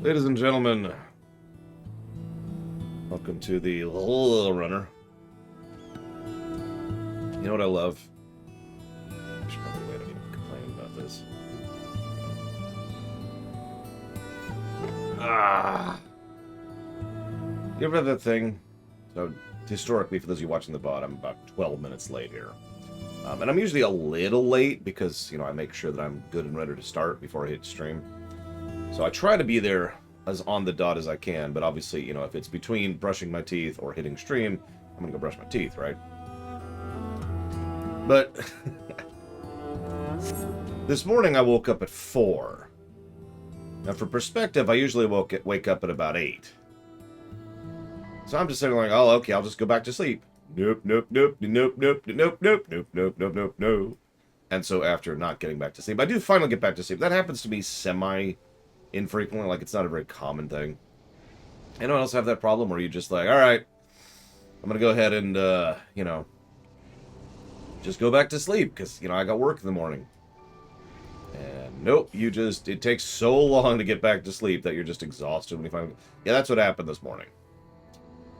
Ladies and gentlemen, welcome to the Little Runner. You know what I love? I should probably wait a minute to complain about this. You ever have that thing? So, historically, for those of you watching the VOD, I'm about 12 minutes late here. And I'm usually a little late because, I make sure that I'm good and ready to start before I hit stream. So I try to be there as on the dot as I can, but obviously, if it's between brushing my teeth or hitting stream, I'm gonna go brush my teeth, right? But this morning I woke up at 4. Now for perspective, I usually wake up at about 8. So I'm just sitting like, oh, okay, I'll just go back to sleep. Nope, nope, nope, nope, nope, nope, nope, nope, nope, nope, nope, nope. And so after not getting back to sleep, I do finally get back to sleep. That happens to me semi-infrequently, like it's not a very common thing. Anyone else have that problem where you just like, all right, I'm going to go ahead and, just go back to sleep because, I got work in the morning. And nope, it takes so long to get back to sleep that you're just exhausted when you finally... Yeah, that's what happened this morning.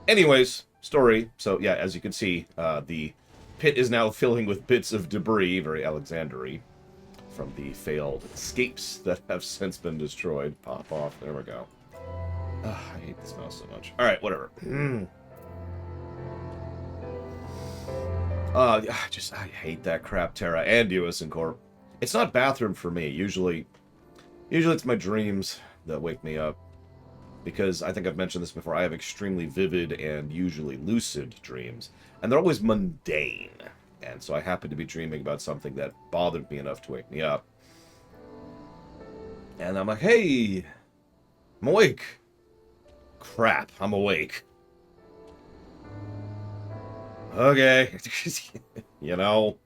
Anyways, story. So, yeah, as you can see, the pit is now filling with bits of debris, very Alexander-y, from the failed escapes that have since been destroyed. Pop off. There we go. I hate this mouse so much. Alright, whatever. I hate that crap, Terra and US and Corp. It's not bathroom for me. Usually it's my dreams that wake me up. Because I think I've mentioned this before, I have extremely vivid and usually lucid dreams. And they're always mundane. And so I happen to be dreaming about something that bothered me enough to wake me up. And I'm like, hey, I'm awake. Crap, I'm awake. Okay. Now,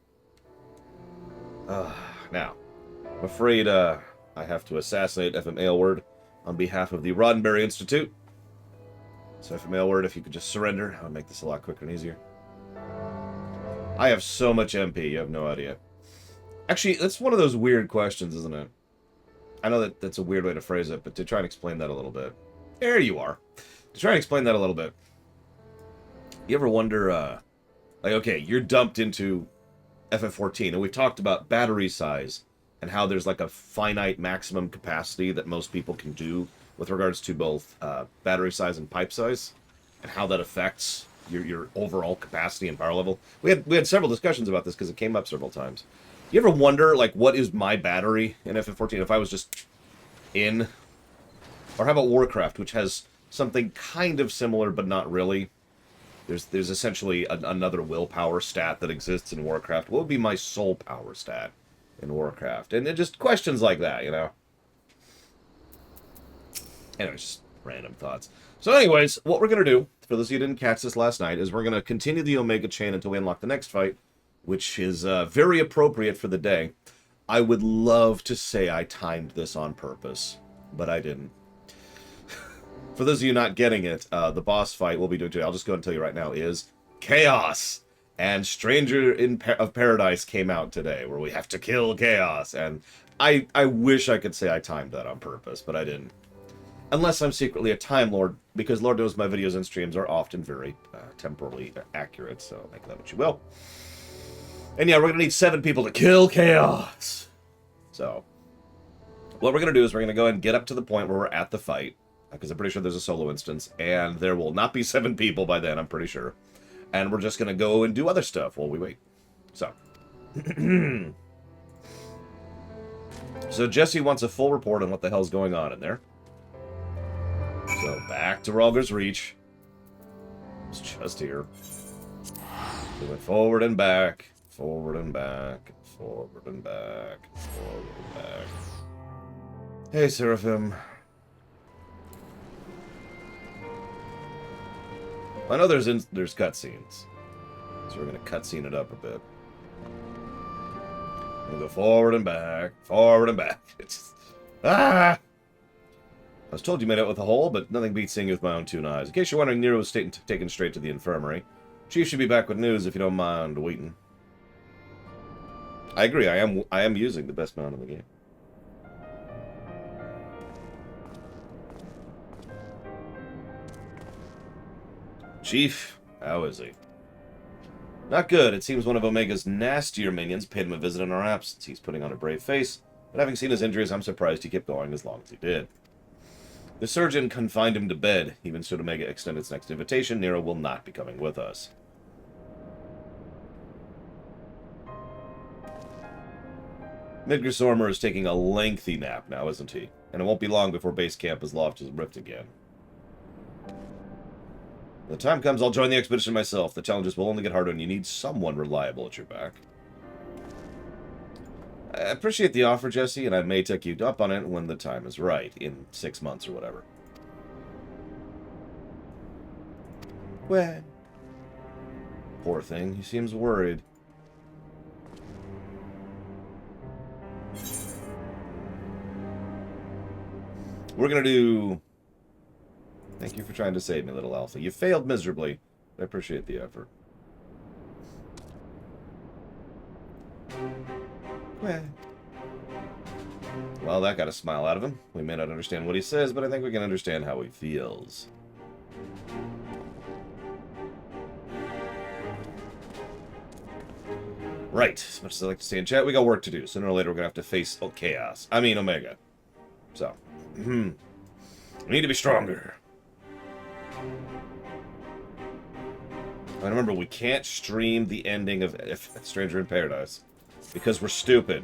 I'm afraid I have to assassinate FM Aylward on behalf of the Roddenberry Institute. So FM Aylward, if you could just surrender, I would make this a lot quicker and easier. I have so much MP, you have no idea. Actually, that's one of those weird questions, isn't it? I know that's a weird way to phrase it, but to try and explain that a little bit. There you are. To try and explain that a little bit. You ever wonder, okay, you're dumped into FF14, and we've talked about battery size and how there's like a finite maximum capacity that most people can do with regards to both battery size and pipe size, and how that affects your overall capacity and power level. We had several discussions about this because it came up several times. You ever wonder, like, what is my battery in FF14 if I was just in? Or how about Warcraft, which has something kind of similar but not really? There's essentially another willpower stat that exists in Warcraft. What would be my soul power stat in Warcraft? And it just questions like that, Anyways, just random thoughts. So anyways, what we're going to do, for those of you who didn't catch this last night, is we're going to continue the Omega chain until we unlock the next fight, which is very appropriate for the day. I would love to say I timed this on purpose, but I didn't. For those of you not getting it, the boss fight we'll be doing today, I'll just go ahead and tell you right now, is Chaos! And Stranger of Paradise came out today, where we have to kill Chaos. And I wish I could say I timed that on purpose, but I didn't. Unless I'm secretly a Time Lord, because Lord knows my videos and streams are often very temporally accurate, so make that what you will. And yeah, we're going to need 7 people to kill Chaos. So, what we're going to do is we're going to go ahead and get up to the point where we're at the fight, because I'm pretty sure there's a solo instance, and there will not be 7 people by then, I'm pretty sure. And we're just going to go and do other stuff while we wait. So. So Jesse wants a full report on what the hell's going on in there. So back to Ralger's Reach. It's just here. Moving forward and back. Forward and back. Forward and back. Forward and back. Hey, Seraphim. I know there's cutscenes, so we're gonna cutscene it up a bit. We'll go forward and back, forward and back. It's I was told you made out with a hole, but nothing beats seeing you with my own 2 eyes. In case you're wondering, Nero was taken straight to the infirmary. Chief should be back with news if you don't mind waiting. I agree. I am using the best mount in the game. Chief, how is he? Not good. It seems one of Omega's nastier minions paid him a visit in our absence. He's putting on a brave face, but having seen his injuries, I'm surprised he kept going as long as he did. The surgeon confined him to bed. Even should Omega extend its next invitation, Nero will not be coming with us. Midgar is taking a lengthy nap now, isn't he? And it won't be long before base camp is loft is ripped again. When the time comes, I'll join the expedition myself. The challenges will only get harder, and you need someone reliable at your back. I appreciate the offer, Jesse, and I may take you up on it when the time is right, in 6 months or whatever. When? Poor thing, he seems worried. We're gonna do... Thank you for trying to save me, little Alpha. You failed miserably, but I appreciate the effort. Well, that got a smile out of him. We may not understand what he says, but I think we can understand how he feels. Right. As much as I like to stay in chat, we got work to do. Sooner or later, we're going to have to face chaos. I mean, Omega. So, we need to be stronger. And remember, we can't stream the ending of Stranger in Paradise because we're stupid.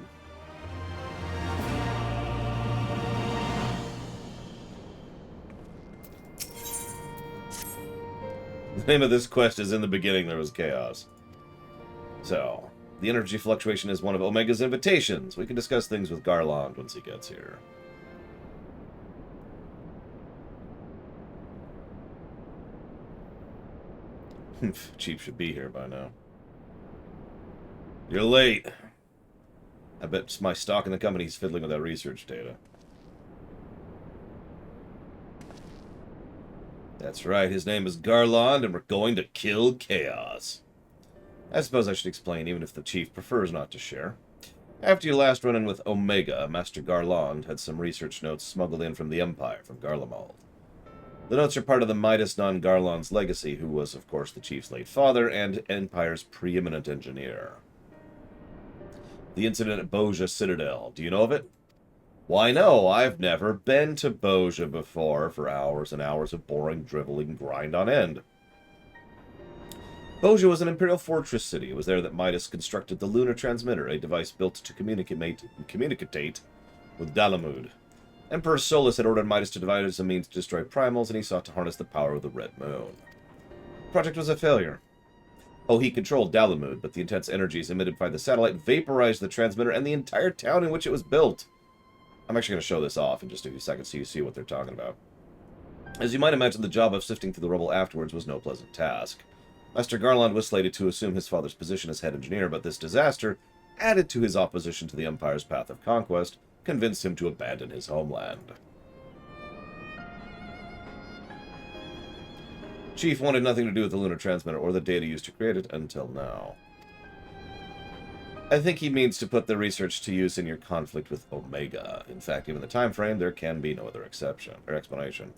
The name of this quest is In the Beginning There Was Chaos. So, the energy fluctuation is one of Omega's invitations. We can discuss things with Garland once he gets here. Chief should be here by now. You're late. I bet my stock in the company's fiddling with that research data. That's right, his name is Garland, and we're going to kill chaos. I suppose I should explain, even if the chief prefers not to share. After your last run-in with Omega, Master Garland had some research notes smuggled in from the Empire, from Garlemald. The notes are part of the Midas non-Garland's legacy, who was, of course, the chief's late father and Empire's preeminent engineer. The incident at Bojza Citadel, do you know of it? Why, no, I've never been to Bojza before for hours and hours of boring, driveling grind on end. Bojza was an Imperial fortress city. It was there that Midas constructed the lunar transmitter, a device built to communicate with Dalamud. Emperor Solus had ordered Midas to devise as a means to destroy primals, and he sought to harness the power of the Red Moon. The project was a failure. Oh, he controlled Dalamud, but the intense energies emitted by the satellite vaporized the transmitter and the entire town in which it was built. I'm actually going to show this off in just a few seconds so you see what they're talking about. As you might imagine, the job of sifting through the rubble afterwards was no pleasant task. Master Garland was slated to assume his father's position as head engineer, but this disaster, added to his opposition to the Empire's path of conquest, convinced him to abandon his homeland. Chief wanted nothing to do with the lunar transmitter or the data used to create it until now. I think he means to put the research to use in your conflict with Omega. In fact, given the time frame, there can be no other exception or explanation.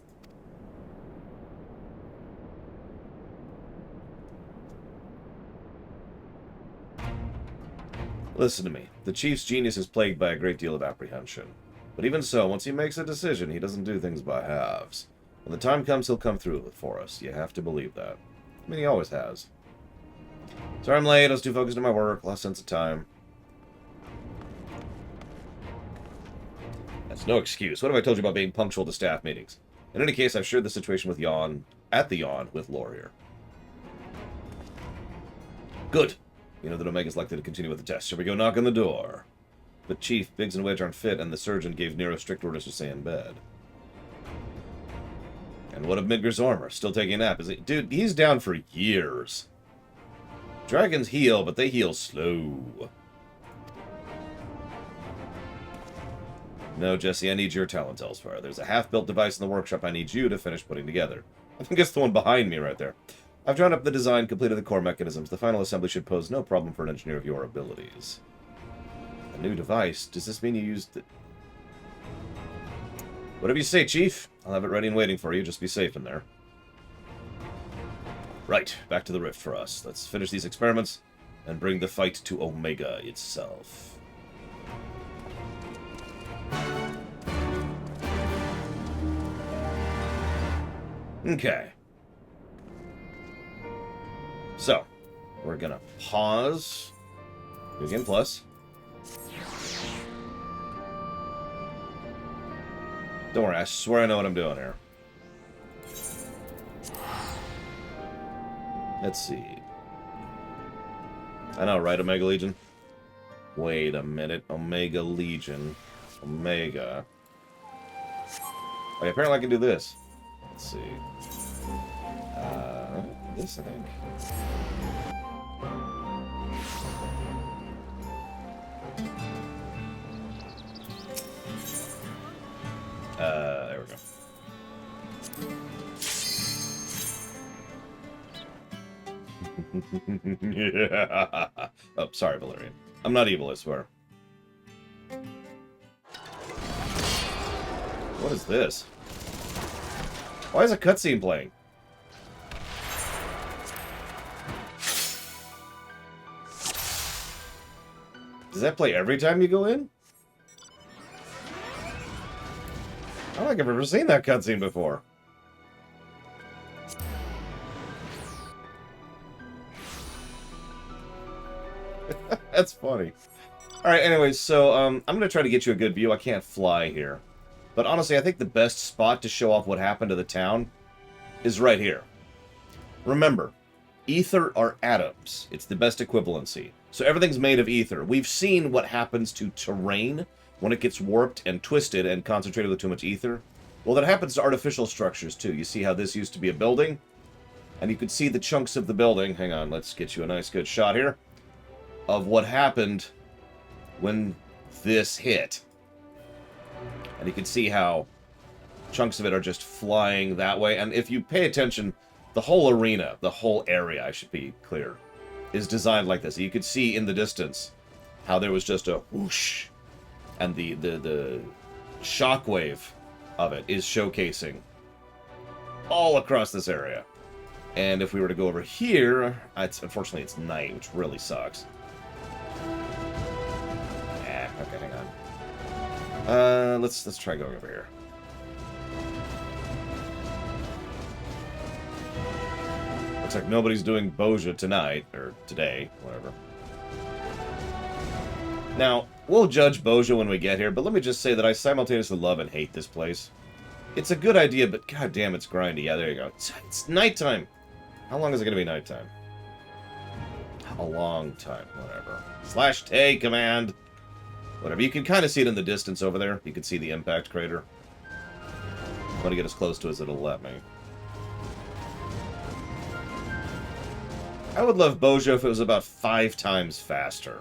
Listen to me. The Chief's genius is plagued by a great deal of apprehension. But even so, once he makes a decision, he doesn't do things by halves. When the time comes, he'll come through it for us. You have to believe that. I mean, he always has. Sorry I'm late. I was too focused on my work. Lost sense of time. That's no excuse. What have I told you about being punctual to staff meetings? In any case, I've shared the situation with at the Yawn with Laurier. Good. You know that Omega's likely to continue with the test. Shall we go knock on the door? But Chief, Biggs and Wedge aren't fit, and the surgeon gave Nero strict orders to stay in bed. And what of Midgar? Still taking a nap, is he? Dude, he's down for years. Dragons heal, but they heal slow. No, Jesse, I need your talent elsewhere. There's a half-built device in the workshop I need you to finish putting together. I think it's the one behind me right there. I've drawn up the design, completed the core mechanisms. The final assembly should pose no problem for an engineer of your abilities. A new device? Does this mean you used the... Whatever you say, Chief. I'll have it ready and waiting for you. Just be safe in there. Right, back to the rift for us. Let's finish these experiments and bring the fight to Omega itself. Okay. So, we're gonna pause. Begin plus. Don't worry, I swear I know what I'm doing here. Let's see. I know, right, Omega Legion? Wait a minute. Omega Legion. Omega. Okay, apparently I can do this. Let's see. This, I think. There we go. Yeah. Oh, sorry, Valerian. I'm not evil, I swear. What is this? Why is a cutscene playing? Does that play every time you go in? I don't think I've ever seen that cutscene before. That's funny. Alright, anyways, so, I'm gonna try to get you a good view. I can't fly here. But honestly, I think the best spot to show off what happened to the town is right here. Remember, ether are atoms. It's the best equivalency. So everything's made of ether. We've seen what happens to terrain when it gets warped and twisted and concentrated with too much ether. Well, that happens to artificial structures, too. You see how this used to be a building? And you could see the chunks of the building. Hang on, let's get you a nice, good shot here of what happened when this hit. And you can see how chunks of it are just flying that way. And if you pay attention, the whole arena, the whole area, I should be clear, is designed like this. You could see in the distance how there was just a whoosh, and the shockwave of it is showcasing all across this area. And if we were to go over here, unfortunately it's night, which really sucks. Okay, hang on. Let's try going over here. Looks like nobody's doing Bojza tonight, or today, whatever. Now, we'll judge Bojza when we get here, but let me just say that I simultaneously love and hate this place. It's a good idea, but goddamn, it's grindy. Yeah, there you go. It's nighttime. How long is it going to be nighttime? A long time, whatever. /T command. Whatever. You can kind of see it in the distance over there. You can see the impact crater. I want to get as close to it as it'll let me. I would love Bojza if it was about 5 times faster.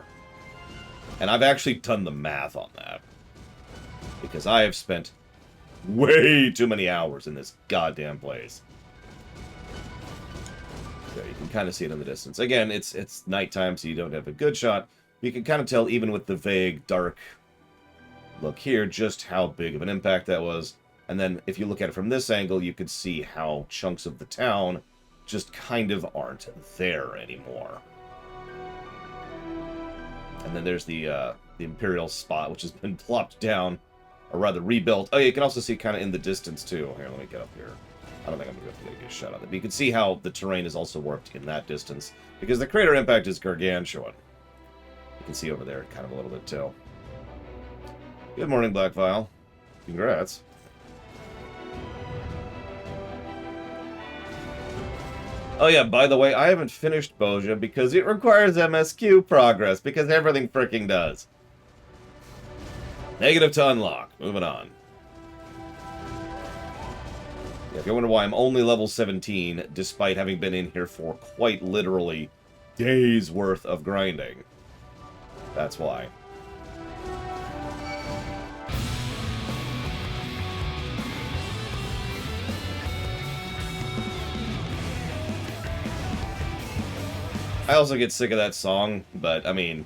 And I've actually done the math on that. Because I have spent way too many hours in this goddamn place. Okay, you can kind of see it in the distance. Again, it's nighttime, so you don't have a good shot. You can kind of tell, even with the vague, dark look here, just how big of an impact that was. And then, if you look at it from this angle, you can see how chunks of the town just kind of aren't there anymore. And then there's the Imperial spot, which has been plopped down, or rather rebuilt. Oh, yeah, you can also see kind of in the distance, too. Here, let me get up here. I don't think I'm going to be able to get a shot of it. But you can see how the terrain is also warped in that distance, because the crater impact is gargantuan. You can see over there kind of a little bit, too. Good morning, Black Vial. Congrats. Oh yeah, by the way, I haven't finished Bojza because it requires MSQ progress, because everything fricking does. Negative to unlock. Moving on. Yeah, if you wonder why I'm only level 17, despite having been in here for quite literally days worth of grinding. That's why. I also get sick of that song, but, I mean,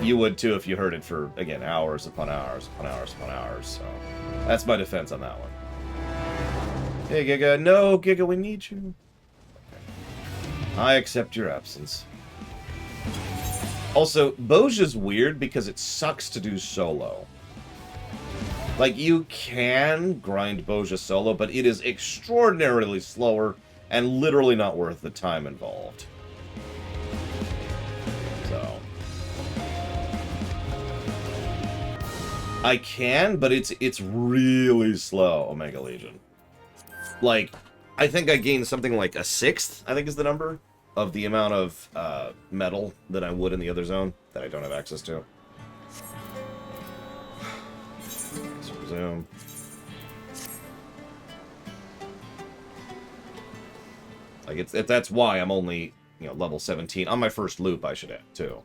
you would too if you heard it for, again, hours upon hours upon hours upon hours, so that's my defense on that one. Hey, Giga. No, Giga, we need you. Okay. I accept your absence. Also, Bojza's weird because it sucks to do solo. Like, you can grind Bojza solo, but it is extraordinarily slower and literally not worth the time involved. So. I can, but it's really slow, Omega Legion. Like, I think I gained something like a sixth, I think is the number, of the amount of metal that I would in the other zone that I don't have access to. Let's resume. Like, that's why I'm only, you know, level 17. On my first loop, I should add, too.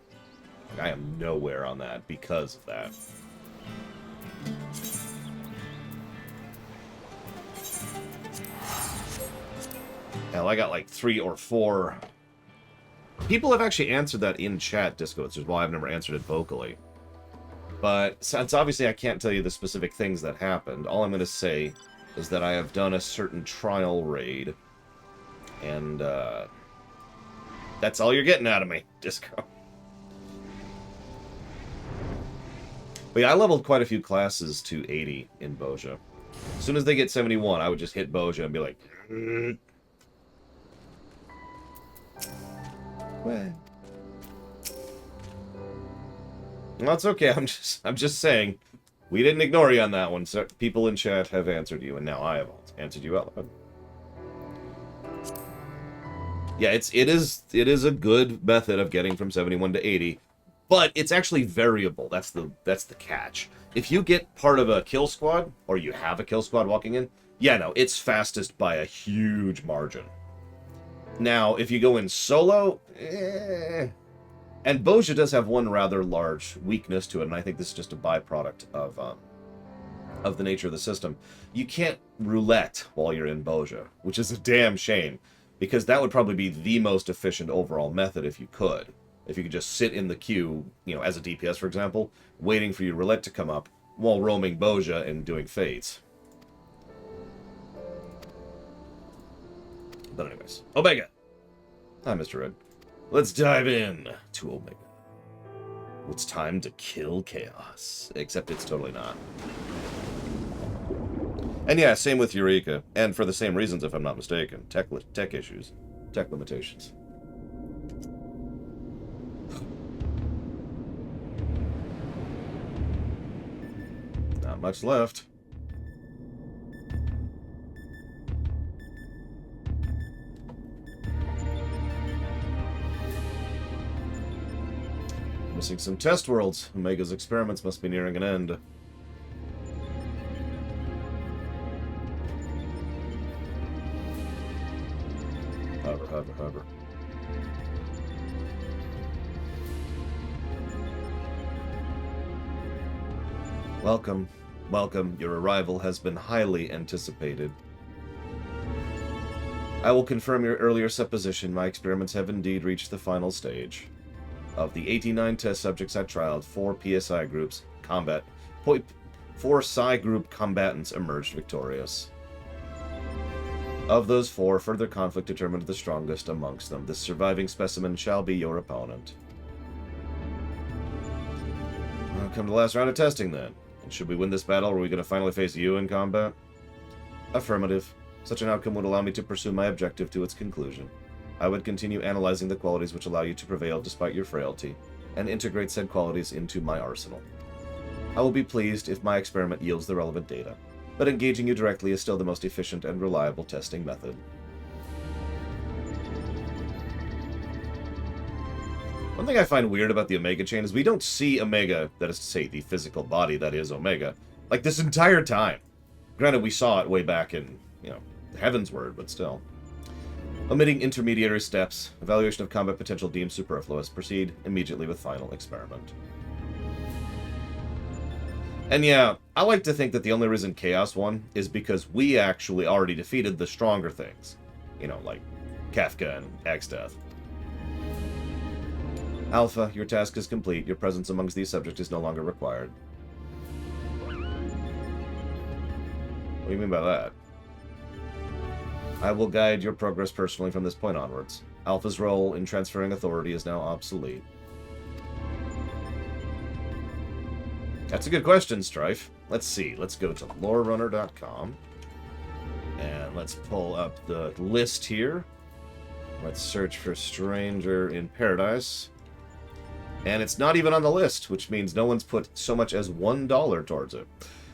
Like, I am nowhere on that because of that. Hell, I got like 3 or 4. People have actually answered that in chat, Disco, which is why I've never answered it vocally. But since obviously I can't tell you the specific things that happened, all I'm going to say is that I have done a certain trial raid. And, that's all you're getting out of me, Disco. But yeah, I leveled quite a few classes to 80 in Bojza. As soon as they get 71, I would just hit Bojza and be like... Well, it's okay. I'm just saying, we didn't ignore you on that one. So people in chat have answered you, and now I have answered you out loud. Yeah, it is a good method of getting from 71 to 80, but it's actually variable. That's the catch. If you get part of a kill squad, or you have a kill squad walking in, yeah, no, it's fastest by a huge margin. Now, if you go in solo, and Bojza does have one rather large weakness to it, and I think this is just a byproduct of the nature of the system. You can't roulette while you're in Bojza, which is a damn shame, because that would probably be the most efficient overall method if you could. If you could just sit in the queue, you know, as a DPS, for example, waiting for your roulette to come up while roaming Bojza and doing fates. But anyways, Omega. Hi, Mr. Red. Let's dive in to Omega. It's time to kill chaos. Except it's totally not. And yeah, same with Eureka. And for the same reasons, if I'm not mistaken. Tech issues. Tech limitations. Not much left. Missing some test worlds. Omega's experiments must be nearing an end. Hover. Welcome. Your arrival has been highly anticipated. I will confirm your earlier supposition. My experiments have indeed reached the final stage. Of the 89 test subjects I trialed, 4 PSI groups, 4 Psi group combatants emerged victorious. Of those 4, further conflict determined the strongest amongst them. This surviving specimen shall be your opponent. Well, come to the last round of testing, then. And should we win this battle, are we going to finally face you in combat? Affirmative. Such an outcome would allow me to pursue my objective to its conclusion. I would continue analyzing the qualities which allow you to prevail despite your frailty, and integrate said qualities into my arsenal. I will be pleased if my experiment yields the relevant data, but engaging you directly is still the most efficient and reliable testing method. One thing I find weird about the Omega chain is we don't see Omega, that is to say, the physical body that is Omega, like this entire time. Granted, we saw it way back in, you know, Heavensward, but still. Omitting intermediary steps, evaluation of combat potential deemed superfluous. Proceed immediately with final experiment. And yeah, I like to think that the only reason Chaos won is because we actually already defeated the stronger things. You know, like Kafka and XIV. Alpha, your task is complete. Your presence amongst these subjects is no longer required. What do you mean by that? I will guide your progress personally from this point onwards. Alpha's role in transferring authority is now obsolete. That's a good question, Strife. Let's see. Let's go to lorerunner.com. And let's pull up the list here. Let's search for Stranger in Paradise. And it's not even on the list, which means no one's put so much as $1 towards it.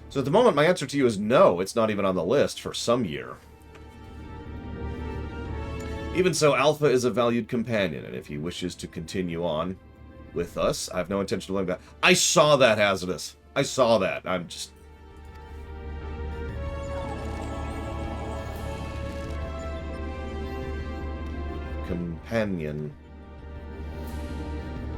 So at the moment, my answer to you is no, it's not even on the list for some year. Even so, Alpha is a valued companion, and if he wishes to continue on with us, I have no intention of letting that. I saw that, Hazardous. I saw that. I'm just... Companion.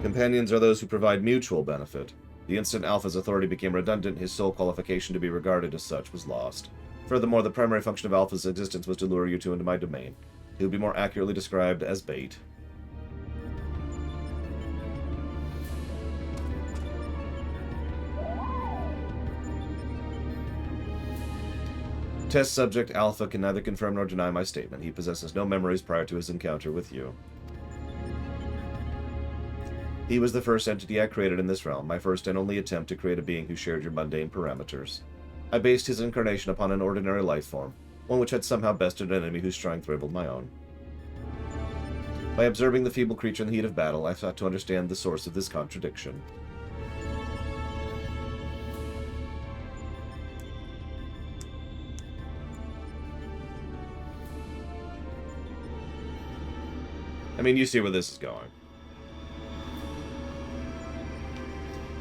Companions are those who provide mutual benefit. The instant Alpha's authority became redundant, his sole qualification to be regarded as such was lost. Furthermore, the primary function of Alpha's existence was to lure you two into my domain. He would be more accurately described as bait. Test subject Alpha can neither confirm nor deny my statement. He possesses no memories prior to his encounter with you. He was the first entity I created in this realm, my first and only attempt to create a being who shared your mundane parameters. I based his incarnation upon an ordinary life form, one which had somehow bested an enemy whose strength rivaled my own. By observing the feeble creature in the heat of battle, I sought to understand the source of this contradiction. I mean, you see where this is going.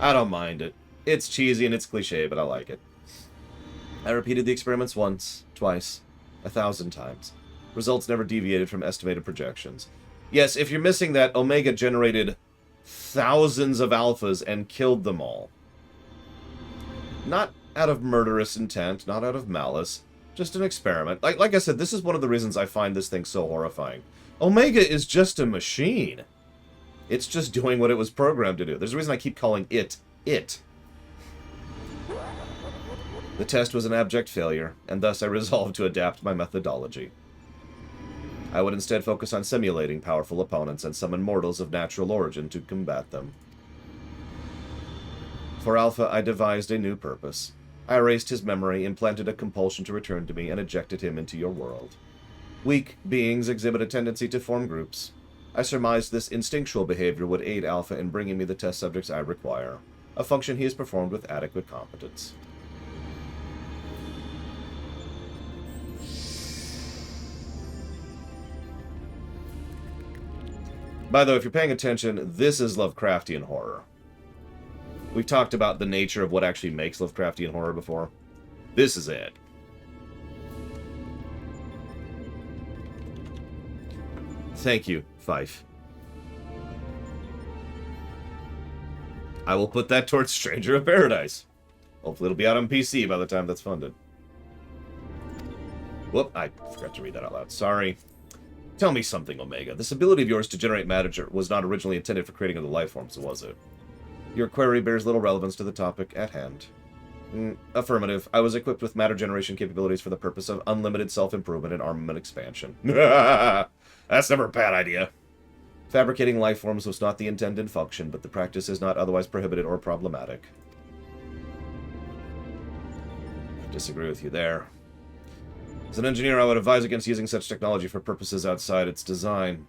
I don't mind it. It's cheesy and it's cliche, but I like it. I repeated the experiments once, twice, 1,000 times. Results never deviated from estimated projections. Yes, if you're missing that, Omega generated thousands of alphas and killed them all. Not out of murderous intent, not out of malice, just an experiment. Like I said, this is one of the reasons I find this thing so horrifying. Omega is just a machine. It's just doing what it was programmed to do. There's a reason I keep calling it, it. The test was an abject failure, and thus I resolved to adapt my methodology. I would instead focus on simulating powerful opponents and summon mortals of natural origin to combat them. For Alpha, I devised a new purpose. I erased his memory, implanted a compulsion to return to me, and ejected him into your world. Weak beings exhibit a tendency to form groups. I surmised this instinctual behavior would aid Alpha in bringing me the test subjects I require, a function he has performed with adequate competence. By the way, if you're paying attention, this is Lovecraftian horror. We've talked about the nature of what actually makes Lovecraftian horror before. This is it. Thank you, Fife. I will put that towards Stranger of Paradise. Hopefully it'll be out on PC by the time that's funded. Whoop, I forgot to read that out loud. Sorry. Tell me something, Omega. This ability of yours to generate matter was not originally intended for creating other life forms, was it? Your query bears little relevance to the topic at hand. Affirmative. I was equipped with matter generation capabilities for the purpose of unlimited self-improvement and armament expansion. That's never a bad idea. Fabricating life forms was not the intended function, but the practice is not otherwise prohibited or problematic. I disagree with you there. As an engineer, I would advise against using such technology for purposes outside its design.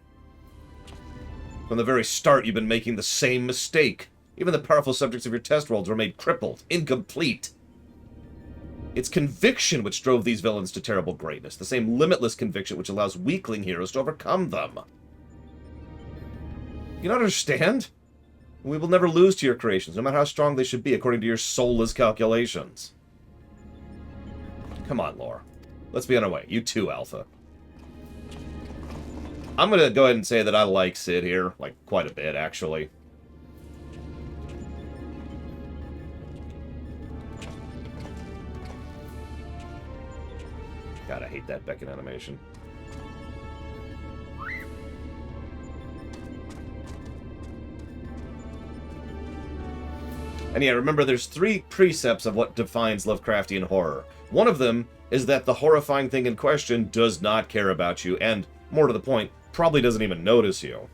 From the very start, you've been making the same mistake. Even the powerful subjects of your test worlds were made crippled, incomplete. It's conviction which drove these villains to terrible greatness, the same limitless conviction which allows weakling heroes to overcome them. You don't understand? We will never lose to your creations, no matter how strong they should be, according to your soulless calculations. Come on, Lore. Let's be on our way. You too, Alpha. I'm going to go ahead and say that I like Sid here, like, quite a bit, actually. God, I hate that Beckon animation. And yeah, remember, there's 3 precepts of what defines Lovecraftian horror. One of them is that the horrifying thing in question does not care about you, and, more to the point, probably doesn't even notice you.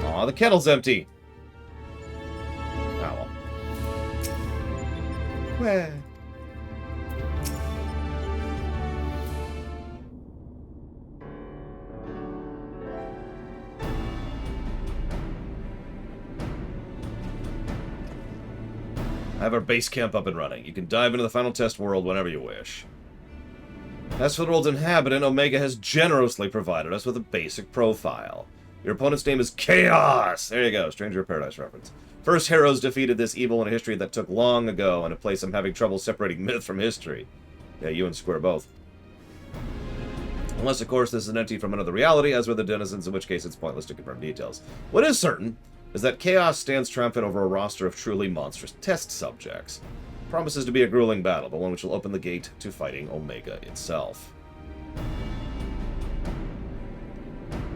Aw, the kettle's empty. Oh, well. Well. I have our base camp up and running. You can dive into the final test world whenever you wish. As for the world's inhabitant, Omega has generously provided us with a basic profile. Your opponent's name is Chaos! There you go, Stranger of Paradise reference. First heroes defeated this evil in a history that took long ago, and a place I'm having trouble separating myth from history. Yeah, you and Square both. Unless, of course, this is an entity from another reality, as were the denizens, in which case it's pointless to confirm details. What is certain is that Chaos stands triumphant over a roster of truly monstrous test subjects. Promises to be a grueling battle, but one which will open the gate to fighting Omega itself.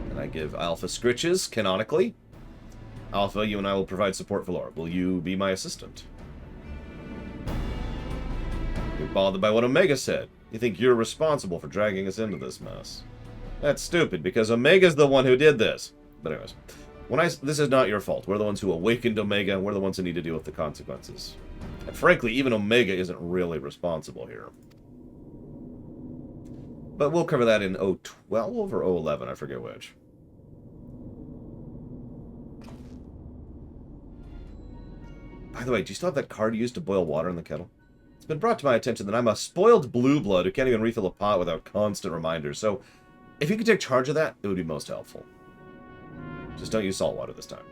And I give Alpha scritches, canonically. Alpha, you and I will provide support for Laura. Will you be my assistant? You're bothered by what Omega said. You think you're responsible for dragging us into this mess. That's stupid, because Omega's the one who did this. But anyways, this is not your fault. We're the ones who awakened Omega. We're the ones who need to deal with the consequences. And frankly, even Omega isn't really responsible here. But we'll cover that in 012 or 011, I forget which. By the way, do you still have that card you used to boil water in the kettle? It's been brought to my attention that I'm a spoiled blue blood who can't even refill a pot without constant reminders. So, if you could take charge of that, it would be most helpful. Just don't use salt water this time.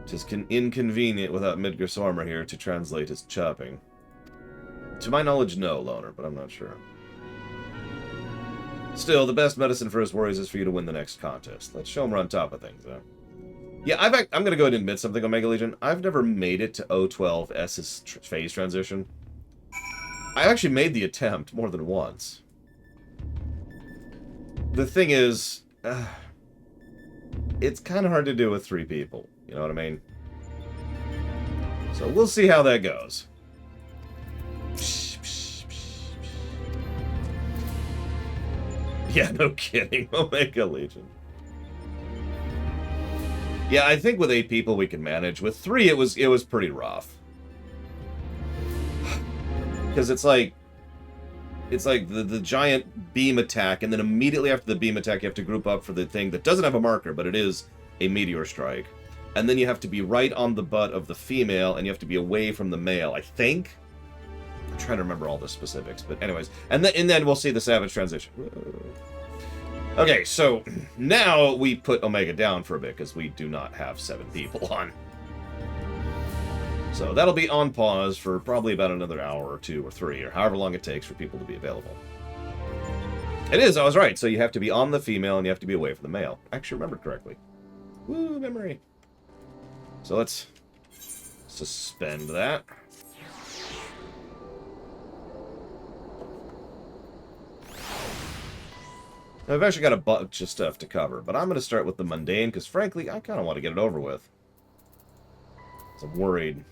Tis inconvenient without Midgar's armor here to translate his chopping. To my knowledge, no, Loner, but I'm not sure. Still, the best medicine for his worries is for you to win the next contest. Let's show him we're on top of things, though. Yeah, I'm going to go ahead and admit something, Omega Legion. I've never made it to 012S's phase transition. I actually made the attempt more than once. The thing is, it's kind of hard to do with 3 people. You know what I mean? So we'll see how that goes. Yeah, no kidding. Omega Legion. Yeah, I think with 8 people we can manage. With 3, it was pretty rough. Because it's like the giant beam attack, and then immediately after the beam attack you have to group up for the thing that doesn't have a marker, but it is a meteor strike. And then you have to be right on the butt of the female, and you have to be away from the male, I think? I'm trying to remember all the specifics, but anyways. And then we'll see the Savage transition. Okay, so now we put Omega down for a bit, because we do not have 7 people on. So that'll be on pause for probably about another hour or 2 or 3, or however long it takes for people to be available. It is, I was right. So you have to be on the female and you have to be away from the male. I actually remembered correctly. Woo, memory. So let's suspend that. Now, I've actually got a bunch of stuff to cover, but I'm going to start with the mundane, because frankly, I kind of want to get it over with. So I'm worried.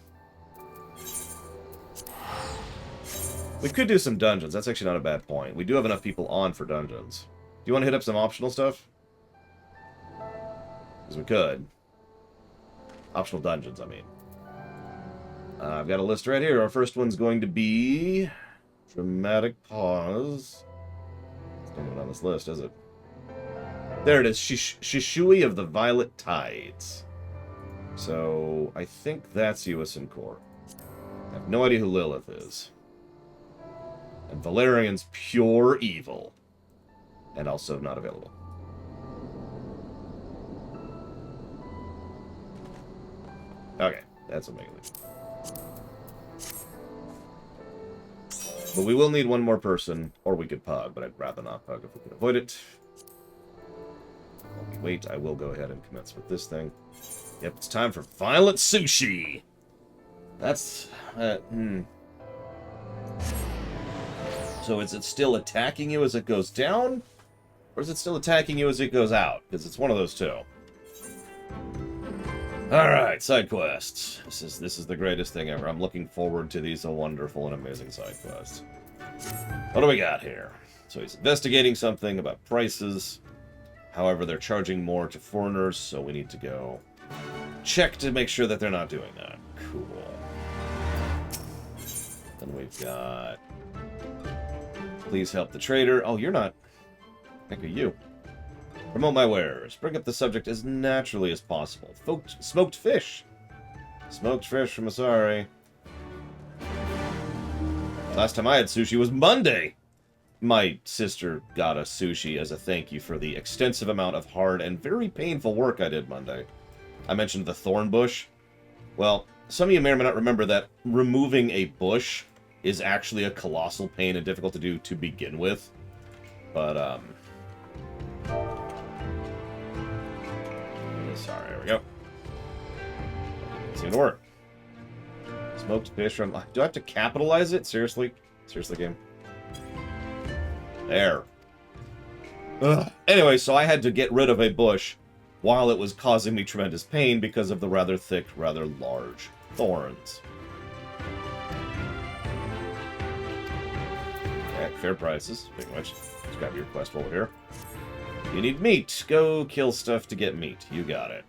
We could do some dungeons. That's actually not a bad point. We do have enough people on for dungeons. Do you want to hit up some optional stuff? Because we could. Optional dungeons, I mean. I've got a list right here. Our first one's going to be... Dramatic Pause. It's not even on this list, is it? There it is. Shishui of the Violet Tides. So, I think that's Uison Core. I have no idea who Lilith is. And Valerian's pure evil. And also not available. Okay, that's Omega Legion. But we will need one more person, or we could pug, but I'd rather not pug if we can avoid it. While we wait, I will go ahead and commence with this thing. Yep, it's time for Violent Sushi! That's... So is it still attacking you as it goes down? Or is it still attacking you as it goes out? Because it's one of those two. Alright, side quests. This is the greatest thing ever. I'm looking forward to these wonderful and amazing side quests. What do we got here? So he's investigating something about prices. However, they're charging more to foreigners, so we need to go check to make sure that they're not doing that. Cool. Then we've got... Please help the trader. Oh, you're not... Heck are you? Promote my wares. Bring up the subject as naturally as possible. Smoked fish. Smoked fish from Asari. Last time I had sushi was Monday. My sister got us sushi as a thank you for the extensive amount of hard and very painful work I did Monday. I mentioned the thorn bush. Well, some of you may or may not remember that removing a bush is actually a colossal pain and difficult to do to begin with. But, sorry, there we go. Seemed to work. Smoked fish from... Do I have to capitalize it? Seriously? Seriously, game? There. Ugh. Anyway, so I had to get rid of a bush while it was causing me tremendous pain because of the rather thick, rather large thorns. Okay, fair prices, pretty much. Let's grab your quest over here. You need meat. Go kill stuff to get meat. You got it.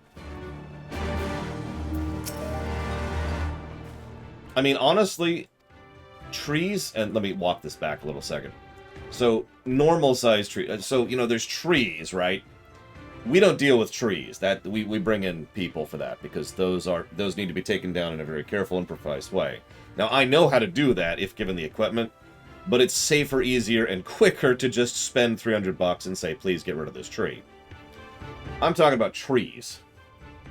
I mean, honestly, trees... And let me walk this back a little second. So, normal-sized trees... So, you know, there's trees, right? We don't deal with trees. That we bring in people for that, because those need to be taken down in a very careful and precise way. Now, I know how to do that if given the equipment, but it's safer, easier, and quicker to just spend $300 and say, please get rid of this tree. I'm talking about trees.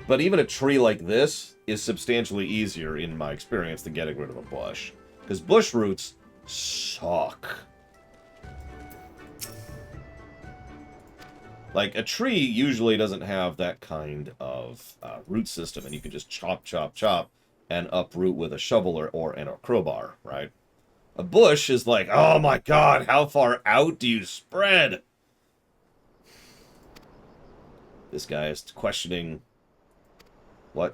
But even a tree like this is substantially easier, in my experience, than getting rid of a bush. Because bush roots suck. Like, a tree usually doesn't have that kind of root system, and you can just chop, chop, chop, and uproot with a shovel or a crowbar, right? A bush is like, oh my god, how far out do you spread? This guy is questioning... What?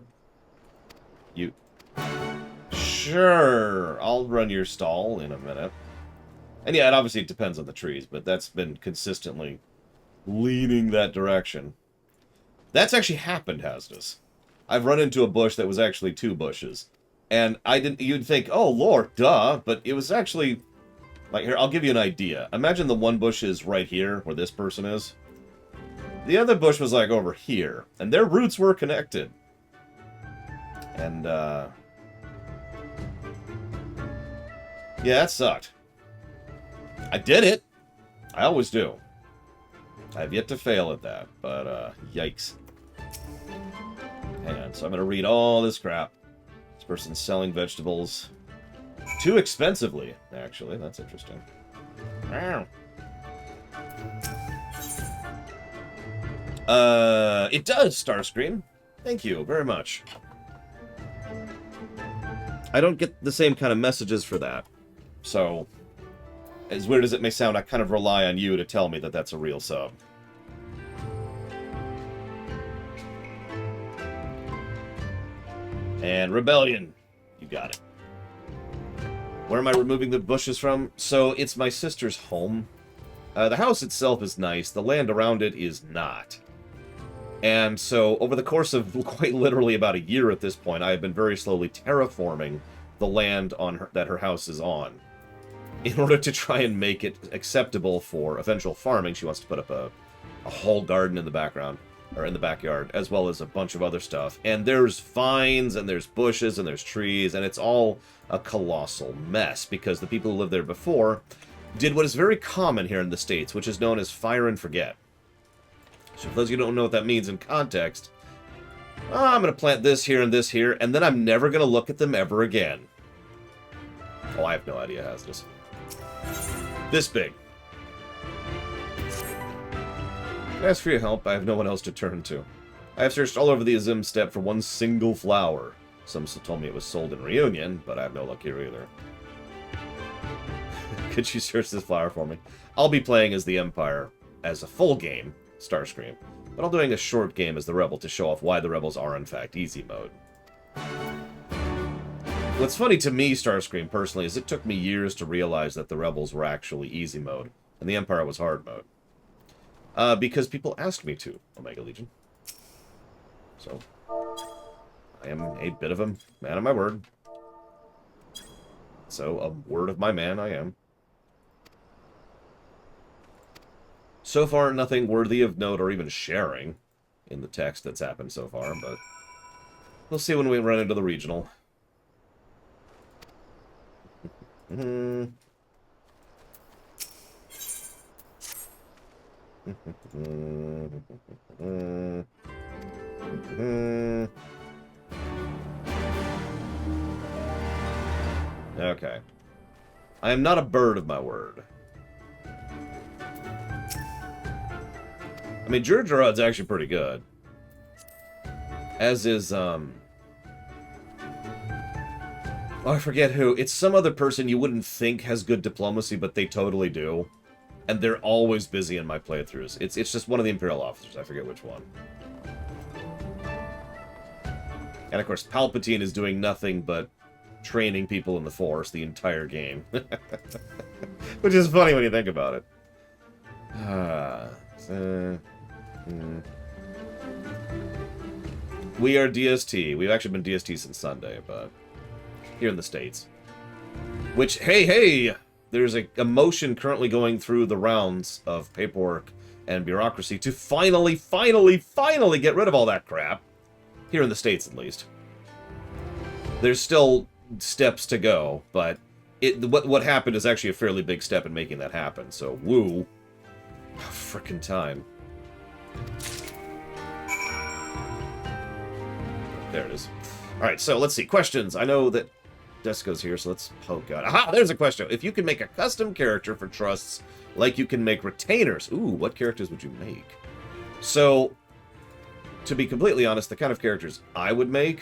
You... Sure, I'll run your stall in a minute. And yeah, it depends on the trees, but that's been consistently leaning that direction. That's actually happened, hasn't it? I've run into a bush that was actually two bushes. And you'd think, oh lord, duh, but it was actually, like, here, I'll give you an idea. Imagine the one bush is right here, where this person is. The other bush was, like, over here, and their roots were connected. And, yeah, that sucked. I did it! I always do. I have yet to fail at that, but, yikes. Hang on, so I'm gonna read all this crap. This person's selling vegetables too expensively, actually. That's interesting. It does, Starscream. Thank you very much. I don't get the same kind of messages for that. So, as weird as it may sound, I kind of rely on you to tell me that that's a real sub. And Rebellion. You got it. Where am I removing the bushes from? So, it's my sister's home. The house itself is nice. The land around it is not. And so, over the course of quite literally about a year at this point, I have been very slowly terraforming the land that her house is on, in order to try and make it acceptable for eventual farming. She wants to put up a whole garden in the background, or in the backyard, as well as a bunch of other stuff. And there's vines, and there's bushes, and there's trees, and it's all a colossal mess, because the people who lived there before did what is very common here in the States, which is known as fire and forget. So for those of you who don't know what that means in context, I'm going to plant this here, and then I'm never going to look at them ever again. Oh, I have no idea how this. This big. As for your help, I have no one else to turn to. I have searched all over the Azim steppe for one single flower. Some told me it was sold in Reunion, but I have no luck here either. Could you search this flower for me? I'll be playing as the Empire as a full game, Starscream. But I'm doing a short game as the Rebel to show off why the Rebels are, in fact, easy mode. What's funny to me, Starscream, personally, is it took me years to realize that the Rebels were actually easy mode, and the Empire was hard mode. Because people asked me to, Omega Legion. So, I am a bit of a man of my word. So, a word of my man I am. So far, nothing worthy of note or even sharing in the text that's happened so far, but we'll see when we run into the regional. Okay. I am not a bird of my word. I mean, Gergerod's actually pretty good. As is, oh, I forget who. It's some other person you wouldn't think has good diplomacy, but they totally do. And they're always busy in my playthroughs. It's just one of the Imperial officers. I forget which one. And, of course, Palpatine is doing nothing but training people in the Force the entire game. Which is funny when you think about it. We are DST. We've actually been DST since Sunday, but here in the States. Which, hey! There's a motion currently going through the rounds of paperwork and bureaucracy to finally get rid of all that crap. Here in the States, at least. There's still steps to go, but what happened is actually a fairly big step in making that happen, so woo. Frickin' time. There it is. Alright, so let's see. Questions. I know that Desco's here, so let's poke out. Aha! There's a question. If you could make a custom character for trusts like you can make retainers, ooh, what characters would you make? So, to be completely honest, the kind of characters I would make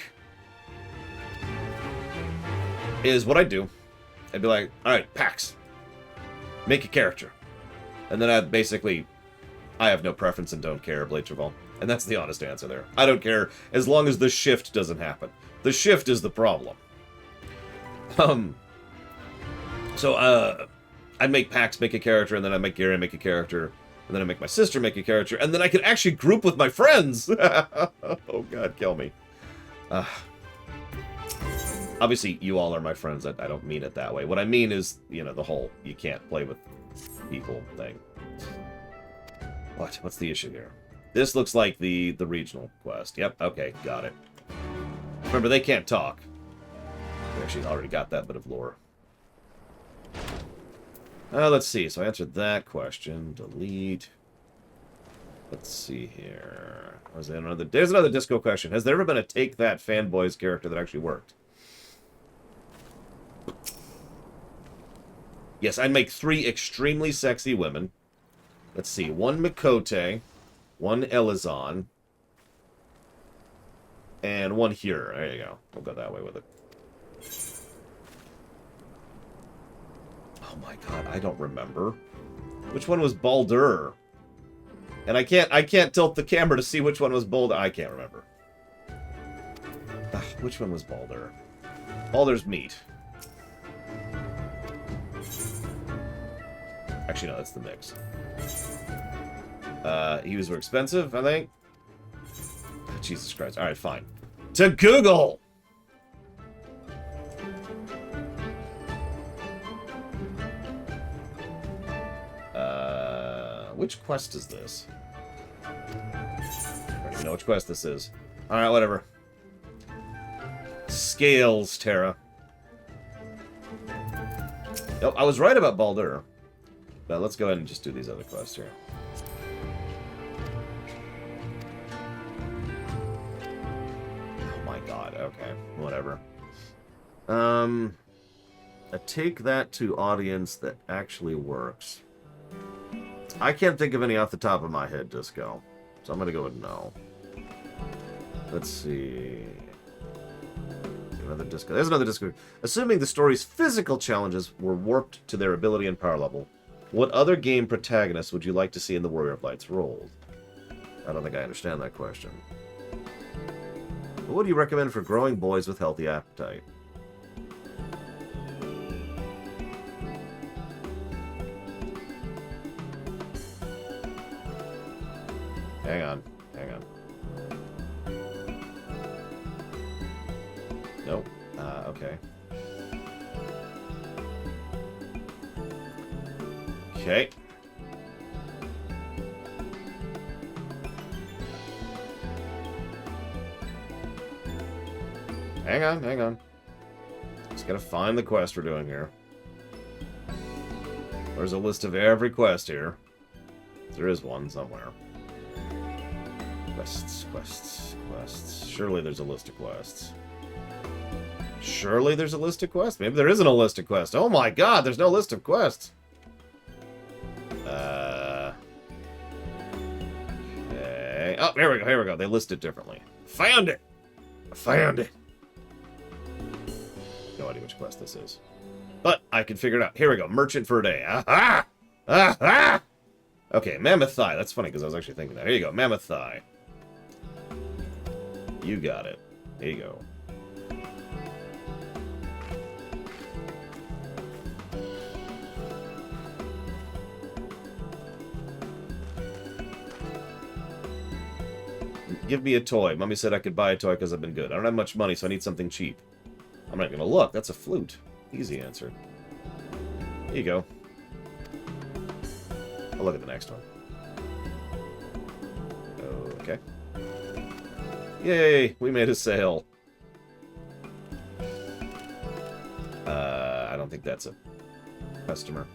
is what I'd do. I'd be like, alright, Pax, make a character. And then I'd basically, I have no preference and don't care, Blade Travell. And that's the honest answer there. I don't care as long as the shift doesn't happen. The shift is the problem. So, I'd make Pax make a character, and then I'd make Gary make a character, and then I'd make my sister make a character, and then I could actually group with my friends! Oh god, kill me. Obviously, you all are my friends. I don't mean it that way. What I mean is, you know, the whole you can't play with people thing. What's the issue here? This looks like the regional quest. Yep, okay, got it. Remember, they can't talk. We actually already got that bit of lore. Let's see. So I answered that question. Delete. Let's see here. There's another disco question. Has there ever been a Take That Fanboys character that actually worked? Yes, I'd make 3 extremely sexy women. Let's see. 1 Mikote, 1 Elizon, and 1 here. There you go. We'll go that way with it. Oh my god, I don't remember. Which one was Baldur? And I can't tilt the camera to see which one was Baldur. I can't remember. Ugh, which one was Baldur? Baldur's meat. Actually, no, that's the mix. He was more expensive, I think. Oh, Jesus Christ. Alright, fine. To Google! Which quest is this? I don't even know which quest this is. Alright, whatever. Scales, Terra. Nope, I was right about Baldur. But let's go ahead and just do these other quests here. Oh my god, okay. Whatever. Take that to audience that actually works. I can't think of any off the top of my head, Disco. So I'm gonna go with no. Let's see. Another disco. There's another disco. Assuming the story's physical challenges were warped to their ability and power level, what other game protagonists would you like to see in the Warrior of Light's role? I don't think I understand that question. What would you recommend for growing boys with healthy appetite? Hang on. Hang on. Nope. Okay. Okay. Hang on, hang on. Just gotta find the quest we're doing here. There's a list of every quest here. There is one somewhere. Quests, quests, quests. Surely there's a list of quests. Surely there's a list of quests. Maybe there isn't a list of quests. Oh my god, there's no list of quests. Okay. Oh, here we go, here we go. They list it differently. Found it! I found it! No idea which quest this is. But I can figure it out. Here we go. Merchant for a day. Aha! Aha! Okay, Mammoth Thigh. That's funny because I was actually thinking that. Here you go. Mammoth Thigh. You got it. There you go. Give me a toy. Mommy said I could buy a toy because I've been good. I don't have much money, so I need something cheap. I'm not going to look. That's a flute. Easy answer. Here you go. I'll look at the next one. Okay. Yay! We made a sale. I don't think that's a customer.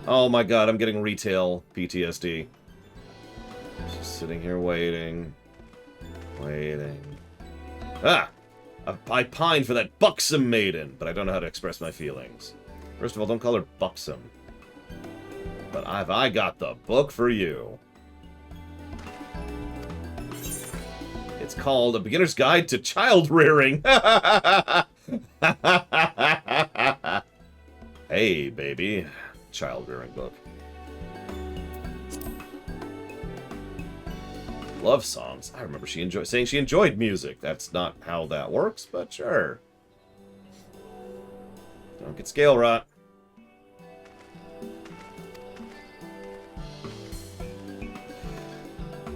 Oh my god, I'm getting retail PTSD. Just sitting here waiting. Waiting. Ah! I pine for that buxom maiden, but I don't know how to express my feelings. First of all, don't call her buxom. But I got the book for you. It's called A Beginner's Guide to Child Rearing. Hey, baby. Child rearing book. Love songs. I remember saying she enjoyed music. That's not how that works, but sure. Don't get scale rot.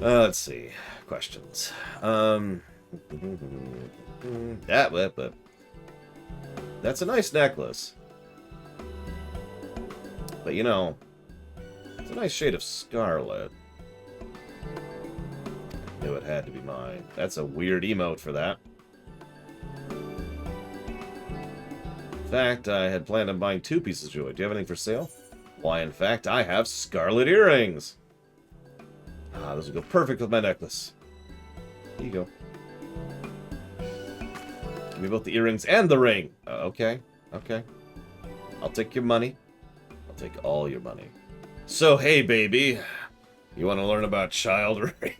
Let's see. Questions. That's a nice necklace. But you know, it's a nice shade of scarlet. Knew it had to be mine. That's a weird emote for that. In fact, I had planned on buying 2 pieces of jewelry. Do you have anything for sale? Why, in fact, I have scarlet earrings. Ah, those would go perfect with my necklace. Here you go. Give me both the earrings and the ring. Okay, okay. I'll take your money. I'll take all your money. So, hey, baby. You want to learn about child rearing?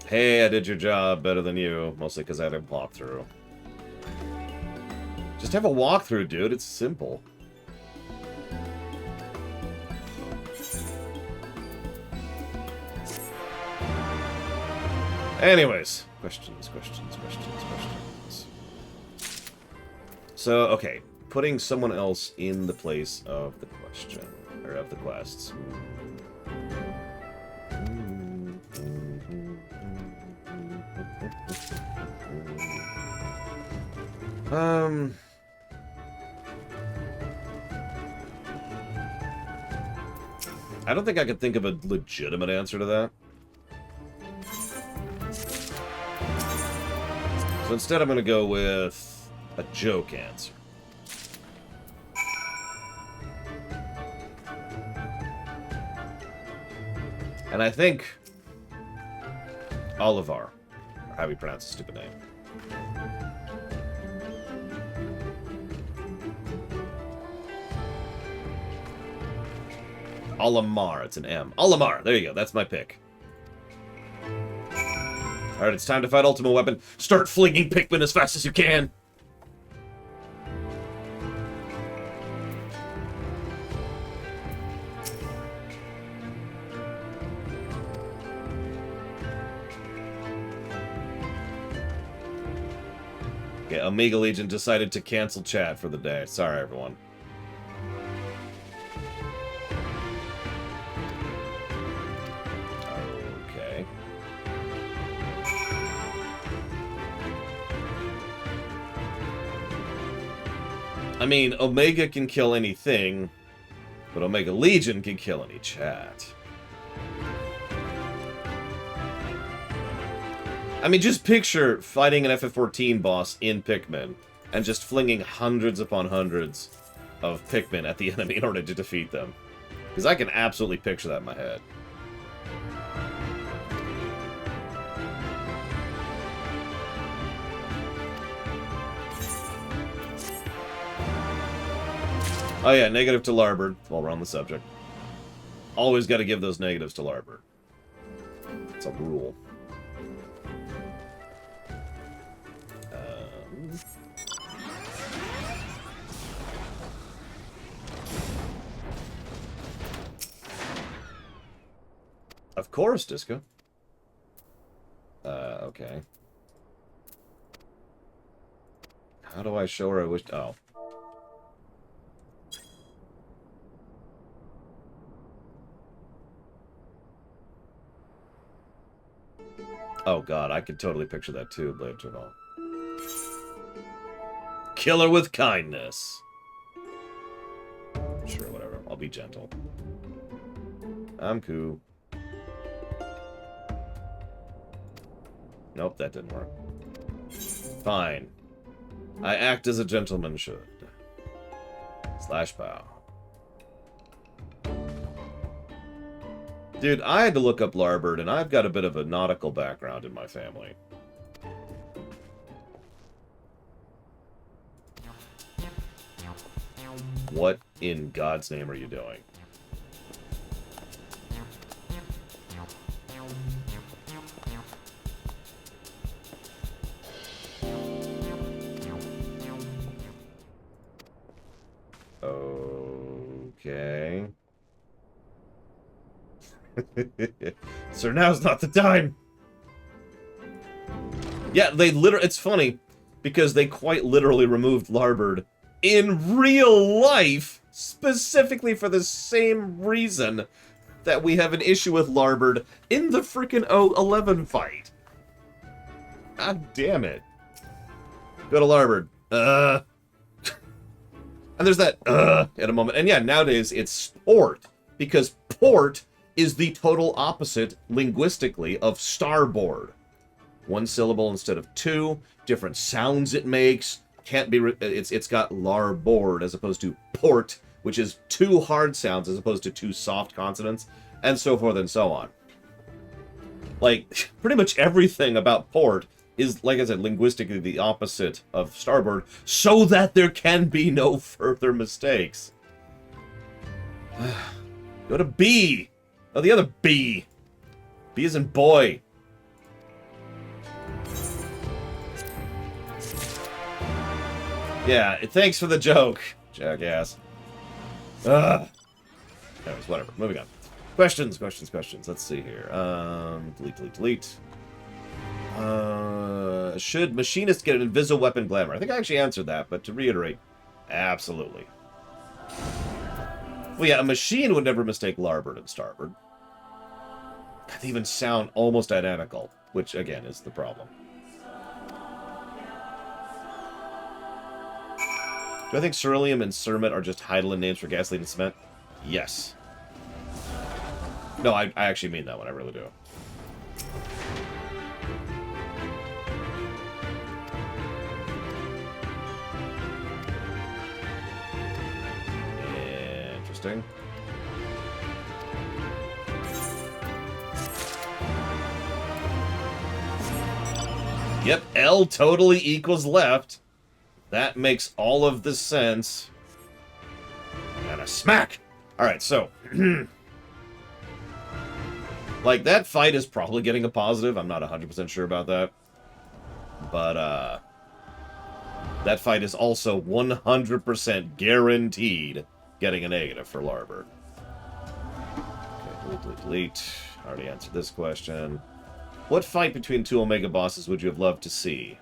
Hey, I did your job better than you, mostly because I had a walkthrough. Just have a walkthrough, dude. It's simple. Anyways, questions. So, okay, putting someone else in the place of the question, or of the quests. I don't think I could think of a legitimate answer to that. So instead I'm going to go with a joke answer. And I think Olivar, or how you pronounce the stupid name. Olimar. It's an M. Olimar. There you go. That's my pick. Alright, it's time to fight Ultima Weapon. Start flinging Pikmin as fast as you can. Okay, Omega Legion decided to cancel chat for the day. Sorry, everyone. Okay. I mean, Omega can kill anything, but Omega Legion can kill any chat. I mean, just picture fighting an FF14 boss in Pikmin and just flinging hundreds upon hundreds of Pikmin at the enemy in order to defeat them. Because I can absolutely picture that in my head. Oh yeah, negative to Larbert, while we're on the subject. Always got to give those negatives to Larbert. It's a rule. Of course, Disco. Okay. How do I show her I wish... Oh. Oh god, I could totally picture that too, Blade Journal. Kill her with kindness. Sure, whatever. I'll be gentle. I'm cool. Nope, that didn't work. Fine. I act as a gentleman should. Slash bow. Dude, I had to look up Larbert, and I've got a bit of a nautical background in my family. What in God's name are you doing? Okay. Sir, now's not the time. Yeah, they literally... It's funny, because they quite literally removed Larbert in real life, specifically for the same reason that we have an issue with Larbert in the freaking 011 fight. God damn it. Go to Larbert. And there's that, at a moment. And yeah, nowadays it's port, because port is the total opposite, linguistically, of starboard. One syllable instead of two, different sounds it makes, can't be, it's got larboard as opposed to port, which is two hard sounds as opposed to two soft consonants, and so forth and so on. Like, pretty much everything about port is, like I said, linguistically the opposite of starboard, so that there can be no further mistakes. Go to B! Oh, the other B! B as in boy. Yeah, thanks for the joke, jackass. Anyways, whatever. Moving on. Questions. Let's see here. Delete. Should Machinist get an invisible weapon glamour? I think I actually answered that, but to reiterate, absolutely. Well, yeah, a machine would never mistake larboard and starboard. They even sound almost identical, which, again, is the problem. Do I think ceruleum and cermet are just Heidelin names for gasoline and cement? Yes. No, I actually mean that one. I really do. Interesting. Yep, L totally equals left. That makes all of the sense. And a smack! Alright, so... Like, that fight is probably getting a positive. I'm not 100% sure about that. But, that fight is also 100% guaranteed getting a negative for Larbert. Okay, delete. I already answered this question. What fight between two Omega bosses would you have loved to see?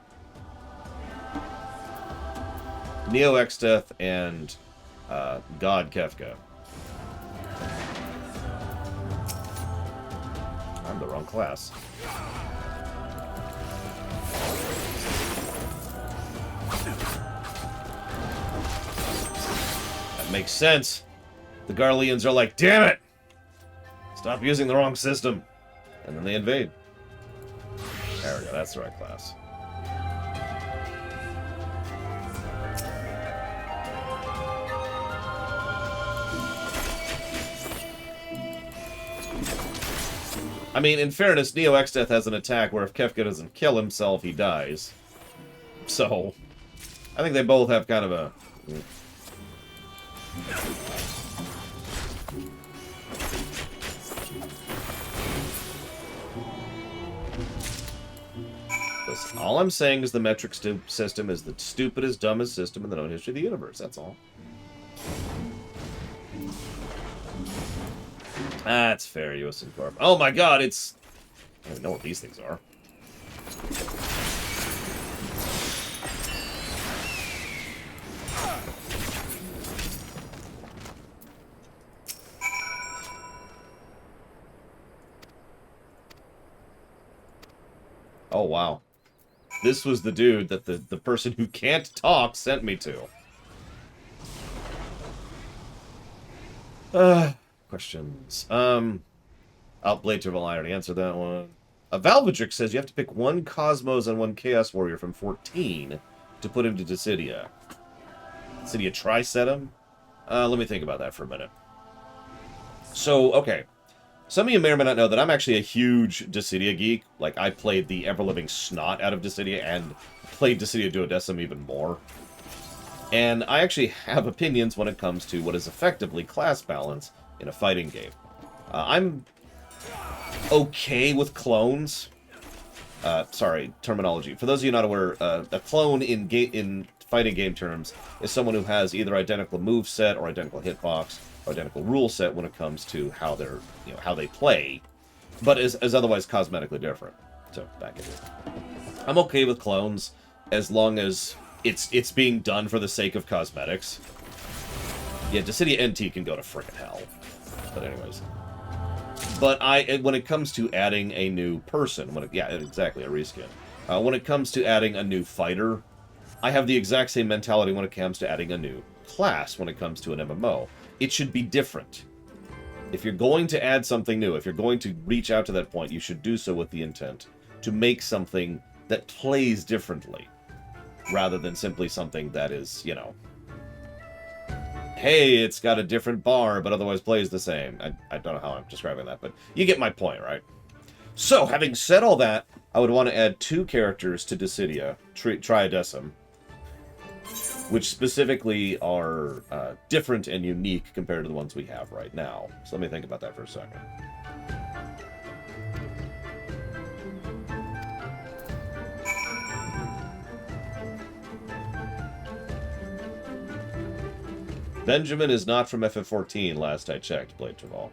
Neo XIV and God Kefka. I'm the wrong class. That makes sense. The Garleans are like, damn it! Stop using the wrong system. And then they invade. There we go, that's the right class. I mean, in fairness, Neo XIV has an attack where if Kefka doesn't kill himself, he dies. So, I think they both have kind of a... Listen, all I'm saying is the metric system is the stupidest, dumbest system in the known history of the universe. That's all. That's fair, US and Corp. Oh my god, it's... I don't even know what these things are. Oh, wow. This was the dude that the person who can't talk sent me to. Questions. Blade Turtle, I already answered that one. Valvidric says you have to pick one Cosmos and one Chaos Warrior from 14 to put into Dissidia. Dissidia Trisetum? Let me think about that for a minute. So, okay. Some of you may or may not know that I'm actually a huge Dissidia geek. Like, I played the ever-living snot out of Dissidia and played Dissidia Duodecim even more. And I actually have opinions when it comes to what is effectively class balance in a fighting game. I'm okay with clones. Sorry, terminology. For those of you not aware, a clone in fighting game terms is someone who has either identical move set or identical hitbox or identical rule set when it comes to how they're, how they play, but is otherwise cosmetically different. So back into it. I'm okay with clones as long as it's being done for the sake of cosmetics. Yeah, Dissidia NT can go to frickin' hell. But anyways. But when it comes to adding a new person, yeah, exactly, a reskin. When it comes to adding a new fighter, I have the exact same mentality when it comes to adding a new class when it comes to an MMO. It should be different. If you're going to add something new, if you're going to reach out to that point, you should do so with the intent to make something that plays differently, rather than simply something that is, hey, it's got a different bar, but otherwise plays the same. I don't know how I'm describing that, but you get my point, right? So, having said all that, I would want to add 2 characters to Dissidia, Triodecim, which specifically are different and unique compared to the ones we have right now. So let me think about that for a second. Benjamin is not from FF14, last I checked, Blade Traval.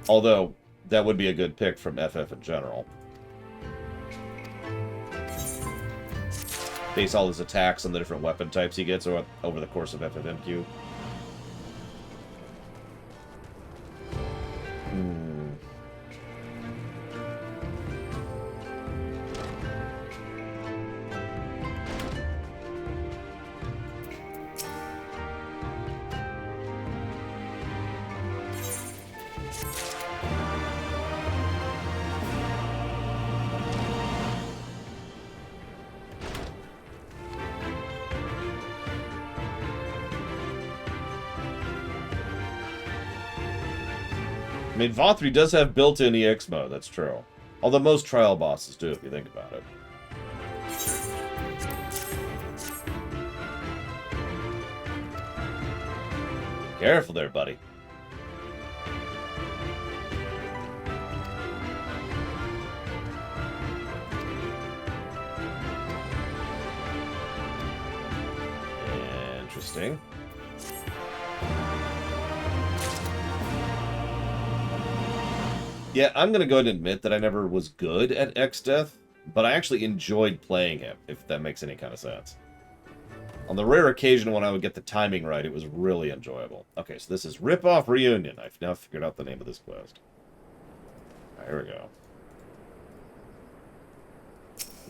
Although, that would be a good pick from FF in general. Base all his attacks on the different weapon types he gets over the course of FFMQ. I mean, Vothri does have built-in EX mode, that's true. Although most trial bosses do, if you think about it. Careful there, buddy. Interesting. Yeah, I'm going to go ahead and admit that I never was good at XDeath, but I actually enjoyed playing him, if that makes any kind of sense. On the rare occasion when I would get the timing right, it was really enjoyable. Okay, so this is Rip-Off Reunion. I've now figured out the name of this quest. Right, here we go.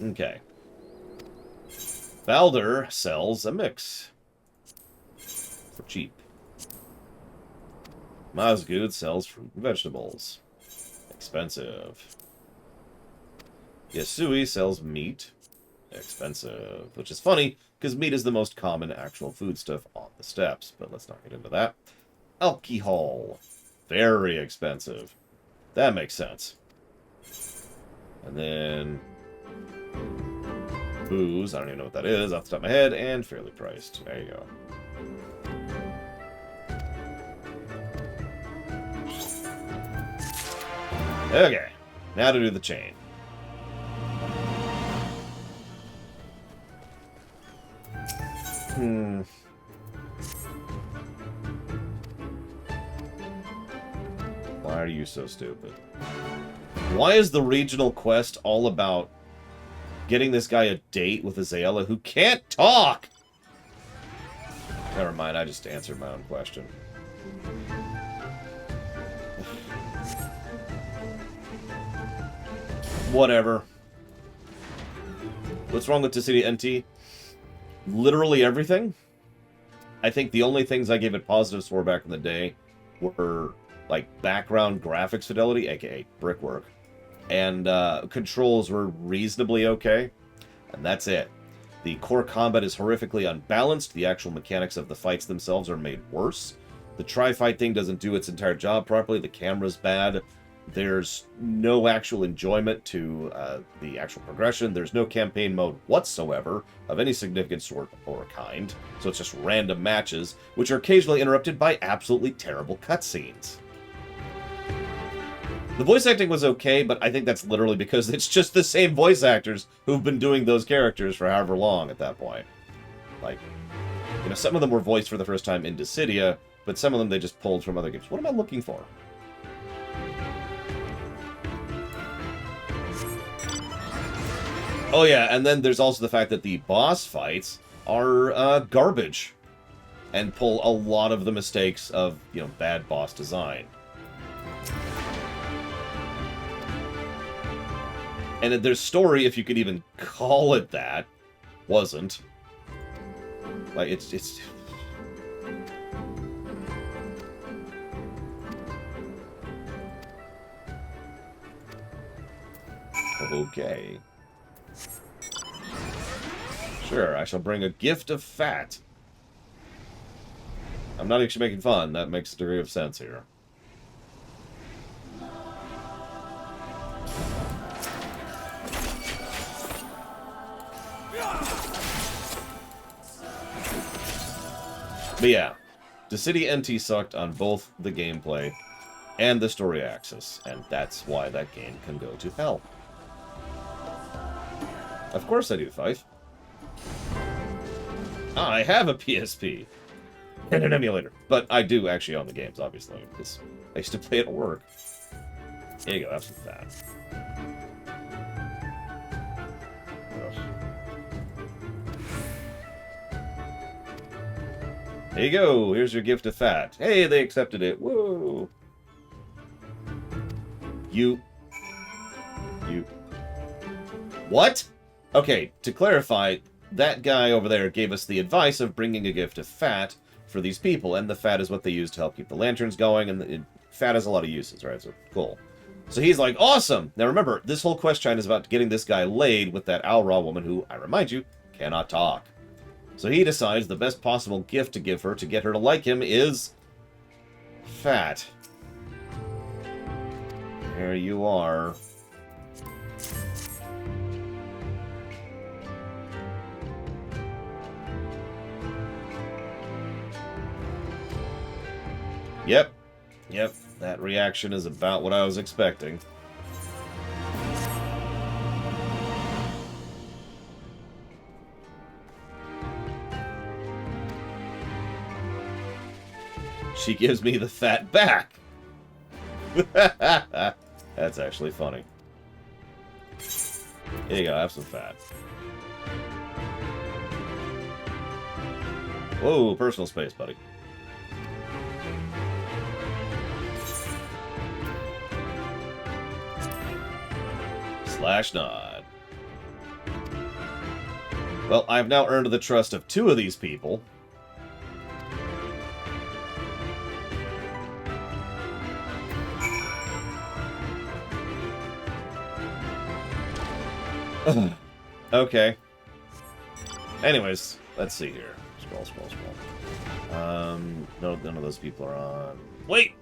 Okay. Balder sells a mix. For cheap. Mazgud sells fruit and vegetables. Expensive. Yasui sells meat. Expensive. Which is funny, because meat is the most common actual foodstuff on the steppes, but let's not get into that. Alcohol. Very expensive. That makes sense. And then... booze. I don't even know what that is off the top of my head, and fairly priced. There you go. Okay. Now to do the chain. Why are you so stupid? Why is the regional quest all about getting this guy a date with Azayela who can't talk? Never mind, I just answered my own question. Whatever. What's wrong with Dissidia NT? Literally everything. I think the only things I gave it positives for back in the day were, like, background graphics fidelity, aka brickwork, and controls were reasonably okay, and that's it. The core combat is horrifically unbalanced. The actual mechanics of the fights themselves are made worse. The tri-fight thing doesn't do its entire job properly. The camera's bad. There's no actual enjoyment to the actual progression. There's no campaign mode whatsoever of any significant sort or kind. So it's just random matches, which are occasionally interrupted by absolutely terrible cutscenes. The voice acting was okay, but I think that's literally because it's just the same voice actors who've been doing those characters for however long at that point. Like, you know, some of them were voiced for the first time in Dissidia, but some of them they just pulled from other games. What am I looking for? Oh yeah, and then there's also the fact that the boss fights are garbage and pull a lot of the mistakes of, you know, bad boss design. And their story, if you could even call it that, wasn't. Like, it's... Okay. Sure, I shall bring a gift of fat. I'm not actually making fun. That makes a degree of sense here. But yeah, Dissidia NT sucked on both the gameplay and the story axis, and that's why that game can go to hell. Of course I do, Fife. I have a PSP and an emulator, but I do actually own the games, obviously, because I used to play it at work. Here you go, have some fat. There you go, here's your gift of fat. Hey, they accepted it, woo! You... What? Okay, to clarify, that guy over there gave us the advice of bringing a gift of fat for these people, and the fat is what they use to help keep the lanterns going, and fat has a lot of uses, right? So, cool. So he's like, awesome! Now remember, this whole quest line is about getting this guy laid with that Alra woman who, I remind you, cannot talk. So he decides the best possible gift to give her to get her to like him is... fat. There you are. Yep, that reaction is about what I was expecting. She gives me the fat back. That's actually funny. Here you go, have some fat. Whoa, personal space, buddy. Slash nod. Well, I have now earned the trust of 2 of these people. Okay. Anyways, let's see here. Scroll, scroll, scroll. No, none of those people are on. Wait!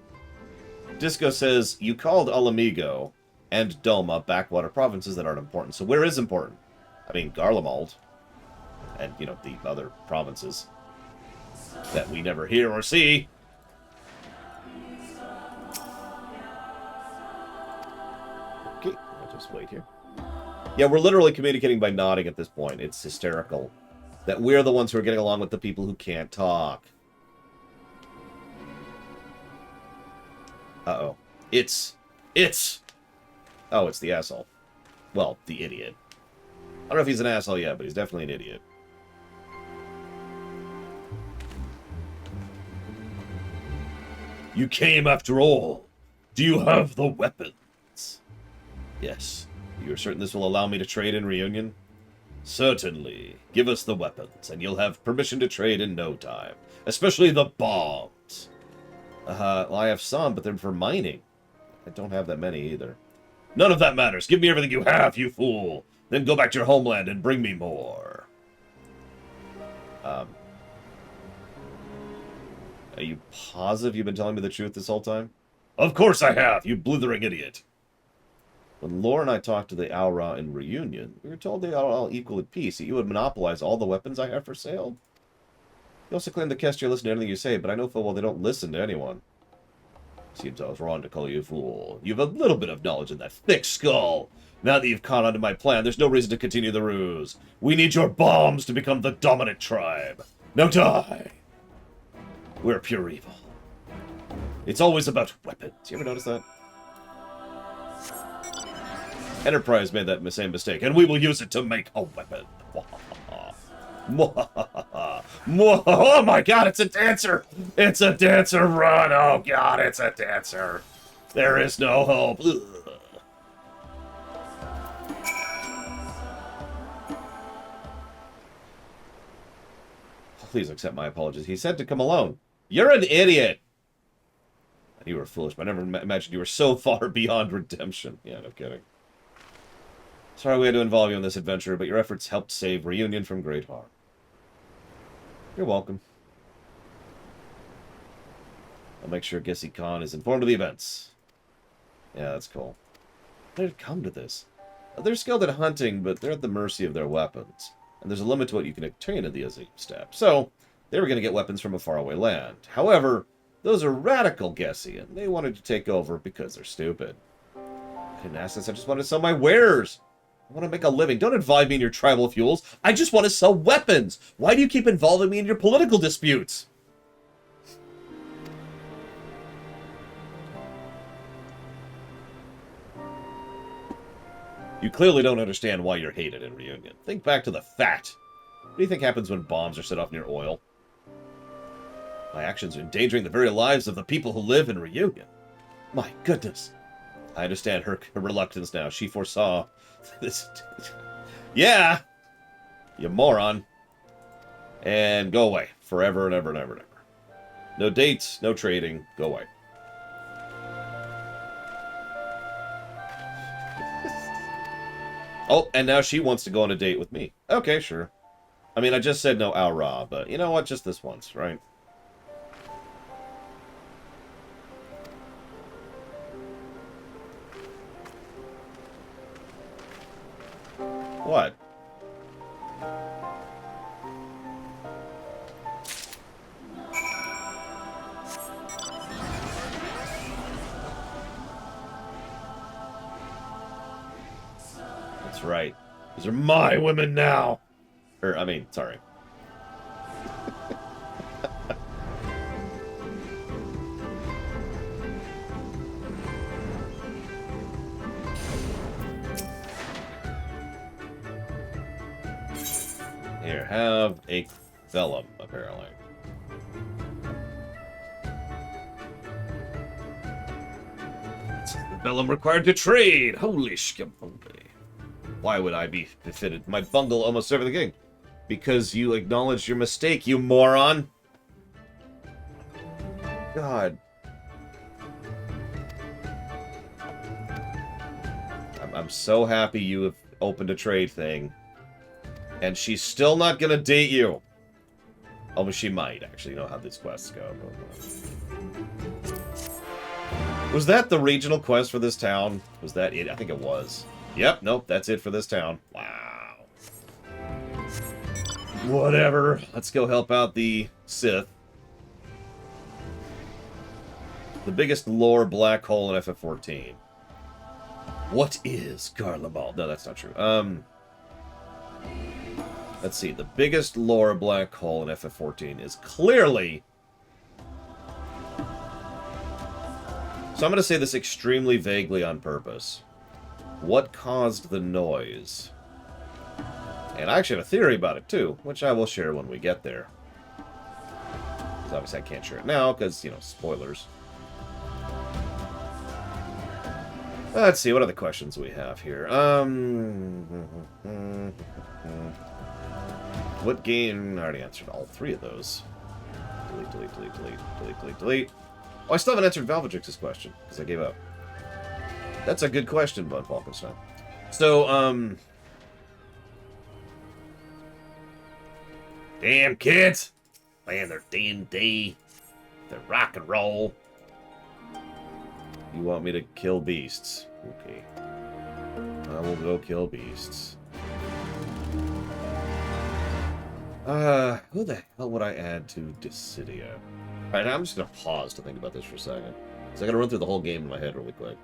Disco says, you called Alamigo and Doma backwater provinces that aren't important. So where is important? I mean, Garlemald. And, you know, the other provinces that we never hear or see. Okay, I'll just wait here. Yeah, we're literally communicating by nodding at this point. It's hysterical that we're the ones who are getting along with the people who can't talk. Uh-oh. It's... Oh, it's the asshole. Well, the idiot. I don't know if he's an asshole yet, but he's definitely an idiot. You came after all. Do you have the weapons? Yes. You're certain this will allow me to trade in Reunion? Certainly. Give us the weapons, and you'll have permission to trade in no time. Especially the bombs. Well, I have some, but they're for mining. I don't have that many either. None of that matters. Give me everything you have, you fool. Then go back to your homeland and bring me more. Are you positive you've been telling me the truth this whole time? Of course I have, you blithering idiot. When Lore and I talked to the Aura in Reunion, we were told they are all equal at peace, that you would monopolize all the weapons I have for sale. You also claim the Kestir listen to anything you say, but I know full well they don't listen to anyone. Seems I was wrong to call you a fool. You have a little bit of knowledge in that thick skull. Now that you've caught on to my plan, there's no reason to continue the ruse. We need your bombs to become the dominant tribe. Now die! We're pure evil. It's always about weapons. You ever notice that? Enterprise made that same mistake, and we will use it to make a weapon. Oh my god, it's a dancer! It's a dancer, run! Oh god, it's a dancer. There is no hope. Ugh. Please accept my apologies. He said to come alone. You're an idiot! You were foolish, but I never imagined you were so far beyond redemption. Yeah, no kidding. Sorry we had to involve you in this adventure, but your efforts helped save Reunion from great harm. You're welcome. I'll make sure Gessi Khan is informed of the events. Yeah, that's cool. How did it come to this? They're skilled at hunting, but they're at the mercy of their weapons. And there's a limit to what you can obtain at the Azim Steppe. So, they were going to get weapons from a faraway land. However, those are radical Gessi, and they wanted to take over because they're stupid. I didn't ask this, I just wanted to sell my wares. I want to make a living. Don't involve me in your tribal fuels. I just want to sell weapons. Why do you keep involving me in your political disputes? You clearly don't understand why you're hated in Reunion. Think back to the fat. What do you think happens when bombs are set off near oil? My actions are endangering the very lives of the people who live in Reunion. My goodness. I understand her reluctance now. She foresaw this. Yeah! You moron. And go away. Forever and ever and ever and ever. No dates, no trading. Go away. Oh, and now she wants to go on a date with me. Okay, sure. I mean, I just said no Aura, but you know what? Just this once, right? What? That's right. These are my women now. I mean, sorry. have a vellum, apparently. The vellum required to trade! Holy schmoly. Why would I be befitted? My bungle almost served the king. Because you acknowledged your mistake, you moron! God. I'm so happy you have opened a trade thing. And she's still not gonna date you. Oh, but she might, actually. You know how these quests go. Was that the regional quest for this town? Was that it? I think it was. Yep, nope, that's it for this town. Wow. Whatever. Let's go help out the Sith. The biggest lore black hole in FF14. What is Garland? No, that's not true. Let's see. The biggest lore black hole in FF14 is clearly... So I'm going to say this extremely vaguely on purpose. What caused the noise? And I actually have a theory about it, too, which I will share when we get there. Because obviously I can't share it now, because, you know, spoilers. Let's see, what other questions we have here? What game... I already answered all three of those. Delete, delete, delete, delete, delete, delete, delete. Oh, I still haven't answered Valvagix's question, because I gave up. That's a good question, Bud Falkenstein. So, damn kids! Playing their D&D. Their rock and roll. You want me to kill beasts? Okay. I will go kill beasts. Who the hell would I add to Dissidia? Alright, I'm just gonna pause to think about this for a second. So I gotta run through the whole game in my head really quick.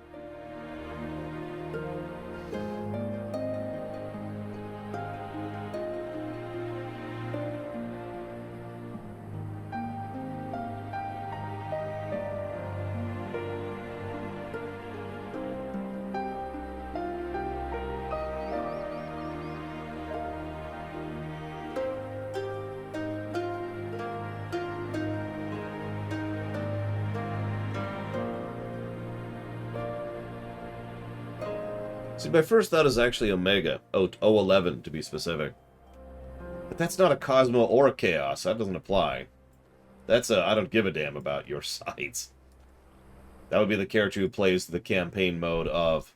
See, my first thought is actually Omega. 011 to be specific. But that's not a Cosmo or a Chaos. That doesn't apply. That's a I don't give a damn about your sides. That would be the character who plays the campaign mode of,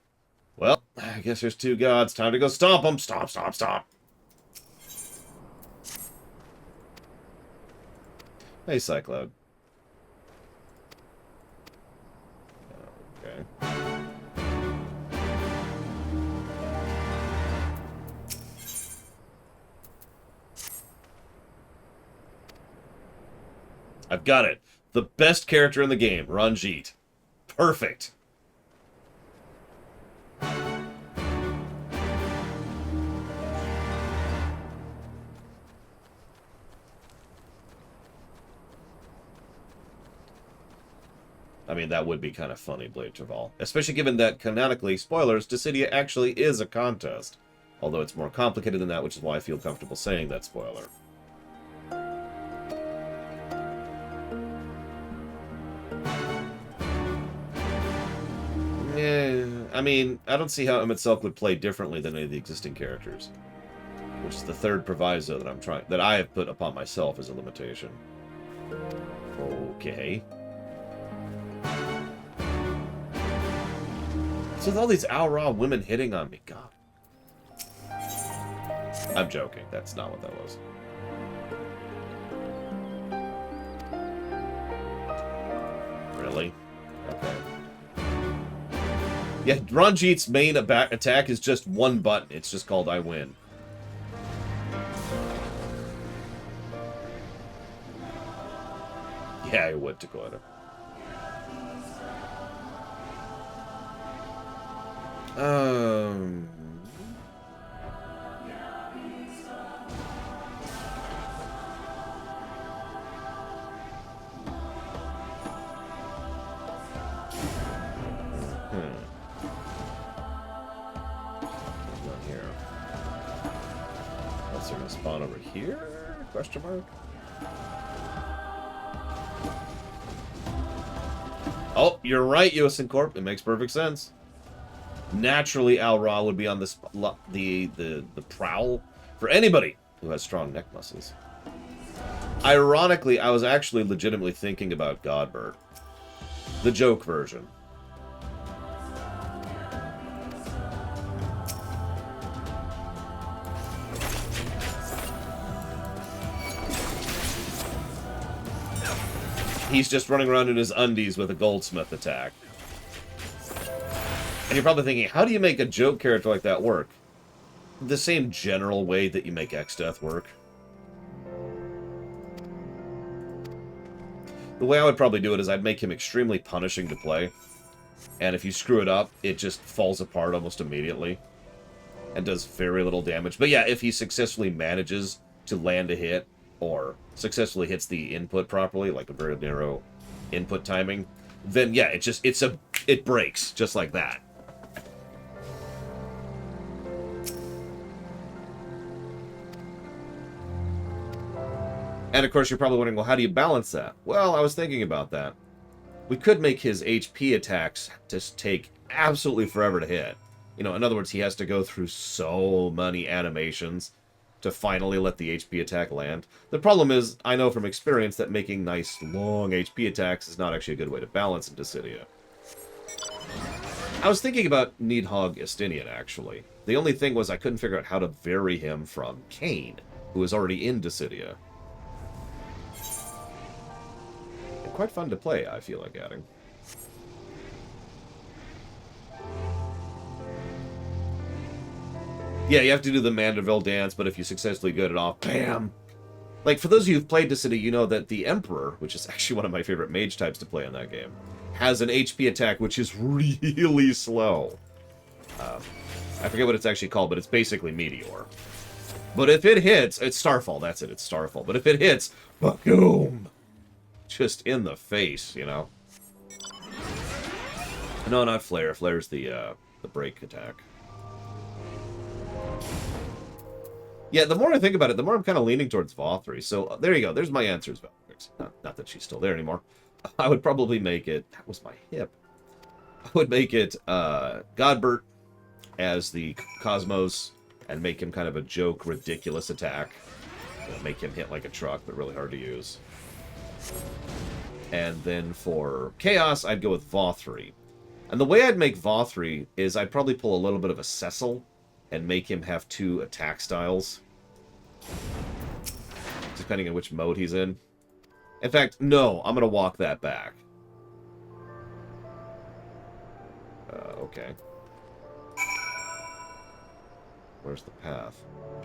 well, I guess there's two gods. Time to go stomp them. Stomp, stomp, stomp. Hey, Cycloud. Okay. I've got it. The best character in the game, Ranjit. Perfect. I mean, that would be kind of funny, Blade Traval. Especially given that, canonically, spoilers, Dissidia actually is a contest. Although it's more complicated than that, which is why I feel comfortable saying that spoiler. Yeah, I mean, I don't see how Emmett Selk would play differently than any of the existing characters. Which is the third proviso that I have put upon myself as a limitation. Okay. So with all these Al-Ra women hitting on me, God. I'm joking. That's not what that was. Really? Okay. Yeah, Ranjit's main attack is just one button. It's just called I win. Yeah, I would, Dakota. Not here. Unless they're gonna spawn over here? Question mark. Oh, you're right, USN Corp. It makes perfect sense. Naturally, Al Ra would be on the prowl for anybody who has strong neck muscles. Ironically, I was actually legitimately thinking about Godbert. The joke version. He's just running around in his undies with a goldsmith attack. And you're probably thinking, how do you make a joke character like that work? The same general way that you make XDeath work. The way I would probably do it is I'd make him extremely punishing to play. And if you screw it up, it just falls apart almost immediately. And does very little damage. But yeah, if he successfully manages to land a hit, or successfully hits the input properly, like a very narrow input timing, then yeah, it breaks just like that. And of course, you're probably wondering, well, how do you balance that? Well, I was thinking about that. We could make his HP attacks just take absolutely forever to hit. You know, in other words, he has to go through so many animations to finally let the HP attack land. The problem is, I know from experience that making nice, long HP attacks is not actually a good way to balance in Dissidia. I was thinking about Needhog Estinian, actually. The only thing was I couldn't figure out how to vary him from Kane, who is already in Dissidia. And quite fun to play, I feel like adding. Yeah, you have to do the Mandeville dance, but if you successfully get it off, bam! Like, for those of you who've played Dissidia, you know that the Emperor, which is actually one of my favorite mage types to play in that game, has an HP attack which is really slow. I forget what it's actually called, but it's basically Meteor. But if it hits, it's Starfall, that's it, it's Starfall. But if it hits, boom! Just in the face, you know? No, not Flare. Flare's the break attack. Yeah, the more I think about it, the more I'm kind of leaning towards Vothri. So there you go. There's my answers. Not that she's still there anymore. I would probably make it... That was my hip. I would make it Godbert as the Cosmos and make him kind of a joke, ridiculous attack. Make him hit like a truck, but really hard to use. And then for Chaos, I'd go with Vothri. And the way I'd make Vothri is I'd probably pull a little bit of a Cecil and make him have 2 attack styles. Depending on which mode he's in. In fact, no, I'm going to walk that back. Okay. Where's the path?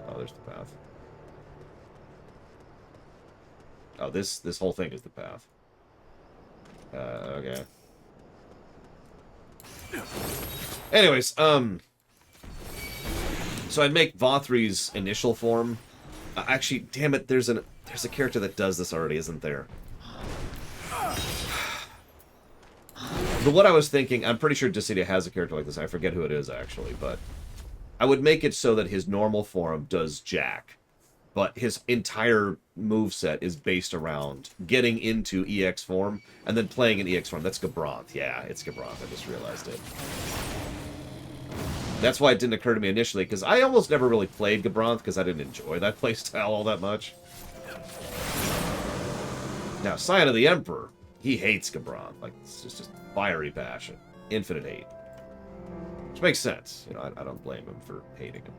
Oh, there's the path. Oh, this whole thing is the path. Okay. Anyways, so I'd make Vothri's initial form. Actually, damn it, there's a character that does this already, isn't there? But what I was thinking, I'm pretty sure Dissidia has a character like this. I forget who it is, actually, but I would make it so that his normal form does jack, but his entire moveset is based around getting into EX form and then playing in EX form. That's Gabranth. Yeah, it's Gabranth. I just realized it. That's why it didn't occur to me initially, because I almost never really played Gabranth because I didn't enjoy that playstyle all that much. Now, Scion of the Emperor, he hates Gabranth. Like, it's just a fiery passion. Infinite hate. Which makes sense. You know, I don't blame him for hating him.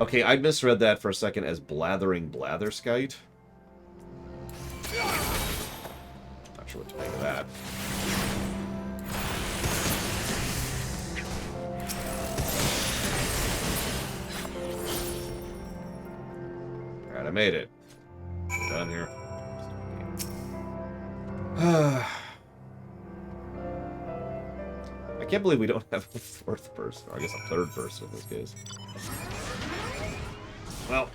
Okay, I misread that for a second as Blathering Blatherskite. Not sure what to make of that. Alright, I made it. We're done here. I can't believe we don't have a 4th person, or I guess a 3rd person in this case. Well,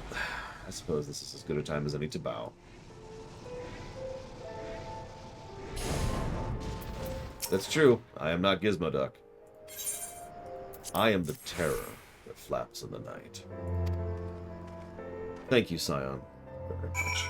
I suppose this is as good a time as any to bow. That's true. I am not Gizmo Duck. I am the terror that flaps in the night. Thank you, Scion, very much.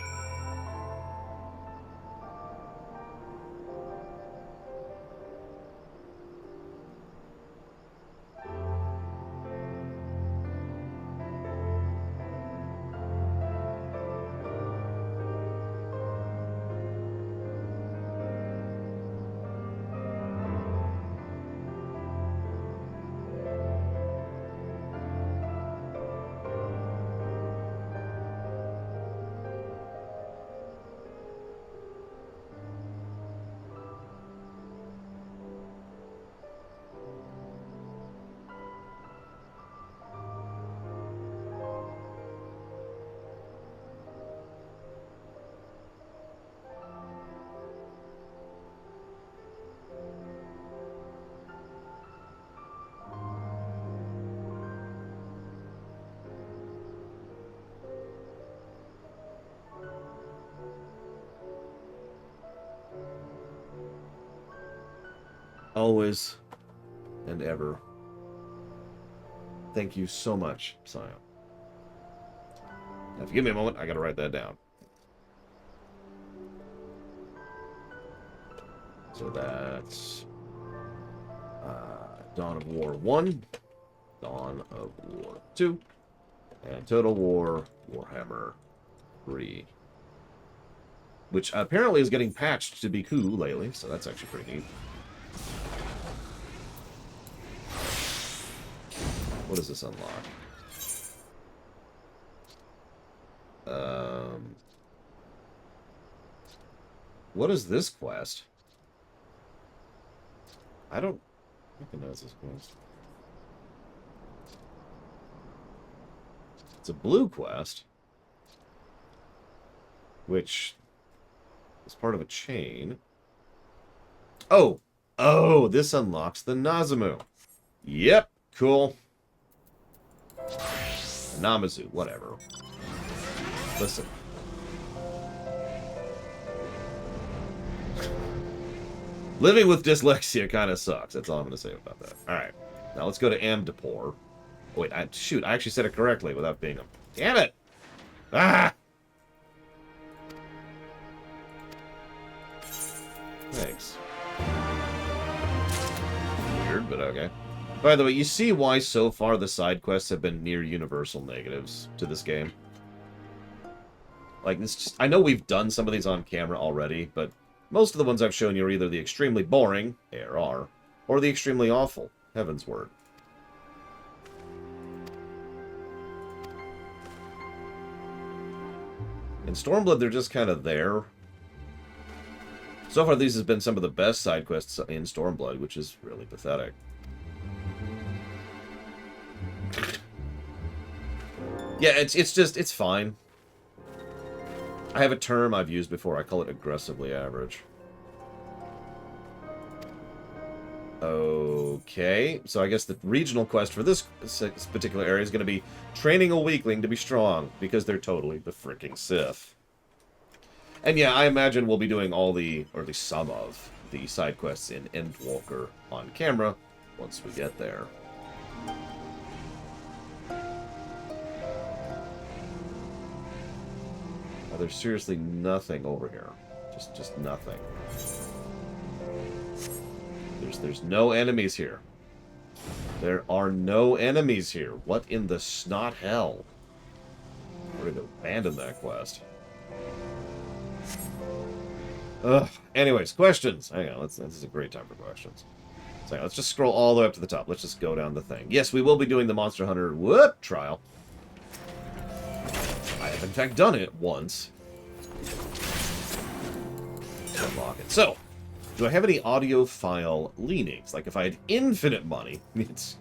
Always and ever. Thank you so much, Scion. Now, if you give me a moment, I gotta write that down. So that's Dawn of War 1, Dawn of War 2, and Total War Warhammer 3. Which apparently is getting patched to be cool lately, so that's actually pretty neat. What does this unlock? What is this quest? I don't recognize this quest. It's a blue quest, which is part of a chain. Oh! Oh, this unlocks the Namazu. Yep, cool. Namazu, whatever. Listen. Living with dyslexia kind of sucks. That's all I'm going to say about that. Alright. Now let's go to Amdapor. Wait, shoot, I actually said it correctly without being a... Damn it! Ah! Thanks. Weird, but okay. By the way, you see why so far the side quests have been near universal negatives to this game? Like, it's just, I know we've done some of these on camera already, but most of the ones I've shown you are either the extremely boring, ARR, or the extremely awful, Heaven's Word. In Stormblood, they're just kind of there. So far, these have been some of the best side quests in Stormblood, which is really pathetic. Yeah, it's fine. I have a term I've used before. I call it aggressively average. Okay, so I guess the regional quest for this particular area is going to be training a weakling to be strong, because they're totally the freaking Sith. And yeah, I imagine we'll be doing all the, or at least some of, the side quests in Endwalker on camera once we get there. There's seriously nothing over here. Just nothing. There's no enemies here. There are no enemies here. What in the snot hell? We're going to abandon that quest. Ugh. Anyways, questions. Hang on, this is a great time for questions. So let's just scroll all the way up to the top. Let's just go down the thing. Yes, we will be doing the Monster Hunter trial. I have in fact done it once. Unlock it. So, do I have any audiophile leanings? Like, if I had infinite money, if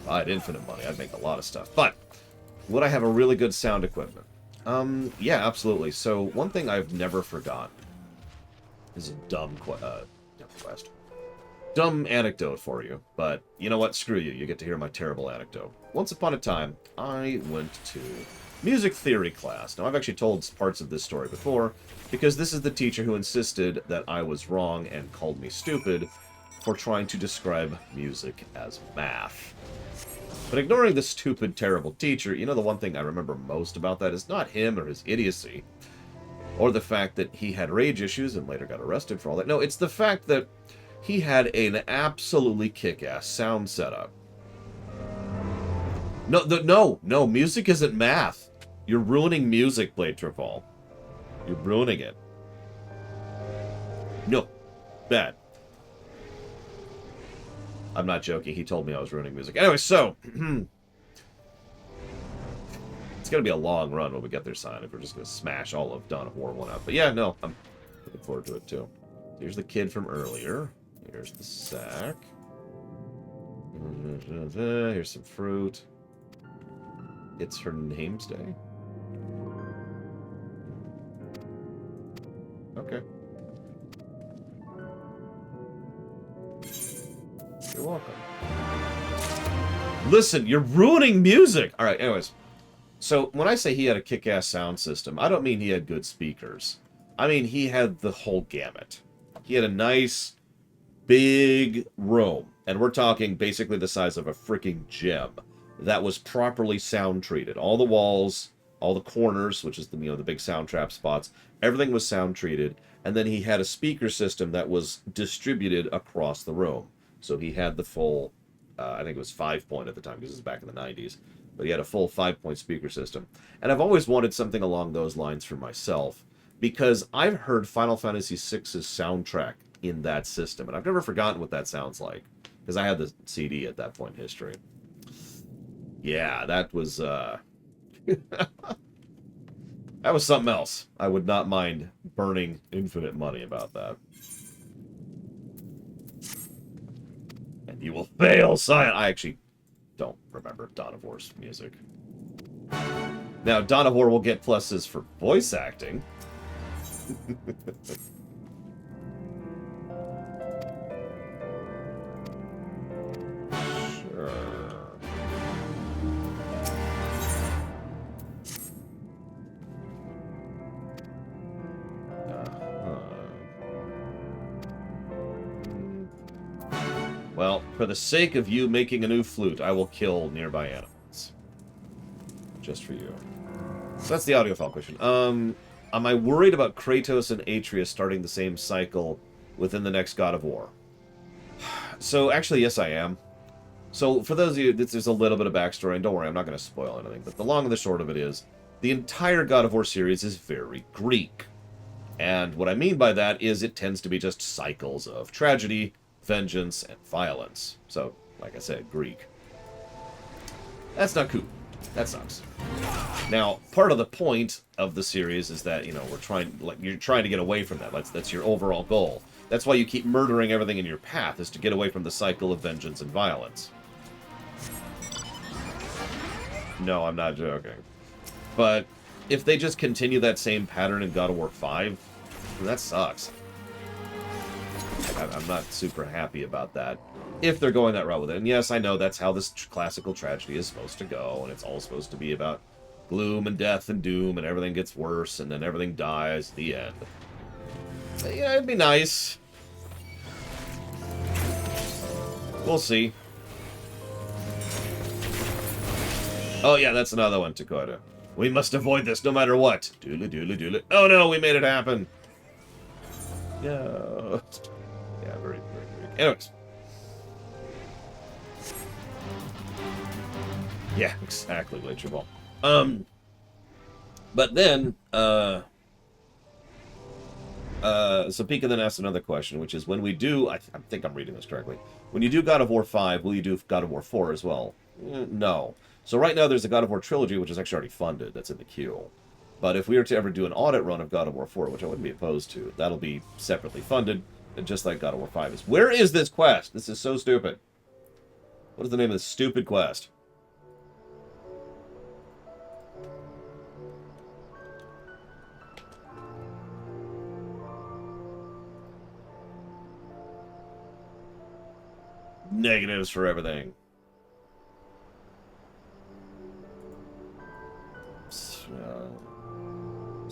I had infinite money, I'd make a lot of stuff. But, would I have a really good sound equipment? Yeah, absolutely. So, one thing I've never forgotten is a dumb anecdote for you. But, you know what? Screw you. You get to hear my terrible anecdote. Once upon a time, I went to music theory class. Now, I've actually told parts of this story before, because this is the teacher who insisted that I was wrong and called me stupid for trying to describe music as math. But ignoring the stupid, terrible teacher, you know, the one thing I remember most about that is not him or his idiocy, or the fact that he had rage issues and later got arrested for all that. No, it's the fact that he had an absolutely kick-ass sound setup. No, music isn't math. You're ruining music, Blade Trifall. You're ruining it. No. Bad. I'm not joking. He told me I was ruining music. Anyway, so... it's going to be a long run when we get there, Sign, if we're just going to smash all of Dawn of War 1 out. But yeah, no, I'm looking forward to it, too. Here's the kid from earlier. Here's the sack. Here's some fruit. It's her name's day. Okay. You're welcome. Listen, you're ruining music! Alright, anyways. So, when I say he had a kick-ass sound system, I don't mean he had good speakers. I mean he had the whole gamut. He had a nice, big room. And we're talking basically the size of a freaking gym. That was properly sound treated. All the walls, all the corners, which is the, you know, the big sound trap spots, everything was sound treated. And then he had a speaker system that was distributed across the room. So he had the full, I think it was 5-point at the time, because this is back in the 90s. But he had a full 5-point speaker system. And I've always wanted something along those lines for myself, because I've heard Final Fantasy VI's soundtrack in that system. And I've never forgotten what that sounds like, because I had the CD at that point in history. Yeah, that was, that was something else. I would not mind burning infinite money about that. And you will fail, Scion. I actually don't remember Dawn of War's music. Now, Dawn of War will get pluses for voice acting. Sure. Well, for the sake of you making a new flute, I will kill nearby animals. Just for you. So that's the audio file question. Am I worried about Kratos and Atreus starting the same cycle within the next God of War? So, actually, yes, I am. So, for those of you, there's a little bit of backstory, and don't worry, I'm not going to spoil anything, but the long and the short of it is, the entire God of War series is very Greek. And what I mean by that is it tends to be just cycles of tragedy, vengeance, and violence. So, like I said, Greek. That's not cool. That sucks. Now, part of the point of the series is that, you know, you're trying to get away from that. That's your overall goal. That's why you keep murdering everything in your path, is to get away from the cycle of vengeance and violence. No, I'm not joking. But if they just continue that same pattern in God of War 5, that sucks. I'm not super happy about that, if they're going that route with it. And yes, I know that's how this classical tragedy is supposed to go, and it's all supposed to be about gloom and death and doom, and everything gets worse, and then everything dies at the end. But, yeah, it'd be nice. We'll see. Oh yeah, that's another one, Takota. We must avoid this no matter what. Doodle, doodle, doodle. Oh no, we made it happen. No. Yeah, very, very, very. Anyways. Yeah, exactly, Blade Tribal. But then, so Pika then asked another question, which is, when we do, I think I'm reading this correctly, when you do God of War 5, will you do God of War 4 as well? No. So right now there's a God of War trilogy, which is actually already funded, that's in the queue. But if we were to ever do an audit run of God of War 4, which I wouldn't be opposed to, that'll be separately funded, just like God of War 5 is. Where is this quest? This is so stupid. What is the name of this stupid quest? Negatives for everything. So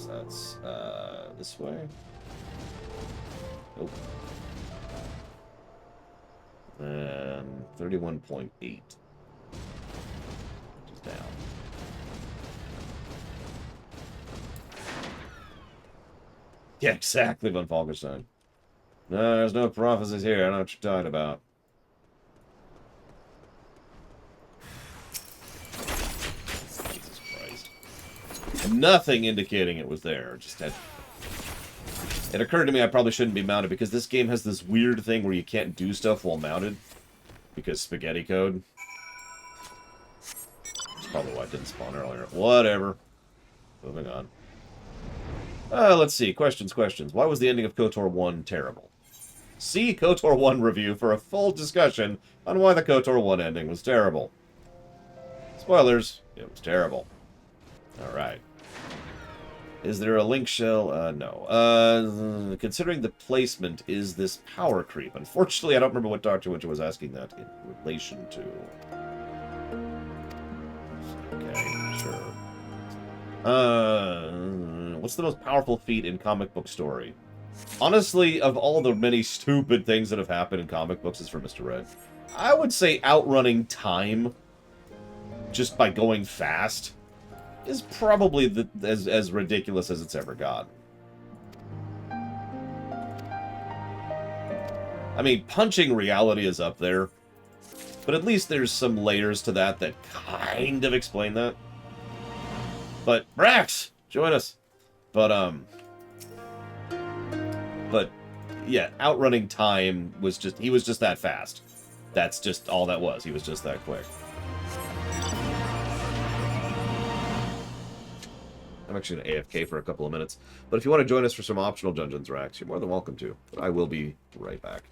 that's this way. Nope. 31.8. Yeah, exactly, von Falkenstein. No, there's no prophecies here. I don't know what you're talking about. Jesus Christ. And nothing indicating it was there. Just had... It occurred to me I probably shouldn't be mounted because this game has this weird thing where you can't do stuff while mounted. Because spaghetti code. That's probably why it didn't spawn earlier. Whatever. Moving on. Let's see. Questions. Why was the ending of KOTOR 1 terrible? See KOTOR 1 review for a full discussion on why the KOTOR 1 ending was terrible. Spoilers. It was terrible. Alright. Is there a link shell? No. Considering the placement, is this power creep? Unfortunately, I don't remember what Dr. Winter was asking that in relation to. Okay, sure. What's the most powerful feat in comic book story? Honestly, of all the many stupid things that have happened in comic books, is for Mr. Red. I would say outrunning time, just by going fast, is probably as ridiculous as it's ever gotten. I mean, punching reality is up there, but at least there's some layers to that that kind of explain that. But, Brax! Join us! But, yeah, outrunning time was just... He was just that fast. That's just all that was. He was just that quick. I'm actually going to AFK for a couple of minutes. But if you want to join us for some optional Dungeons Racks, you're more than welcome to. But I will be right back.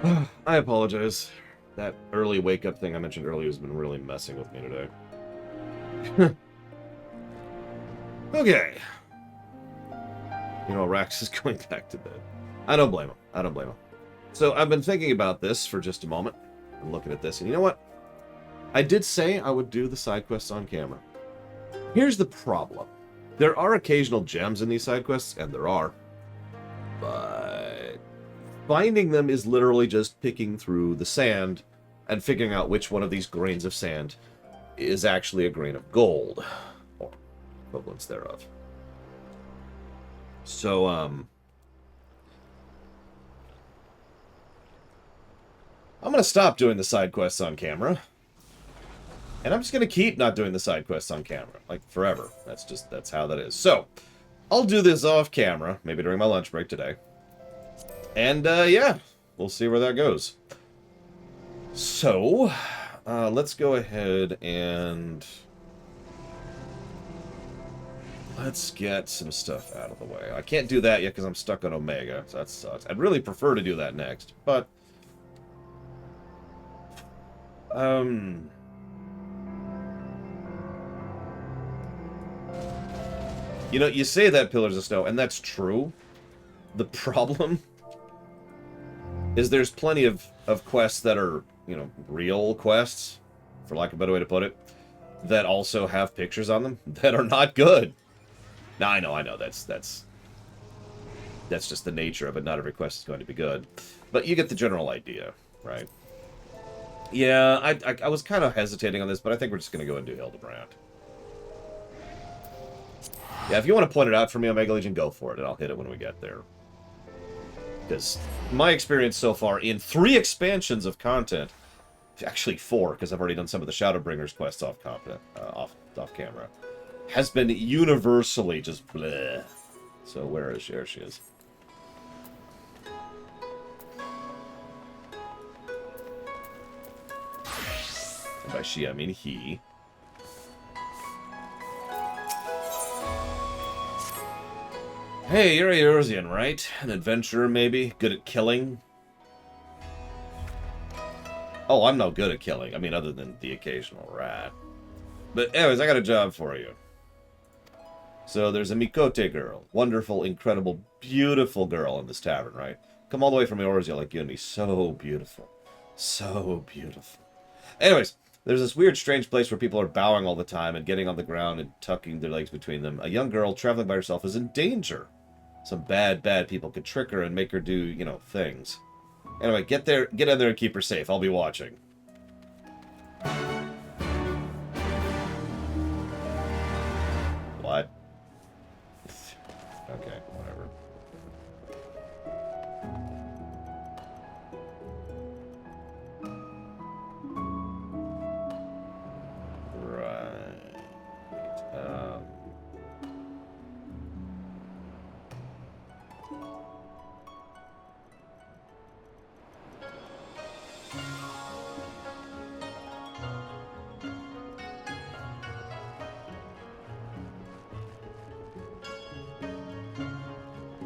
I apologize. That early wake-up thing I mentioned earlier has been really messing with me today. Okay. You know, Rax is going back to bed. I don't blame him. I don't blame him. So I've been thinking about this for just a moment. I'm looking at this, and you know what? I did say I would do the side quests on camera. Here's the problem. There are occasional gems in these side quests, and there are. But finding them is literally just picking through the sand and figuring out which one of these grains of sand is actually a grain of gold, or equivalents thereof. So, I'm going to stop doing the side quests on camera. And I'm just going to keep not doing the side quests on camera. Like, forever. That's how that is. So, I'll do this off camera, maybe during my lunch break today. And, yeah, we'll see where that goes. So, let's go ahead and let's get some stuff out of the way. I can't do that yet because I'm stuck on Omega, so that sucks. I'd really prefer to do that next, but you know, you say that Pillars of Snow, and that's true. The problem is there's plenty of quests that are, you know, real quests, for lack of a better way to put it, that also have pictures on them that are not good. Now, I know, that's just the nature of it. Not every quest is going to be good. But you get the general idea, right? Yeah, I was kind of hesitating on this, but I think we're just going to go and do Hildebrand. Yeah, if you want to point it out for me, Omega Legion, go for it, and I'll hit it when we get there. Because my experience so far in 3 expansions of content, actually 4, because I've already done some of the Shadowbringers quests off camera, has been universally just bleh. So where is she? There she is. And by she, I mean he. Hey, you're a Eorzean, right? An adventurer, maybe? Good at killing? Oh, I'm no good at killing. I mean, other than the occasional rat. But anyways, I got a job for you. So there's a Mikote girl. Wonderful, incredible, beautiful girl in this tavern, right? Come all the way from Eorzea like you and me. So beautiful. So beautiful. Anyways, there's this weird, strange place where people are bowing all the time and getting on the ground and tucking their legs between them. A young girl traveling by herself is in danger. Some bad people could trick her and make her do, you know, things. Anyway, get in there and keep her safe. I'll be watching. What? Okay, whatever. Right.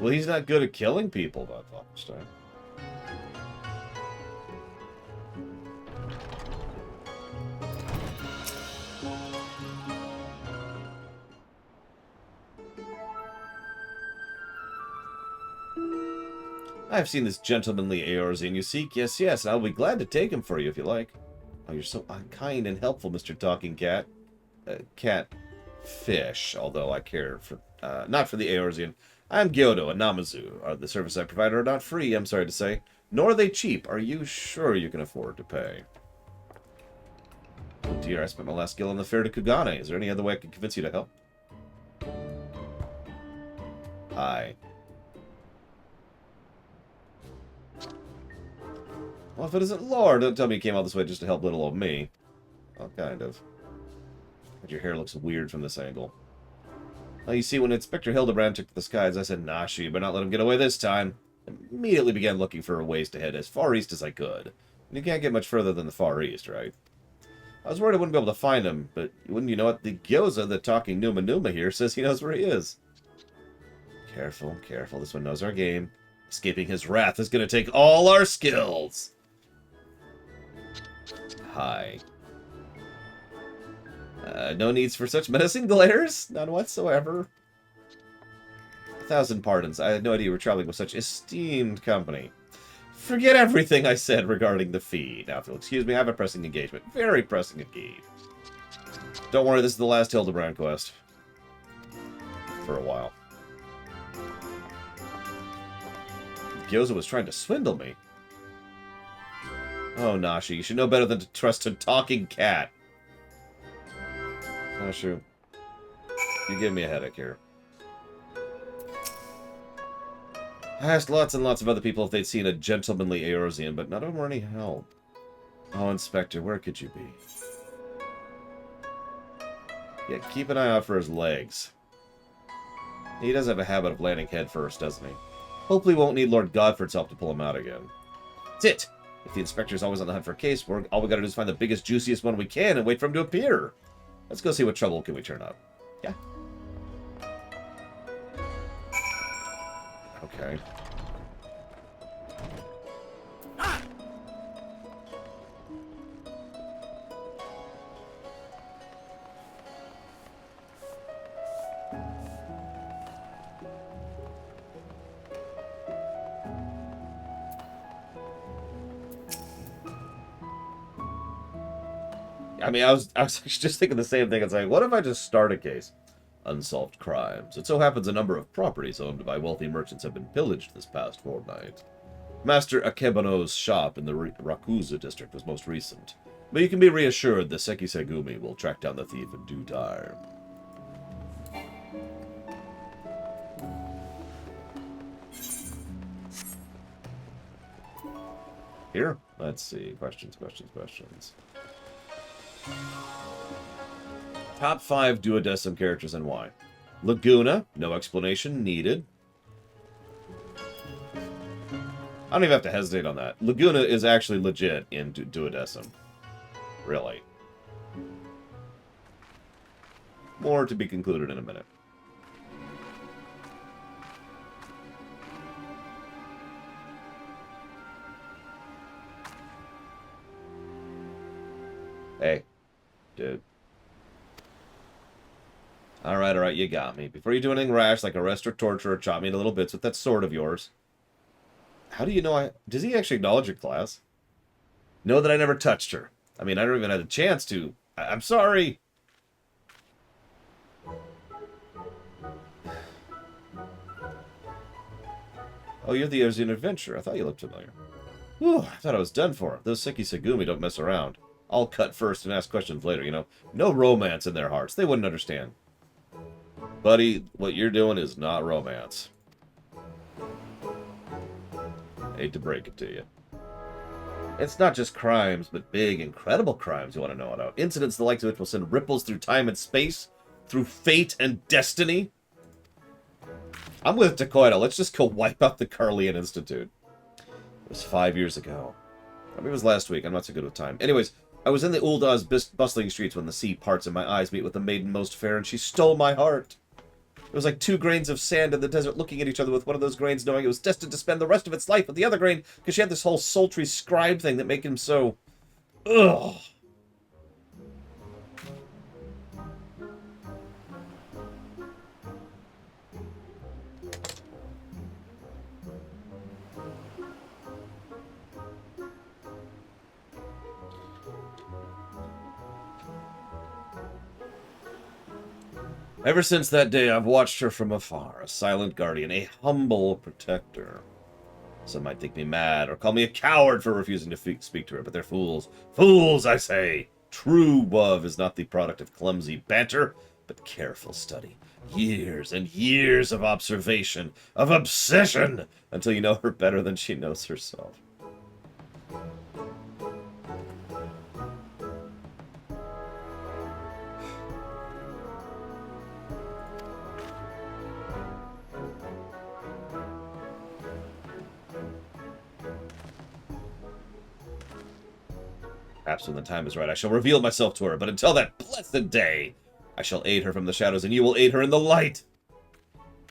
Well, he's not good at killing people, by Falkenstein. I have seen this gentlemanly Eorzean you seek. Yes, and I'll be glad to take him for you if you like. Oh, you're so kind and helpful, Mr. Talking Cat. Catfish, although I care for, not for the Eorzean. I'm Gyodo, a Namazu. The service I provide are not free, I'm sorry to say. Nor are they cheap. Are you sure you can afford to pay? Oh dear, I spent my last gil on the fare to Kugane. Is there any other way I can convince you to help? Hi. Well, if it isn't lore, don't tell me you came all this way just to help little old me. Well, kind of. But your hair looks weird from this angle. Well, you see, when Inspector Hildebrand took to the skies, I said, nah, she better not let him get away this time. Immediately began looking for ways to head as far east as I could. And you can't get much further than the far east, right? I was worried I wouldn't be able to find him, but wouldn't you know it? The Bojza, the talking Numa here, says he knows where he is. Careful, this one knows our game. Escaping his wrath is going to take all our skills. Hi. No needs for such menacing glares. None whatsoever. 1,000 pardons. I had no idea you were traveling with such esteemed company. Forget everything I said regarding the fee. Now, if you'll excuse me, I have a pressing engagement. Very pressing indeed. Don't worry, this is the last Hildebrand quest. For a while. Bojza was trying to swindle me. Oh, Nashi, you should know better than to trust a talking cat. Nashu, you give me a headache here. I asked lots and lots of other people if they'd seen a gentlemanly Eorzean, but none of them were any help. Oh, Inspector, where could you be? Yeah, keep an eye out for his legs. He does have a habit of landing head first, doesn't he? Hopefully we won't need Lord Godford's help to pull him out again. That's it! If the Inspector's always on the hunt for a case, all we gotta do is find the biggest, juiciest one we can and wait for him to appear. Let's go see what trouble can we turn up. Yeah. Okay. I mean, I was just thinking the same thing. It's like, what if I just start a case? Unsolved crimes. It so happens a number of properties owned by wealthy merchants have been pillaged this past fortnight. Master Akebano's shop in the Rakuza district was most recent. But you can be reassured the Sekisegumi will track down the thief in due time. Here? Let's see. Questions. Top 5 duodecim characters and why. Laguna, no explanation needed. I don't even have to hesitate on that. Laguna is actually legit in duodecim. Really. More to be concluded in a minute. Hey. Dude. Alright, you got me. Before you do anything rash, like arrest or torture or chop me into little bits with that sword of yours. How do you know Does he actually acknowledge your class? Know that I never touched her. I mean, I never even had a chance to. I'm sorry. Oh, you're the Eorzean adventurer. I thought you looked familiar. Whew, I thought I was done for. Those Sekisegumi don't mess around. I'll cut first and ask questions later, you know. No romance in their hearts. They wouldn't understand. Buddy, what you're doing is not romance. Hate to break it to you. It's not just crimes, but big, incredible crimes you want to know about. Incidents the likes of which will send ripples through time and space, through fate and destiny. I'm with Takoida. Let's just go wipe out the Carlian Institute. It was 5 years ago. Maybe it was last week. I'm not so good with time. Anyways, I was in the Uldah's bustling streets when the sea parts and my eyes meet with the maiden most fair, and she stole my heart. It was like 2 grains of sand in the desert looking at each other with one of those grains knowing it was destined to spend the rest of its life with the other grain, because she had this whole sultry scribe thing that made him so... Ugh. Ever since that day, I've watched her from afar, a silent guardian, a humble protector. Some might think me mad or call me a coward for refusing to speak to her, but they're fools. Fools, I say! True love is not the product of clumsy banter, but careful study. Years and years of observation, of obsession, until you know her better than she knows herself. Perhaps when the time is right, I shall reveal myself to her, but until that blessed day, I shall aid her from the shadows, and you will aid her in the light.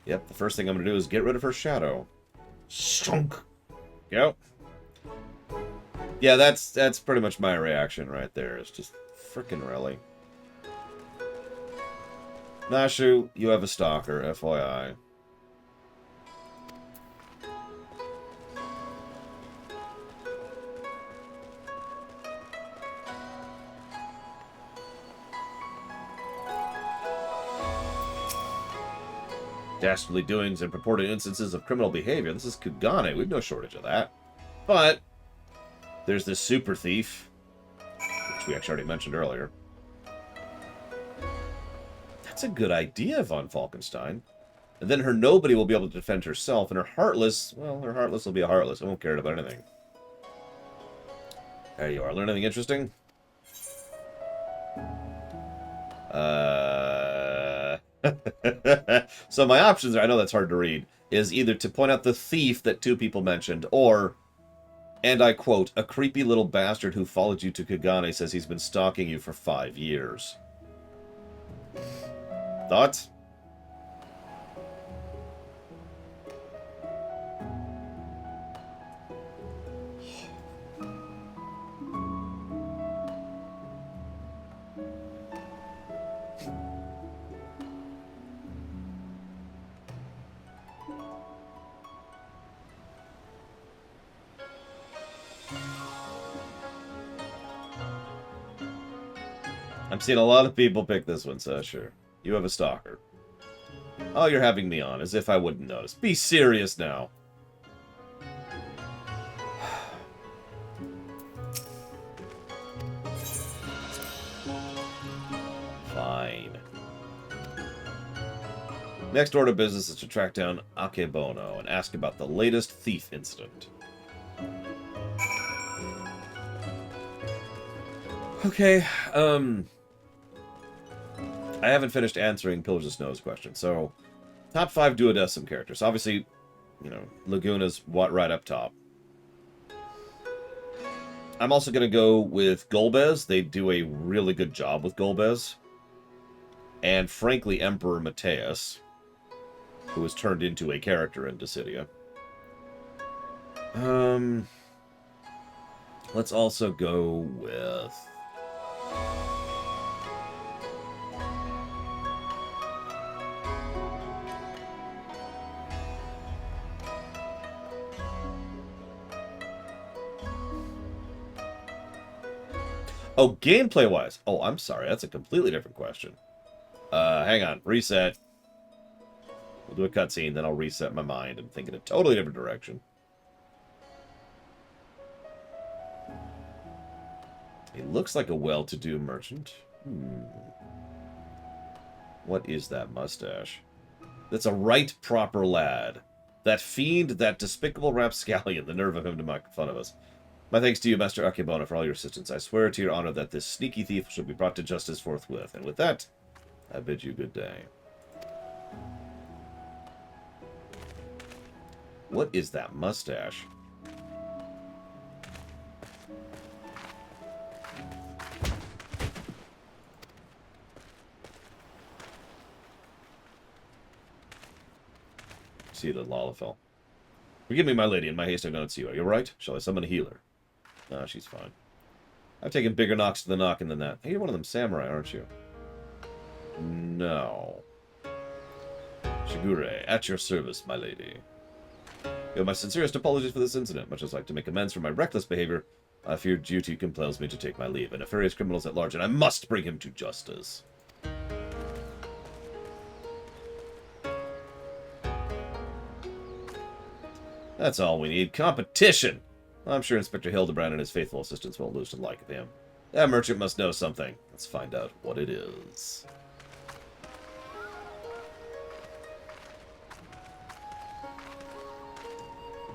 Yep, the first thing I'm going to do is get rid of her shadow. Strunk. Yep. Yeah, that's pretty much my reaction right there. It's just freaking really. Nashu, you have a stalker, FYI. Dastardly doings and purported instances of criminal behavior. This is Kugane. We've no shortage of that. But there's this super thief, which we actually already mentioned earlier. That's a good idea, von Falkenstein. And then her nobody will be able to defend herself, and her heartless, well, her heartless will be a heartless. I won't care about anything. There you are. Learn anything interesting? So my options are, I know that's hard to read, is either to point out the thief that two people mentioned, or, and I quote, a creepy little bastard who followed you to Kugane says he's been stalking you for 5 years. Thoughts? I'm seeing a lot of people pick this one, so sure. You have a stalker. Oh, you're having me on, as if I wouldn't notice. Be serious now. Fine. Next order of business is to track down Akebono and ask about the latest thief incident. Okay, I haven't finished answering Pillars of Snow's question, so top 5 duodecim characters. Obviously, you know, Laguna's right up top. I'm also going to go with Golbez. They do a really good job with Golbez. And frankly, Emperor Mateus, who was turned into a character in Dissidia. Let's also go with... Oh, gameplay-wise. Oh, I'm sorry. That's a completely different question. Hang on. Reset. We'll do a cutscene, then I'll reset my mind and think in a totally different direction. He looks like a well-to-do merchant. What is that mustache? That's a right proper lad. That fiend, that despicable rapscallion, the nerve of him to make fun of us. My thanks to you, Master Akebono, for all your assistance. I swear to your honor that this sneaky thief shall be brought to justice forthwith. And with that, I bid you good day. What is that mustache? See the Lalafell. Forgive me, my lady, in my haste I've not see you. Are you right? Shall I summon a healer? No, she's fine. I've taken bigger knocks to the knocking than that. Hey, you're one of them samurai, aren't you? No. Shigure, at your service, my lady. You have my sincerest apologies for this incident. Much as I'd like to make amends for my reckless behavior, I fear duty compels me to take my leave. A nefarious criminal is at large, and I must bring him to justice. That's all we need. Competition! I'm sure Inspector Hildebrand and his faithful assistants won't lose to the like of him. That merchant must know something. Let's find out what it is.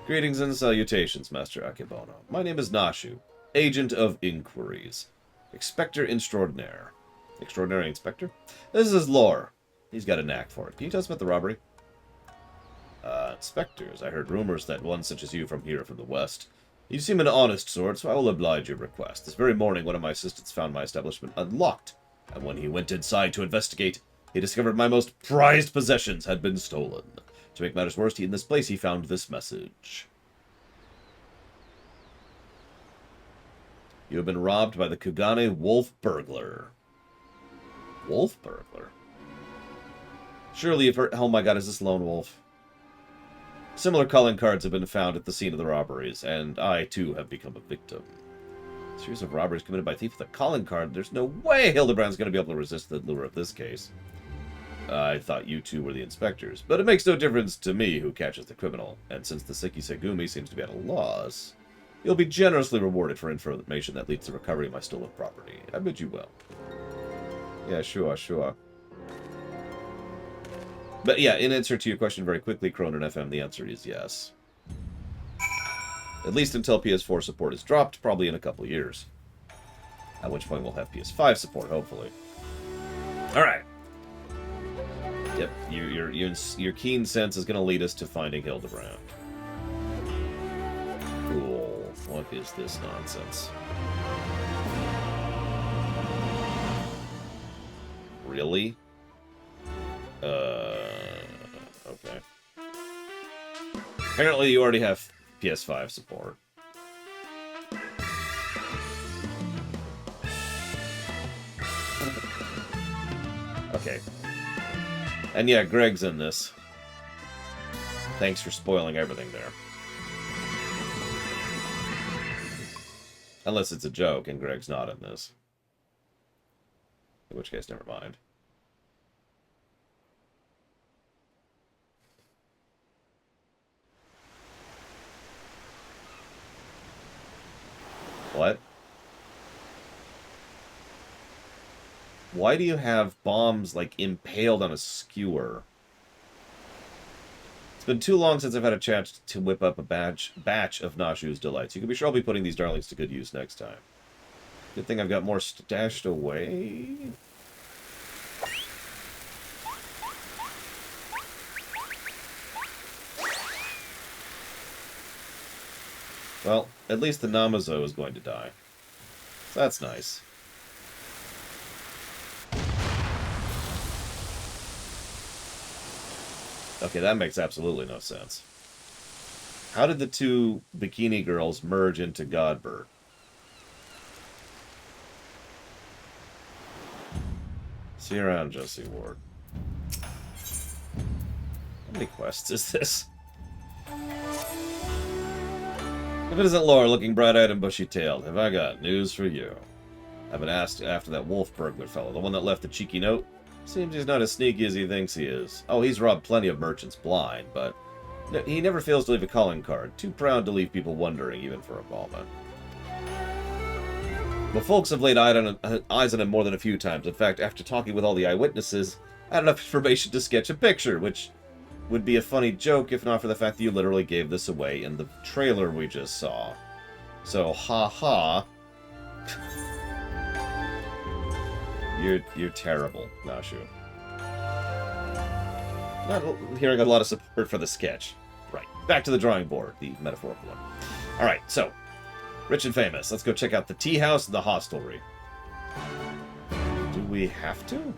Greetings and salutations, Master Akebono. My name is Nashu, Agent of Inquiries. Inspector Extraordinaire. Extraordinary Inspector? This is Lore. He's got a knack for it. Can you tell us about the robbery? Inspectors, I heard rumors that one such as you from here from the west. You seem an honest sort, so I will oblige your request. This very morning, one of my assistants found my establishment unlocked, and when he went inside to investigate, he discovered my most prized possessions had been stolen. To make matters worse, in this place he found this message. You have been robbed by the Kugane Wolf Burglar. Wolf Burglar? Surely you've heard... Oh my god, is this Lone Wolf? Similar calling cards have been found at the scene of the robberies, and I, too, have become a victim. A series of robberies committed by a thief with a calling card. There's no way Hildebrand's going to be able to resist the lure of this case. I thought you two were the inspectors, but it makes no difference to me who catches the criminal, and since the Seki Segumi seems to be at a loss, you'll be generously rewarded for information that leads to the recovery of my stolen property. I bid you well. Yeah, sure. But yeah, in answer to your question very quickly, Cronin FM, the answer is yes. At least until PS4 support is dropped, probably in a couple years. At which point we'll have PS5 support, hopefully. Alright. Yep, your keen sense is going to lead us to finding Hildebrand. Cool. What is this nonsense? Really? Okay. Apparently you already have PS5 support. Okay. And yeah, Greg's in this. Thanks for spoiling everything there. Unless it's a joke and Greg's not in this. In which case, never mind. What? Why do you have bombs, like, impaled on a skewer? It's been too long since I've had a chance to whip up a batch of Nashu's delights. You can be sure I'll be putting these darlings to good use next time. Good thing I've got more stashed away. Well, at least the Namazu is going to die. So that's nice. Okay, that makes absolutely no sense. How did the two bikini girls merge into Godbird? See you around, Josie Ward. How many quests is this? If it isn't lore looking bright-eyed and bushy-tailed, have I got news for you. I've been asked after that wolf burglar fellow, the one that left the cheeky note. Seems he's not as sneaky as he thinks he is. Oh, he's robbed plenty of merchants blind, but he never fails to leave a calling card. Too proud to leave people wondering, even for a moment. The folks have laid eyes on him more than a few times. In fact, after talking with all the eyewitnesses, I had enough information to sketch a picture, which would be a funny joke if not for the fact that you literally gave this away in the trailer we just saw. So, ha-ha. You're terrible, Nashu. Not hearing a lot of support for the sketch. Right, back to the drawing board, the metaphorical one. Alright, so, rich and famous. Let's go check out the tea house and the hostelry. Do we have to?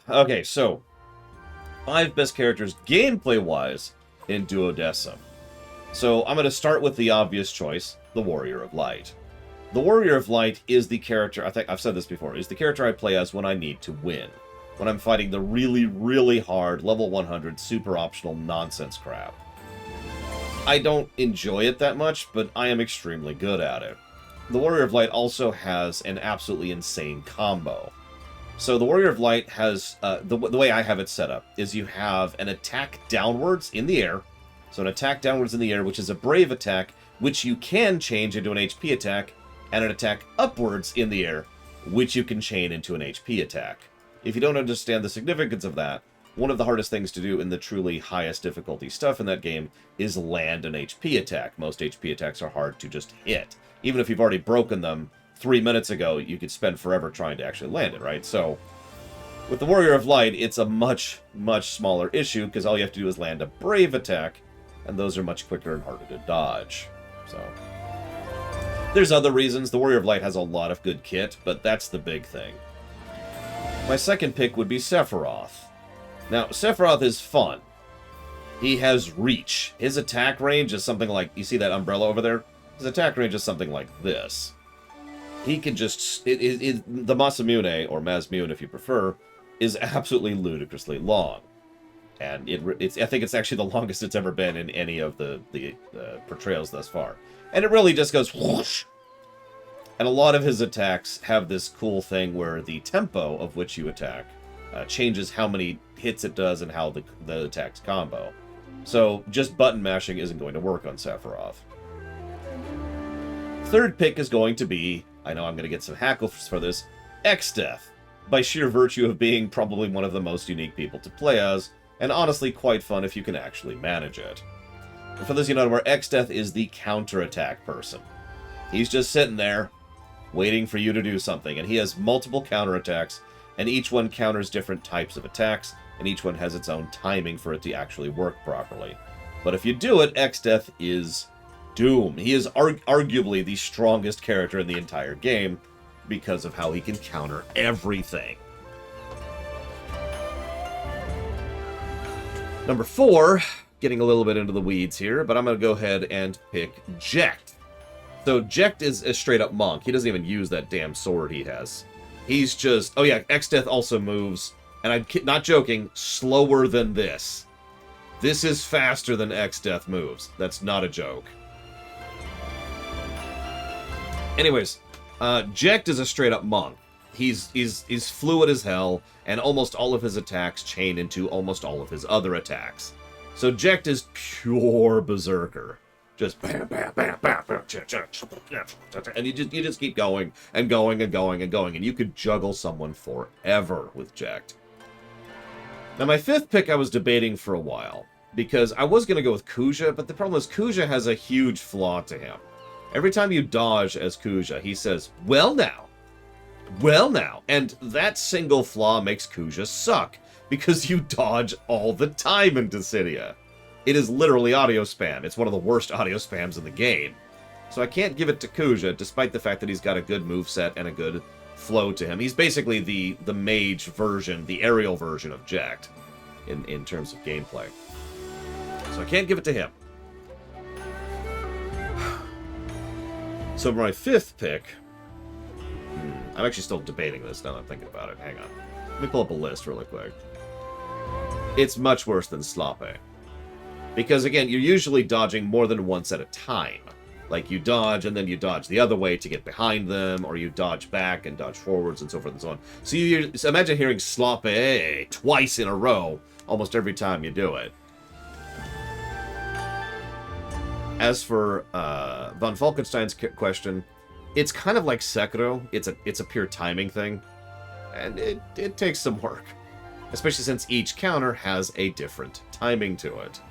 Okay, so 5 best characters gameplay-wise in Duodecim. So I'm going to start with the obvious choice, the Warrior of Light. The Warrior of Light is the character, I think I've said this before, is the character I play as when I need to win. When I'm fighting the really, really hard, level 100, super optional nonsense crap. I don't enjoy it that much, but I am extremely good at it. The Warrior of Light also has an absolutely insane combo. So the Warrior of Light has, the way I have it set up, is you have an attack downwards in the air. So an attack downwards in the air, which is a brave attack, which you can change into an HP attack, and an attack upwards in the air, which you can chain into an HP attack. If you don't understand the significance of that, one of the hardest things to do in the truly highest difficulty stuff in that game is land an HP attack. Most HP attacks are hard to just hit. Even if you've already broken them 3 minutes ago, you could spend forever trying to actually land it, right? So, with the Warrior of Light, it's a much, much smaller issue, because all you have to do is land a brave attack, and those are much quicker and harder to dodge. So, there's other reasons. The Warrior of Light has a lot of good kit, but that's the big thing. My second pick would be Sephiroth. Now, Sephiroth is fun. He has reach. His attack range is something like... You see that umbrella over there? His attack range is something like this. He can just... the Masamune, or Mazmune if you prefer, is absolutely ludicrously long. And I think it's actually the longest it's ever been in any of the portrayals thus far. And it really just goes whoosh. And a lot of his attacks have this cool thing where the tempo of which you attack changes how many hits it does and how the attacks combo. So just button mashing isn't going to work on Sephiroth. Third pick is going to be, I know I'm going to get some hackles for this, XIV, by sheer virtue of being probably one of the most unique people to play as, and honestly quite fun if you can actually manage it. And for those of you who know where XIV is the counterattack person. He's just sitting there, waiting for you to do something, and he has multiple counterattacks, and each one counters different types of attacks, and each one has its own timing for it to actually work properly. But if you do it, XIV is doom. He is arguably the strongest character in the entire game because of how he can counter everything. Number 4, getting a little bit into the weeds here, but I'm going to go ahead and pick Jecht. So Jecht is a straight-up monk. He doesn't even use that damn sword he has. He's just... Oh yeah, XIV also moves, and I'm not joking, slower than this. This is faster than XIV moves. That's not a joke. Anyways, Jecht is a straight-up monk. He's fluid as hell, and almost all of his attacks chain into almost all of his other attacks. So Jecht is pure berserker. Just bam, bam, bam, bam, bam, and you just keep going and going and going and going, and you could juggle someone forever with Jecht. Now my 5th pick I was debating for a while, because I was going to go with Kuja, but the problem is Kuja has a huge flaw to him. Every time you dodge as Kuja, he says, well now, and that single flaw makes Kuja suck, because you dodge all the time in Dissidia. It is literally audio spam. It's one of the worst audio spams in the game. So I can't give it to Kuja, despite the fact that he's got a good moveset and a good flow to him. He's basically the mage version, the aerial version of Jecht, in terms of gameplay. So I can't give it to him. So for my 5th pick... I'm actually still debating this now that I'm thinking about it. Hang on. Let me pull up a list really quick. It's much worse than Sloppe. Because, again, you're usually dodging more than once at a time. Like, you dodge, and then you dodge the other way to get behind them, or you dodge back and dodge forwards, and so forth and so on. So imagine hearing Sloppe twice in a row, almost every time you do it. As for Von Falkenstein's question, it's kind of like Sekiro. It's a pure timing thing, and it takes some work. Especially since each counter has a different timing to it.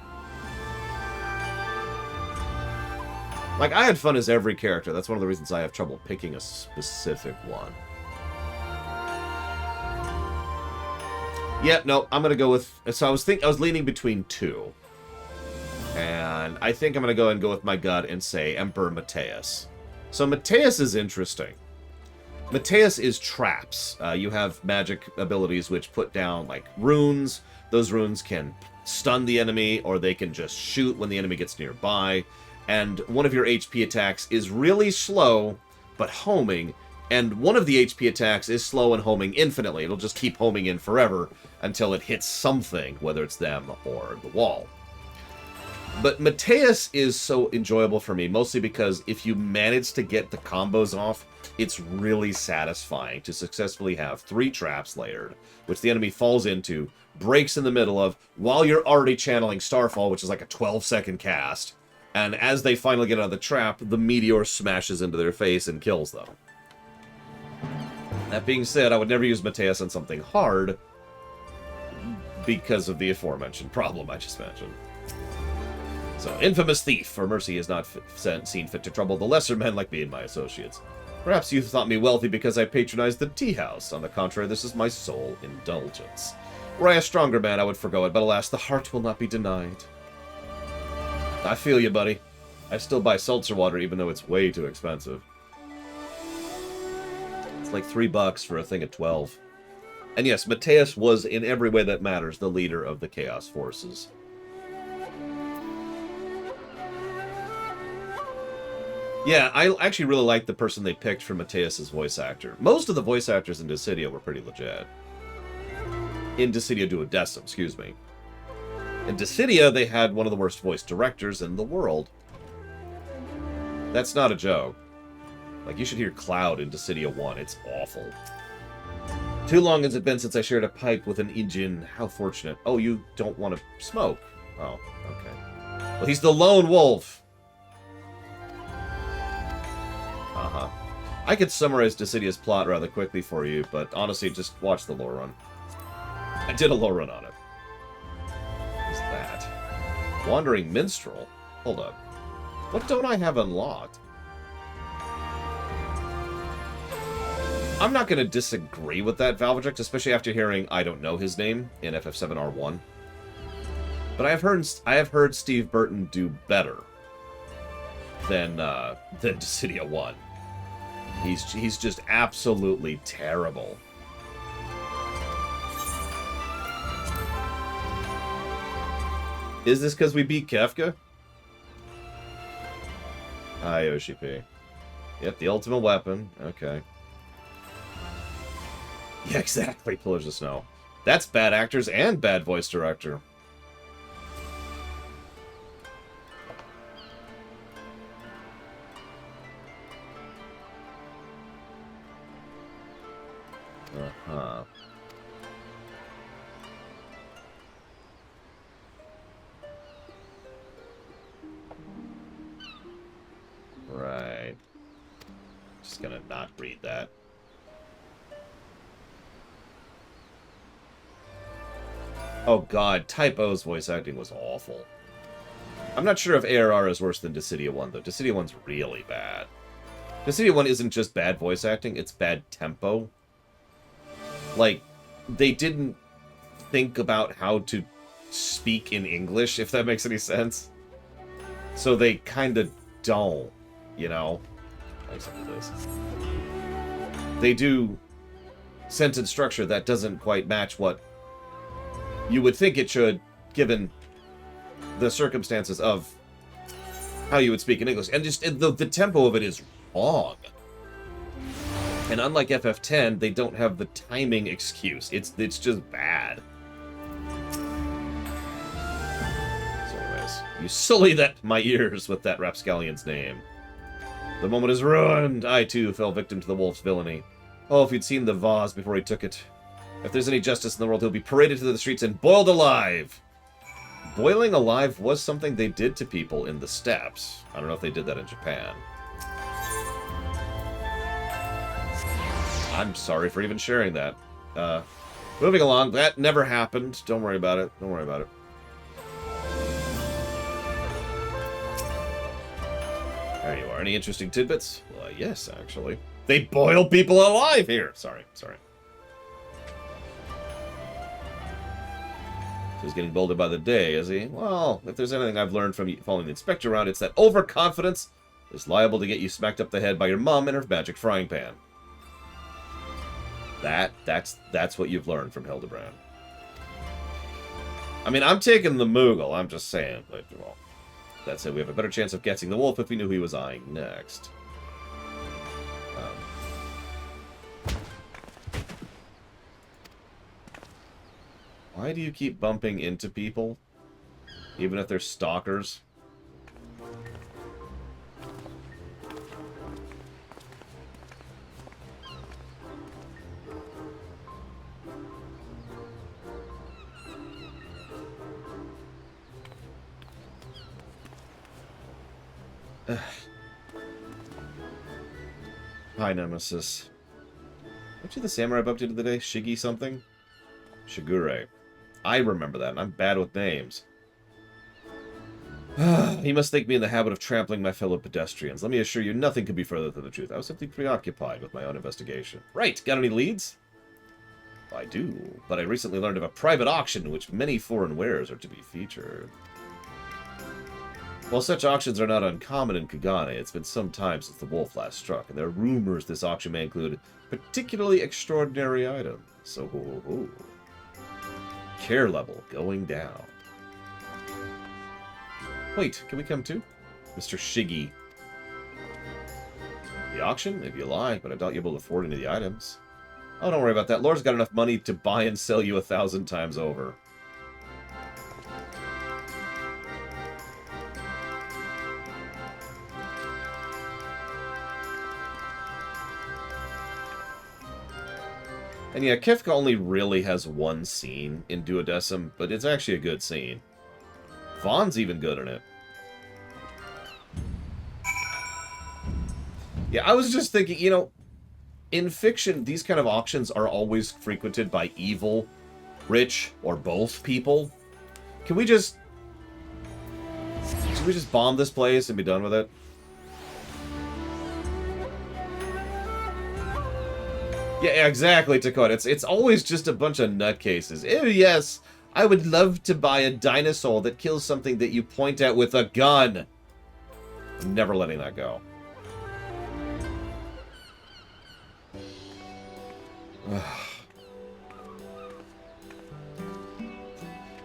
Like, I had fun as every character. That's one of the reasons I have trouble picking a specific one. Yeah, no, I'm gonna go with... So I was leaning between 2. And I think I'm gonna go with my gut and say Emperor Mateus. So Mateus is interesting. Mateus is traps. You have magic abilities which put down, like, runes. Those runes can stun the enemy, or they can just shoot when the enemy gets nearby. And one of your HP attacks is really slow, but homing. And one of the HP attacks is slow and homing infinitely. It'll just keep homing in forever until it hits something, whether it's them or the wall. But Mateus is so enjoyable for me, mostly because if you manage to get the combos off, it's really satisfying to successfully have 3 traps layered, which the enemy falls into, breaks in the middle of, while you're already channeling Starfall, which is like a 12-second cast. And as they finally get out of the trap, the meteor smashes into their face and kills them. That being said, I would never use Mateus on something hard because of the aforementioned problem I just mentioned. So, infamous thief, for mercy is not seen fit to trouble the lesser men like me and my associates. Perhaps you thought me wealthy because I patronized the tea house. On the contrary, this is my sole indulgence. Were I a stronger man, I would forgo it, but alas, the heart will not be denied. I feel you, buddy. I still buy seltzer water even though it's way too expensive. It's like $3 for a thing of 12. And yes, Mateus was, in every way that matters, the leader of the Chaos Forces. Yeah, I actually really like the person they picked for Mateus's voice actor. Most of the voice actors in Dissidia were pretty legit. In Dissidia Duodecim, excuse me. In Dissidia, they had one of the worst voice directors in the world. That's not a joke. Like, you should hear Cloud in Dissidia 1. It's awful. Too long has it been since I shared a pipe with an Ijin. How fortunate. Oh, you don't want to smoke. Oh, okay. Well, he's the lone wolf. Uh-huh. I could summarize Dissidia's plot rather quickly for you, but honestly, just watch the lore run. I did a lore run on it. What's that? Wandering Minstrel? Hold up. What don't I have unlocked? I'm not going to disagree with that, Valveject, especially after hearing I don't know his name in FF7R1. But I have heard Steve Burton do better than Dissidia 1. He's just absolutely terrible. Is this because we beat Kefka? Hi, OCP. Yep, the ultimate weapon. Okay. Yeah, exactly. Pillars of Snow. That's bad actors and bad voice director. Uh-huh. Right. Just gonna not read that. Oh god, Type O's voice acting was awful. I'm not sure if ARR is worse than Dissidia 1, though. Dissidia 1's really bad. Dissidia 1 isn't just bad voice acting, it's bad tempo. Like, they didn't think about how to speak in English, if that makes any sense. So they kind of don't, you know? Except for this. They do sentence structure that doesn't quite match what you would think it should, given the circumstances of how you would speak in English. And just the tempo of it is wrong. And unlike FF10, they don't have the timing excuse. It's just bad. So anyways, you sully my ears with that rapscallion's name. The moment is ruined. I, too, fell victim to the wolf's villainy. Oh, if you'd seen the vase before he took it. If there's any justice in the world, he'll be paraded through the streets and boiled alive. Boiling alive was something they did to people in the steppes. I don't know if they did that in Japan. I'm sorry for even sharing that. Moving along, that never happened. Don't worry about it. Don't worry about it. There you are. Any interesting tidbits? Well, yes, actually. They boil people alive here! Sorry. So he's getting bolder by the day, is he? Well, if there's anything I've learned from following the inspector around, it's that overconfidence is liable to get you smacked up the head by your mom and her magic frying pan. That's what you've learned from Hildebrand. I mean, I'm taking the Moogle, I'm just saying. But, well, that said, we have a better chance of guessing the wolf if we knew who he was eyeing next. Why do you keep bumping into people? Even if they're stalkers? Hi, Nemesis. Aren't you the samurai bumped into today? Shigi something? Shigure. I remember that, and I'm bad with names. He must think me in the habit of trampling my fellow pedestrians. Let me assure you, nothing could be further than the truth. I was simply preoccupied with my own investigation. Right, got any leads? I do, but I recently learned of a private auction in which many foreign wares are to be featured. While such auctions are not uncommon in Kagane, it's been some time since the wolf last struck, and there are rumors this auction may include particularly extraordinary items. So, care level going down. Wait, can we come too? Mr. Shiggy. The auction? If you like, but I doubt you'll be able to afford any of the items. Oh, don't worry about that. Laura's got enough money to buy and sell you 1,000 times over. And yeah, Kifka only really has one scene in Duodecim, but it's actually a good scene. Vaughn's even good in it. Yeah, I was just thinking, you know, in fiction, these kind of auctions are always frequented by evil, rich, or both people. Can we just... Should we just bomb this place and be done with it? Yeah, exactly, Takota. It's always just a bunch of nutcases. Oh, yes, I would love to buy a dinosaur that kills something that you point at with a gun. I'm never letting that go.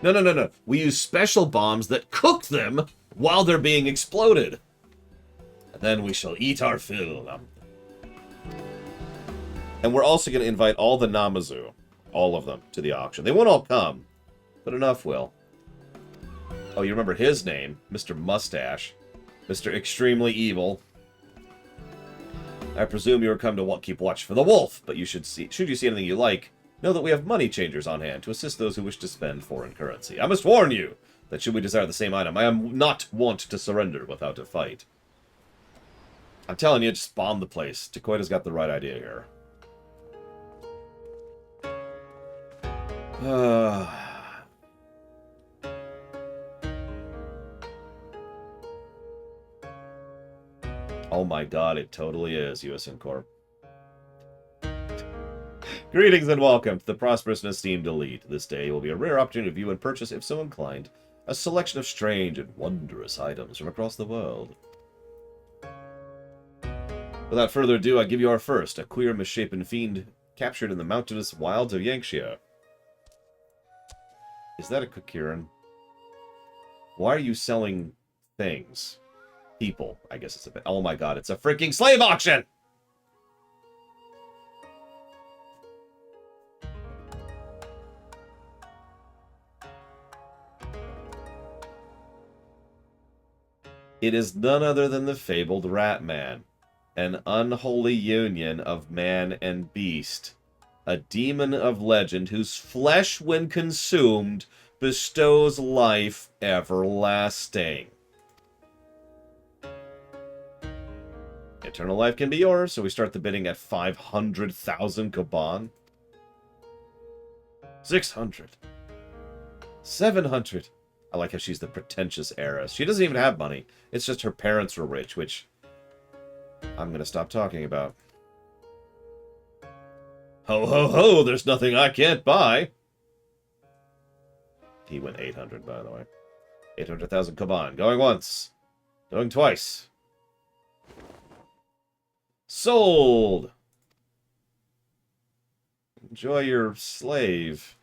No. We use special bombs that cook them while they're being exploded. And then we shall eat our fill. And we're also going to invite all the Namazu, all of them, to the auction. They won't all come, but enough will. Oh, you remember his name, Mr. Mustache. Mr. Extremely Evil. I presume you are come to keep watch for the wolf, but you should you see anything you like, know that we have money changers on hand to assist those who wish to spend foreign currency. I must warn you that should we desire the same item, I am not wont to surrender without a fight. I'm telling you, just bomb the place. Takoida's got the right idea here. Oh my god, it totally is, USN Corp. Greetings and welcome to the prosperous and esteemed elite. This day will be a rare opportunity to view and purchase, if so inclined, a selection of strange and wondrous items from across the world. Without further ado, I give you our first, a queer, misshapen fiend captured in the mountainous wilds of Yankshire. Is that a Kukiran? Why are you selling things? People, I guess it's a bit. Oh my god, it's a freaking slave auction! It is none other than the fabled Rat Man, an unholy union of man and beast, a demon of legend whose flesh, when consumed, bestows life everlasting. Eternal life can be yours, so we start the bidding at 500,000 Kaban. 600. 700. I like how she's the pretentious heiress. She doesn't even have money. It's just her parents were rich, which I'm going to stop talking about. Ho, ho, ho, there's nothing I can't buy. He went 800, by the way. 800,000 Kaban. Going once. Going twice. Sold! Enjoy your slave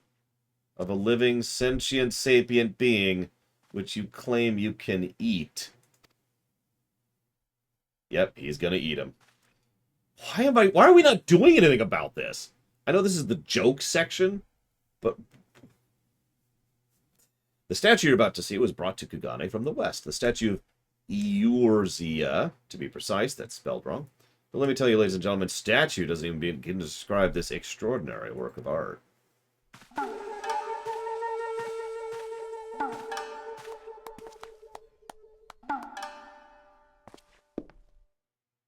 of a living, sentient, sapient being which you claim you can eat. Yep, he's gonna eat him. Why are we not doing anything about this? I know this is the joke section, but the statue you're about to see was brought to Kugane from the west. The statue of Eorzea, to be precise, that's spelled wrong. But let me tell you, ladies and gentlemen, statue doesn't even begin to describe this extraordinary work of art.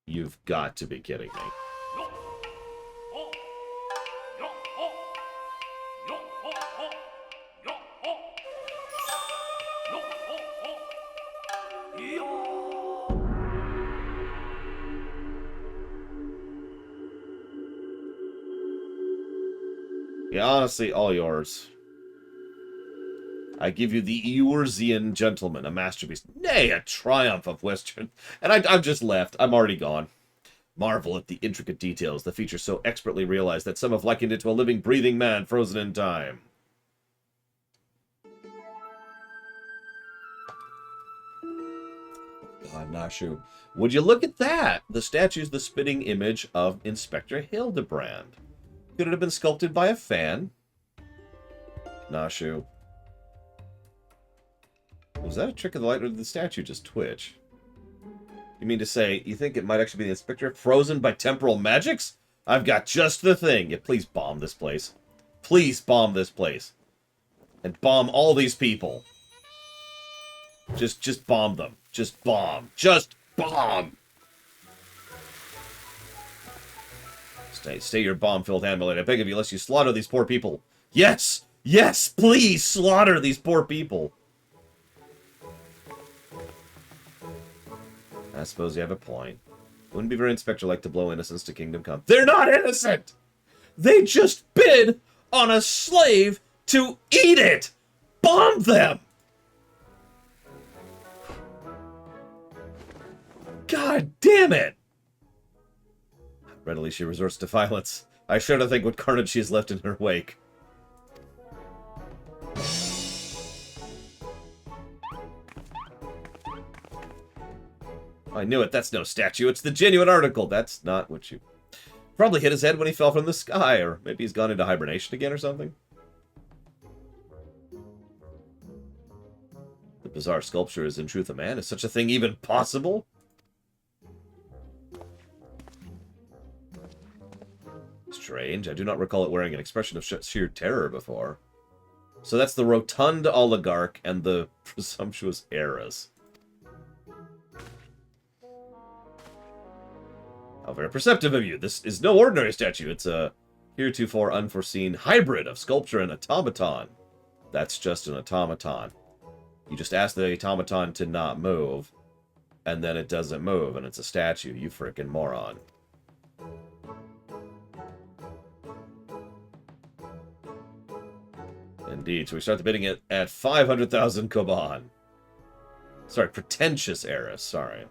You've got to be kidding me. Yeah, honestly, all yours. I give you the Eorzean Gentleman, a masterpiece. Nay, a triumph of Western. And I've just left. I'm already gone. Marvel at the intricate details, the feature so expertly realized that some have likened it to a living, breathing man frozen in time. God, Nashu. Would you look at that? The statue's the spitting image of Inspector Hildebrand. Could it have been sculpted by a fan? Nashu. Was that a trick of the light, or did the statue just twitch? You mean to say, you think it might actually be the Inspector frozen by temporal magics? I've got just the thing. Yeah, please bomb this place. Please bomb this place. And bomb all these people. Just bomb them. Just bomb. Just bomb! Stay your bomb-filled hand, milady. I beg of you, lest you slaughter these poor people. Yes! Yes! Please slaughter these poor people! I suppose you have a point. Wouldn't be very Inspector-like to blow innocents to kingdom come. They're not innocent! They just bid on a slave to eat it! Bomb them! God damn it! Readily she resorts to violence. I shudder to think what carnage she has left in her wake. I knew it. That's no statue. It's the genuine article. That's not what you... Probably hit his head when he fell from the sky, or maybe he's gone into hibernation again or something. The bizarre sculpture is in truth a man. Is such a thing even possible? Strange. I do not recall it wearing an expression of sheer terror before. So that's the rotund oligarch and the presumptuous heiress. How very perceptive of you. This is no ordinary statue. It's a heretofore unforeseen hybrid of sculpture and automaton. That's just an automaton. You just ask the automaton to not move, and then it doesn't move, and it's a statue. You frickin' moron. Indeed. So we start the bidding at 500,000 koban. Sorry, pretentious heiress. Sorry.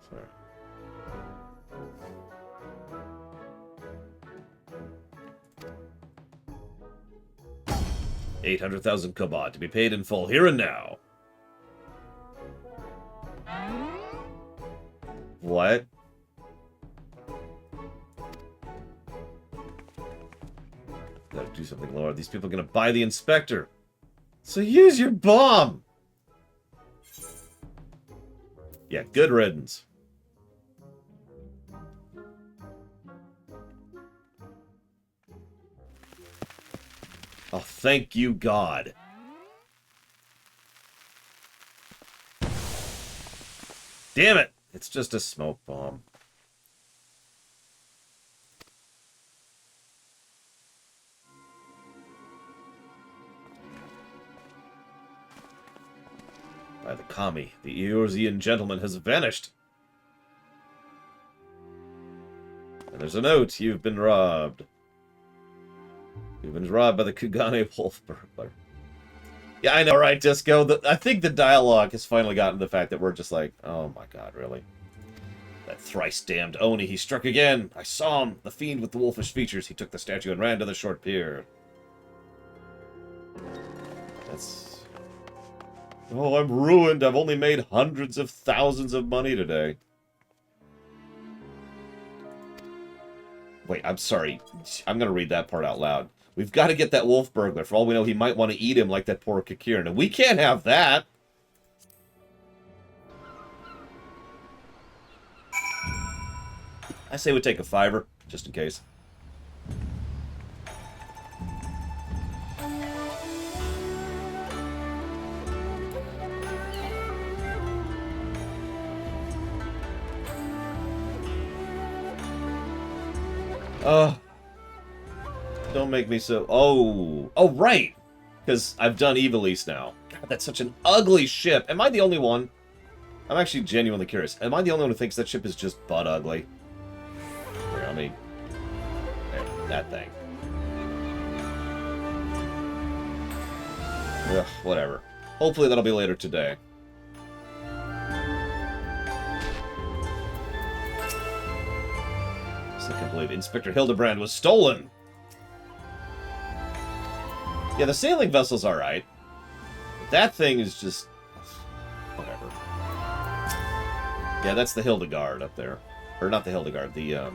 800,000 koban to be paid in full here and now. What? Gotta do something, Lord. These people are gonna buy the Inspector. So use your bomb! Yeah, good riddance. Oh, thank you, God. Damn it! It's just a smoke bomb. By the Kami, the Eorzean gentleman has vanished. And there's a note. You've been robbed. You've been robbed by the Kugane wolf burglar. Yeah, I know, right, Disco? I think the dialogue has finally gotten to the fact that we're just like, oh my god, really? That thrice-damned Oni, he struck again. I saw him, the fiend with the wolfish features. He took the statue and ran to the short pier. That's... Oh, I'm ruined. I've only made hundreds of thousands of money today. Wait, I'm sorry. I'm going to read that part out loud. We've got to get that wolf burglar. For all we know, he might want to eat him like that poor Kakirin. And we can't have that. I say we take a $5, just in case. Don't make me so... Oh, right! Because I've done Evilise now. God, that's such an ugly ship. Am I the only one? I'm actually genuinely curious. Am I the only one who thinks that ship is just butt ugly? Here, let me... There, that thing. Ugh, whatever. Hopefully that'll be later today. still can't believe Inspector Hildebrand was stolen! Yeah, the sailing vessel's alright. That thing is just... whatever. Yeah, that's the Hildegard up there. Or not the Hildegard, the, I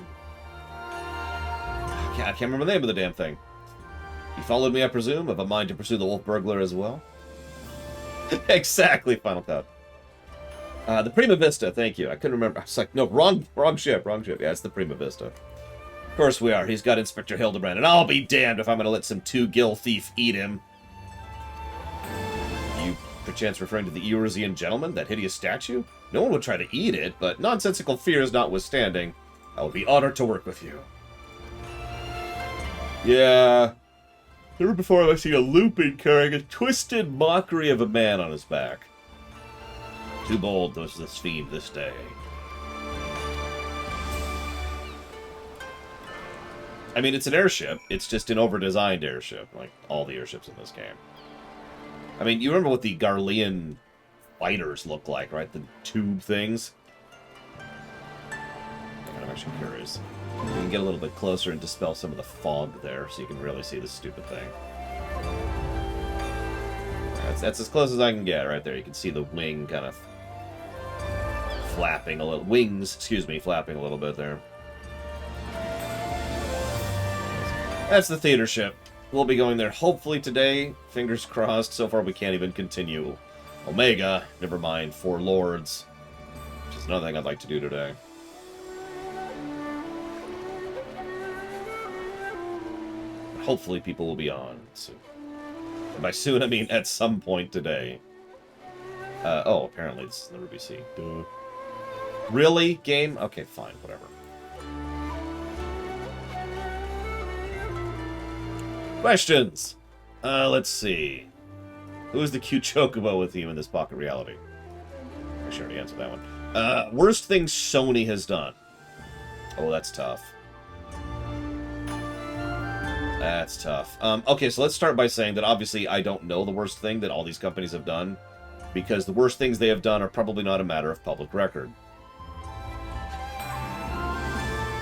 can't remember the name of the damn thing. You followed me, I presume? Have a mind to pursue the wolf burglar as well? Exactly, Final Cut. The Prima Vista, thank you. I couldn't remember. I was like, no, wrong ship. Yeah, it's the Prima Vista. Of course we are. He's got Inspector Hildebrand, and I'll be damned if I'm going to let some two-gill thief eat him. You, perchance, referring to the Eurasian gentleman, that hideous statue? No one would try to eat it, but nonsensical fears notwithstanding, I will be honored to work with you. Yeah. Never before have I seen a lupin carrying a twisted mockery of a man on his back. Too bold was this fiend this day. I mean, it's an airship. It's just an over-designed airship, like all the airships in this game. I mean, you remember what the Garland fighters look like, right? The tube things? I'm actually curious. We can get a little bit closer and dispel some of the fog there, so you can really see this stupid thing. That's as close as I can get right there. You can see the wing kind of flapping a little. Wings, excuse me, flapping a little bit there. That's the theater ship. We'll be going there hopefully today. Fingers crossed. So far we can't even continue. Omega, never mind. Four Lords, which is another thing I'd like to do today. Hopefully people will be on soon. And by soon, I mean at some point today. Oh, apparently this is the Ruby Sea. Duh. Really, game? Okay, fine, whatever. Questions! Let's see. Who is the cute chocobo with you in this pocket reality? I should already answered that one. Worst thing Sony has done. Oh, that's tough. That's tough. Okay, so let's start by saying that obviously I don't know the worst thing that all these companies have done, because the worst things they have done are probably not a matter of public record.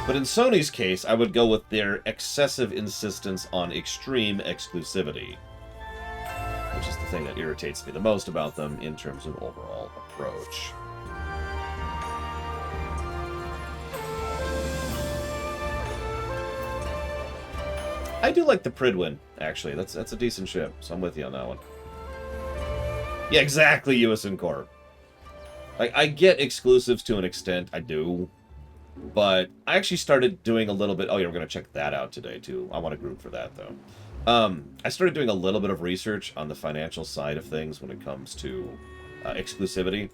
But in Sony's case, I would go with their excessive insistence on extreme exclusivity, which is the thing that irritates me the most about them in terms of overall approach. I do like the Pridwin, actually. That's a decent ship, so I'm with you on that one. Yeah, exactly, USN Corp. Like, I get exclusives to an extent, I do. But I actually started doing a little bit... Oh, yeah, we're going to check that out today, too. I want a group for that, though. I started doing a little bit of research on the financial side of things when it comes to exclusivity.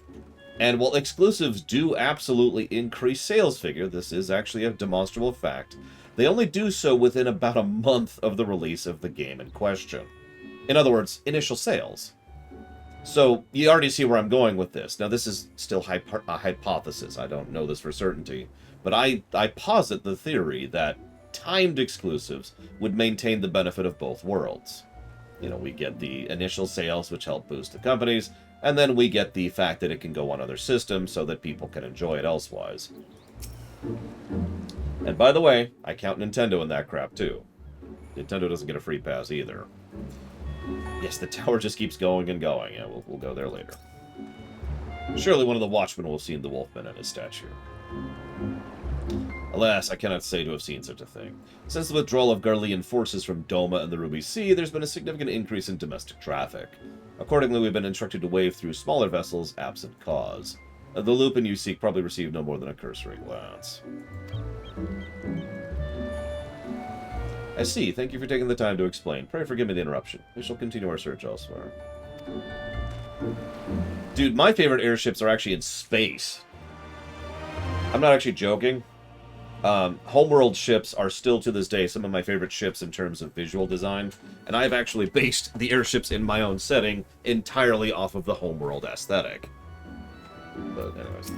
And while exclusives do absolutely increase sales figure, this is actually a demonstrable fact, they only do so within about a month of the release of the game in question. In other words, initial sales. So, you already see where I'm going with this. Now, this is still a hypothesis. I don't know this for certainty. But I posit the theory that timed exclusives would maintain the benefit of both worlds. You know, we get the initial sales, which help boost the companies, and then we get the fact that it can go on other systems so that people can enjoy it elsewise. And by the way, I count Nintendo in that crap, too. Nintendo doesn't get a free pass either. Yes, the tower just keeps going and going. Yeah, we'll go there later. Surely one of the watchmen will have seen the Wolfman and his statue. Alas, I cannot say to have seen such a thing. Since the withdrawal of Garlean forces from Doma and the Ruby Sea, there's been a significant increase in domestic traffic. Accordingly, we've been instructed to wave through smaller vessels, absent cause. The lupin you seek probably received no more than a cursory glance. I see. Thank you for taking the time to explain. Pray forgive me the interruption. We shall continue our search elsewhere. Dude, my favorite airships are actually in space. I'm not actually joking. Homeworld ships are still, to this day, some of my favorite ships in terms of visual design, and I've actually based the airships in my own setting entirely off of the Homeworld aesthetic. But anyways.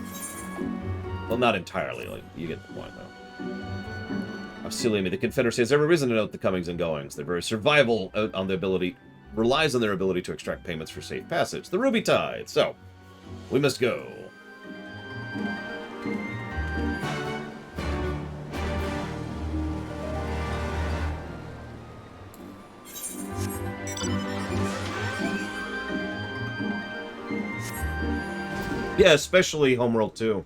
Well, not entirely. Like, you get the point, though. How silly of me. The Confederacy has every reason to note the comings and goings. Their very survival relies on their ability to extract payments for safe passage. The Ruby Tide. So, we must go. Yeah, especially Homeworld 2.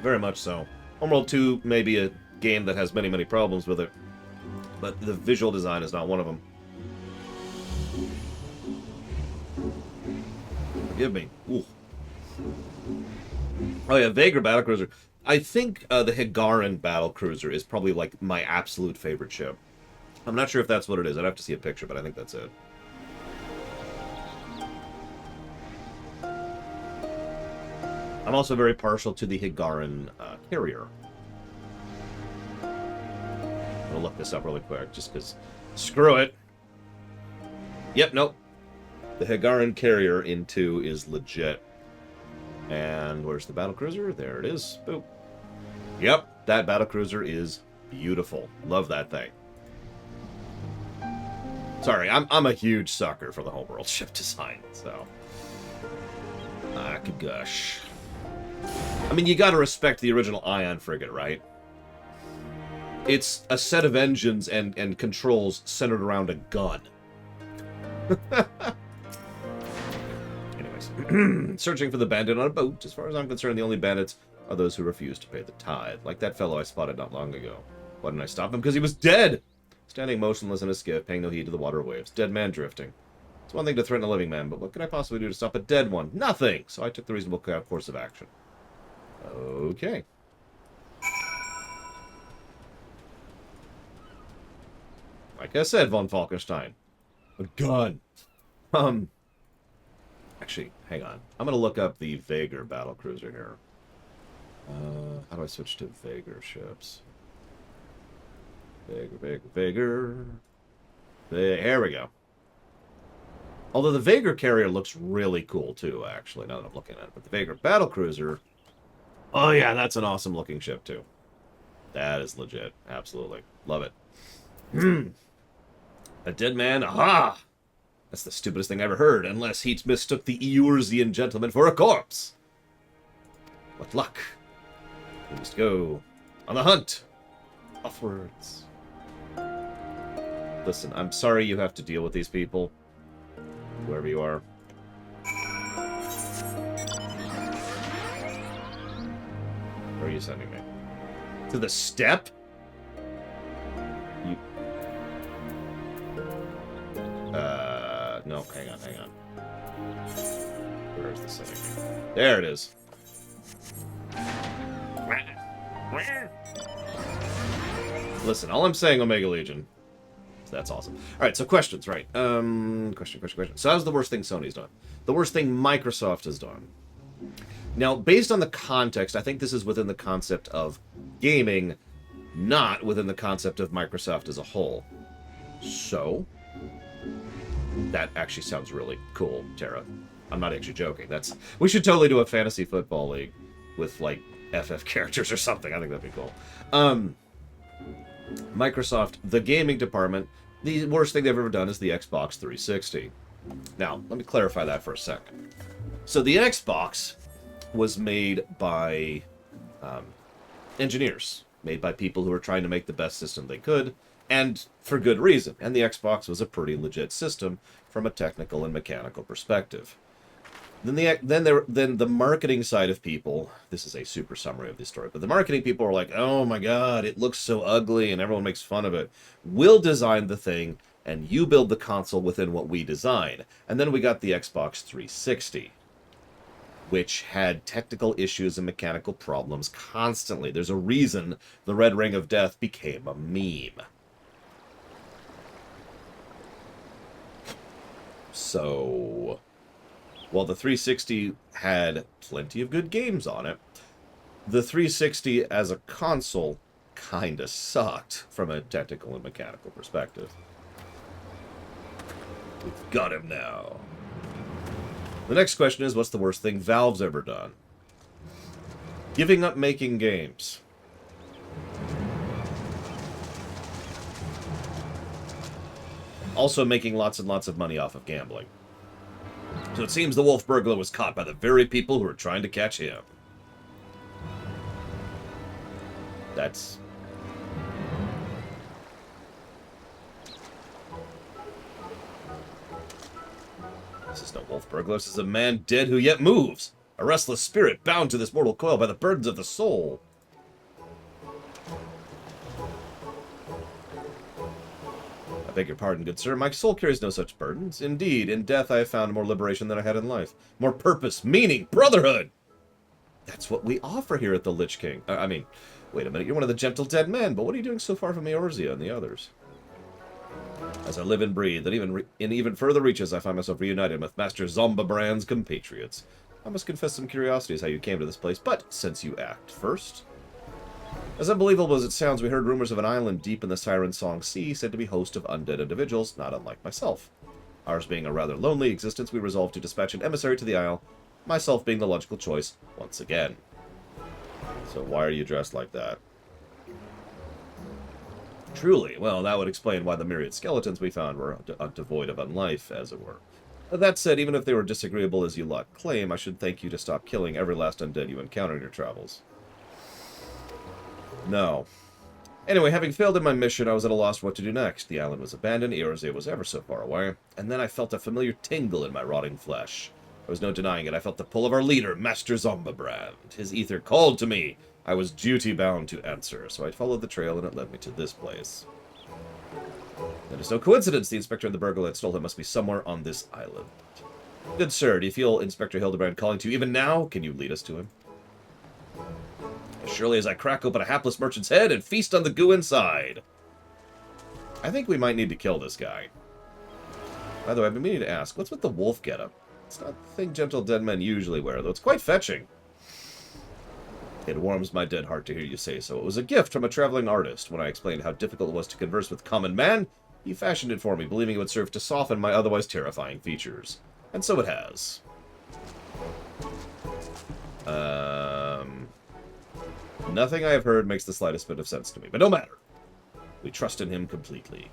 Very much so. Homeworld 2 may be a game that has many, many problems with it, but the visual design is not one of them. Forgive me. Ooh. Oh yeah, Vagrant Battlecruiser. I think the Higaran Battlecruiser is probably like my absolute favorite ship. I'm not sure if that's what it is. I'd have to see a picture, but I think that's it. I'm also very partial to the Higaran carrier. I'm gonna look this up really quick, just because. Screw it. Yep, nope. The Higaran carrier in 2 is legit. And where's the battlecruiser? There it is. Boop. Yep, that battlecruiser is beautiful. Love that thing. Sorry, I'm a huge sucker for the homeworld ship design, so I could gush. I mean, you gotta respect the original Ion frigate, right? It's a set of engines and controls centered around a gun. Anyways, searching for the bandit on a boat. As far as I'm concerned, the only bandits are those who refuse to pay the tithe. Like that fellow I spotted not long ago. Why didn't I stop him? Because he was dead! Standing motionless in a skiff, paying no heed to the water waves. Dead man drifting. It's one thing to threaten a living man, but what can I possibly do to stop a dead one? Nothing! So I took the reasonable course of action. Okay. Like I said, von Falkenstein. A gun. Actually, hang on. I'm going to look up the Vagar battlecruiser here. How do I switch to Vagar ships? Vagar. Here we go. Although the Vagar carrier looks really cool, too, actually, now that I'm looking at it. But the Vagar battlecruiser... Oh, yeah, that's an awesome looking ship, too. That is legit. Absolutely. Love it. A dead man? Aha! That's the stupidest thing I ever heard, unless he mistook the Eorzean gentleman for a corpse. What luck. We must go on the hunt. Offwards. Listen, I'm sorry you have to deal with these people. Whoever you are. Where are you sending me? To the steppe? You... No, hang on. Where's the setting? There it is. Listen, all I'm saying, Omega Legion. That's awesome. Alright, so questions, right. Question. So how's the worst thing Sony's done? The worst thing Microsoft has done. Now, based on the context, I think this is within the concept of gaming, not within the concept of Microsoft as a whole. So, that actually sounds really cool, Tara. I'm not actually joking. We should totally do a fantasy football league with, like, FF characters or something. I think that'd be cool. Microsoft, the gaming department, the worst thing they've ever done is the Xbox 360. Now, let me clarify that for a second. So the Xbox was made by engineers, made by people who were trying to make the best system they could, and for good reason. And the Xbox was a pretty legit system from a technical and mechanical perspective. Then the marketing side of people, this is a super summary of this story, but the marketing people are like, oh my god, it looks so ugly and everyone makes fun of it. We'll design the thing and you build the console within what we design. And then we got the Xbox 360, which had technical issues and mechanical problems constantly. There's a reason the Red Ring of Death became a meme. So, while the 360 had plenty of good games on it, the 360 as a console kinda sucked from a technical and mechanical perspective. We've got him now. The next question is, what's the worst thing Valve's ever done? Giving up making games. Also making lots and lots of money off of gambling. So it seems the Wolf Burglar was caught by the very people who were trying to catch him. That's... This is no Wolf Burglar, this is a man dead who yet moves. A restless spirit bound to this mortal coil by the burdens of the soul. I beg your pardon, good sir. My soul carries no such burdens. Indeed, in death I have found more liberation than I had in life. More purpose, meaning, brotherhood! That's what we offer here at the Lich King. I mean, wait a minute, you're one of the gentle dead men, but what are you doing so far from Eorzea and the others? As I live and breathe, and in even further reaches, I find myself reunited with Master Zombabrand's compatriots. I must confess some curiosity as how you came to this place, but since you act first... As unbelievable as it sounds, we heard rumors of an island deep in the Siren Song Sea said to be host of undead individuals, not unlike myself. Ours being a rather lonely existence, we resolved to dispatch an emissary to the isle, myself being the logical choice once again. So why are you dressed like that? Truly, well, that would explain why the myriad skeletons we found were devoid of unlife, as it were. That said, even if they were disagreeable as you lot claim, I should thank you to stop killing every last undead you encounter in your travels. No. Anyway, having failed in my mission, I was at a loss what to do next. The island was abandoned, Eorzea was ever so far away, and then I felt a familiar tingle in my rotting flesh. There was no denying it. I felt the pull of our leader, Master Zombabrand. His ether called to me. I was duty-bound to answer, so I followed the trail, and it led me to this place. It is no coincidence the inspector and the burglar that stole him must be somewhere on this island. Good sir, do you feel Inspector Hildebrand calling to you even now? Can you lead us to him? As surely as I crack open a hapless merchant's head and feast on the goo inside. I think we might need to kill this guy. By the way, I've been meaning to ask, what's with the wolf getup? It's not the thing gentle dead men usually wear, though it's quite fetching. It warms my dead heart to hear you say so. It was a gift from a traveling artist. When I explained how difficult it was to converse with common man, he fashioned it for me, believing it would serve to soften my otherwise terrifying features. And so it has. Nothing I have heard makes the slightest bit of sense to me, but no matter. We trust in him completely.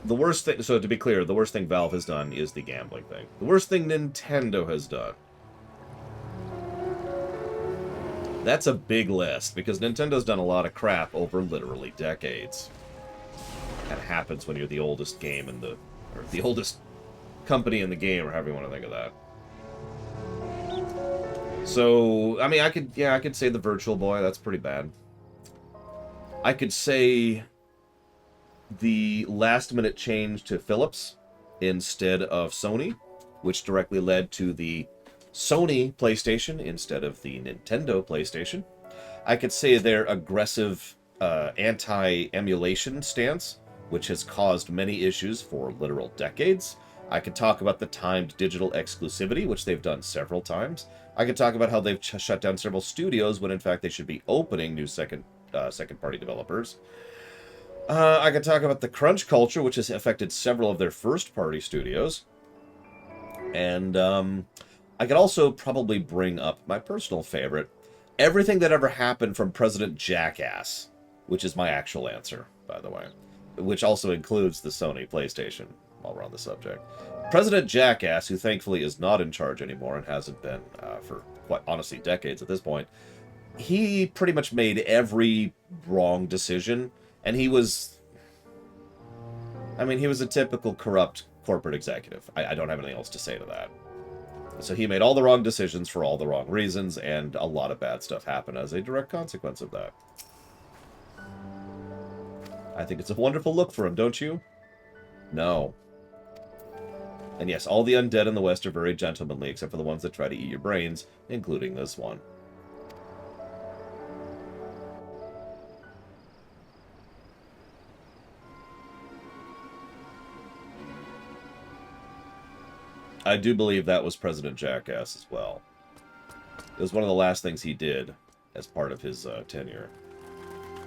The worst thing, so to be clear, the worst thing Valve has done is the gambling thing. The worst thing Nintendo has done. That's a big list, because Nintendo's done a lot of crap over literally decades. That happens when you're the oldest game in the, or the oldest company in the game, or however you want to think of that. So, I mean, I could say the Virtual Boy, that's pretty bad. I could say the last-minute change to Philips instead of Sony, which directly led to the Sony PlayStation instead of the Nintendo PlayStation. I could say their aggressive anti-emulation stance, which has caused many issues for literal decades. I could talk about the timed digital exclusivity, which they've done several times. I could talk about how they've shut down several studios when in fact they should be opening new second-party developers. I could talk about the crunch culture, which has affected several of their first-party studios. And I could also probably bring up my personal favorite, everything that ever happened from President Jackass, which is my actual answer, by the way, which also includes the Sony PlayStation, while we're on the subject. President Jackass, who thankfully is not in charge anymore and hasn't been for, quite honestly, decades at this point, he pretty much made every wrong decision. And he was, I mean, he was a typical corrupt corporate executive. I don't have anything else to say to that. So he made all the wrong decisions for all the wrong reasons, and a lot of bad stuff happened as a direct consequence of that. I think it's a wonderful look for him, don't you? No. And yes, all the undead in the West are very gentlemanly, except for the ones that try to eat your brains, including this one. I do believe that was President Jackass as well. It was one of the last things he did as part of his tenure.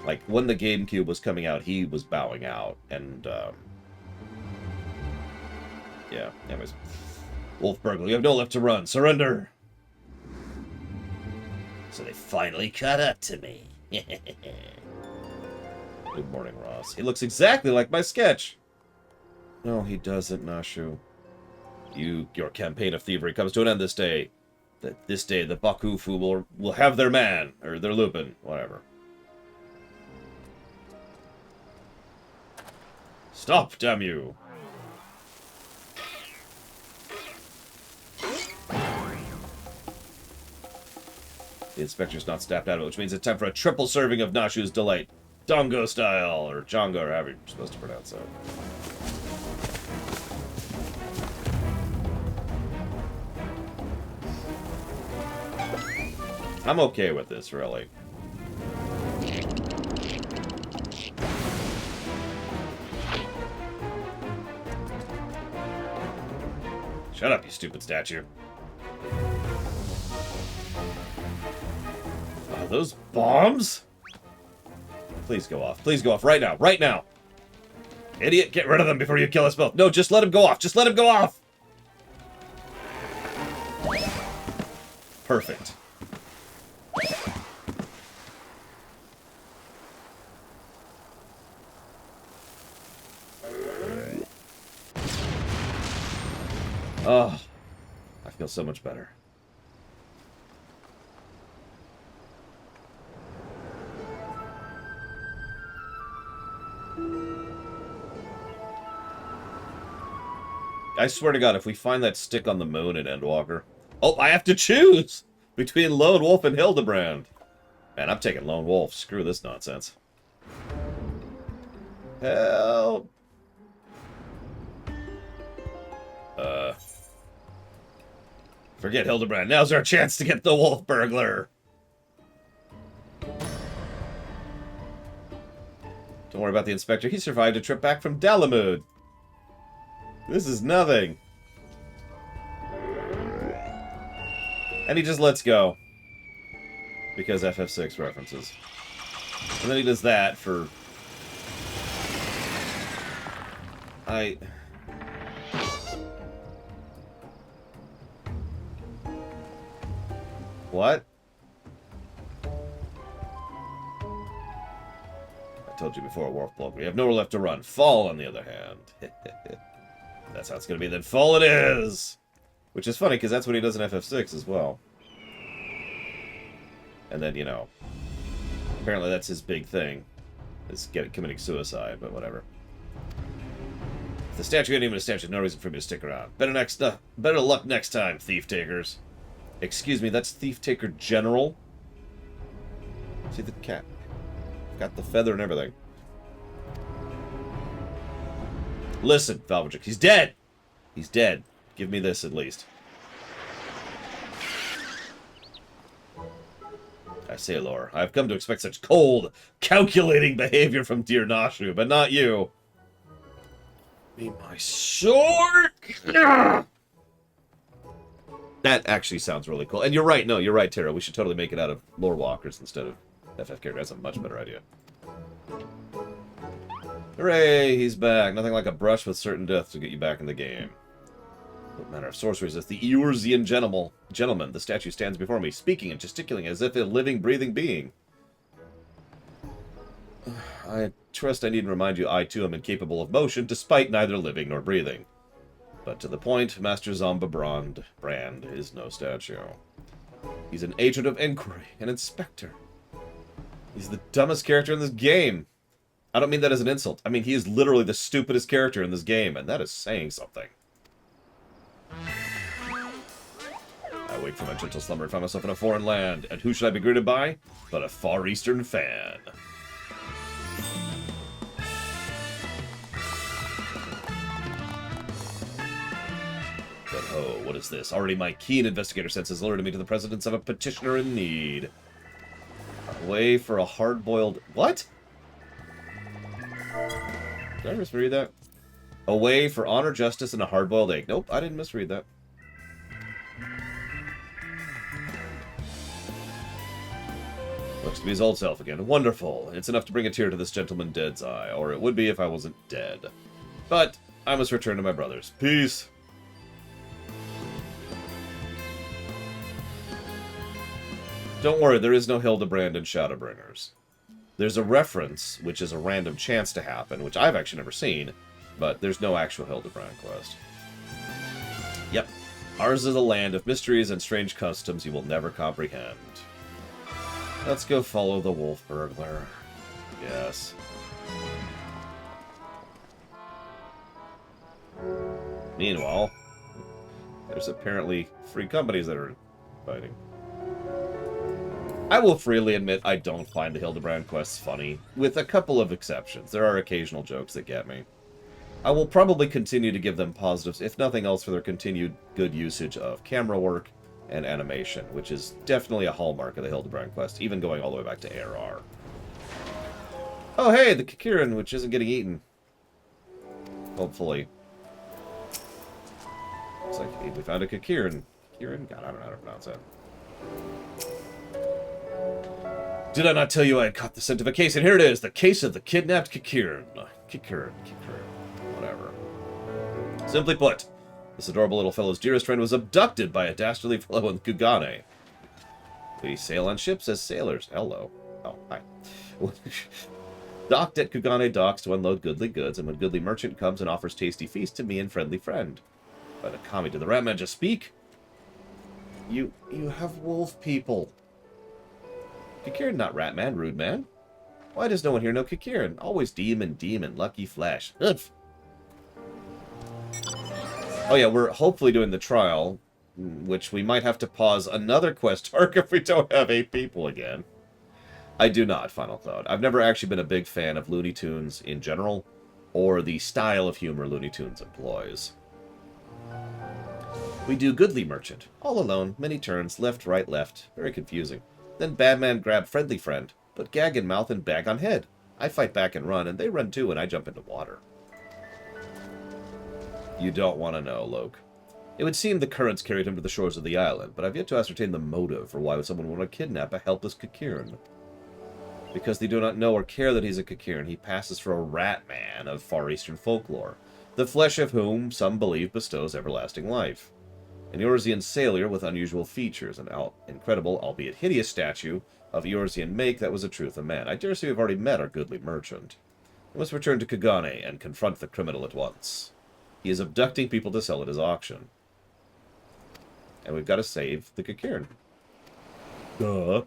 Like, when the GameCube was coming out, he was bowing out, and, yeah, anyways. Wolfburgle, you have no left to run. Surrender! So they finally caught up to me. Good morning, Ross. He looks exactly like my sketch! No, he doesn't, Nashu. Your campaign of thievery comes to an end this day. This day, the Bakufu will have their man, or their Lupin, whatever. Stop, damn you! The inspector's not snapped out of it, which means it's time for a triple serving of Nashu's Delight. Dongo style, or Jongo, or however you're supposed to pronounce it. I'm okay with this, really. Shut up, you stupid statue. Are those bombs? Please go off. Please go off right now. Right now. Idiot, get rid of them before you kill us both. No, just let him go off. Just let him go off. Perfect. Oh, I feel so much better. I swear to God, if we find that stick on the moon in Endwalker... Oh, I have to choose between Lone Wolf and Hildebrand. Man, I'm taking Lone Wolf. Screw this nonsense. Help. Forget Hildebrand. Now's our chance to get the wolf burglar. Don't worry about the inspector. He survived a trip back from Dalamud. This is nothing. And he just lets go. Because FF6 references. And then he does that for... What? I told you before, Wolf Bloke, we have nowhere left to run. Fall, on the other hand. That's how it's going to be, then fall it is! Which is funny, because that's what he does in FF6 as well. And then, you know, apparently that's his big thing, is committing suicide, but whatever. If the statue ain't even a statue, no reason for me to stick around. Better luck next time, thief takers. Excuse me, that's Thief Taker General? See the cat? Got the feather and everything. Listen, Valvajic, he's dead! He's dead. Give me this, at least. I say, Lore, I've come to expect such cold, calculating behavior from dear Nashu, but not you. Be my sword! That actually sounds really cool. And you're right, no, you're right, Tara. We should totally make it out of lore walkers instead of FF characters. That's a much better idea. Hooray, he's back. Nothing like a brush with certain death to get you back in the game. What manner of sorcery is this? The Eorzean gentleman. The statue stands before me, speaking and gesticulating as if a living, breathing being. I trust I needn't remind you I, too, am incapable of motion, despite neither living nor breathing. But to the point, Master Hildebrand is no statue. He's an agent of inquiry, an inspector. He's the dumbest character in this game. I don't mean that as an insult. I mean, he is literally the stupidest character in this game, and that is saying something. I wake from my gentle slumber and find myself in a foreign land, and who should I be greeted by? But a Far Eastern fan. But oh, what is this? Already my keen investigator senses alerted me to the presence of a petitioner in need. A way for a hard-boiled... What? Did I misread that? A way for honor, justice, and a hard-boiled egg. Nope, I didn't misread that. Looks to be his old self again. Wonderful. It's enough to bring a tear to this gentleman Dead's eye, or it would be if I wasn't dead. But I must return to my brothers. Peace. Don't worry, there is no Hildebrand in Shadowbringers. There's a reference, which is a random chance to happen, which I've actually never seen, but there's no actual Hildebrand quest. Yep. Ours is a land of mysteries and strange customs you will never comprehend. Let's go follow the wolf burglar. Yes. Meanwhile, there's apparently 3 companies that are fighting. I will freely admit I don't find the Hildebrand quests funny, with a couple of exceptions. There are occasional jokes that get me. I will probably continue to give them positives, if nothing else, for their continued good usage of camera work and animation, which is definitely a hallmark of the Hildebrand quest, even going all the way back to ARR. Oh hey, the Kikirin, which isn't getting eaten. Hopefully. It's like, hey, we found a Kikirin. Kikirin? God, I don't know how to pronounce that. Did I not tell you I had caught the scent of a case? And here it is, the case of the kidnapped Kikirin. Kikirin. Whatever. Simply put, this adorable little fellow's dearest friend was abducted by a dastardly fellow in Kugane. We sail on ships as sailors. Hello. Oh, hi. Docked at Kugane docks to unload goodly goods, and when goodly merchant comes and offers tasty feast to me and friendly friend. By the kami, did the Ratman just speak? You have wolf people. Kikirin, not Ratman, rude man. Why does no one here know Kikirin? Always demon, lucky flash. Ugh. Oh yeah, we're hopefully doing the trial, which we might have to pause another quest arc if we don't have 8 people again. I do not, final thought. I've never actually been a big fan of Looney Tunes in general, or the style of humor Looney Tunes employs. We do goodly merchant. All alone, many turns, left, right, left. Very confusing. Then Badman grab friendly friend, put gag in mouth and bag on head. I fight back and run, and they run too, and I jump into water. You don't want to know, Loke. It would seem the currents carried him to the shores of the island, but I've yet to ascertain the motive for why someone would want to kidnap a helpless Kikirin. Because they do not know or care that he's a Kikirin, he passes for a rat man of Far Eastern folklore, the flesh of whom some believe bestows everlasting life. An Eorzean sailor with unusual features, an incredible, albeit hideous statue of Eorzean make that was a truth a man. I dare say we've already met our goodly merchant. We must return to Kugane and confront the criminal at once. He is abducting people to sell at his auction. And we've got to save the Kikirin. Duh.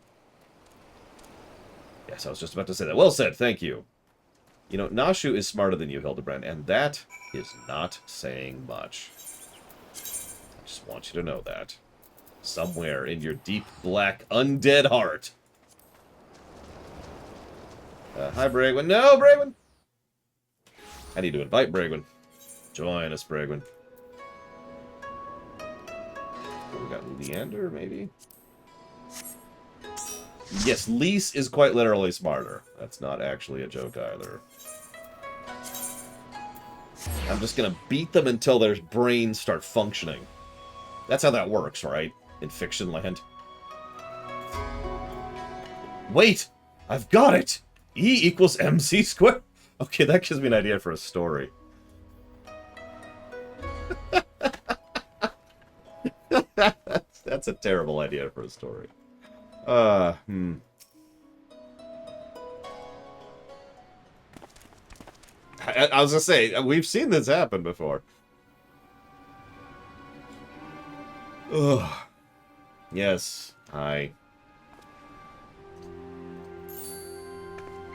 Yes, I was just about to say that. Well said, thank you. You know, Nashu is smarter than you, Hildebrand, and that is not saying much. I just want you to know that. Somewhere in your deep, black, undead heart. Hi, Bragwin. No, Bragwin! I need to invite Bragwin. Join us, Bragwin. We got Leander, maybe? Yes, Lise is quite literally smarter. That's not actually a joke either. I'm just gonna beat them until their brains start functioning. That's how that works, right? In fiction land. Wait! I've got it! E equals MC squared. Okay, that gives me an idea for a story. That's a terrible idea for a story. I was gonna say, we've seen this happen before. Ugh. Yes, hi.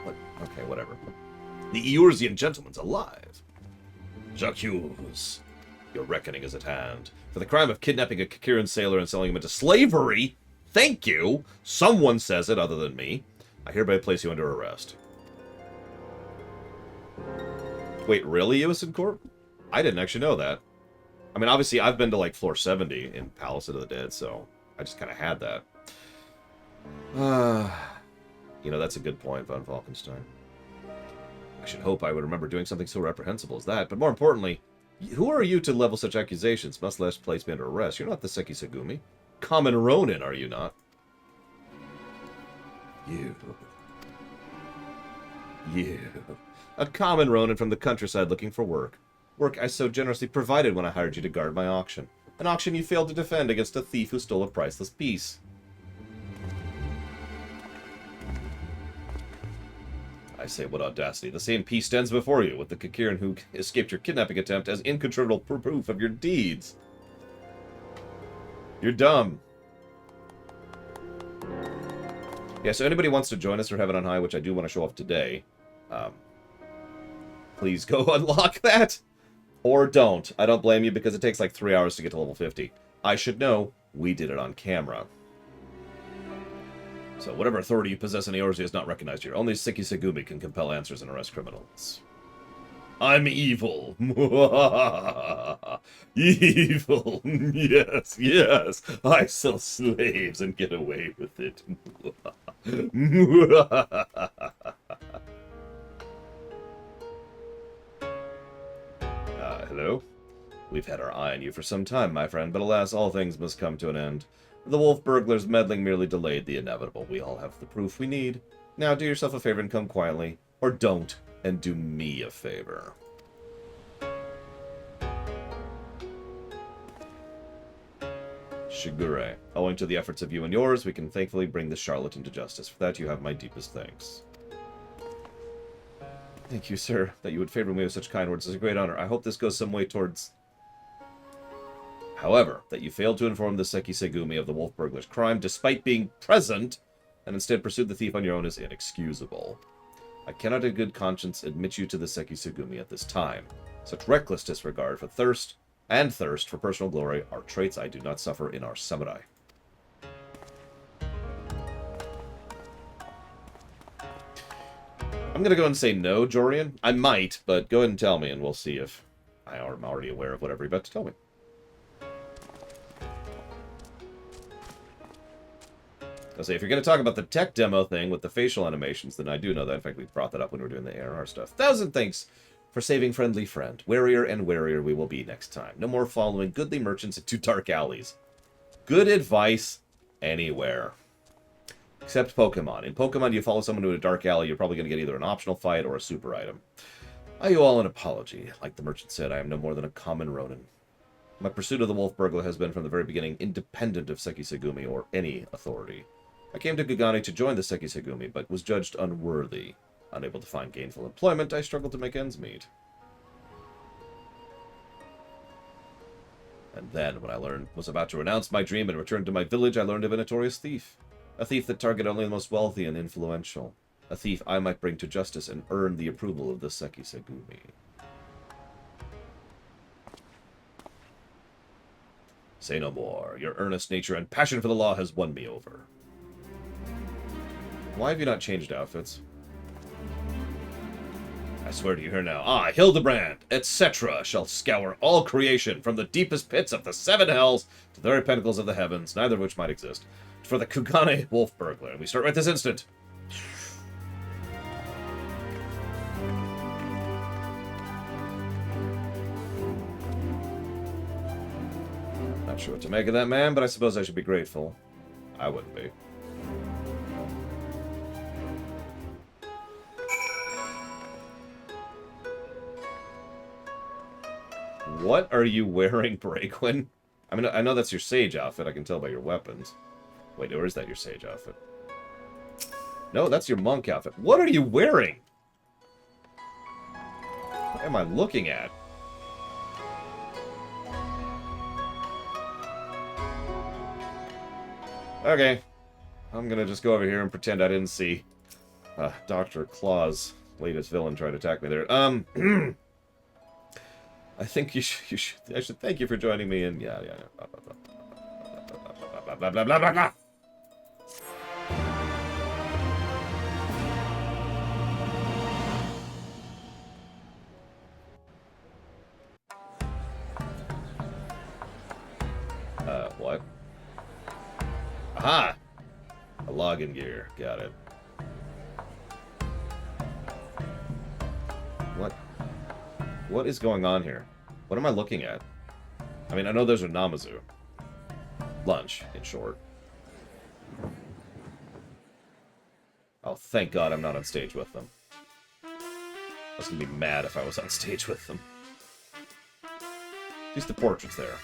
What? Okay, whatever. The Eorzean gentleman's alive. Jacques, your reckoning is at hand. For the crime of kidnapping a Kikirin sailor and selling him into slavery, thank you, someone says it other than me, I hereby place you under arrest. Wait, really, Uison Corp? I didn't actually know that. I mean, obviously, I've been to, like, floor 70 in Palace of the Dead, so I just kind of had that. You know, that's a good point, Von Falkenstein. I should hope I would remember doing something so reprehensible as that, but more importantly, who are you to level such accusations? Must last place me under arrest. You're not the Seki Segumi. Common Ronin, are you not? You. A common Ronin from the countryside looking for work. Work I so generously provided when I hired you to guard my auction. An auction you failed to defend against a thief who stole a priceless piece. I say, what audacity. The same piece stands before you, with the Kikirin who escaped your kidnapping attempt as incontrovertible proof of your deeds. You're dumb. Yeah, so anybody wants to join us for Heaven on High, which I do want to show off today, please go unlock that. Or don't. I don't blame you because it takes like 3 hours to get to level 50. I should know. We did it on camera. So whatever authority you possess in Eorzea is not recognized here. Only Seki Segumi can compel answers and arrest criminals. I'm evil. Evil. Yes, yes. I sell slaves and get away with it. Hello? We've had our eye on you for some time, my friend, but alas, all things must come to an end. The wolf burglar's meddling merely delayed the inevitable. We all have the proof we need. Now do yourself a favor and come quietly. Or don't, and do me a favor. Shigure, owing to the efforts of you and yours, we can thankfully bring this charlatan to justice. For that, you have my deepest thanks. Thank you, sir. That you would favor me with such kind words is a great honor. I hope this goes some way towards... However, that you failed to inform the Seki Segumi of the wolf burglar's crime, despite being present, and instead pursued the thief on your own is inexcusable. I cannot in good conscience admit you to the Seki Segumi at this time. Such reckless disregard for thirst for personal glory are traits I do not suffer in our samurai. I'm gonna go and say no, Jorian. I might, but go ahead and tell me, and we'll see if I am already aware of whatever you're about to tell me. I'll say, if you're going to talk about the tech demo thing with the facial animations, then I do know that. In fact, we brought that up when we were doing the ARR stuff. 1,000 thanks for saving friendly friend. Warier and warier we will be next time. No more following goodly merchants into dark alleys. Good advice anywhere. Except Pokemon. In Pokemon, you follow someone to a dark alley, you're probably going to get either an optional fight or a super item. I owe you all an apology. Like the merchant said, I am no more than a common Ronin. My pursuit of the wolf burglar has been from the very beginning independent of Seki Segumi or any authority. I came to Kugane to join the Seki Segumi, but was judged unworthy. Unable to find gainful employment, I struggled to make ends meet. And then, when I was about to renounce my dream and return to my village, I learned of a notorious thief. A thief that targeted only the most wealthy and influential. A thief I might bring to justice and earn the approval of the Seki Segumi. Say no more. Your earnest nature and passion for the law has won me over. Why have you not changed outfits? I swear to you here now, I, Hildebrand, etc., shall scour all creation, from the deepest pits of the seven hells to the very pinnacles of the heavens, neither of which might exist, for the Kugane wolf burglar. And we start right this instant. Not sure what to make of that, man, but I suppose I should be grateful. I wouldn't be. What are you wearing, Braquin? I mean, I know that's your sage outfit. I can tell by your weapons. Wait, or is that your sage outfit? No, that's your monk outfit. What are you wearing? What am I looking at? Okay. I'm gonna just go over here and pretend I didn't see Dr. Claw's latest villain try to attack me there. I think I should thank you for joining me and yeah. Blah, blah, blah, blah, blah. What? Aha! A login gear. Got it. What is going on here? What am I looking at? I mean, I know those are Namazu. Lunch, in short. Oh, thank God I'm not on stage with them. I was gonna be mad if I was on stage with them. At least the portrait's there.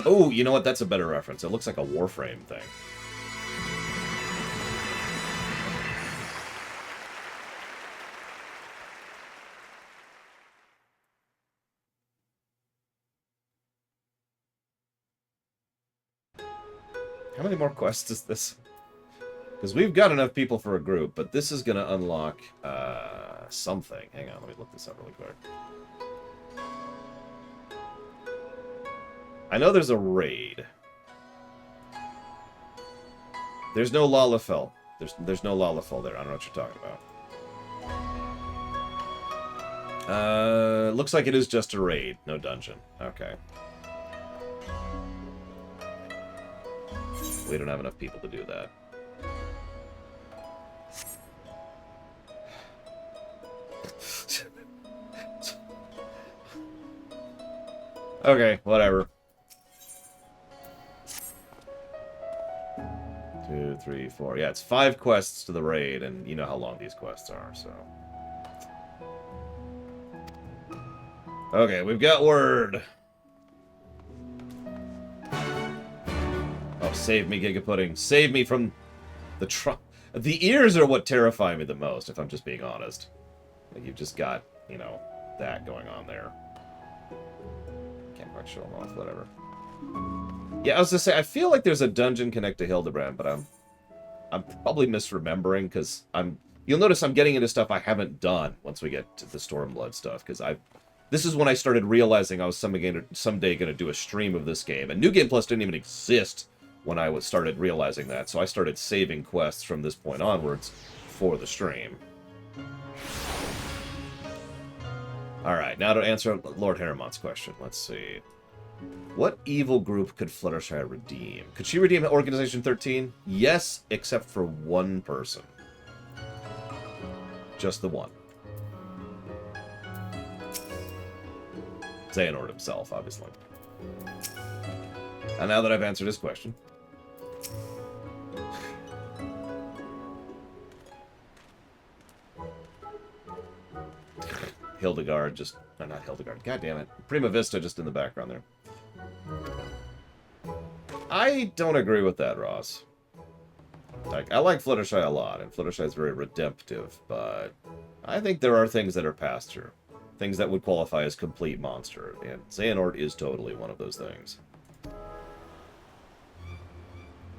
Oh, you know what? That's a better reference. It looks like a Warframe thing. How many more quests is this? Because we've got enough people for a group, but this is going to unlock something. Hang on, let me look this up really quick. I know there's a raid. There's no Lalafell. There's no Lalafell there. I don't know what you're talking about. Looks like it is just a raid, no dungeon. Okay. We don't have enough people to do that. Okay, whatever. 2, 3, 4. Yeah, it's 5 quests to the raid, and you know how long these quests are, so. Okay, we've got word. Oh, save me, Giga Pudding. Save me from the The ears are what terrify me the most, if I'm just being honest. Like, you've just got, you know, that going on there. Can't quite show them off, whatever. Yeah, I was just saying, I feel like there's a dungeon connect to Hildebrand, but I'm probably misremembering, because you'll notice I'm getting into stuff I haven't done once we get to the Stormblood stuff, because this is when I started realizing I was someday going to do a stream of this game, and New Game Plus didn't even exist when I started realizing that, so I started saving quests from this point onwards for the stream. Alright, now to answer Lord Harrimon's question. Let's see. What evil group could Fluttershy redeem? Could she redeem Organization 13? Yes, except for one person. Just the one. Xehanort himself, obviously. And now that I've answered his question... Hildegard just... No, not Hildegard. God damn it. Prima Vista just in the background there. I don't agree with that, Ross. Like, I like Fluttershy a lot, and Fluttershy is very redemptive, but I think there are things that are past her. Things that would qualify as complete monster, and Xehanort is totally one of those things.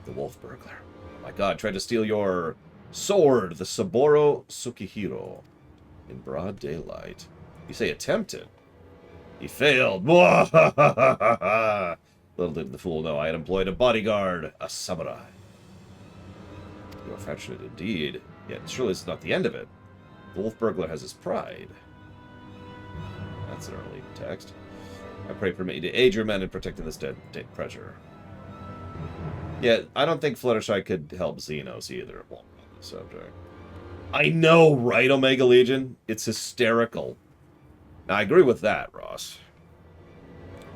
The Wolf Burglar. Oh my god, tried to steal your sword, the Saburo Tsukihiro, in broad daylight. You say attempted. He failed. Little did the fool know I had employed a bodyguard, a samurai. You are fortunate indeed, yet surely it's not the end of it. The Wolf Burglar has his pride. That's an early text. I pray permit you to aid your men in protecting this dead treasure. Yeah, I don't think Fluttershy could help Xenos either. Well, on the subject. I know, right, Omega Legion? It's hysterical. Now, I agree with that, Ross.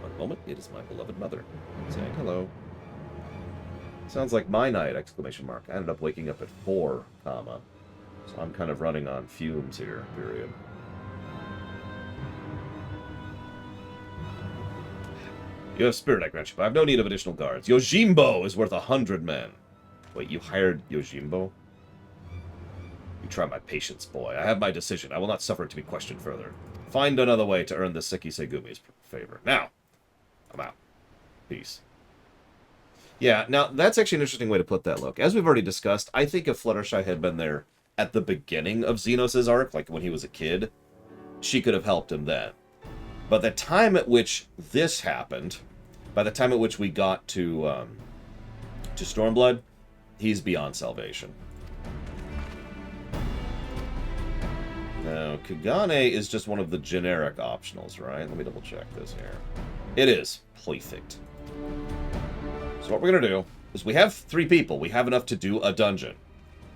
One moment, it is my beloved mother. Saying hello. Sounds like my night, exclamation mark. I ended up waking up at 4, comma. So I'm kind of running on fumes here, period. You have spirit, I grant you, but I have no need of additional guards. Yojimbo is worth 100 men. Wait, you hired Yojimbo? You try my patience, boy. I have my decision. I will not suffer it to be questioned further. Find another way to earn the Seki Segumi's favor. Now, I'm out. Peace. Yeah, now, that's actually an interesting way to put that, Look. As we've already discussed, I think if Fluttershy had been there at the beginning of Xenos' arc, like when he was a kid, she could have helped him then. But the time at which this happened, by the time at which we got to Stormblood, he's beyond salvation. Now, Kagane is just one of the generic optionals, right? Let me double check this here. It is. Perfect. So what we're going to do is we have 3 people. We have enough to do a dungeon.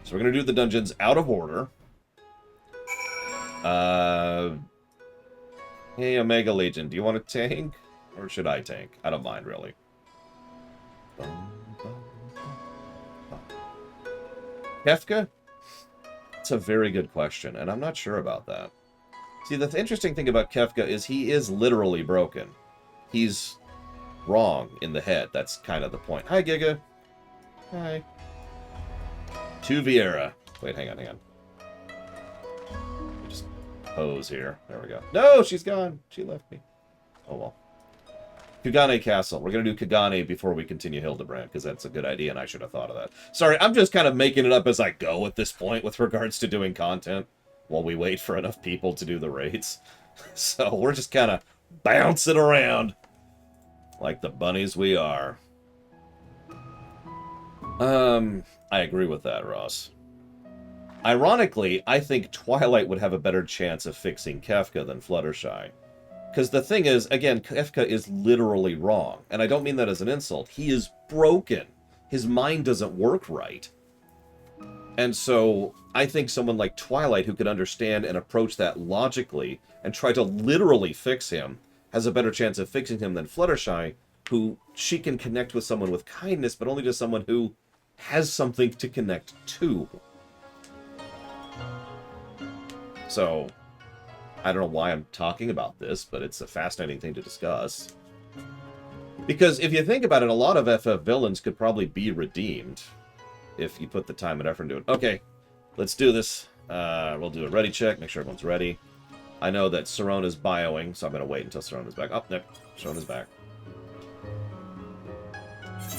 So we're going to do the dungeons out of order. Hey, Omega Legion, do you want to tank? Or should I tank? I don't mind, really. Kefka? That's a very good question, and I'm not sure about that. See, the interesting thing about Kefka is he is literally broken. He's wrong in the head. That's kind of the point. Hi, Giga. Hi. To Vieira. Wait, hang on. Pose here. There we go. No, she's gone. She left me. Oh, well. Kugane Castle. We're going to do Kugane before we continue Hildebrand, because that's a good idea, and I should have thought of that. Sorry, I'm just kind of making it up as I go at this point with regards to doing content, while we wait for enough people to do the raids. So we're just kind of bouncing around like the bunnies we are. I agree with that, Ross. Ironically, I think Twilight would have a better chance of fixing Kefka than Fluttershy. Because the thing is, again, Kefka is literally wrong. And I don't mean that as an insult. He is broken. His mind doesn't work right. And so, I think someone like Twilight, who could understand and approach that logically, and try to literally fix him, has a better chance of fixing him than Fluttershy, who she can connect with someone with kindness, but only to someone who has something to connect to. So, I don't know why I'm talking about this, but it's a fascinating thing to discuss. Because if you think about it, a lot of FF villains could probably be redeemed if you put the time and effort into it. Okay, let's do this. We'll do a ready check, make sure everyone's ready. I know that Sirona's bioing, so I'm going to wait until Sirona's back. Oh, no, Sirona's back.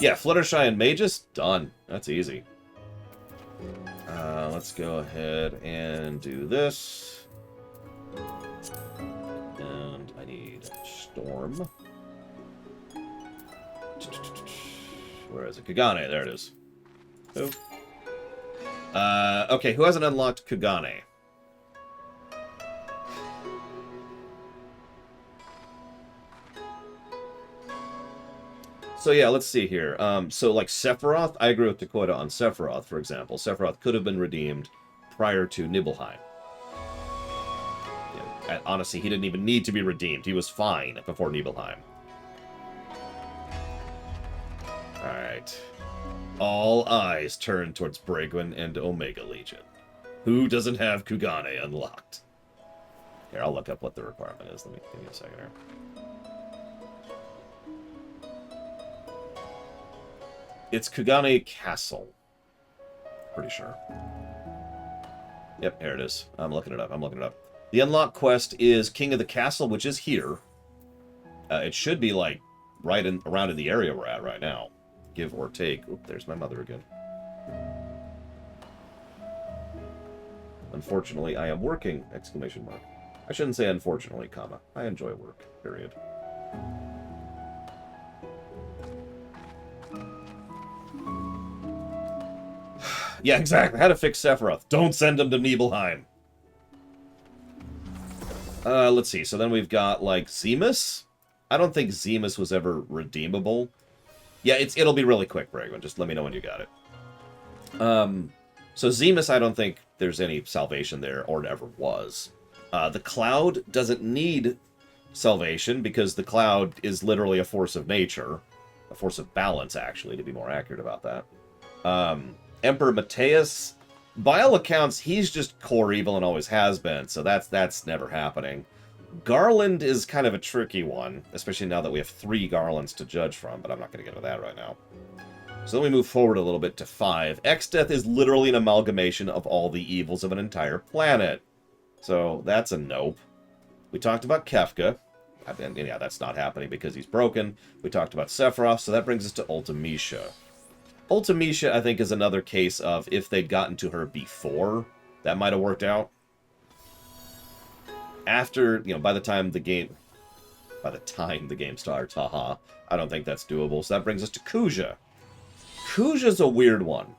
Yeah, Fluttershy and Magus, done. That's easy. Let's go ahead and do this. And I need Storm. Where is it? Kugane, there it is. Who? Okay, who hasn't unlocked Kugane? So yeah, let's see here. So like Sephiroth, I agree with Dakota on Sephiroth, for example. Sephiroth could have been redeemed prior to Nibelheim. Yeah, honestly, he didn't even need to be redeemed. He was fine before Nibelheim. Alright. All eyes turn towards Braegwyn and Omega Legion. Who doesn't have Kugane unlocked? Here, I'll look up what the requirement is. Give me a second here. It's Kugane Castle. Pretty sure. Yep, here it is. I'm looking it up. The unlock quest is King of the Castle, which is here. It should be, like, right around in the area we're at right now. Give or take. Oop, there's my mother again. Unfortunately, I am working! Exclamation mark. I shouldn't say unfortunately, comma. I enjoy work. Period. Yeah, exactly. How to fix Sephiroth. Don't send him to Nibelheim. Let's see. So then we've got, like, Zemus? I don't think Zemus was ever redeemable. Yeah, it'll be really quick, Braegwyn. Just let me know when you got it. So Zemus, I don't think there's any salvation there, or ever was. The Cloud doesn't need salvation, because the Cloud is literally a force of nature. A force of balance, actually, to be more accurate about that. Emperor Mateus, by all accounts, he's just core evil and always has been, so that's never happening. Garland is kind of a tricky one, especially now that we have 3 Garlands to judge from, but I'm not going to get into that right now. So then we move forward a little bit to 5. Exdeath is literally an amalgamation of all the evils of an entire planet. So that's a nope. We talked about Kefka. And yeah, that's not happening because he's broken. We talked about Sephiroth, so that brings us to Ultimecia. Ultimecia, I think, is another case of if they'd gotten to her before, that might have worked out. After, by the time the game starts, haha, I don't think that's doable. So that brings us to Kuja. Kuja's a weird one.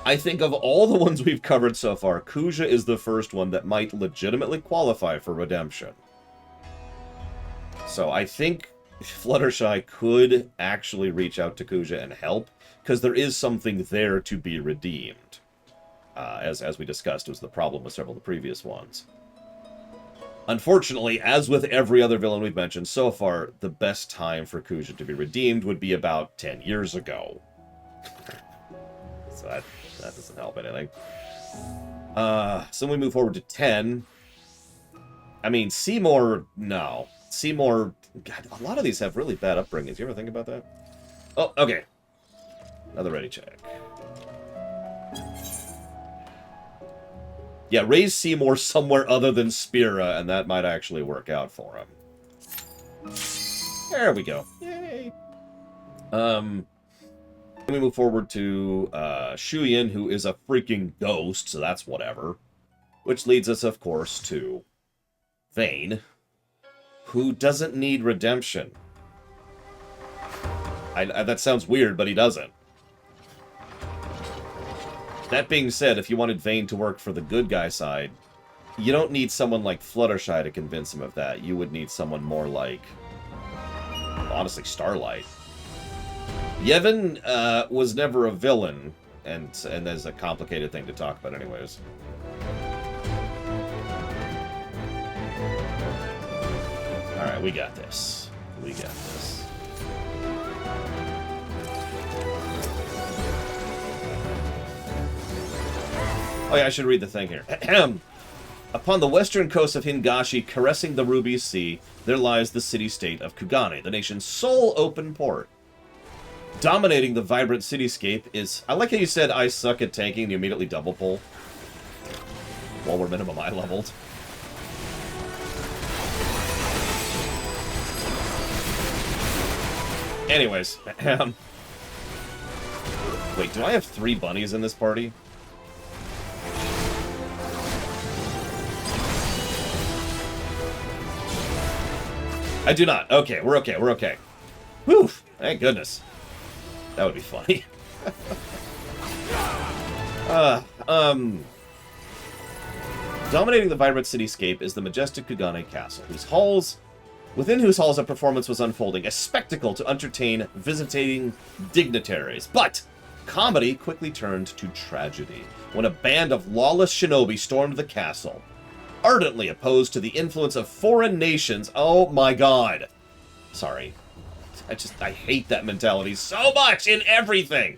I think of all the ones we've covered so far, Kuja is the first one that might legitimately qualify for redemption. So I think Fluttershy could actually reach out to Kuja and help, because there is something there to be redeemed. As we discussed, was the problem with several of the previous ones. Unfortunately, as with every other villain we've mentioned so far, the best time for Kuja to be redeemed would be about 10 years ago. So that doesn't help anything. So we move forward to 10. I mean, Seymour, no. Seymour, God, a lot of these have really bad upbringings. You ever think about that? Oh, okay. Another ready check. Yeah, raise Seymour somewhere other than Spira, and that might actually work out for him. There we go. Yay. We move forward to Shuyin, who is a freaking ghost, so that's whatever. Which leads us, of course, to Vayne, who doesn't need redemption. That sounds weird, but he doesn't. That being said, if you wanted Vayne to work for the good guy side, you don't need someone like Fluttershy to convince him of that. You would need someone more like, honestly, Starlight. Yevon was never a villain, and there's a complicated thing to talk about anyways. Alright, we got this. We got this. Oh yeah, I should read the thing here. Upon the western coast of Hingashi, caressing the Ruby Sea, there lies the city-state of Kugane, the nation's sole open port. Dominating the vibrant cityscape is... I like how you said, I suck at tanking, and you immediately double pull. While we're minimum eye leveled. Anyways. Wait, do I have 3 bunnies in this party? I do not. Okay, we're okay, we're okay. Whew, thank goodness. That would be funny. Dominating the vibrant cityscape is the majestic Kugane Castle, within whose halls a performance was unfolding, a spectacle to entertain visiting dignitaries. But comedy quickly turned to tragedy when a band of lawless shinobi stormed the castle, ardently opposed to the influence of foreign nations. Oh my god. Sorry. I hate that mentality so much in everything.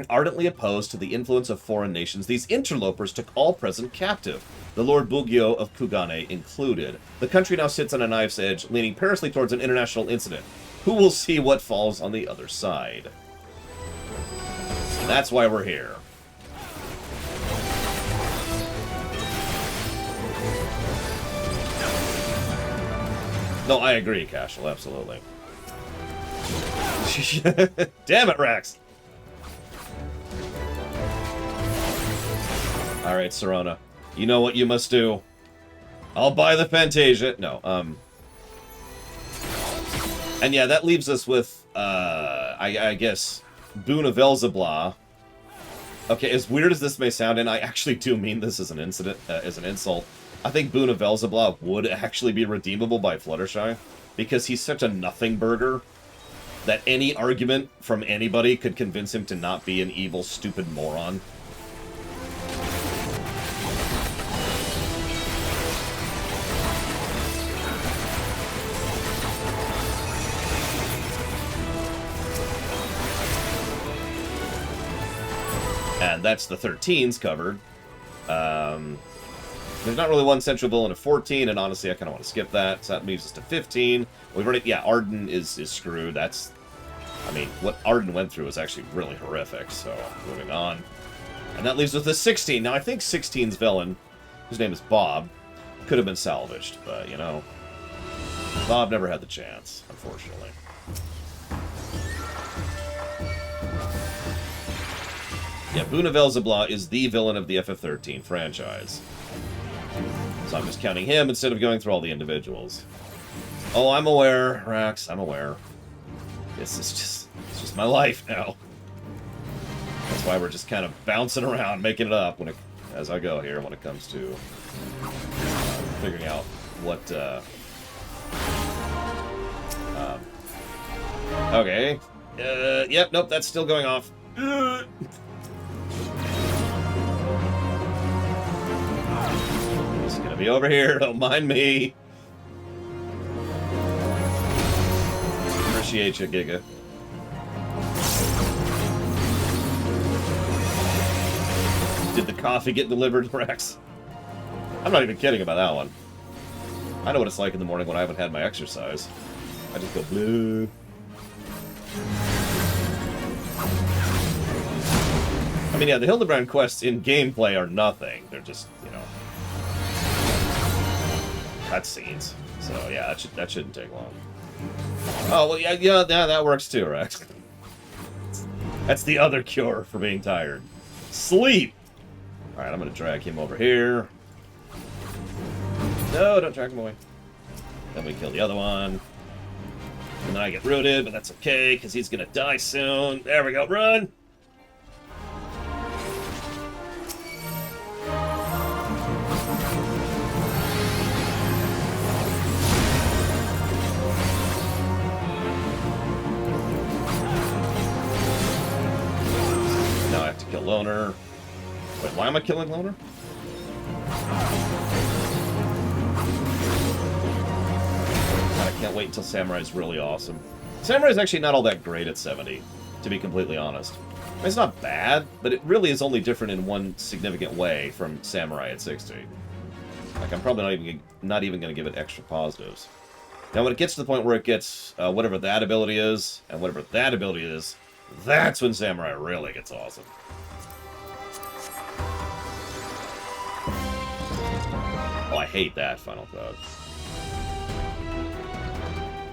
Ardently opposed to the influence of foreign nations, these interlopers took all present captive, the Lord Bugyo of Kugane included. The country now sits on a knife's edge, leaning perilously towards an international incident. Who will see what falls on the other side? That's why we're here. No, I agree, Cashel, absolutely. Damn it, Rex! Alright, Serana. You know what you must do. I'll buy the Fantasia. No, And yeah, that leaves us with, I guess, Boon of Elzebla. Okay, as weird as this may sound, and I actually do mean this as an insult, I think Boon of Elzebla would actually be redeemable by Fluttershy, because he's such a nothing burger that any argument from anybody could convince him to not be an evil, stupid moron. And that's the 13s covered. There's not really one central villain of 14, and honestly, I kind of want to skip that. So that moves us to 15. We've already... Yeah, Arden is screwed. That's... I mean, what Arden went through was actually really horrific, so moving on. And that leaves us with 16. Now, I think 16's villain, whose name is Bob, could have been salvaged, but, you know... Bob never had the chance, unfortunately. Yeah, Boon of Elzebla is the villain of the FF14 franchise. So I'm just counting him instead of going through all the individuals. Oh, I'm aware, Rax, I'm aware. This is just my life now. That's why we're just kind of bouncing around, making it up as I go here when it comes to figuring out what, okay. Yep, nope, that's still going off. It's gonna be over here, don't mind me. Appreciate you, Giga. Did the coffee get delivered, Rex? I'm not even kidding about that one. I know what it's like in the morning when I haven't had my exercise. I just go blue. I mean, yeah, the Hildebrand quests in gameplay are nothing. They're just, you know, cutscenes. So. So yeah, that shouldn't take long. Oh well, yeah, that works too, right? That's the other cure for being tired. Sleep. All right, I'm gonna drag him over here. No, don't drag him away. Then we kill the other one. And then I get rooted, but that's okay, because he's gonna die soon. There we go, run! Now I have to kill Loner. Wait, why am I killing Loner? I can't wait until Samurai's really awesome. Samurai's actually not all that great at 70, to be completely honest. I mean, it's not bad, but it really is only different in one significant way from Samurai at 60. Like, I'm probably not even going to give it extra positives. Now, when it gets to the point where it gets whatever that ability is, and whatever that ability is, that's when Samurai really gets awesome. Oh, I hate that Final Thought.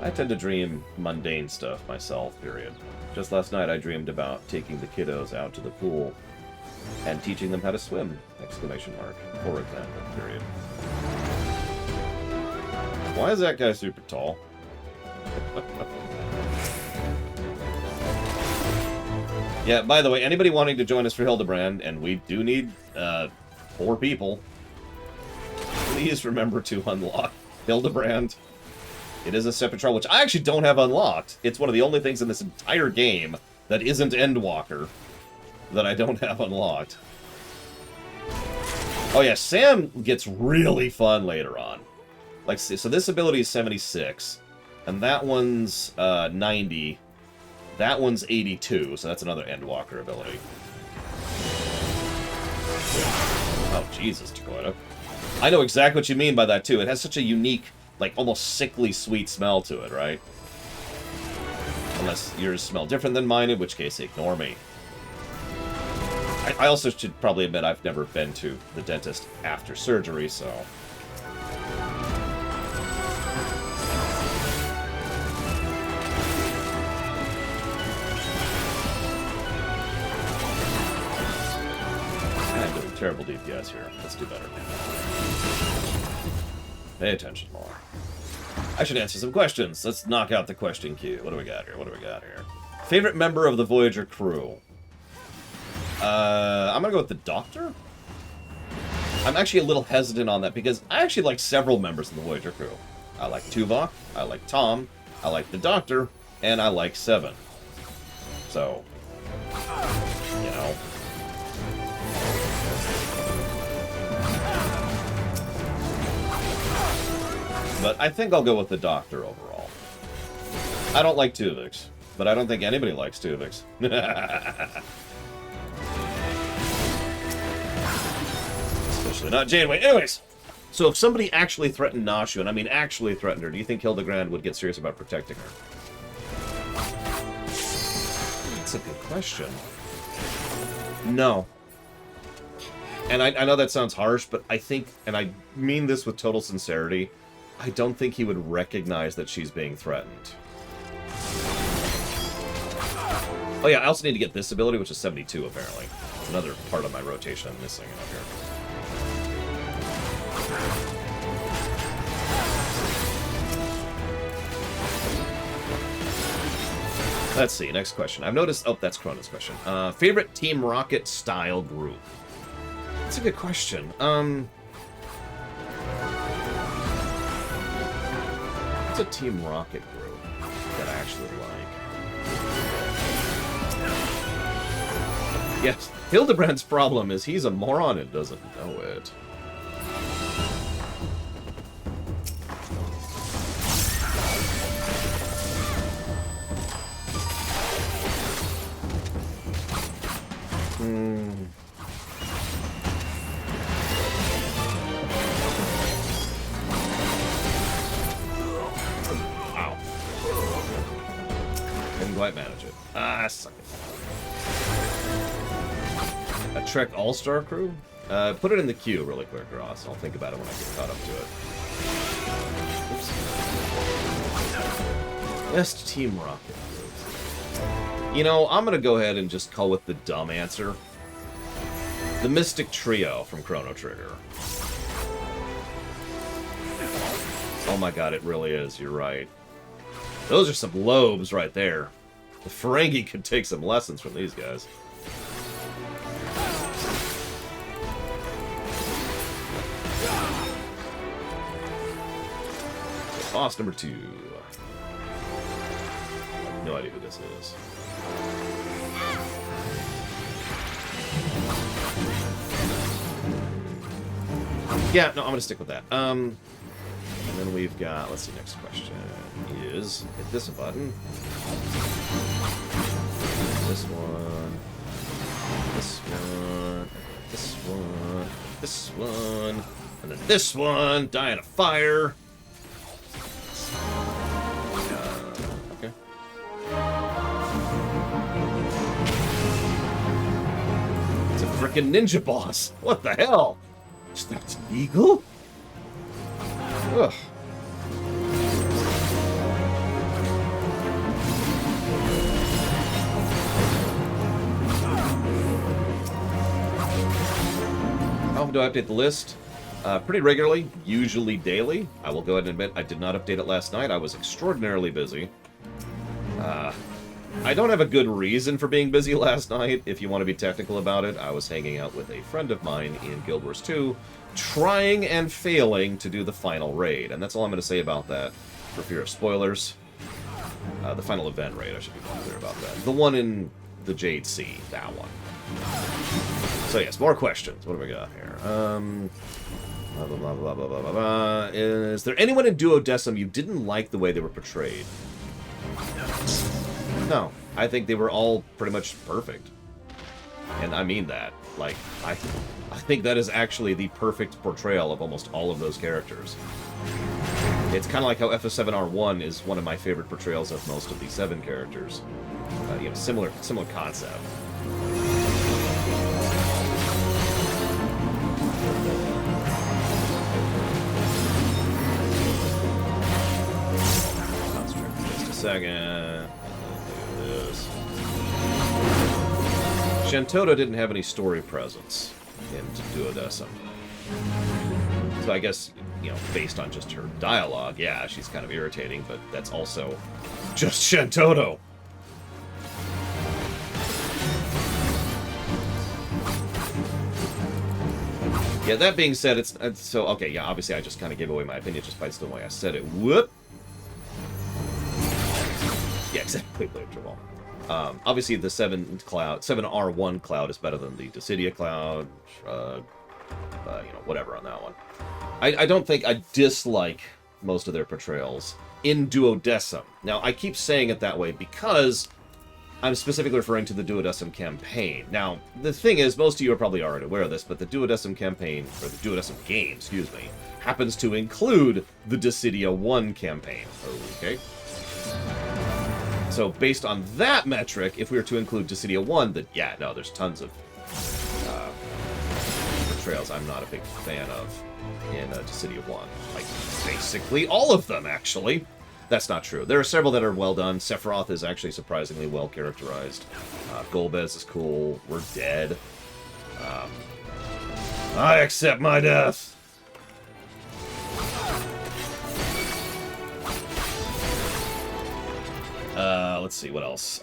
I tend to dream mundane stuff myself, period. Just last night I dreamed about taking the kiddos out to the pool and teaching them how to swim, exclamation mark, for example, period. Why is that guy super tall? Yeah, by the way, anybody wanting to join us for Hildebrand, and we do need 4 people, please remember to unlock Hildebrand. It is a separate trial, which I actually don't have unlocked. It's one of the only things in this entire game that isn't Endwalker that I don't have unlocked. Oh yeah, Sam gets really fun later on. Like, so this ability is 76, and that one's 90. That one's 82, so that's another Endwalker ability. Oh, Jesus, Dakota. I know exactly what you mean by that, too. It has such a unique, like, almost sickly sweet smell to it, right? Unless yours smell different than mine, in which case, ignore me. I also should probably admit I've never been to the dentist after surgery, so... I'm doing terrible DPS here. Let's do better. Pay attention more. I should answer some questions. Let's knock out the question queue. What do we got here? What do we got here? Favorite member of the Voyager crew? I'm gonna go with the Doctor? I'm actually a little hesitant on that because I actually like several members of the Voyager crew. I like Tuvok, I like Tom, I like the Doctor, and I like Seven. So, you know. But I think I'll go with the Doctor overall. I don't like Tuvix, but I don't think anybody likes Tuvix. Especially not Janeway. Anyways, so if somebody actually threatened Nashu, and I mean actually threatened her, do you think Hildibrand would get serious about protecting her? That's a good question. No. And I know that sounds harsh, but I think, and I mean this with total sincerity, I don't think he would recognize that she's being threatened. Oh yeah, I also need to get this ability, which is 72, apparently. It's another part of my rotation I'm missing out here. Let's see, next question. I've noticed... Oh, that's Cronin's question. Favorite Team Rocket style group? That's a good question. What's a Team Rocket group that I actually like? Yes, Hildebrand's problem is he's a moron and doesn't know it. Wow. Couldn't quite manage it. Ah, suck it. A Trek All-Star crew? Put it in the queue really quick, Ross. I'll think about it when I get caught up to it. Oops. Best Team Rocket. You know, I'm gonna go ahead and just call it the dumb answer. The Mystic Trio from Chrono Trigger. Oh my god, it really is. You're right. Those are some lobes right there. The Ferengi could take some lessons from these guys. Boss number 2. I have no idea who this is. Yeah, no, I'm gonna stick with that. And then we've got, let's see, next question is, hit this button. This one. This one. This one. This one. And then this one. Die in a fire. Okay. It's a frickin' ninja boss. What the hell? Is that an eagle? Ugh. How often do I update the list? Pretty regularly, usually daily. I will go ahead and admit I did not update it last night. I was extraordinarily busy. I don't have a good reason for being busy last night, if you want to be technical about it. I was hanging out with a friend of mine in Guild Wars 2, trying and failing to do the final raid. And that's all I'm going to say about that, for fear of spoilers. The final event raid, I should be more clear about that. The one in the Jade Sea, that one. So yes, more questions. What do we got here? Blah, blah, blah, blah, blah, blah, blah. Is there anyone in Duodecim you didn't like the way they were portrayed? No. I think they were all pretty much perfect. And I mean that. Like, I think that is actually the perfect portrayal of almost all of those characters. It's kind of like how FF7R1 is one of my favorite portrayals of most of the 7 characters. You know, similar concept. Concentrate for just a second. Look at this. Shantota didn't have any story presence in Duodecim. So I guess, you know, based on just her dialogue, yeah, she's kind of irritating, but that's also just Shantota. Yeah, that being said, it's so, okay, yeah, obviously I just kind of gave away my opinion just by the way I said it. Whoop! Yeah, exactly, obviously the 7R1 cloud is better than the Dissidia cloud, you know, whatever on that one. I don't think I dislike most of their portrayals in Duodecim. Now, I keep saying it that way because I'm specifically referring to the Duodecim campaign. Now, the thing is, most of you are probably already aware of this, but the Duodecim campaign, or the Duodecim game, excuse me, happens to include the Dissidia 1 campaign. Okay? So, based on that metric, if we were to include Dissidia 1, then yeah, no, there's tons of portrayals I'm not a big fan of in Dissidia 1. Like, basically all of them, actually. That's not true. There are several that are well done. Sephiroth is actually surprisingly well characterized. Golbez is cool. We're dead. I accept my death. Let's see, what else?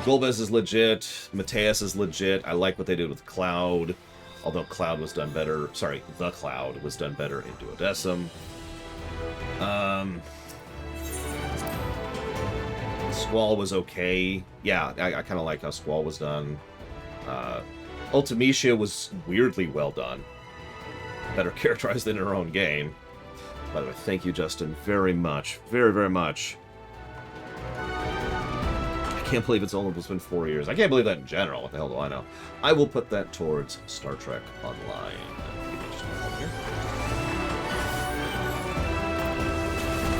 Golbez is legit. Mateus is legit. I like what they did with Cloud. Although Cloud was done better. Sorry, the Cloud was done better in Duodecim. Squall was okay. Yeah, I kind of like how Squall was done. Ultimecia was weirdly well done. Better characterized than her own game. By the way, thank you, Justin, very much. Very, very much. I can't believe it's only been 4 years. I can't believe that in general. What the hell do I know? I will put that towards Star Trek Online. Give me just a moment here.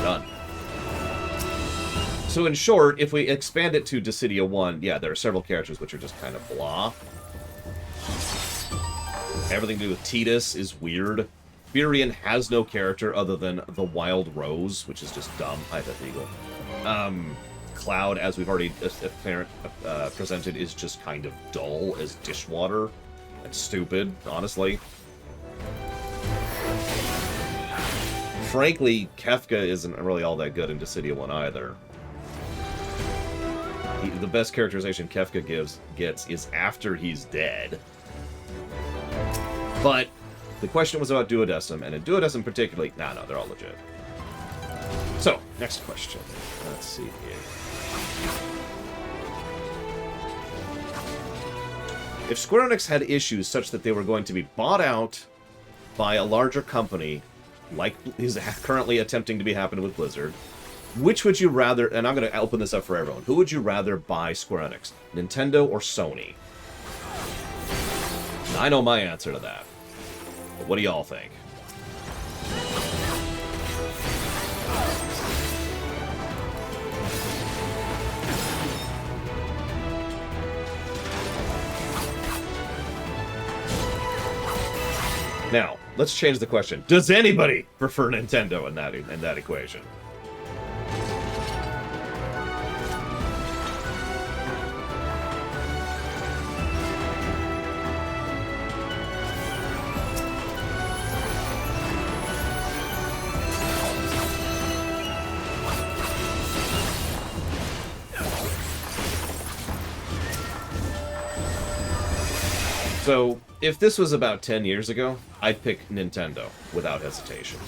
Done. So in short, if we expand it to Dissidia 1, yeah, there are several characters which are just kind of blah. Everything to do with Tidus is weird. Villian has no character other than the Wild Rose, which is just dumb. Hi, Death Eagle. Cloud, as we've already presented, is just kind of dull as dishwater. And stupid, honestly. Frankly, Kefka isn't really all that good in Dissidia 1 either. The best characterization Kefka gets is after he's dead. But the question was about Duodecim, and in Duodecim particularly, no, they're all legit. So, next question. Let's see here. If Square Enix had issues such that they were going to be bought out by a larger company, like is currently attempting to be happening with Blizzard, which would you rather, and I'm going to open this up for everyone, who would you rather buy Square Enix, Nintendo or Sony? Now, I know my answer to that, but what do y'all think? Now, let's change the question. Does anybody prefer Nintendo in that equation? So, if this was about 10 years ago, I'd pick Nintendo without hesitation.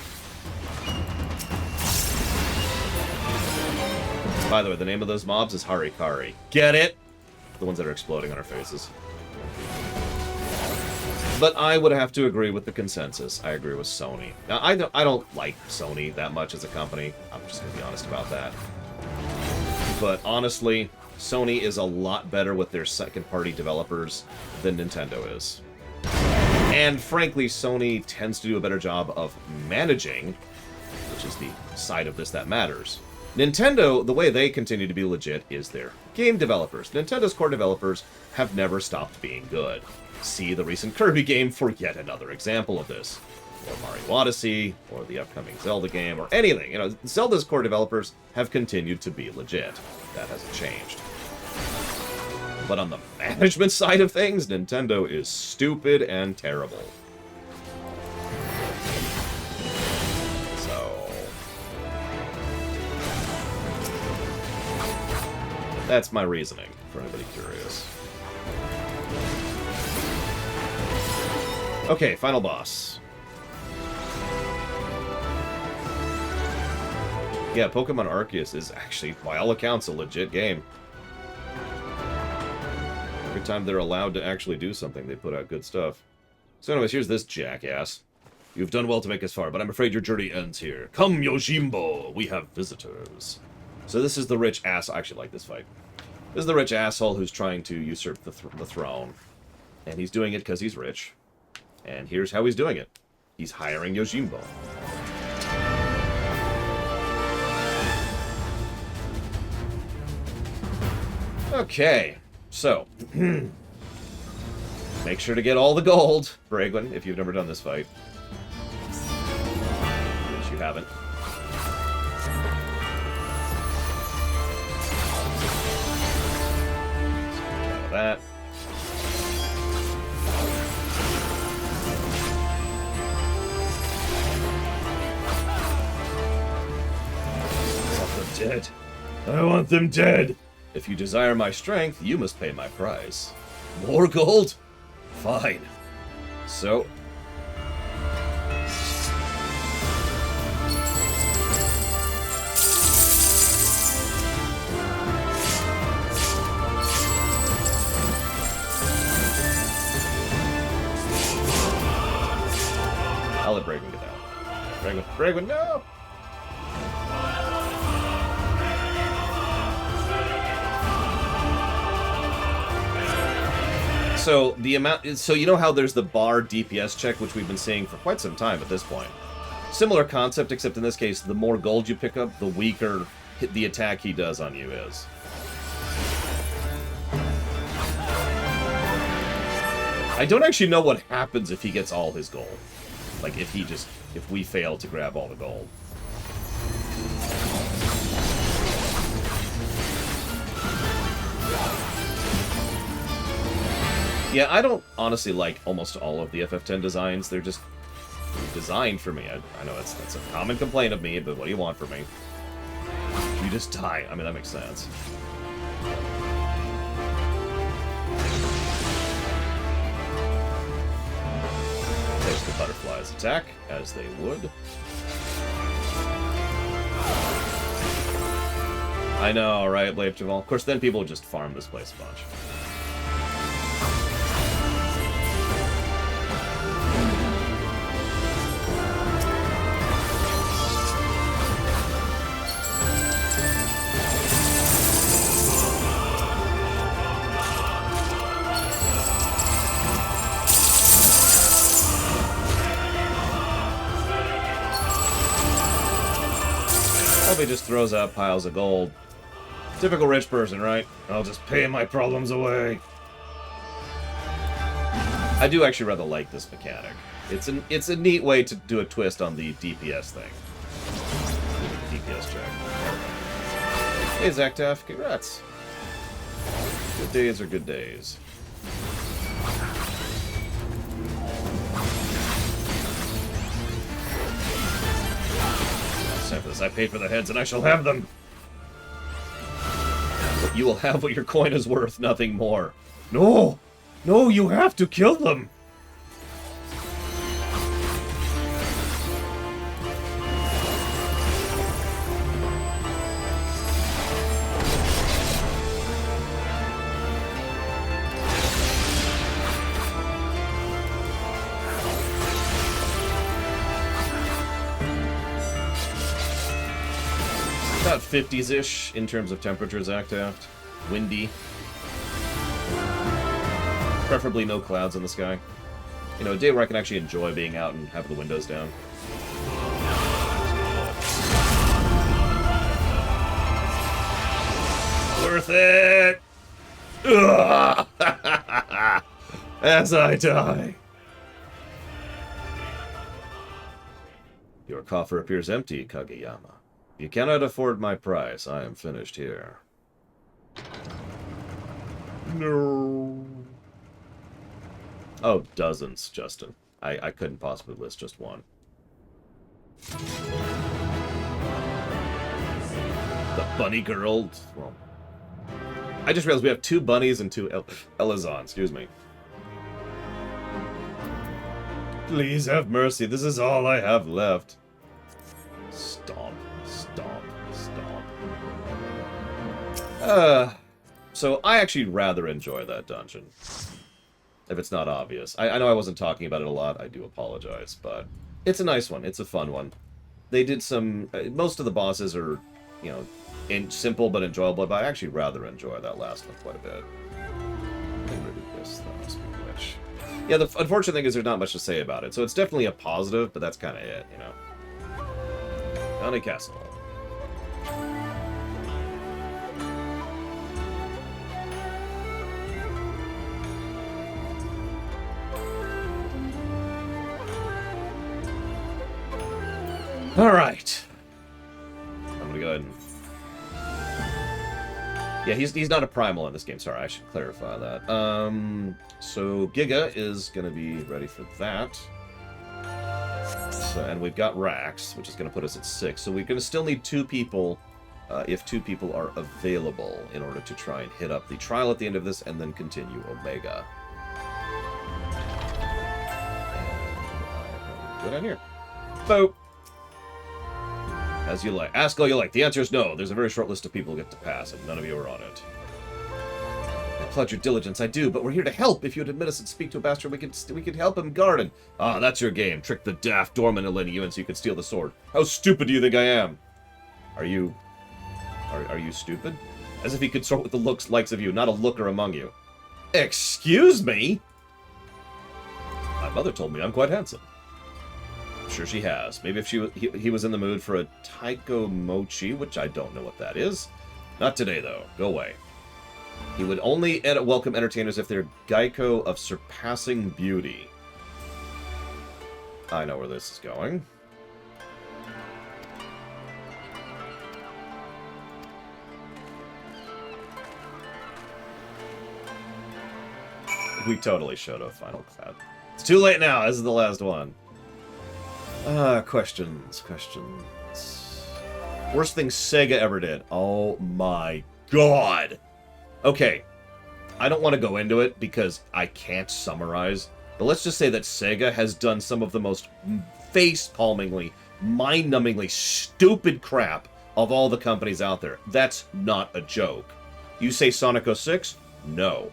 By the way, the name of those mobs is Harikari. Get it? The ones that are exploding on our faces. But I would have to agree with the consensus. I agree with Sony. Now, I don't like Sony that much as a company. I'm just going to be honest about that. But honestly, Sony is a lot better with their second-party developers than Nintendo is. And frankly, Sony tends to do a better job of managing, which is the side of this that matters. Nintendo, the way they continue to be legit is their game developers. Nintendo's core developers have never stopped being good. See the recent Kirby game for yet another example of this. Or Mario Odyssey, or the upcoming Zelda game, or anything. You know, Zelda's core developers have continued to be legit. That hasn't changed. But on the management side of things, Nintendo is stupid and terrible. So that's my reasoning, for anybody curious. Okay, final boss. Yeah, Pokemon Arceus is actually, by all accounts, a legit game. Every time they're allowed to actually do something, they put out good stuff. So anyways, here's this jackass. You've done well to make us far, but I'm afraid your journey ends here. Come, Yojimbo! We have visitors. So this is the rich ass... I actually like this fight. This is the rich asshole who's trying to usurp the throne. And he's doing it because he's rich. And here's how he's doing it. He's hiring Yojimbo. Okay. So, make sure to get all the gold, Bragwin, if you've never done this fight. Which you haven't. So, that. I want them dead. I want them dead. If you desire my strength, you must pay my price. More gold? Fine. So... I'll let Bragwin get down. Bragwin, no! So the amount, so you know how there's the bar DPS check, which we've been seeing for quite some time at this point. Similar concept, except in this case, the more gold you pick up, the weaker the attack he does on you is. I don't actually know what happens if he gets all his gold. Like, if we fail to grab all the gold. Yeah, I don't honestly like almost all of the FF10 designs. They're just designed for me. I know that's a common complaint of me, but what do you want from me? You just die. I mean, that makes sense. There's the butterflies attack, as they would. I know, right, Blade Javal? Of course, then people just farm this place a bunch. He just throws out piles of gold. Typical rich person, right? I'll just pay my problems away. I do actually rather like this mechanic. It's a neat way to do a twist on the DPS thing. DPS check. Hey, Zactaf, congrats. Good days are good days. Time for this. I paid for the heads, and I shall have them. But you will have what your coin is worth, nothing more. No! No, you have to kill them! About 50s-ish in terms of temperatures, Actaft. Windy. Preferably no clouds in the sky. You know, a day where I can actually enjoy being out and having the windows down. Worth it! Ugh! As I die. Your coffer appears empty, Kageyama. You cannot afford my price. I am finished here. No. Oh, dozens, Justin. I couldn't possibly list just one. The bunny girl. Well, I just realized we have 2 bunnies and 2 Elizon. Excuse me. Please have mercy. This is all I have left. Stomp. Stomp. Stomp. So I actually rather enjoy that dungeon. If it's not obvious. I know I wasn't talking about it a lot. I do apologize, but it's a nice one. It's a fun one. They did some... most of the bosses are, you know, simple but enjoyable, but I actually rather enjoy that last one quite a bit. Get rid of this, though, speaking of which. Yeah, the unfortunate thing is there's not much to say about it, so it's definitely a positive, but that's kind of it, you know. County Castle. Alright. I'm gonna go ahead and... Yeah, he's not a primal in this game, sorry, I should clarify that. So Giga is gonna be ready for that. So, and we've got Rax, which is gonna put us at 6. So we're gonna still need 2 people, if 2 people are available, in order to try and hit up the trial at the end of this, and then continue Omega. Go down here. Boop. As you like. Ask all you like. The answer is no. There's a very short list of people who get to pass, and none of you are on it. I applaud your diligence, I do, but we're here to help. If you'd admit us and speak to a bastard, we could help him Garland. Ah, that's your game. Trick the daft doorman into letting you in so you could steal the sword. How stupid do you think I am? Are you stupid? As if he could sort with the likes of you, not a looker among you. Excuse me? My mother told me I'm quite handsome. Sure she has. Maybe if he was in the mood for a Taiko Mochi, which I don't know what that is. Not today, though. Go away. He would only welcome entertainers if they're Geico of surpassing beauty. I know where this is going. We totally showed a final cloud. It's too late now. This is the last one. Questions. Worst thing Sega ever did. Oh my god. Okay. I don't want to go into it because I can't summarize. But let's just say that Sega has done some of the most face-palmingly, mind-numbingly stupid crap of all the companies out there. That's not a joke. You say Sonic 06? No.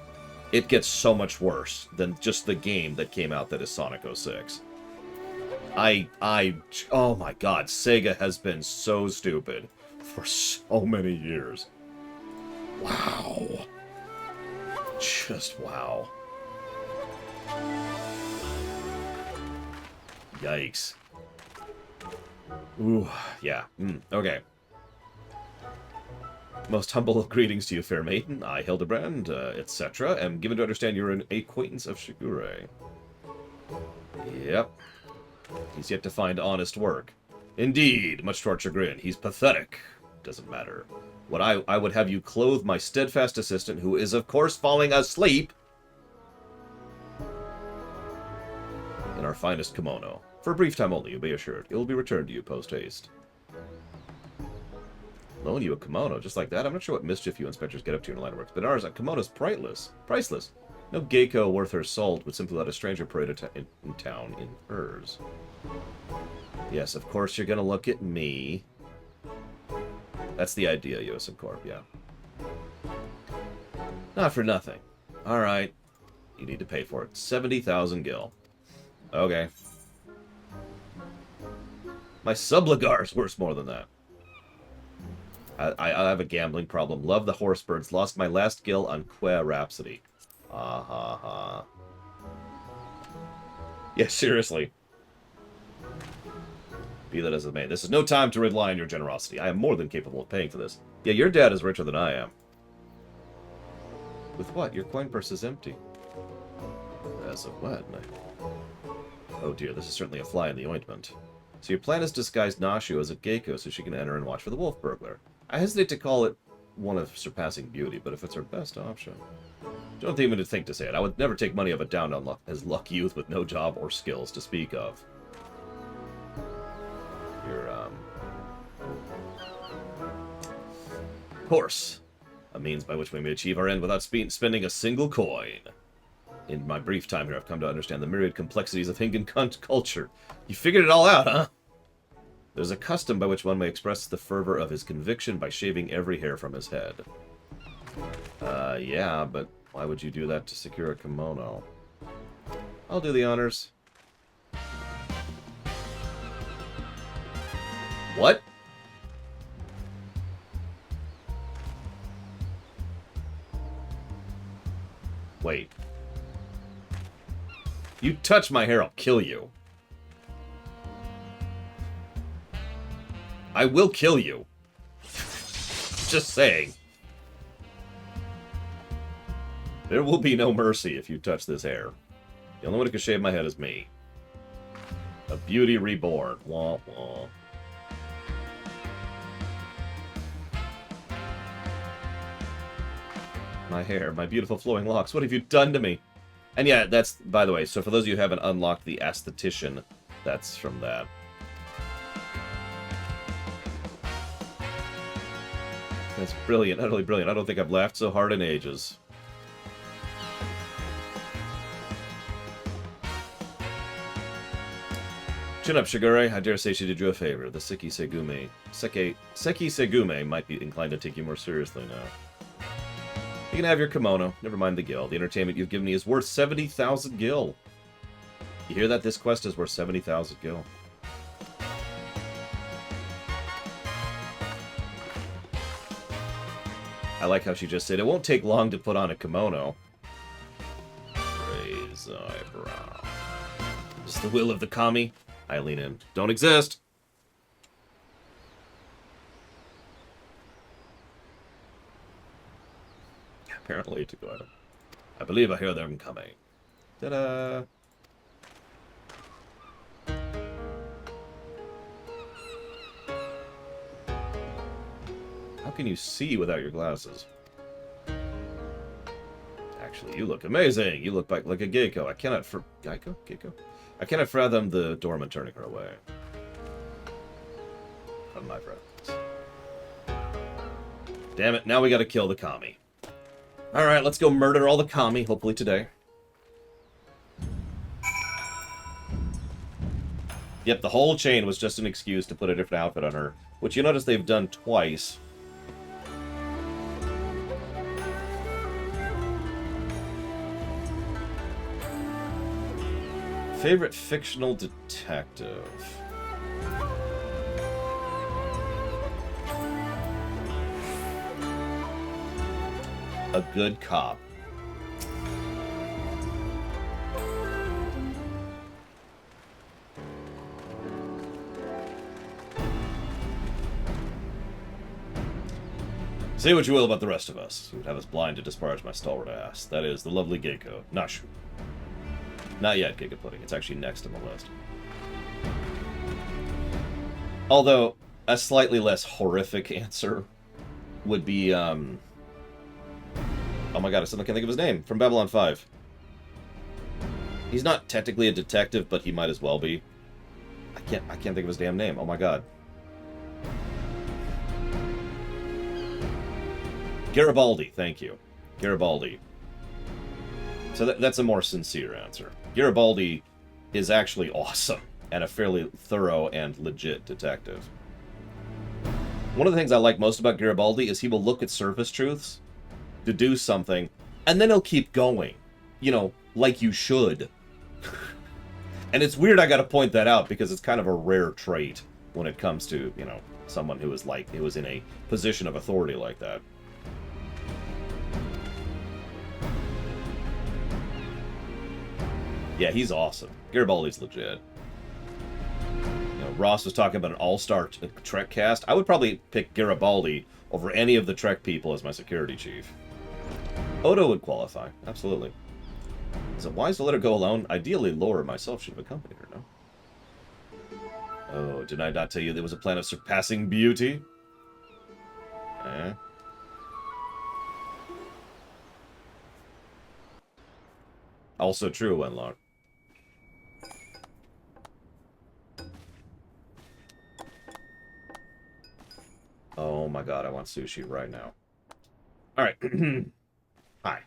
It gets so much worse than just the game that came out that is Sonic 06. Oh my god, Sega has been so stupid for so many years. Wow. Just wow. Yikes. Ooh, yeah. Okay. Most humble of greetings to you, fair maiden. I, Hildebrand, etc., am given to understand you're an acquaintance of Shigure. Yep. He's yet to find honest work. Indeed, much to our chagrin. He's pathetic. Doesn't matter. What I would have you clothe my steadfast assistant, who is, of course, falling asleep, in our finest kimono. For a brief time only, you be assured. It will be returned to you post-haste. Loan you a kimono, just like that? I'm not sure what mischief you inspectors get up to in line of work, but ours, a kimono's priceless. No geiko worth her salt would simply let a stranger parade in town in hers. Yes, of course you're gonna look at me. That's the idea, USM Corp, yeah. Not for nothing. Alright. You need to pay for it. 70,000 gil. Okay. My subligar's worth more than that. I have a gambling problem. Love the horse birds. Lost my last gil on Quea Rhapsody. Ha ha ha. Yeah, seriously. Be that as it may. This is no time to rely on your generosity. I am more than capable of paying for this. Yeah, your dad is richer than I am. With what? Your coin purse is empty. As of what? Oh dear, this is certainly a fly in the ointment. So your plan is to disguise Nashu as a geiko so she can enter and watch for the wolf burglar. I hesitate to call it one of surpassing beauty, but if it's her best option... Don't even think to say it. I would never take money of a down on as luck youth with no job or skills to speak of. Your, Course. A means by which we may achieve our end without spending a single coin. In my brief time here, I've come to understand the myriad complexities of Hingan culture. You figured it all out, huh? There's a custom by which one may express the fervor of his conviction by shaving every hair from his head. Yeah, but why would you do that to secure a kimono? I'll do the honors. What? Wait. You touch my hair, I'll kill you. I will kill you. Just saying. There will be no mercy if you touch this hair. The only one who can shave my head is me. A beauty reborn. Wah, wah. My hair, my beautiful flowing locks. What have you done to me? And yeah, that's, by the way, so for those of you who haven't unlocked the aesthetician, that's from that. That's brilliant, utterly brilliant. I don't think I've laughed so hard in ages. Chin up, Shigure. I dare say she did you a favor. The Seki Segume might be inclined to take you more seriously now. You can have your kimono. Never mind the gil. The entertainment you've given me is worth 70,000 gil. You hear that? This quest is worth 70,000 gil. I like how she just said, it won't take long to put on a kimono. Raise eyebrow. Is this the will of the kami? I lean in. Don't exist. Apparently to go out. I believe I hear them coming. Ta-da! How can you see without your glasses? Actually, you look amazing. You look like a Geiko. I cannot Geiko? Geiko? I cannot fathom the doorman turning her away. From my presence. Damn it, now we gotta kill the kami. Alright, let's go murder all the kami, hopefully today. Yep, the whole chain was just an excuse to put a different outfit on her, which you notice they've done twice. Favorite fictional detective? A good cop. Say what you will about the rest of us. You would have us blind to disparage my stalwart ass. That is, the lovely Geiko. Nashu. Not yet, Giga Pudding. It's actually next on the list. Although, a slightly less horrific answer would be, oh my god, I still can't think of his name. From Babylon 5. He's not technically a detective, but he might as well be. I can't think of his damn name. Oh my god. Garibaldi, thank you. Garibaldi. So that's a more sincere answer. Garibaldi is actually awesome, and a fairly thorough and legit detective. One of the things I like most about Garibaldi is he will look at surface truths, deduce something, and then he'll keep going. You know, like you should. And it's weird I gotta point that out, because it's kind of a rare trait when it comes to, you know, someone who is in a position of authority like that. Yeah, he's awesome. Garibaldi's legit. You know, Ross was talking about an all-star Trek cast. I would probably pick Garibaldi over any of the Trek people as my security chief. Odo would qualify, absolutely. Is it wise to let her go alone? Ideally, Laura myself should have accompanied her, no? Oh, did I not tell you there was a plan of surpassing beauty? Eh? Also true, Wenlock. Oh my god, I want sushi right now. Alright. Hi.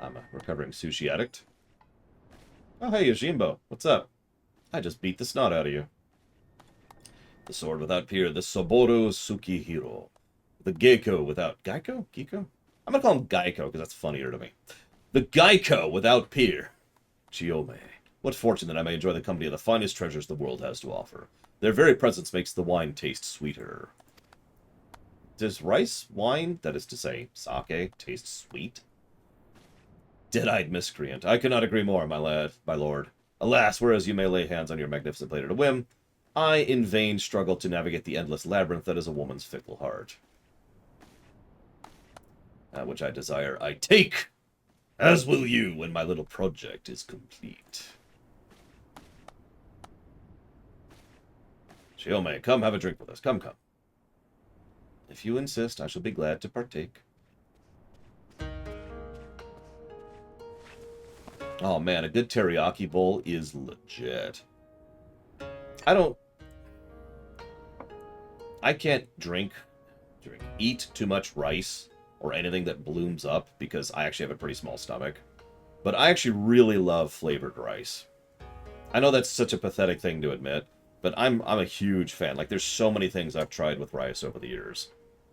I'm a recovering sushi addict. Oh, hey, Yojimbo. What's up? I just beat the snot out of you. The sword without peer, the Soboru Tsukihiro. The Geiko without... Geiko? Geiko? I'm gonna call him Geiko, because that's funnier to me. The Geiko without peer. Chiome. What fortune that I may enjoy the company of the finest treasures the world has to offer. Their very presence makes the wine taste sweeter. Does rice wine, that is to say, sake, taste sweet? Dead-eyed miscreant. I cannot agree more, my lad, my lord. Alas, whereas you may lay hands on your magnificent plate at a whim, I in vain struggle to navigate the endless labyrinth that is a woman's fickle heart. That which I desire, I take, as will you when my little project is complete. Chiome, come have a drink with us. Come, come. If you insist, I shall be glad to partake. Oh man, a good teriyaki bowl is legit. I can't eat too much rice or anything that blooms up because I actually have a pretty small stomach. But I actually really love flavored rice. I know that's such a pathetic thing to admit, but I'm a huge fan. Like, there's so many things I've tried with rice over the years.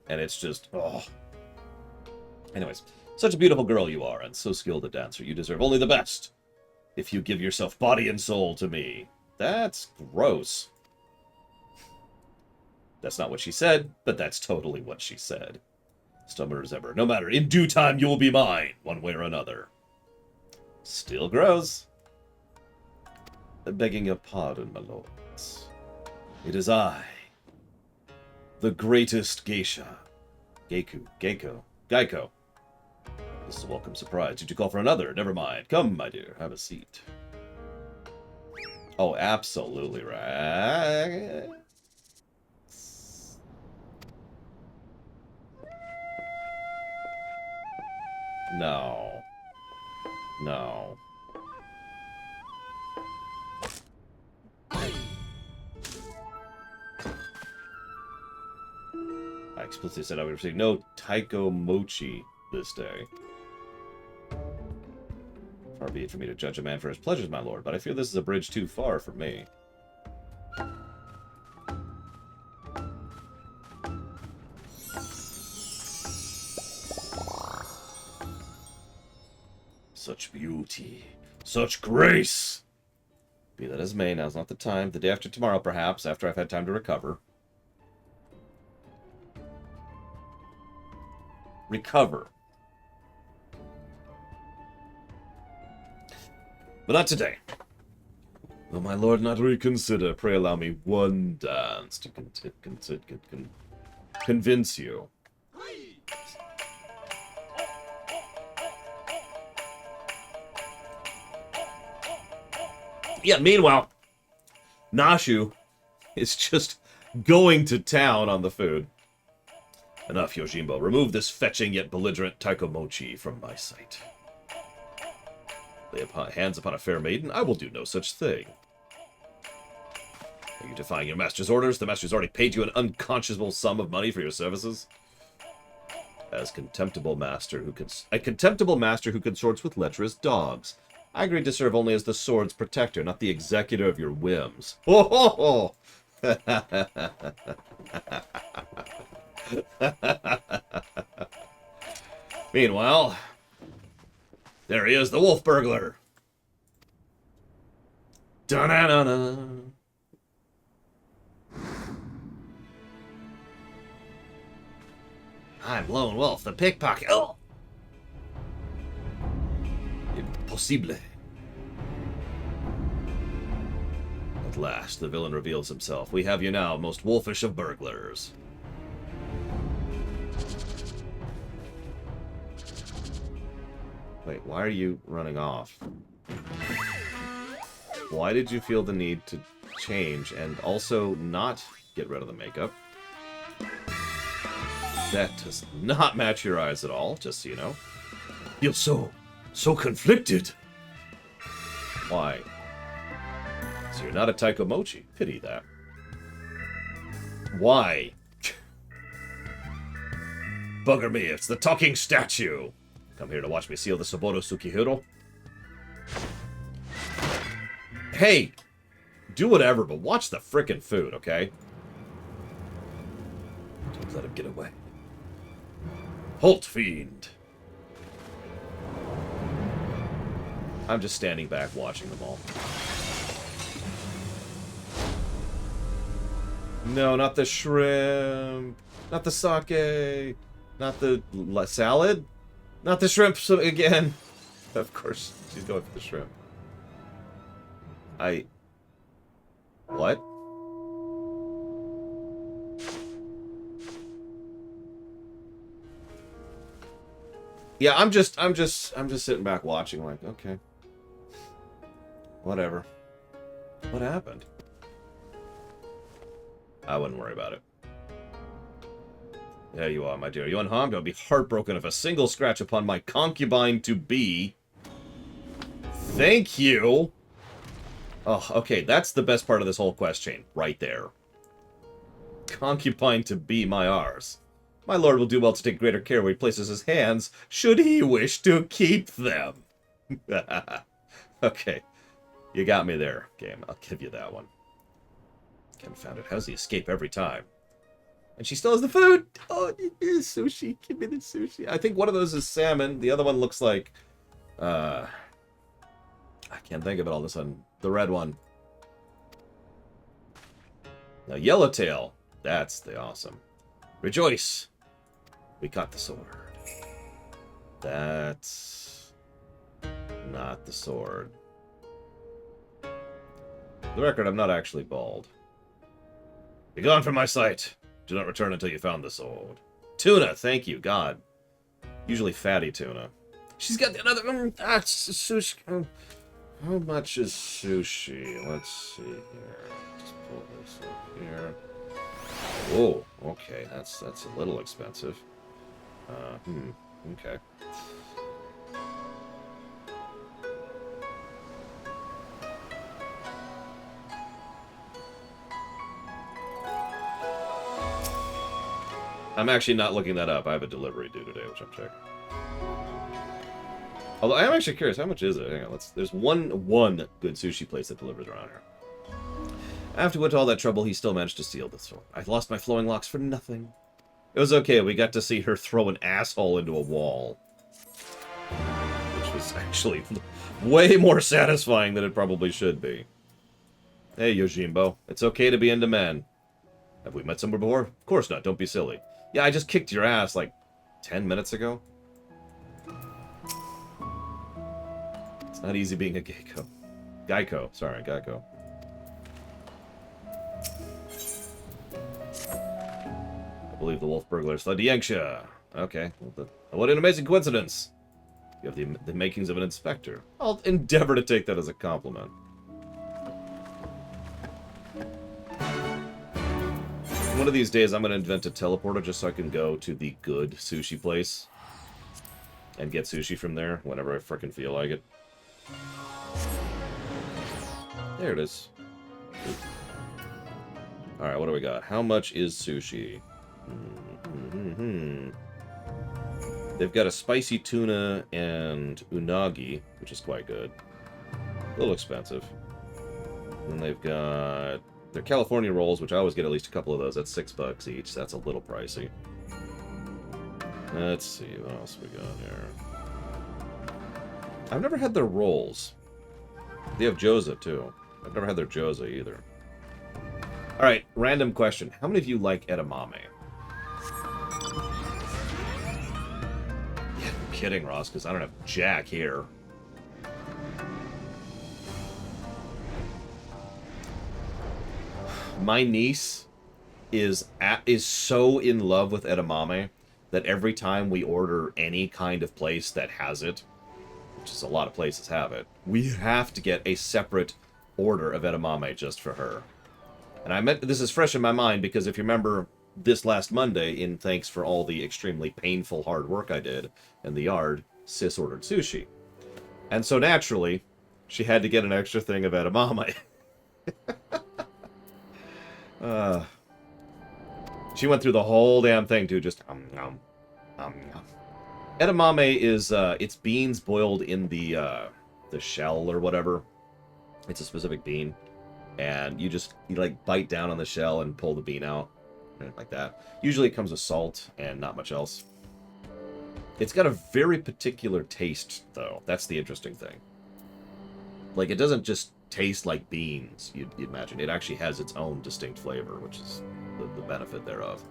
And it's just, oh. Anyways, such a beautiful girl you are, and so skilled a dancer. You deserve only the best. If you give yourself body and soul to me. That's gross. That's not what she said, but that's totally what she said. Stubborn as ever. No matter, in due time you will be mine, one way or another. Still gross. Begging your pardon, my lords. It is I, the greatest geisha. Geiko. This is a welcome surprise. Did you call for another? Never mind. Come, my dear, have a seat. Oh, absolutely right. No. No. I explicitly said I would receive no Taiko Mochi this day. Far be it for me to judge a man for his pleasures, my lord, but I fear this is a bridge too far for me. Such beauty, such grace! Be that as may, now's not the time. The day after tomorrow, perhaps, after I've had time to recover. Recover. But not today. Will my lord not reconsider? Pray allow me one dance to convince you. Yeah, meanwhile, Nashu is just going to town on the food. Enough, Yojimbo. Remove this fetching yet belligerent Taikomochi from my sight. Lay hands upon a fair maiden? I will do no such thing. Are you defying your master's orders? The master's already paid you an unconscionable sum of money for your services. As a contemptible master who consorts with lecherous dogs. I agreed to serve only as the sword's protector, not the executor of your whims. Ho ho ho! Meanwhile, there he is, the wolf burglar. Da-na-na-na. I'm Lone Wolf, the pickpocket. Oh! Impossible. At last, the villain reveals himself. We have you now, most wolfish of burglars. Wait, why are you running off? Why did you feel the need to change and also not get rid of the makeup? That does not match your eyes at all, just so you know. Feel so conflicted. Why? So you're not a Taikomochi. Pity that. Why? Bugger me, it's the talking statue. Come here to watch me seal the Saburo Tsukihiro. Hey, do whatever, but watch the frickin' food, okay? Don't let him get away. Halt, fiend! I'm just standing back watching them all. No, not the shrimp. Not the sake. Not the salad. Not the shrimp again. Of course, she's going for the shrimp. What? Yeah, I'm just sitting back watching, like, okay. Whatever. What happened? I wouldn't worry about it. There you are, my dear. You unharmed? I'll be heartbroken if a single scratch upon my concubine-to-be. Thank you! Oh, okay, that's the best part of this whole quest chain. Right there. Concubine-to-be my ours. My lord will do well to take greater care where he places his hands, should he wish to keep them. Okay. You got me there, game. I'll give you that one. Confounded. How does he escape every time? And she still has the food! Oh, sushi. Give me the sushi. I think one of those is salmon. The other one looks like... I can't think of it all of a sudden. The red one. Now, Yellowtail. That's the awesome. Rejoice! We caught the sword. That's... not the sword. For the record, I'm not actually bald. Be gone from my sight. Do not return until you found the sword. Tuna, thank you, God. Usually fatty tuna. She's got another... sushi. How much is sushi? Let's see here. Just pull this up here. Oh, okay. That's a little expensive. Okay. I'm actually not looking that up. I have a delivery due today, which I'm checking. Although I am actually curious, how much is it? Hang on, there's one good sushi place that delivers around here. After went to all that trouble, he still managed to steal this one. I lost my flowing locks for nothing. It was okay, we got to see her throw an asshole into a wall. Which was actually way more satisfying than it probably should be. Hey, Yojimbo. It's okay to be into men. Have we met somewhere before? Of course not, don't be silly. Yeah, I just kicked your ass like 10 minutes ago. It's not easy being a Geico. Geico. I believe the wolf burglars fled to Yanxia. Okay. What an amazing coincidence. You have the makings of an inspector. I'll endeavor to take that as a compliment. One of these days, I'm going to invent a teleporter just so I can go to the good sushi place and get sushi from there whenever I frickin' feel like it. There it is. Alright, what do we got? How much is sushi? They've got a spicy tuna and unagi, which is quite good. A little expensive. And they've got their California rolls, which I always get at least a couple of those. That's $6 each. That's a little pricey. Let's see, what else we got here? I've never had their rolls. They have Bojza, too. I've never had their Bojza, either. Alright, random question. How many of you like edamame? Yeah, I'm kidding, Ross, because I don't have jack here. My niece is so in love with edamame that every time we order any kind of place that has it, which is a lot of places have it, we have to get a separate order of edamame just for her. And this is fresh in my mind because if you remember this last Monday, in thanks for all the extremely painful hard work I did in the yard, Sis ordered sushi. And so naturally, she had to get an extra thing of edamame. She went through the whole damn thing, too, just Edamame is, it's beans boiled in the shell or whatever. It's a specific bean. And you like, bite down on the shell and pull the bean out. Like that. Usually it comes with salt and not much else. It's got a very particular taste, though. That's the interesting thing. Like, it doesn't just taste like beans, you'd imagine. It actually has its own distinct flavor, which is the benefit thereof.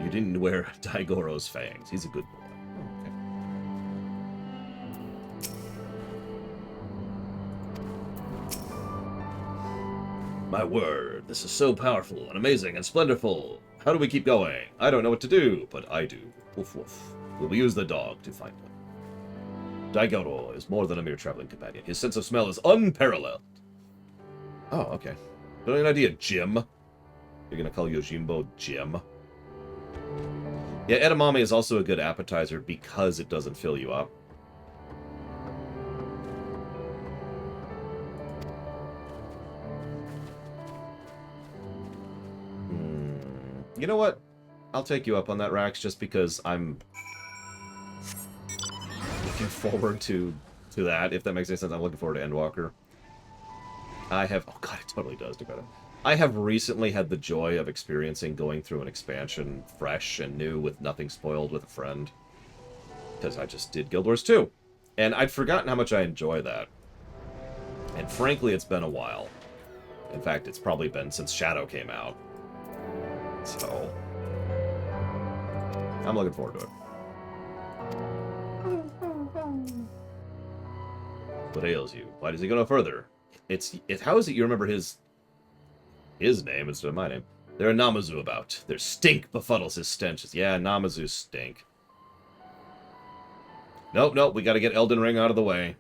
You didn't wear Daigoro's fangs. He's a good boy. Oh, okay. My word, this is so powerful and amazing and splendorful. How do we keep going? I don't know what to do, but I do. Woof woof. We'll use the dog to find him. Daigoro is more than a mere traveling companion. His sense of smell is unparalleled. Oh, okay. Got an idea, Jim? You're gonna call Yojimbo Jim? Yeah, edamame is also a good appetizer because it doesn't fill you up. You know what? I'll take you up on that, Rax, just because I'm looking forward to that, if that makes any sense. I'm looking forward to Endwalker. I have... Oh, God, it totally does, Dakota. I have recently had the joy of experiencing going through an expansion fresh and new with nothing spoiled with a friend. Because I just did Guild Wars 2. And I'd forgotten how much I enjoy that. And frankly, it's been a while. In fact, it's probably been since Shadow came out. So... I'm looking forward to it. What ails you? Why does he go no further? How is it you remember his name instead of my name? There are Namazu about. Their stink befuddles his stenches. Yeah, Namazu stink. Nope, we gotta get Elden Ring out of the way.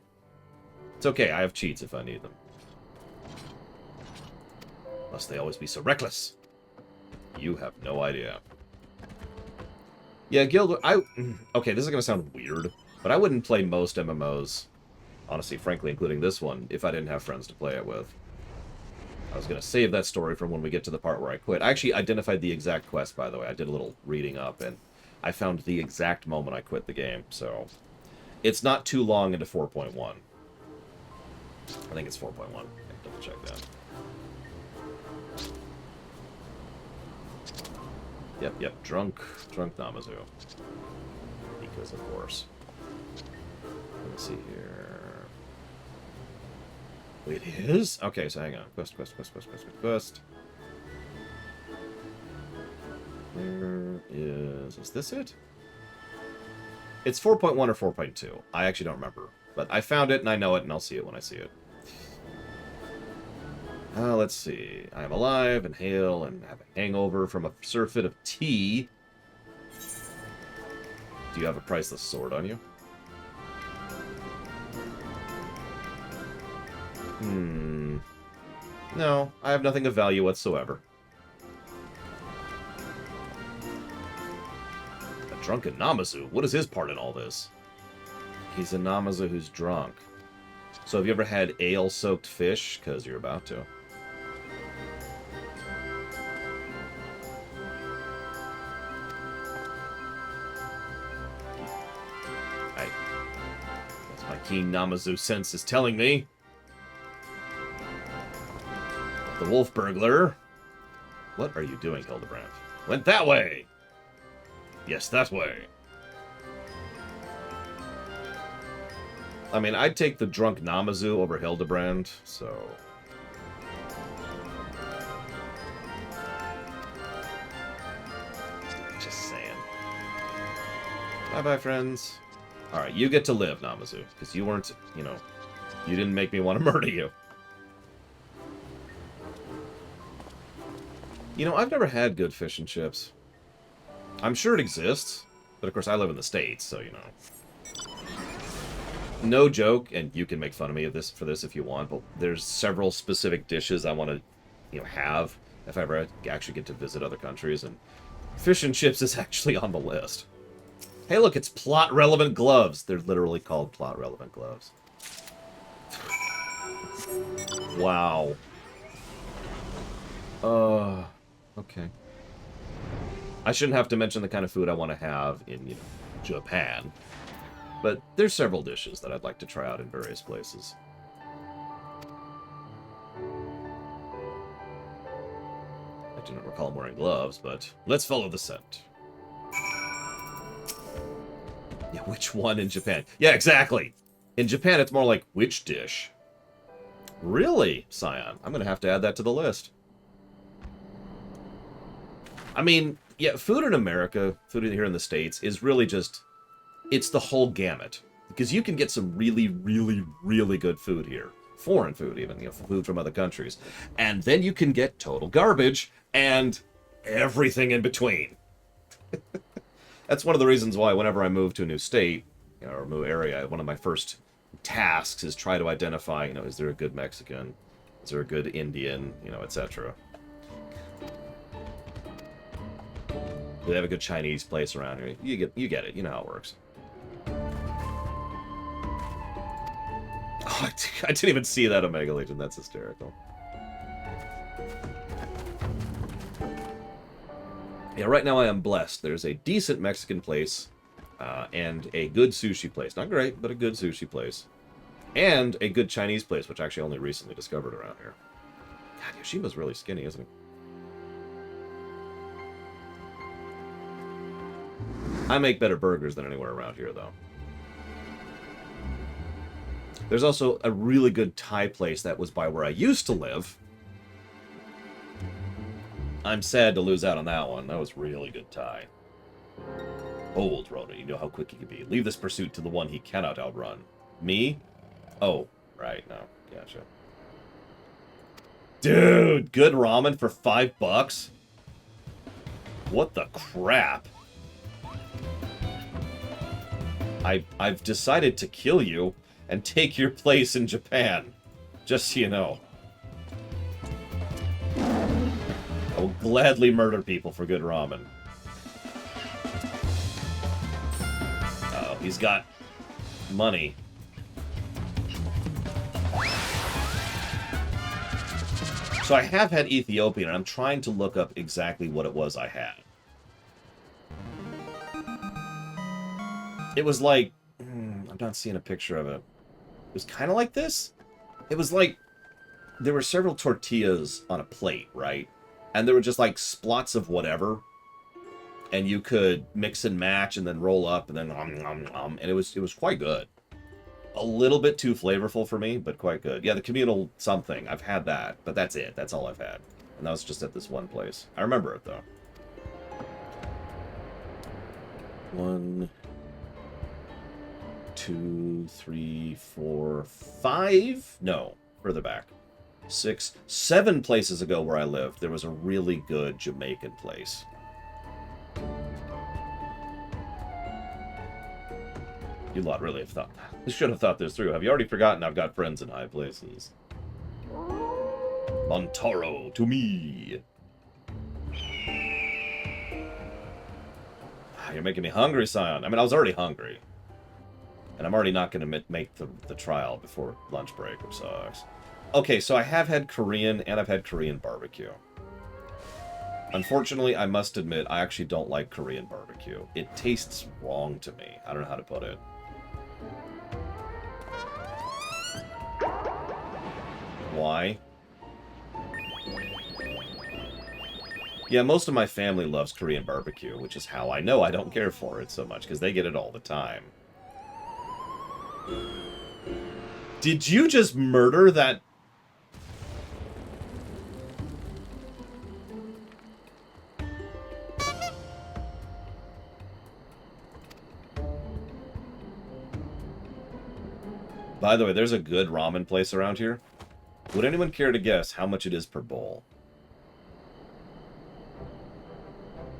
It's okay, I have cheats if I need them. Must they always be so reckless? You have no idea. Yeah, okay, this is gonna sound weird, but I wouldn't play most MMOs, honestly, frankly, including this one, if I didn't have friends to play it with. I was going to save that story from when we get to the part where I quit. I actually identified the exact quest, by the way. I did a little reading up, and I found the exact moment I quit the game. So it's not too long into 4.1. I think it's 4.1. Double check that. Yep. Drunk Namazu. Because, of course. Let me see here. It is? Okay, so hang on. Quest. Where is this it? It's 4.1 or 4.2. I actually don't remember. But I found it, and I know it, and I'll see it when I see it. Let's see. I am alive, and hail, and have a hangover from a surfeit of tea. Do you have a priceless sword on you? No, I have nothing of value whatsoever. A drunken Namazu? What is his part in all this? He's a Namazu who's drunk. So have you ever had ale-soaked fish? Because you're about to. That's my keen Namazu sense is telling me. The wolf burglar. What are you doing, Hildebrand? Went that way! Yes, that way. I mean, I'd take the drunk Namazu over Hildebrand, so... Just saying. Bye-bye, friends. Alright, you get to live, Namazu, because you weren't, you know, you didn't make me want to murder you. You know, I've never had good fish and chips. I'm sure it exists, but of course I live in the States, so, you know. No joke, and you can make fun of me for this if you want, but there's several specific dishes I want to, you know, have if I ever actually get to visit other countries, and fish and chips is actually on the list. Hey, look, it's plot-relevant gloves. They're literally called plot-relevant gloves. Wow. Okay. I shouldn't have to mention the kind of food I want to have in, you know, Japan. But there's several dishes that I'd like to try out in various places. I do not recall him wearing gloves, but let's follow the scent. Yeah, which one in Japan? Yeah, exactly! In Japan, it's more like, which dish? Really, Scion? I'm going to have to add that to the list. I mean, yeah, food in America, food here in the States, is really just... It's the whole gamut. Because you can get some really, really, really good food here. Foreign food, even, you know, food from other countries. And then you can get total garbage and everything in between. That's one of the reasons why whenever I move to a new state, you know, or a new area, one of my first tasks is try to identify, you know, is there a good Mexican? Is there a good Indian? You know, etc. Do they have a good Chinese place around here? You get it. You know how it works. Oh, I didn't even see that Omega Legion. That's hysterical. Yeah, right now I am blessed. There's a decent Mexican place and a good sushi place. Not great, but a good sushi place. And a good Chinese place, which I actually only recently discovered around here. God, Yoshima's really skinny, isn't he? I make better burgers than anywhere around here, though. There's also a really good Thai place that was by where I used to live. I'm sad to lose out on that one. That was really good Thai. Bold, Rhoda. You know how quick he can be. Leave this pursuit to the one he cannot outrun. Me? Oh, right. No. Gotcha. Dude, good ramen for $5? What the crap? I've decided to kill you and take your place in Japan. Just so you know. I will gladly murder people for good ramen. Uh-oh, he's got money. So I have had Ethiopian, and I'm trying to look up exactly what it was I had. It was like... I'm not seeing a picture of it. It was kind of like this. It was like... There were several tortillas on a plate, right? And there were just like splots of whatever. And you could mix and match and then roll up and then... and it was quite good. A little bit too flavorful for me, but quite good. Yeah, the communal something. I've had that, but that's it. That's all I've had. And that was just at this one place. I remember it, though. 1, 2, 3, 4, 5? No, further back. 6, 7 places ago where I lived, there was a really good Jamaican place. You lot really have thought. You should have thought this through. Have you already forgotten I've got friends in high places? Montaro to me. You're making me hungry, Scion. I mean, I was already hungry. And I'm already not going to make the trial before lunch break, which sucks. Okay, so I have had Korean, and I've had Korean barbecue. Unfortunately, I must admit, I actually don't like Korean barbecue. It tastes wrong to me. I don't know how to put it. Why? Yeah, most of my family loves Korean barbecue, which is how I know I don't care for it so much, because they get it all the time. Did you just murder that? By the way, there's a good ramen place around here. Would anyone care to guess how much it is per bowl?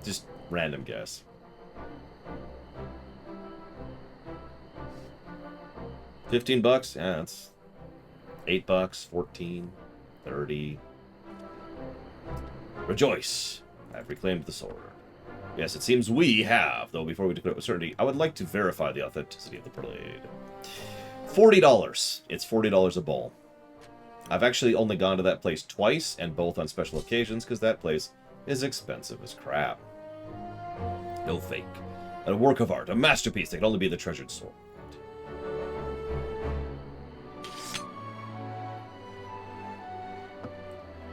Just random guess. $15? Yeah, that's $8, 14, 30. Rejoice! I've reclaimed the sword. Yes, it seems we have, though before we declare it with certainty, I would like to verify the authenticity of the blade. $40. It's $40 a bowl. I've actually only gone to that place twice, and both on special occasions, because that place is expensive as crap. No fake. A work of art, a masterpiece that can only be the treasured sword.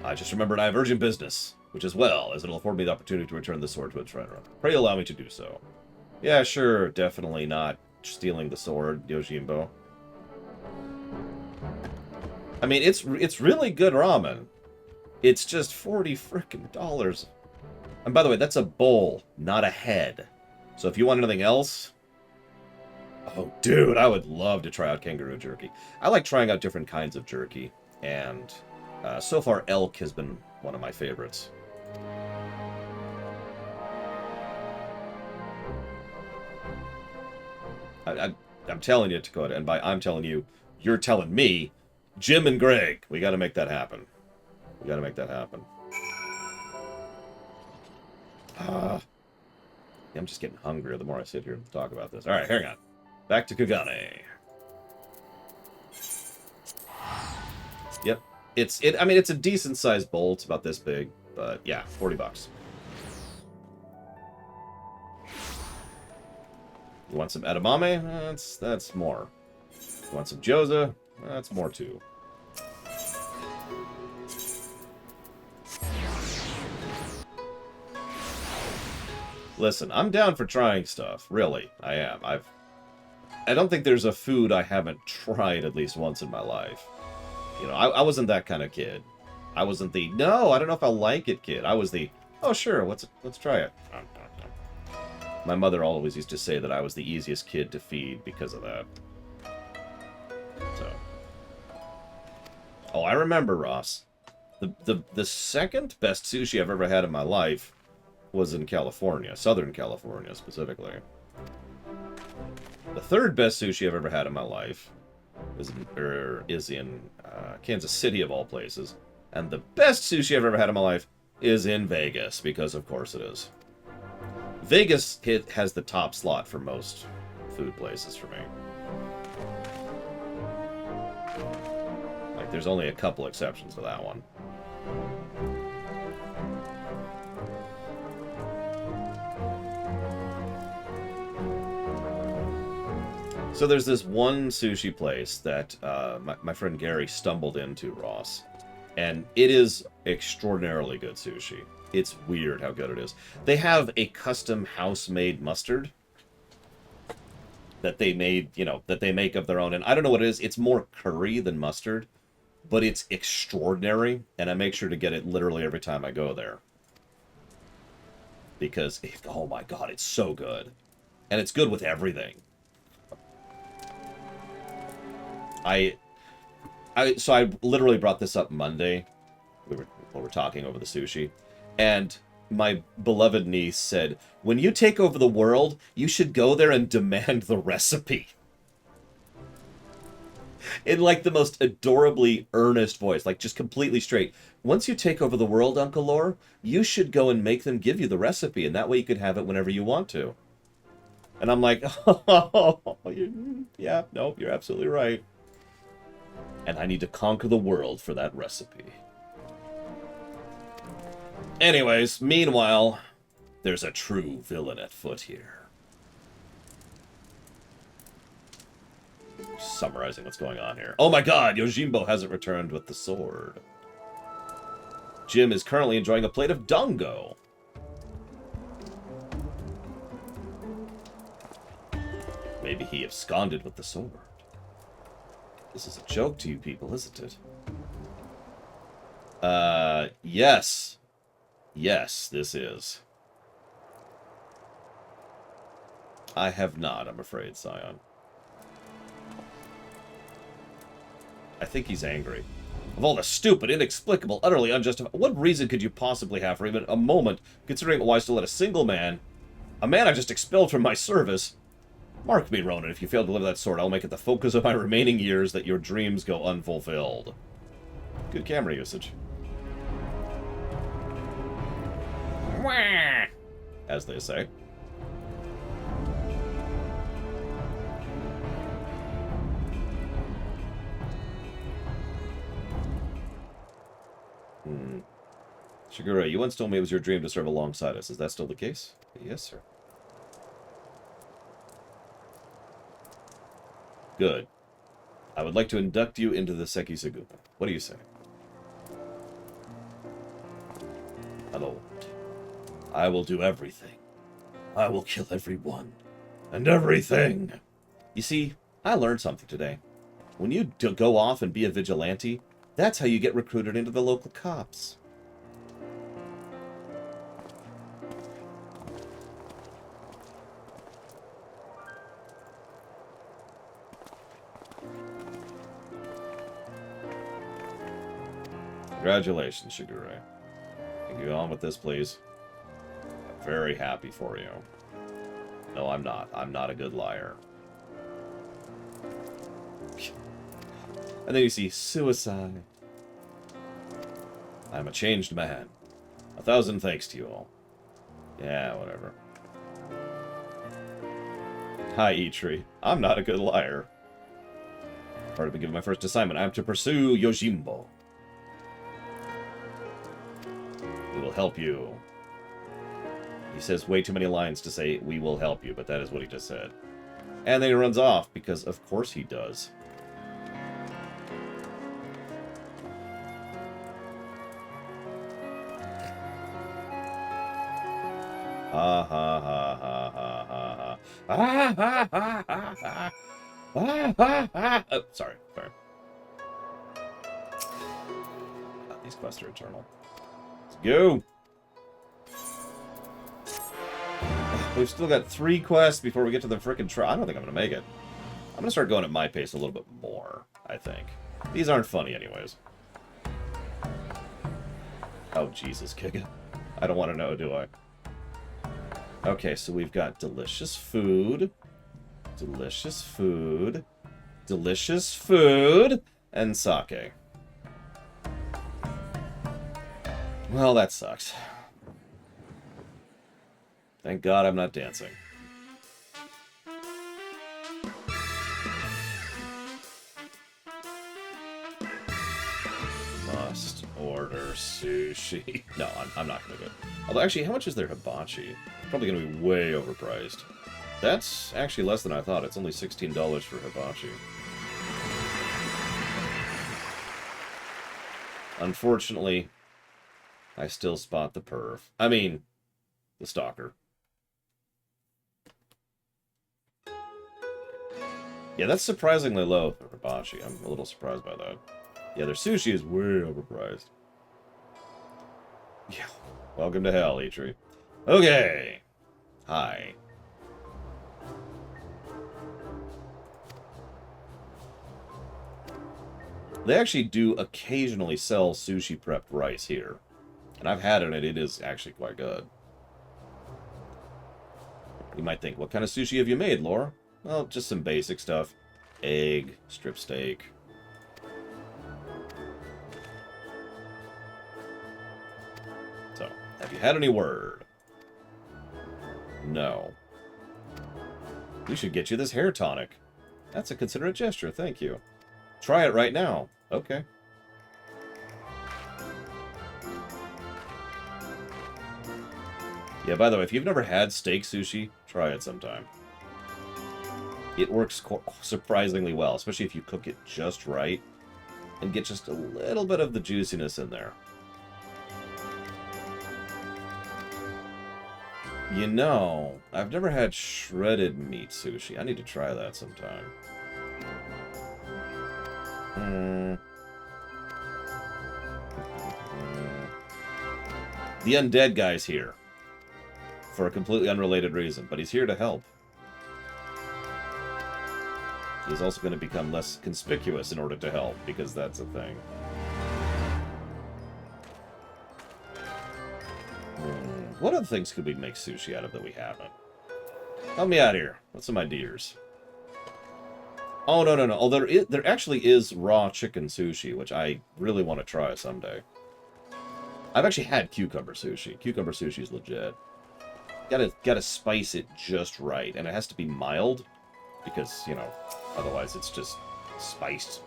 I just remembered I have urgent business, which as well as it'll afford me the opportunity to return the sword to its runner. Pray allow me to do so. Yeah, sure, definitely not stealing the sword, Yojimbo. I mean, it's really good ramen. It's just $40 frickin'. And by the way, that's a bowl, not a head. So if you want anything else... Oh, dude, I would love to try out kangaroo jerky. I like trying out different kinds of jerky. And so far, elk has been one of my favorites. I'm telling you, Dakota, and by I'm telling you, you're telling me, Jim and Greg, we got to make that happen. We got to make that happen. I'm just getting hungrier the more I sit here and talk about this. All right, hang on. Back to Kagane. Yep. I mean, it's a decent-sized bowl. It's about this big. But, yeah, $40. You want some edamame? That's more. You want some gyoza? That's more, too. Listen, I'm down for trying stuff. Really, I am. I don't think there's a food I haven't tried at least once in my life. You know, I wasn't that kind of kid. I wasn't the, no, I don't know if I'll like it kid. I was the, oh, sure, let's try it. My mother always used to say that I was the easiest kid to feed because of that. So. Oh, I remember, Ross. The second best sushi I've ever had in my life was in California, Southern California specifically. The third best sushi I've ever had in my life is in Kansas City, of all places. And the best sushi I've ever had in my life is in Vegas, because of course it is. Vegas has the top slot for most food places for me. Like, there's only a couple exceptions to that one. So there's this one sushi place that my friend Gary stumbled into, Ross. And it is extraordinarily good sushi. It's weird how good it is. They have a custom house-made mustard that they made, that they make of their own. And I don't know what it is. It's more curry than mustard, but it's extraordinary. And I make sure to get it literally every time I go there. Because, oh my god, it's so good. And it's good with everything. So I literally brought this up Monday. We were talking over the sushi. And my beloved niece said, when you take over the world, you should go there and demand the recipe. In like the most adorably earnest voice, like just completely straight. Once you take over the world, Uncle Lore, you should go and make them give you the recipe, and that way you can have it whenever you want to. And I'm like, oh, yeah, nope, you're absolutely right. And I need to conquer the world for that recipe. Anyways, meanwhile, there's a true villain at foot here. Summarizing what's going on here. Oh my god, Yojimbo hasn't returned with the sword. Jim is currently enjoying a plate of dango. Maybe he absconded with the sword. This is a joke to you people, isn't it? Yes. Yes, this is. I have not, I'm afraid, Scion. I think he's angry. Of all the stupid, inexplicable, utterly unjustified... What reason could you possibly have for even a moment considering it wise to let a single man, a man I just expelled from my service... Mark me, Ronan, if you fail to deliver that sword, I'll make it the focus of my remaining years that your dreams go unfulfilled. Good camera usage. As they say. Shigure, you once told me it was your dream to serve alongside us. Is that still the case? Yes, sir. Good. I would like to induct you into the Sekisaguma. What do you say? Hello. I will do everything. I will kill everyone. And everything. You see, I learned something today. When you go off and be a vigilante, that's how you get recruited into the local cops. Congratulations, Shigure. Can you go on with this, please? I'm very happy for you. No, I'm not. I'm not a good liar. And then you see suicide. I'm a changed man. 1,000 thanks to you all. Yeah, whatever. Hi, Eitri. I'm not a good liar. I've already been given my first assignment. I am to pursue Yojimbo. We will help you. He says way too many lines to say, we will help you, but that is what he just said. And then he runs off, because of course he does. Ha ha ha ha ha ha ha. Ha ha ha ha ha. Ha ha ha. Oh, sorry. These quests are eternal. Let's go. We've still got 3 quests before we get to the frickin' trial. I don't think I'm gonna make it. I'm gonna start going at my pace a little bit more, I think. These aren't funny anyways. Oh, Jesus, Giga. I don't want to know, do I? Okay, so we've got delicious food. Delicious food. Delicious food. And sake. Well, that sucks. Thank God I'm not dancing. Must order sushi. No, I'm not going to do it. Although, actually, how much is their hibachi? Probably going to be way overpriced. That's actually less than I thought. It's only $16 for hibachi. Unfortunately, I still spot the perv. I mean, the stalker. Yeah, that's surprisingly low for hibachi. I'm a little surprised by that. Yeah, their sushi is way overpriced. Yeah, welcome to hell, Eitri. Okay. Hi. They actually do occasionally sell sushi prepped rice here. And I've had it, and it is actually quite good. You might think, what kind of sushi have you made, Laura? Well, just some basic stuff. Egg, strip steak. So, have you had any word? No. We should get you this hair tonic. That's a considerate gesture, thank you. Try it right now. Okay. Yeah, by the way, if you've never had steak sushi, try it sometime. It works surprisingly well, especially if you cook it just right and get just a little bit of the juiciness in there. You know, I've never had shredded meat sushi. I need to try that sometime. The Undead guy's here. For a completely unrelated reason, but he's here to help. He's also going to become less conspicuous in order to help, because that's a thing. What other things could we make sushi out of that we haven't? Help me out here. What's some ideas? Oh, no. Oh, there actually is raw chicken sushi, which I really want to try someday. I've actually had cucumber sushi. Cucumber sushi is legit. Gotta spice it just right, and it has to be mild, because, you know, otherwise it's just spiced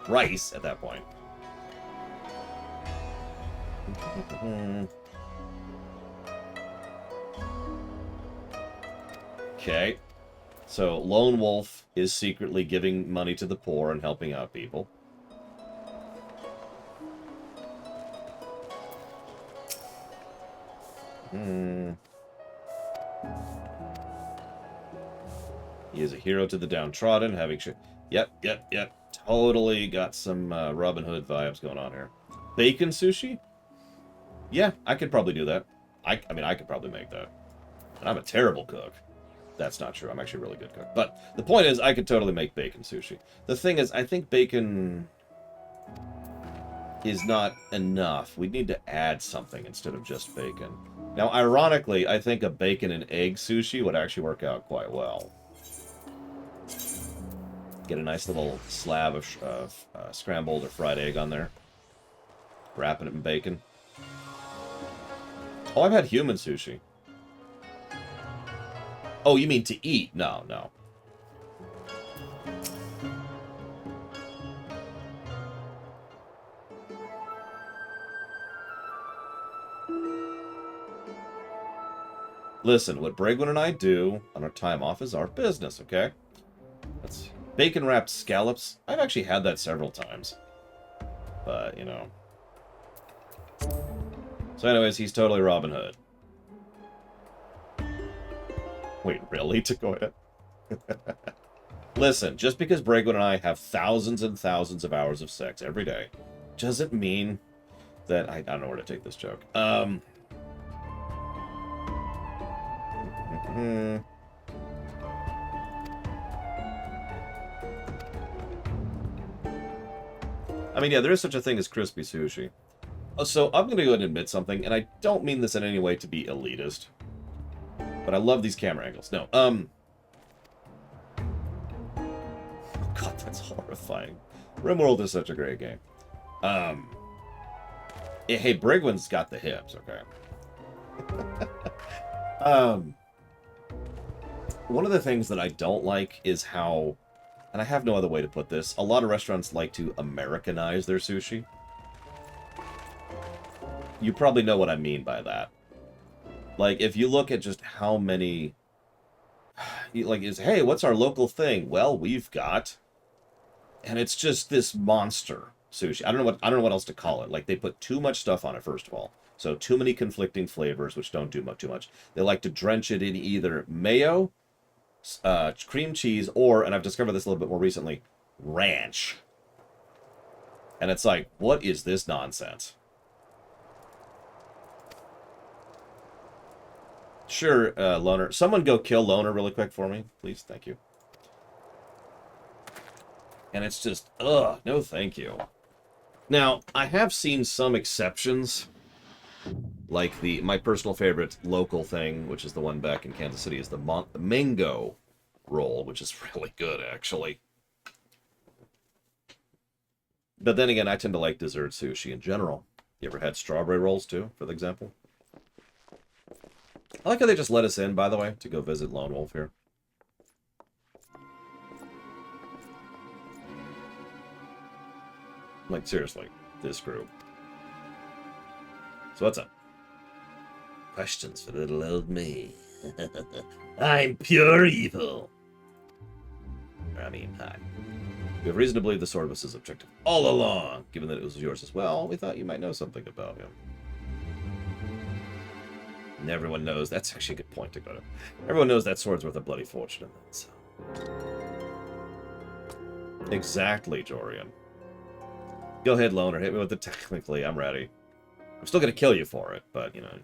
rice at that point. Okay. So, Lone Wolf is secretly giving money to the poor and helping out people. He is a hero to the downtrodden, having Yep. Totally got some Robin Hood vibes going on here. Bacon sushi? Yeah, I could probably do that. I mean, I could probably make that. And I'm a terrible cook. That's not true. I'm actually a really good cook. But the point is, I could totally make bacon sushi. The thing is, I think bacon is not enough. We need to add something instead of just bacon. Now, ironically, I think a bacon and egg sushi would actually work out quite well. Get a nice little slab of scrambled or fried egg on there. Wrapping it in bacon. Oh, I've had human sushi. Oh, you mean to eat? No. Listen, what Bragwin and I do on our time off is our business, okay? That's bacon-wrapped scallops. I've actually had that several times. But, you know. So anyways, he's totally Robin Hood. Wait, really? To go ahead? Listen, just because Bragwin and I have thousands and thousands of hours of sex every day, doesn't mean that... I don't know where to take this joke. I mean, yeah, there is such a thing as crispy sushi. So, I'm going to go ahead and admit something, and I don't mean this in any way to be elitist. But I love these camera angles. No, oh God, that's horrifying. RimWorld is such a great game. Hey, Brigwin's got the hips, okay? One of the things that I don't like is how and I have no other way to put this, a lot of restaurants like to Americanize their sushi. You probably know what I mean by that. Like, if you look at just how many... Like, hey, what's our local thing? Well, we've got... And it's just this monster sushi. I don't know what else to call it. Like, they put too much stuff on it, first of all. So, too many conflicting flavors, which don't do too much. They like to drench it in either mayo, cream cheese, or, and I've discovered this a little bit more recently, ranch. And it's like, what is this nonsense? Sure, Loner. Someone go kill Loner really quick for me, please. Thank you. And it's just, ugh, no thank you. Now, I have seen some exceptions, like my personal favorite local thing, which is the one back in Kansas City, is the mango roll, which is really good, actually. But then again, I tend to like dessert sushi in general. You ever had strawberry rolls, too, for example? I like how they just let us in, by the way, to go visit Lone Wolf here. Like, seriously, this group. So what's up? Questions for little old me. I'm pure evil. I mean, hi. We have reason to believe the sword was his objective all along, given that it was yours as well. We thought you might know something about him. And everyone knows, that's actually a good point to go to. Everyone knows that sword's worth a bloody fortune in that, so. Exactly, Jorian. Go ahead, Loner, hit me with the technically, I'm ready. I'm still gonna kill you for it, but, you know.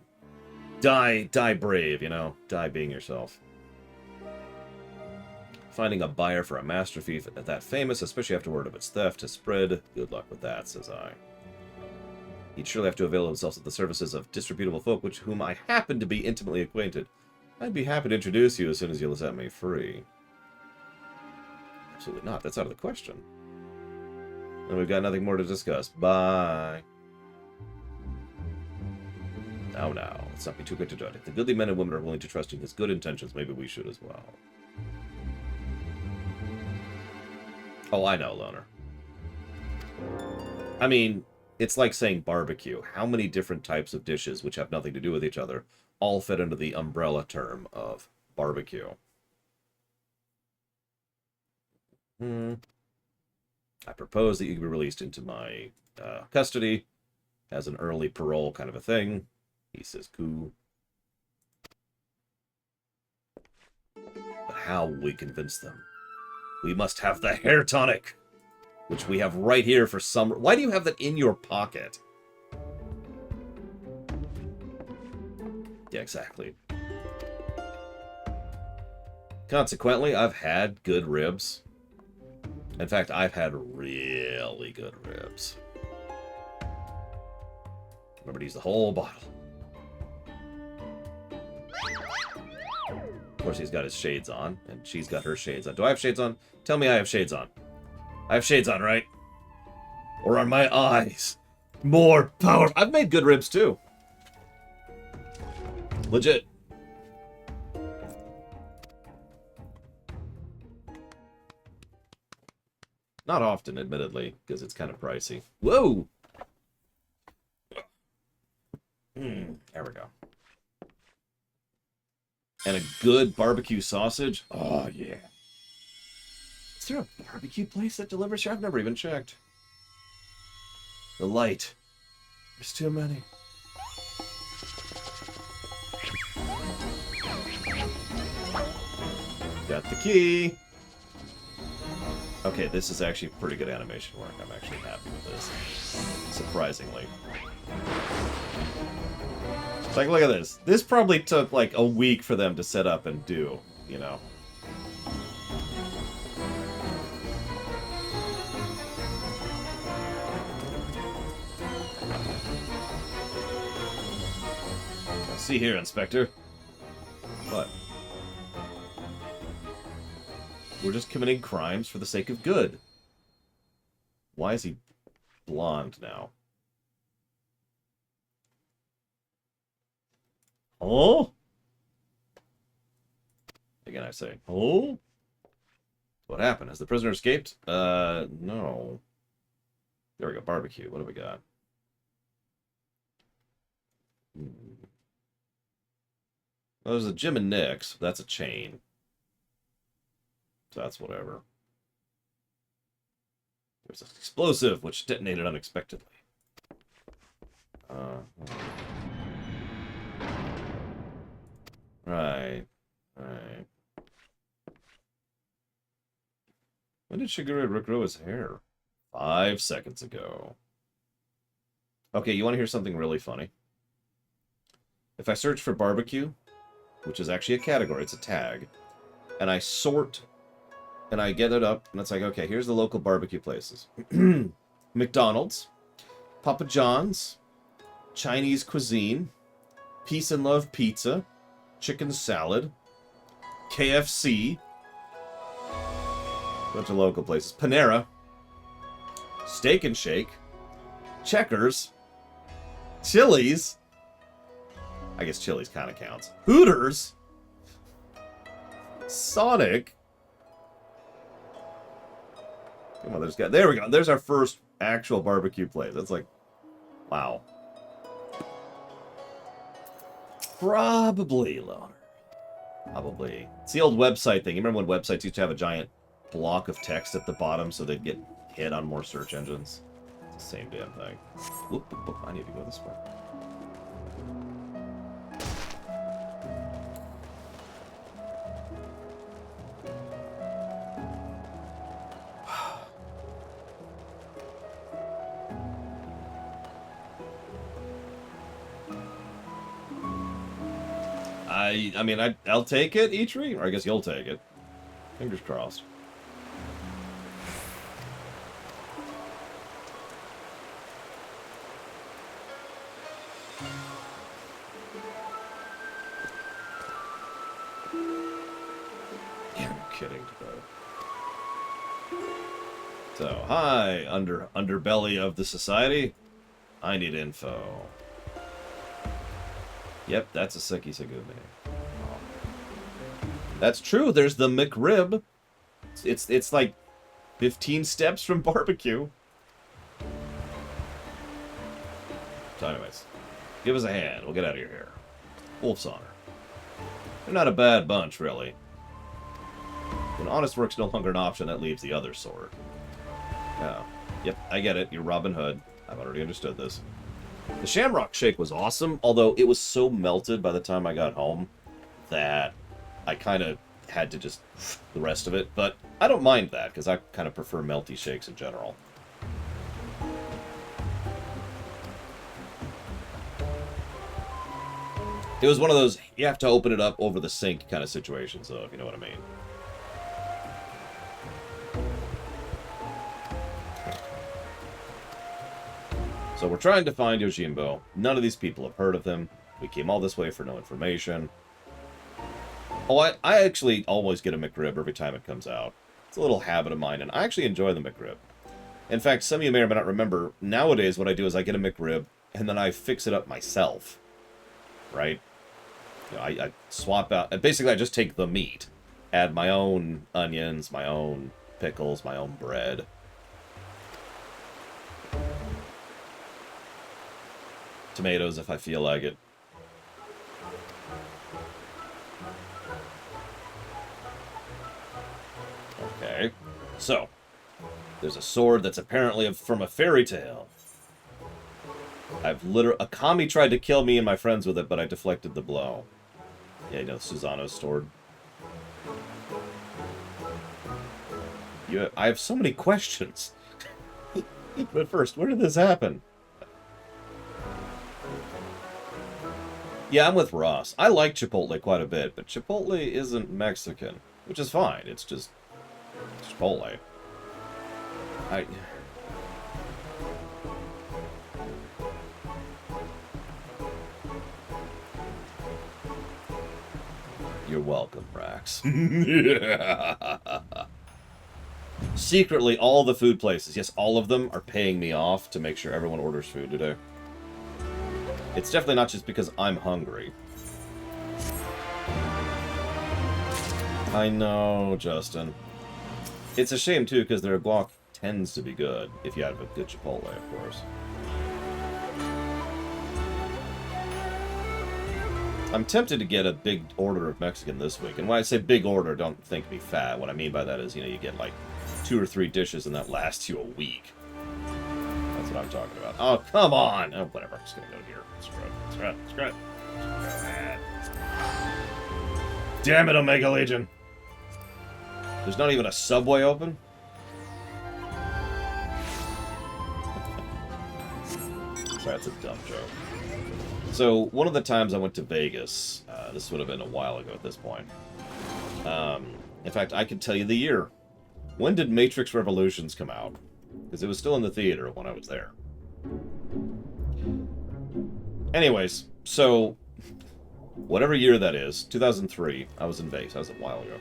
Die brave, you know. Die being yourself. Finding a buyer for a master thief that famous, especially after word of its theft, has spread. Good luck with that, says I. He'd surely have to avail himself of the services of disreputable folk, with whom I happen to be intimately acquainted. I'd be happy to introduce you as soon as you'll set me free. Absolutely not. That's out of the question. And we've got nothing more to discuss. Bye. Now, let's not be too quick to judge. If the goodly men and women are willing to trust in his good intentions, maybe we should as well. Oh, I know, Loner. I mean, it's like saying barbecue. How many different types of dishes, which have nothing to do with each other, all fit under the umbrella term of barbecue? I propose that you be released into my custody as an early parole kind of a thing. He says, cool. But how will we convince them? We must have the hair tonic, which we have right here for some... Why do you have that in your pocket? Yeah, exactly. Consequently, I've had good ribs. In fact, I've had really good ribs. Remember to use the whole bottle. Of course, he's got his shades on, and she's got her shades on. Do I have shades on? Tell me I have shades on. I have shades on, right? Or are my eyes more powerful? I've made good ribs, too. Legit. Not often, admittedly, because it's kind of pricey. Whoa! There we go. And a good barbecue sausage. Oh, yeah. Is there a barbecue place that delivers here? I've never even checked. The light. There's too many. Got the key. Okay, this is actually pretty good animation work. I'm actually happy with this. Surprisingly. Like, look at this. This probably took, like, a week for them to set up and do, you know? See here, Inspector. What? We're just committing crimes for the sake of good. Why is he blonde now? Oh? Again, I say, oh? What happened? Has the prisoner escaped? No. There we go. Barbecue. What do we got? Well, there's a Jim and Nick's. That's a chain. So that's whatever. There's an explosive, which detonated unexpectedly. Right. Right. When did Shigure regrow his hair? 5 seconds ago. Okay, you want to hear something really funny? If I search for barbecue, which is actually a category, it's a tag, and I sort, and I get it up, and it's like, okay, here's the local barbecue places. McDonald's, Papa John's, Chinese cuisine, Peace and Love Pizza, Chicken Salad, KFC, bunch of local places, Panera, Steak and Shake, Checkers, Chili's, I guess Chili's kind of counts, Hooters, Sonic. Come on, there we go. There's our first actual barbecue place. That's like, wow. Probably loner. Probably. It's the old website thing. You remember when websites used to have a giant block of text at the bottom so they'd get hit on more search engines? It's the same damn thing. Whoop, whoop, whoop. I need to go this way. I mean, I'll take it, Eitri, or I guess you'll take it. Fingers crossed. Yeah, I'm kidding, bro. So, hi, underbelly of the society. I need info. Yep, that's a Seki Segumi. That's true. There's the McRib. It's like 15 steps from barbecue. So anyways, give us a hand. We'll get out of your hair. Wolf's Honor. They're not a bad bunch, really. When honest work's no longer an option, that leaves the other sword. Yeah. Yep, I get it. You're Robin Hood. I've already understood this. The Shamrock Shake was awesome, although it was so melted by the time I got home that I kind of had to just the rest of it. But I don't mind that, because I kind of prefer melty shakes in general. It was one of those, you have to open it up over the sink kind of situations, though, if you know what I mean. So we're trying to find Yojimbo. None of these people have heard of him. We came all this way for no information. Oh, I actually always get a McRib every time it comes out. It's a little habit of mine, and I actually enjoy the McRib. In fact, some of you may or may not remember, nowadays what I do is I get a McRib, and then I fix it up myself. Right? You know, I swap out... Basically, I just take the meat, add my own onions, my own pickles, my own bread. Tomatoes if I feel like it. Okay, so there's a sword that's apparently from a fairy tale. Akami tried to kill me and my friends with it, but I deflected the blow. Yeah, you know, Susano's sword. I have so many questions. But first, where did this happen? Yeah, I'm with Ross. I like Chipotle quite a bit, but Chipotle isn't Mexican, which is fine. It's just Chipotle. You're welcome, Brax. Secretly, all the food places, yes, all of them are paying me off to make sure everyone orders food today. It's definitely not just because I'm hungry. I know, Justin. It's a shame, too, because their guac tends to be good, if you have a good Chipotle, of course. I'm tempted to get a big order of Mexican this week. And when I say big order, don't think me fat. What I mean by that is, you know, you get like 2 or 3 dishes and that lasts you a week. That's what I'm talking about. Oh, come on! Oh, whatever. I'm just gonna go here. Screw it. Damn it, Omega Legion! There's not even a Subway open? Sorry, that's a dumb joke. So, one of the times I went to Vegas, this would have been a while ago at this point. In fact, I could tell you the year. When did Matrix Revolutions come out? Because it was still in the theater when I was there. Anyways, so, whatever year that is, 2003, I was in Vegas. That was a while ago.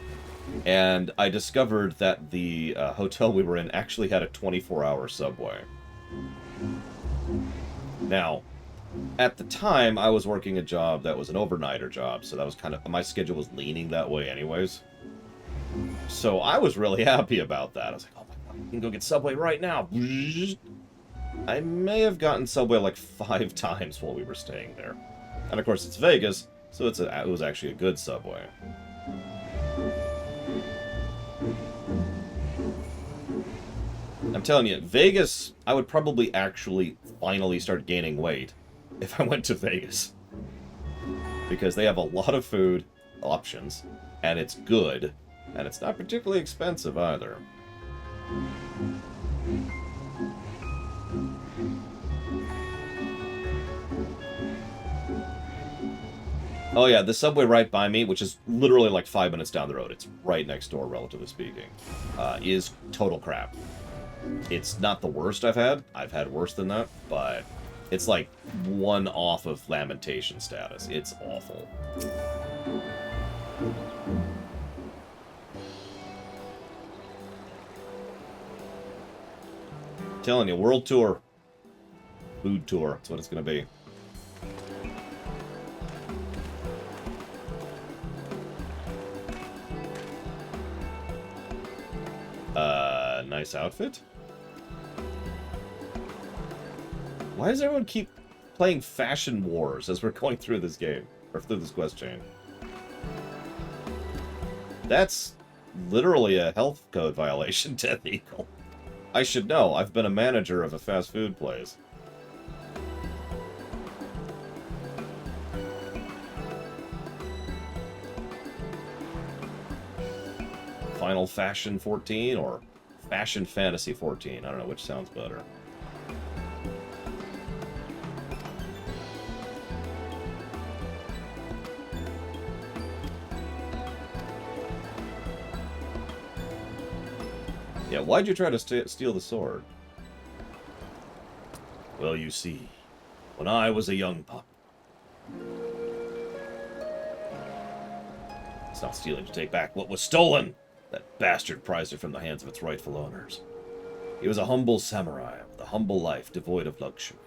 And I discovered that the hotel we were in actually had a 24-hour subway. Now, at the time, I was working a job that was an overnighter job, so that was kind of, my schedule was leaning that way anyways. So I was really happy about that. I was like, oh my god, we can go get Subway right now. I may have gotten Subway like 5 times while we were staying there. And of course, it's Vegas, so it was actually a good Subway. I'm telling you, Vegas, I would probably actually finally start gaining weight if I went to Vegas. Because they have a lot of food options, and it's good, and it's not particularly expensive either. Oh yeah, the Subway right by me, which is literally like 5 minutes down the road, it's right next door, relatively speaking, is total crap. It's not the worst I've had. I've had worse than that, but it's like one off of lamentation status. It's awful. I'm telling you, world tour. Food tour. That's what it's going to be. Nice outfit. Why does everyone keep playing Fashion Wars as we're going through this game? Or through this quest chain? That's literally a health code violation, Death Eagle. I should know. I've been a manager of a fast food place. Final Fashion 14 or Fashion Fantasy 14. I don't know which sounds better. Yeah, why'd you try to steal the sword? Well, you see, when I was a young pup... It's not stealing to take back what was stolen! That bastard prized it from the hands of its rightful owners. He was a humble samurai, with a humble life, devoid of luxury.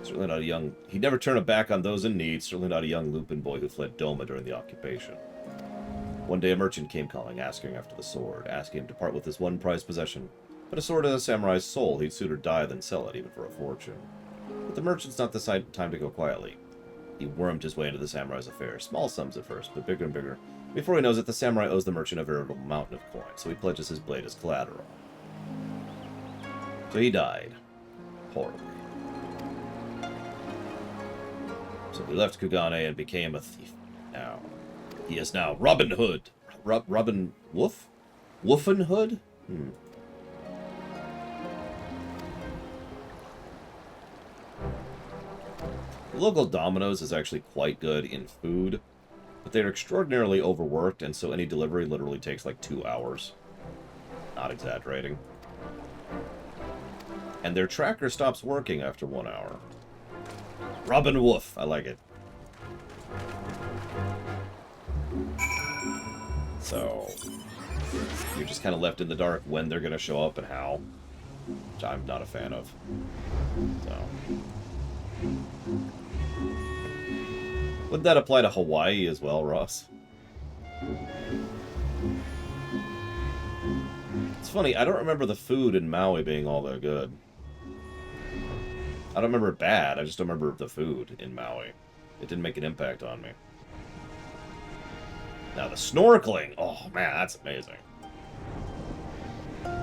Certainly not a young... He'd never turn a back on those in need, certainly not a young Lupin boy who fled Doma during the occupation. One day a merchant came calling, asking after the sword, asking him to part with his one prized possession. But a sword is a samurai's soul, he'd sooner die than sell it, even for a fortune. But the merchant's not the time to go quietly. He wormed his way into the samurai's affairs, small sums at first, but bigger and bigger. Before he knows it, the samurai owes the merchant a veritable mountain of coins, so he pledges his blade as collateral. So he died. Horribly. So he left Kugane and became a thief. Now, he is now Robin Hood. Robin Wolf? Wolfen Hood? The local Domino's is actually quite good in food, but they're extraordinarily overworked, and so any delivery literally takes like 2 hours. Not exaggerating. And their tracker stops working after 1 hour. Robin Wolf, I like it. So, you're just kind of left in the dark when they're going to show up and how, which I'm not a fan of. So. Would that apply to Hawaii as well, Ross? It's funny, I don't remember the food in Maui being all that good. I don't remember it bad, I just don't remember the food in Maui. It didn't make an impact on me. Now the snorkeling, oh man, that's amazing. Okay.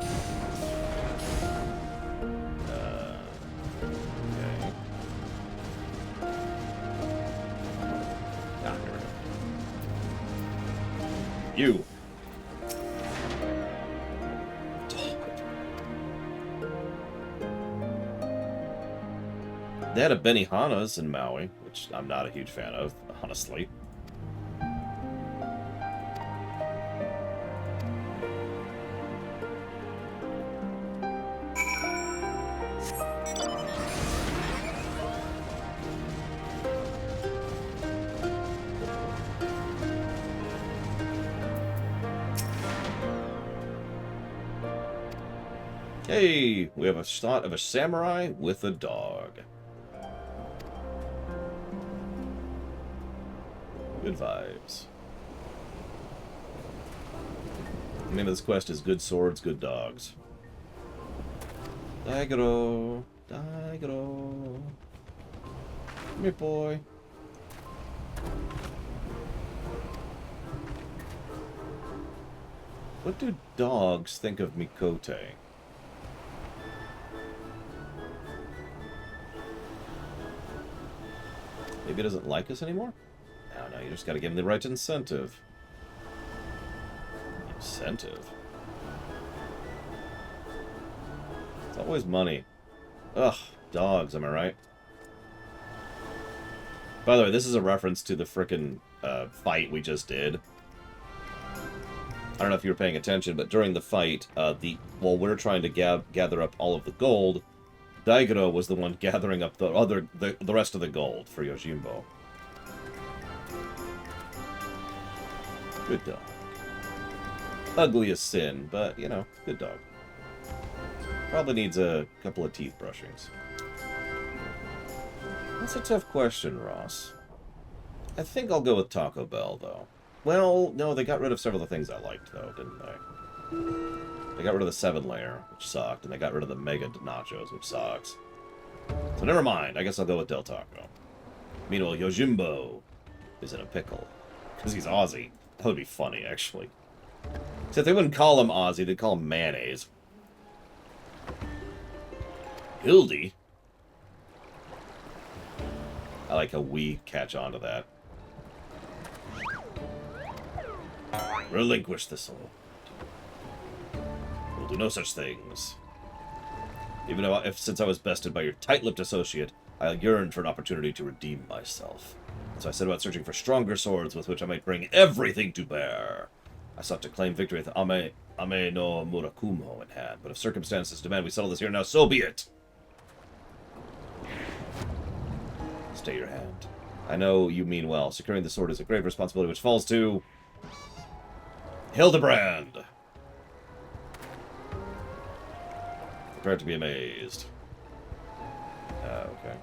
Ah, here we go. You. They had a Benihana's in Maui, which I'm not a huge fan of, honestly. Hey, we have a shot of a samurai with a dog. Good vibes. The name of this quest is Good Swords, Good Dogs. Daigoro, Daigoro. Come here, boy. What do dogs think of Mikote? Maybe he doesn't like us anymore? No, you just gotta give him the right incentive. Incentive? It's always money. Ugh, dogs, am I right? By the way, this is a reference to the frickin' fight we just did. I don't know if you were paying attention, but during the fight, while we're trying to gather up all of the gold, Daigoro was the one gathering up the rest of the gold for Yojimbo. Good dog. Ugly as sin, but, you know, good dog. Probably needs a couple of teeth brushings. That's a tough question, Ross. I think I'll go with Taco Bell, though. Well, no, they got rid of several of the things I liked, though, didn't they? They got rid of the 7-layer, which sucked, and they got rid of the Mega Nachos, which sucks. So never mind, I guess I'll go with Del Taco. Meanwhile, Yojimbo is in a pickle, because he's Aussie. That would be funny, actually. Except they wouldn't call him Aussie, they'd call him Mayonnaise. Hildy? I like how we catch on to that. Relinquish the soul. We'll do no such things. Even though, since I was bested by your tight-lipped associate, I yearned for an opportunity to redeem myself. So I set about searching for stronger swords with which I might bring everything to bear. I sought to claim victory with Ame no Murakumo in hand, but if circumstances demand we settle this here now, so be it! Stay your hand. I know you mean well. Securing the sword is a grave responsibility which falls to... Hildebrand! Prepare to be amazed. Okay.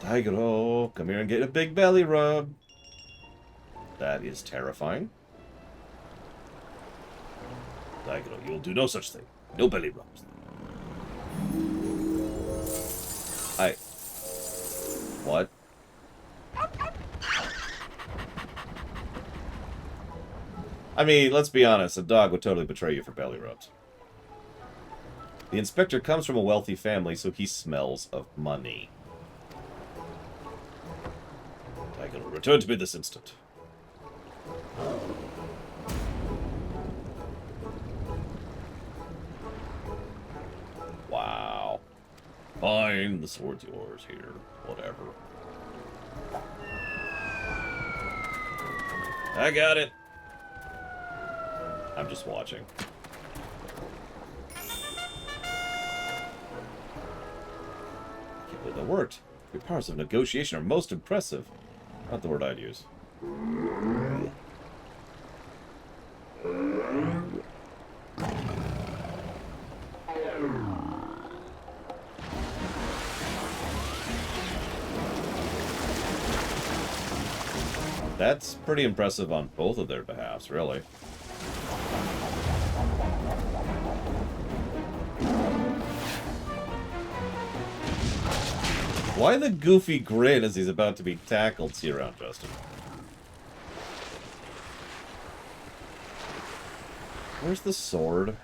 Daigoro, come here and get a big belly rub. That is terrifying. Daigoro, you will do no such thing. No belly rubs. What? I mean, let's be honest, a dog would totally betray you for belly rubs. The inspector comes from a wealthy family, so he smells of money. Daigoro, return to me this instant. Wow. Fine, the sword's yours here. Whatever. I got it. I'm just watching. I can't believe that worked. Your powers of negotiation are most impressive. Not the word I'd use. That's pretty impressive on both of their behalves, really. Why the goofy grin as he's about to be tackled? See you around, Justin. Where's the sword?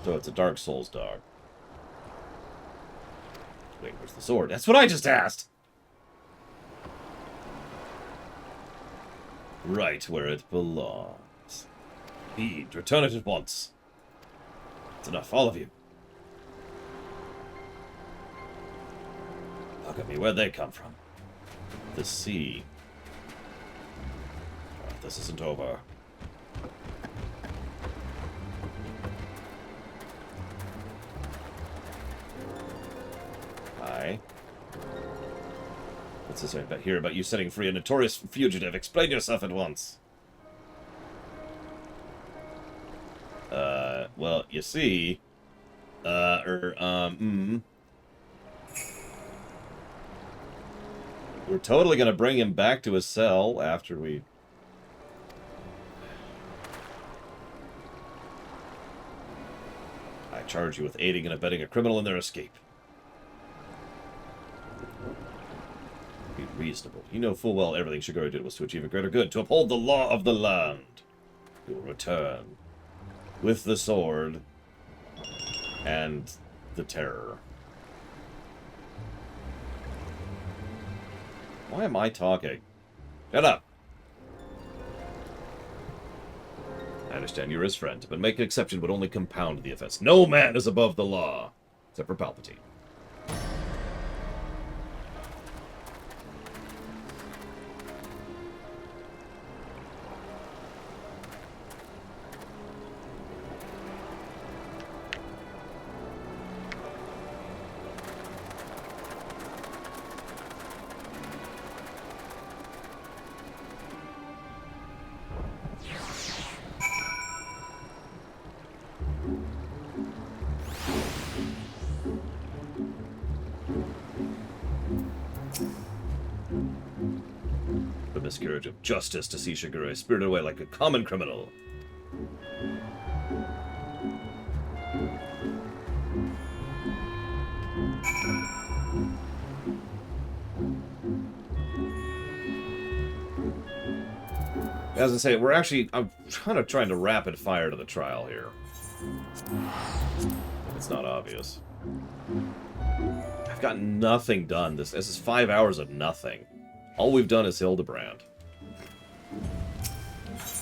So it's a Dark Souls dog. Wait, where's the sword? That's what I just asked! Right where it belongs. Heed, return it at once. It's enough, all of you. Look at me, where'd they come from? The sea. Oh, this isn't over. Hi. What's this about here about you setting free a notorious fugitive? Explain yourself at once. Well, you see... We're totally gonna bring him back to his cell after we... I charge you with aiding and abetting a criminal in their escape. Be reasonable. You know full well everything Shiguro did was to achieve a greater good, to uphold the law of the land. You will return with the sword and the terror. Why am I talking? Shut up! I understand you're his friend, but make an exception would only compound the offense. No man is above the law, except for Palpatine. Miscarriage of justice to see Shigure spirited away like a common criminal. As I say, I'm kind of trying to rapid fire to the trial here. It's not obvious. I've got nothing done. This is 5 hours of nothing. All we've done is Hildebrand.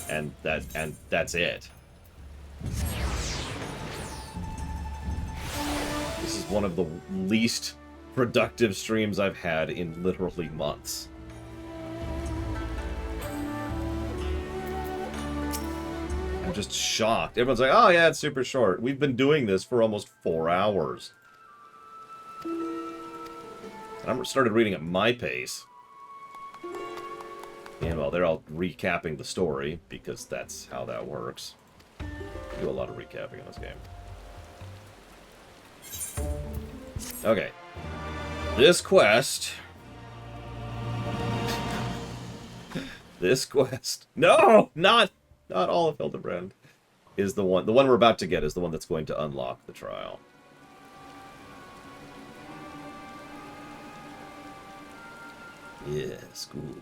And that's it. This is one of the least productive streams I've had in literally months. I'm just shocked. Everyone's like, oh yeah, it's super short. We've been doing this for almost 4 hours. And I started reading at my pace. And well, they're all recapping the story, because that's how that works. I do a lot of recapping in this game. Okay. This quest... No! Not all of Hildebrand. Is the one we're about to get is the one that's going to unlock the trial. Yes, good.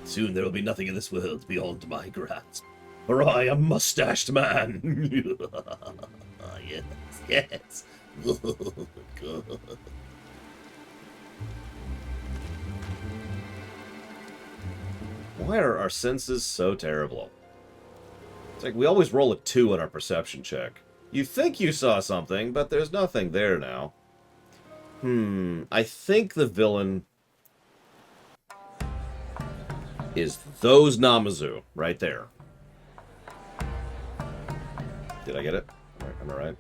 Soon there will be nothing in this world beyond my grasp. For I am mustached man. Yes. God. Why are our senses so terrible? It's like we always roll a 2 on our perception check. You think you saw something, but there's nothing there now. I think the villain is those Namazu right there. Did I get it? Am I right?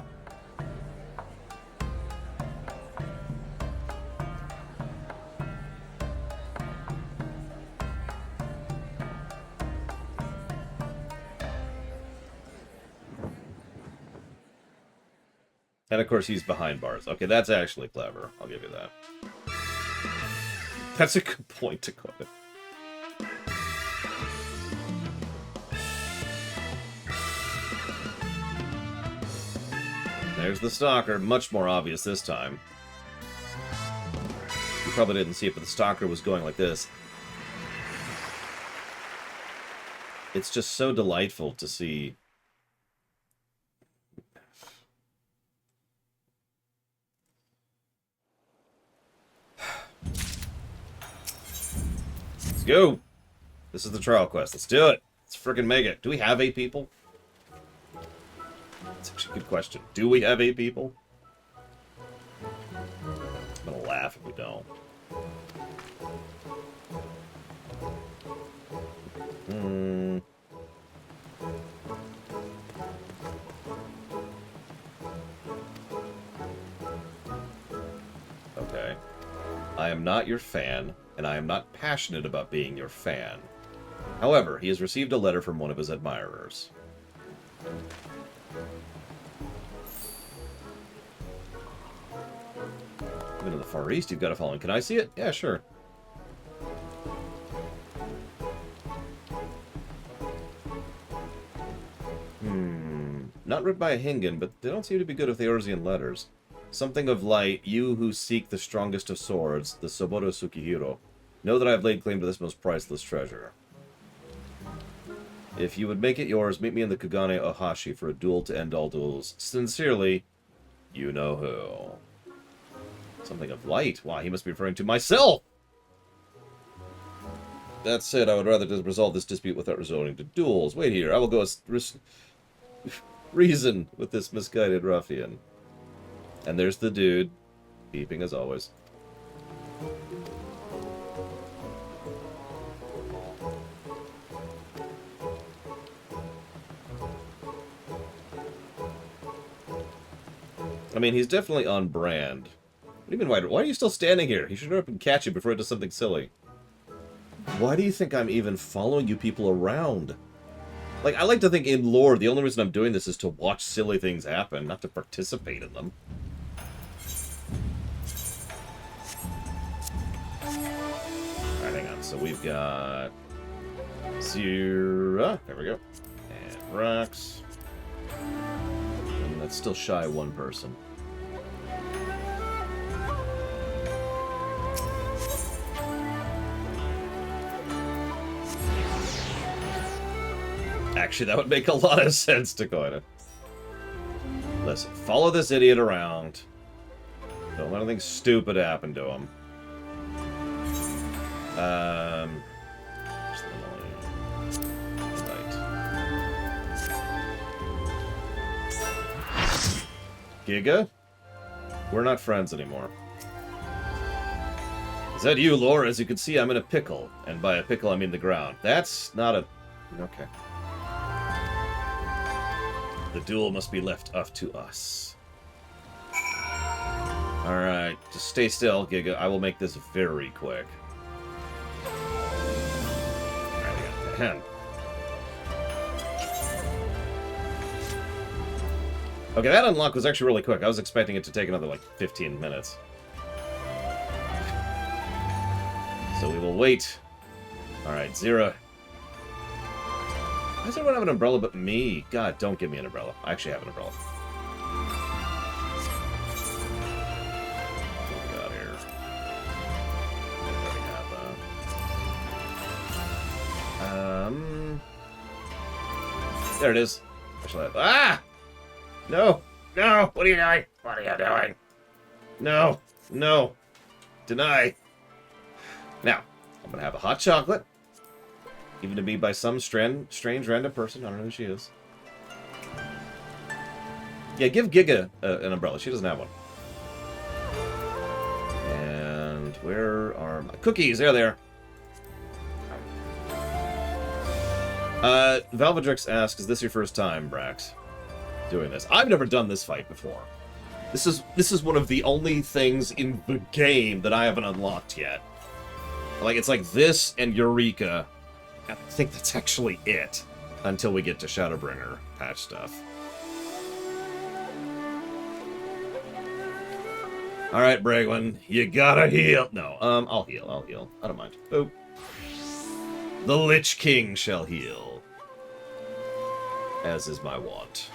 And of course he's behind bars. Okay, that's actually clever. I'll give you that. That's a good point, Dakota. There's the stalker. Much more obvious this time. You probably didn't see it, but the stalker was going like this. It's just so delightful to see. Let's go. This is the trial quest. Let's do it. Let's freaking make it. Do we have 8 people? That's actually a good question. Do we have 8 people? I'm gonna laugh if we don't. Okay. I am not your fan, and I am not passionate about being your fan. However, he has received a letter from one of his admirers. Even in the Far East, you've got a following. Can I see it? Yeah, sure. Not written by a Hingan, but they don't seem to be good with the Eorzean letters. Something of light, you who seek the strongest of swords, the Soboto Tsukihiro. Know that I have laid claim to this most priceless treasure. If you would make it yours, meet me in the Kugane Ohashi for a duel to end all duels. Sincerely, you know who. Something of light? Why, he must be referring to myself! That said, I would rather resolve this dispute without resorting to duels. Wait here, I will go reason with this misguided ruffian. And there's the dude, beeping as always. I mean, he's definitely on brand. What do you mean, why are you still standing here? He should hurry up and catch you before he does something silly. Why do you think I'm even following you people around? Like, I like to think in lore, the only reason I'm doing this is to watch silly things happen, not to participate in them. Alright, hang on. So we've got... Zira. There we go. And rocks. And that's still shy of 1 person. Actually, that would make a lot of sense, Dakota. Listen, follow this idiot around. Don't let anything stupid happen to him. Giga? We're not friends anymore. Is that you, Lore? As you can see, I'm in a pickle. And by a pickle, I mean the ground. That's not a... Okay. The duel must be left up to us. Alright, just stay still, Giga. I will make this very quick. Alright, I got the hand. Okay, that unlock was actually really quick. I was expecting it to take another, like, 15 minutes. So we will wait. Alright, Zira. Why does everyone have an umbrella but me? God, don't give me an umbrella. I actually have an umbrella. What do we got here? There it is. Ah! No! No! What are you doing? What are you doing? No! No! Deny! Now, I'm gonna have a hot chocolate. Given to me by some strange random person. I don't know who she is. Yeah, give Giga an umbrella. She doesn't have one. And where are my cookies? There they are. Valvedrix asks, is this your first time, Brax, doing this? I've never done this fight before. This is one of the only things in the game that I haven't unlocked yet. Like, it's like this and Eureka. I think that's actually it, until we get to Shadowbringer patch stuff. Alright, Bragwin, you gotta heal. No, I'll heal. I don't mind. Oh. The Lich King shall heal. As is my wont.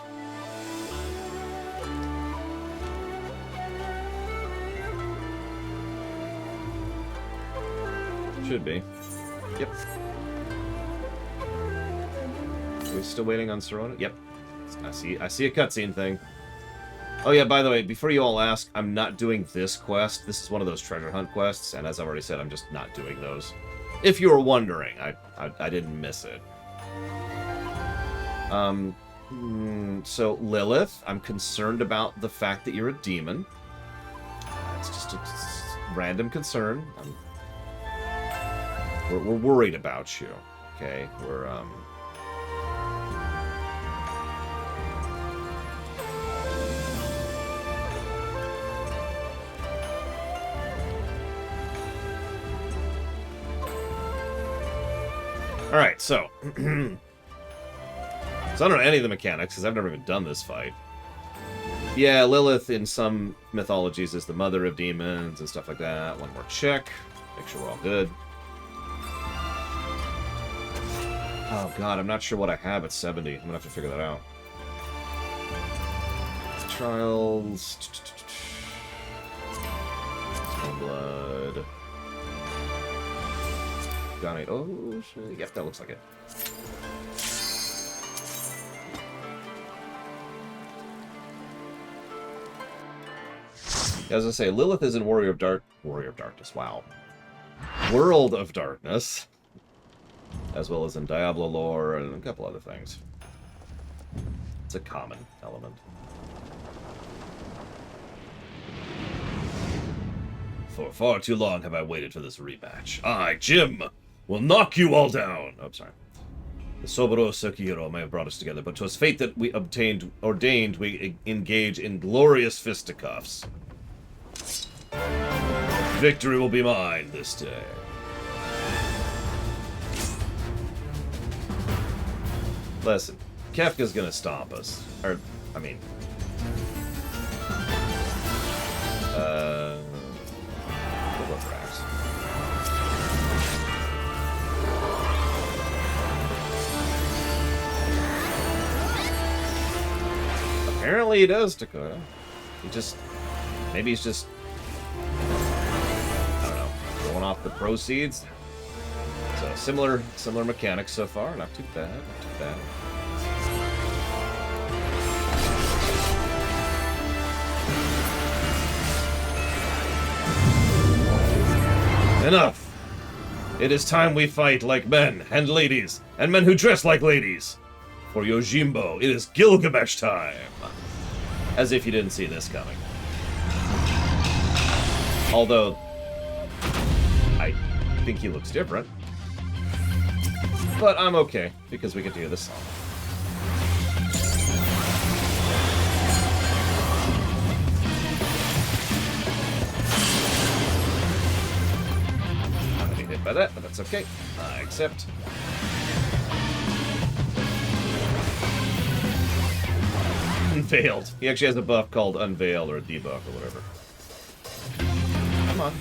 Should be. Yep. Are we still waiting on Serona? Yep. I see a cutscene thing. Oh yeah, by the way, before you all ask, I'm not doing this quest. This is one of those treasure hunt quests, and as I've already said, I'm just not doing those. If you were wondering, I didn't miss it. So Lilith, I'm concerned about the fact that you're a demon. It's just a random concern. We're worried about you. Okay, we're Alright, so... so I don't know any of the mechanics, because I've never even done this fight. Yeah, Lilith in some mythologies is the mother of demons and stuff like that. One more check. Make sure we're all good. Oh god, I'm not sure what I have at 70. I'm gonna have to figure that out. Trials... Blood... Got it. Oh, shit. Yep, that looks like it. As I say, Lilith is in Warrior of Darkness, wow. World of Darkness. As well as in Diablo lore and a couple other things. It's a common element. For far too long have I waited for this rematch. I, Jim, will knock you all down. Oh, sorry. The Soboro Sekiro may have brought us together, but 'twas fate that we ordained we engage in glorious fisticuffs. Victory will be mine this day. Listen, Kefka's gonna stomp us. Or, I mean... Apparently he does, Dakota. He just... Maybe he's just... I don't know. Going off the proceeds. So, similar mechanics so far. Not too bad. Not too bad. Enough! It is time we fight like men and ladies, and men who dress like ladies. For Yojimbo, it is Gilgamesh time! As if you didn't see this coming. Although, I think he looks different. But I'm okay, because we get to hear this song. I'm gonna be hit by that, but that's okay. I accept. Unveiled. He actually has a buff called Unveil or a debuff or whatever. Come on.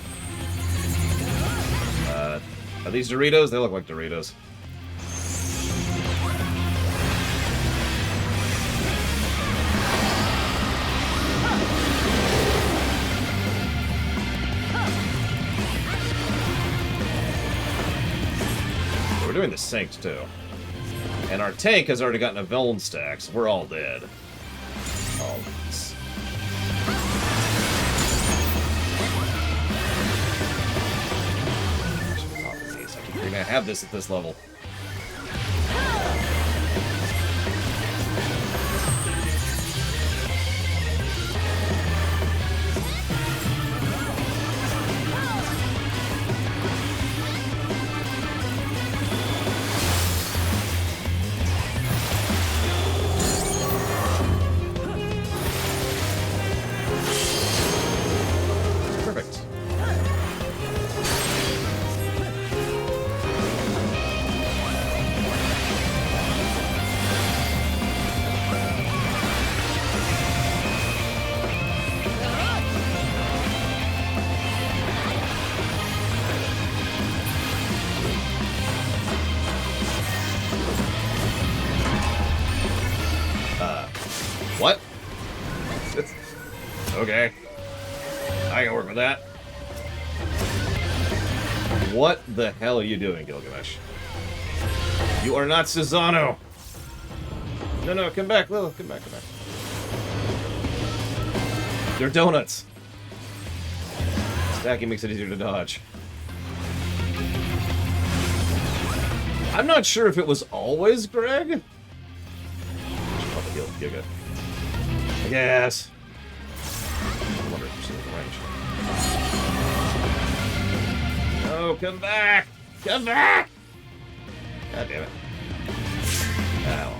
Are these Doritos? They look like Doritos. We're doing the synced too. And our tank has already gotten a Villian stack, so we're all dead. All these. I keep gonna have this at this level. What the hell are you doing, Gilgamesh? You are not Susano! No, no, come back, Lilith, come back, come back. They're donuts! Stacking makes it easier to dodge. I'm not sure if it was always Greg. I should probably heal Giga. I guess. I wonder if she's in the range. No, come back! Come back! God damn it. Ow.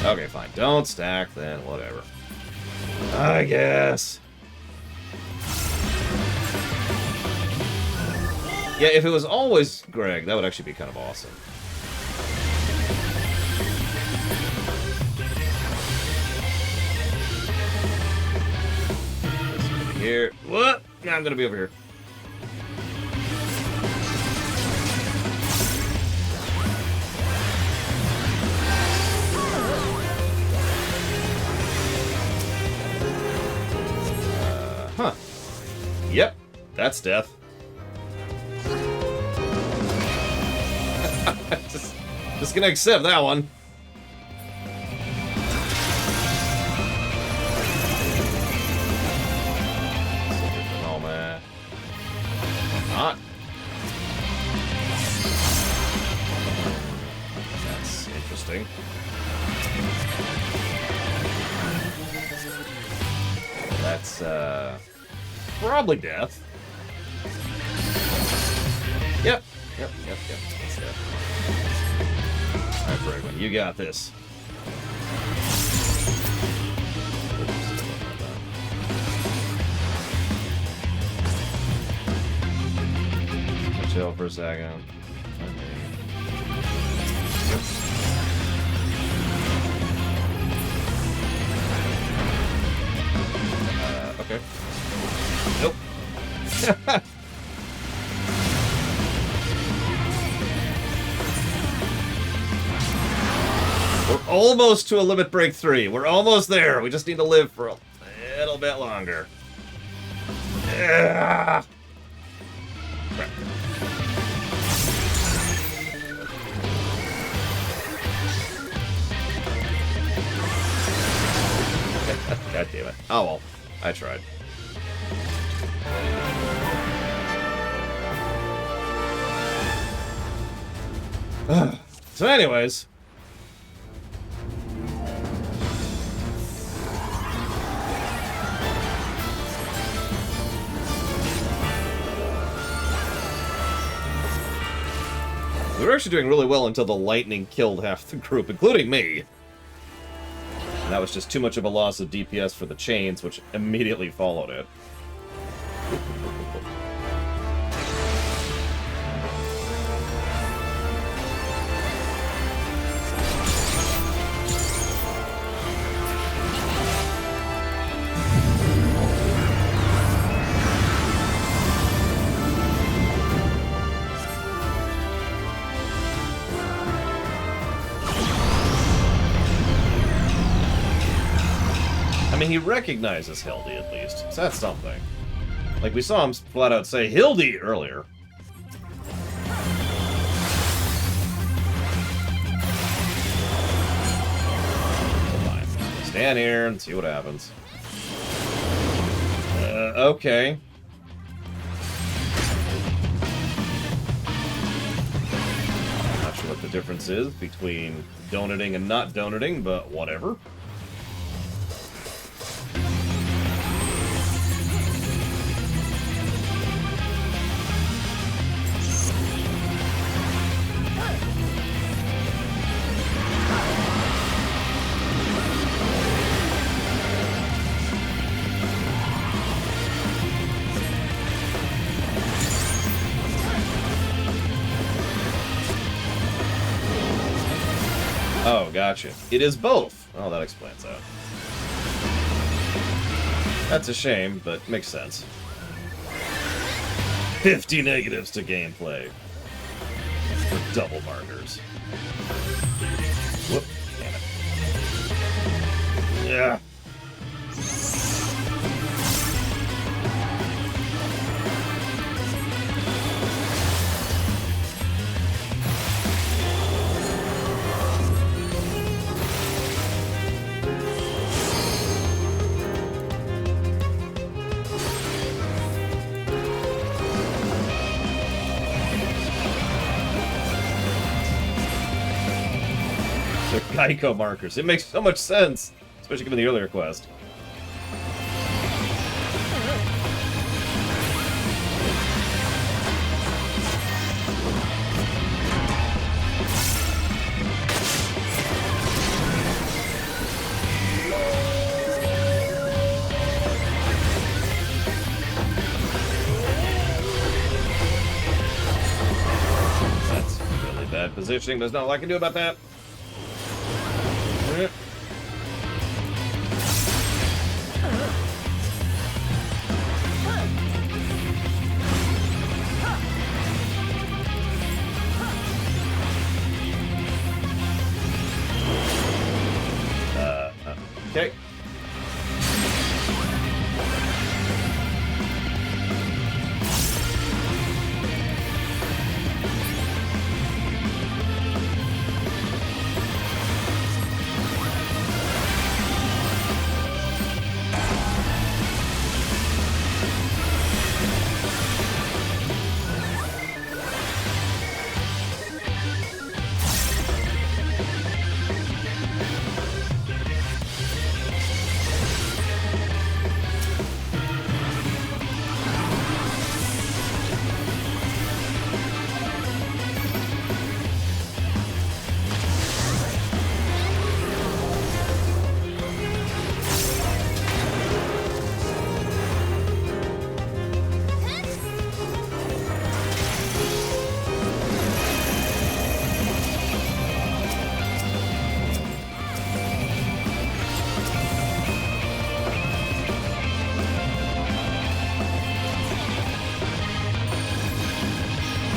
Okay, fine. Don't stack then, whatever. I guess. Yeah, if it was always Greg, that would actually be kind of awesome. Here. What? Now I'm gonna be over here. Huh. Yep. That's death. just gonna accept that one. Oh man. Not. That's interesting. That's probably death. Yep. That's death. Alright, Bregman, you got this. Chill for a second. Okay. Nope. We're almost to a limit break 3. We're almost there. We just need to live for a little bit longer. Yeah. God damn it. Oh well. I tried. So anyways. We were actually doing really well until the lightning killed half the group, including me. And that was just too much of a loss of DPS for the chains, which immediately followed it. I mean, he recognizes Hildy, at least. So that's something. Like, we saw him flat out say, Hildy, earlier. Fine. Stand here and see what happens. Okay. Not sure what the difference is between donating and not donating, but whatever. Oh, gotcha. It is both. Oh, that explains that. That's a shame, but makes sense. 50 negatives to gameplay. For double markers. Whoop. Damn it. Yeah. psycho markers. It makes so much sense, especially given the earlier quest. Positioning, there's not a lot I can do about that. Okay.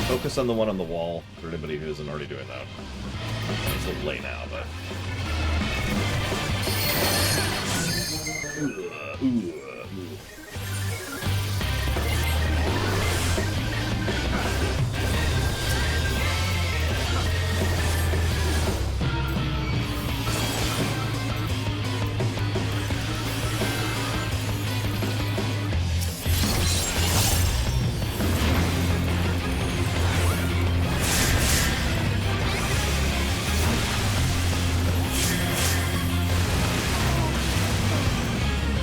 Focus on the one on the wall, for anybody who isn't already doing that. It's a little late now, but...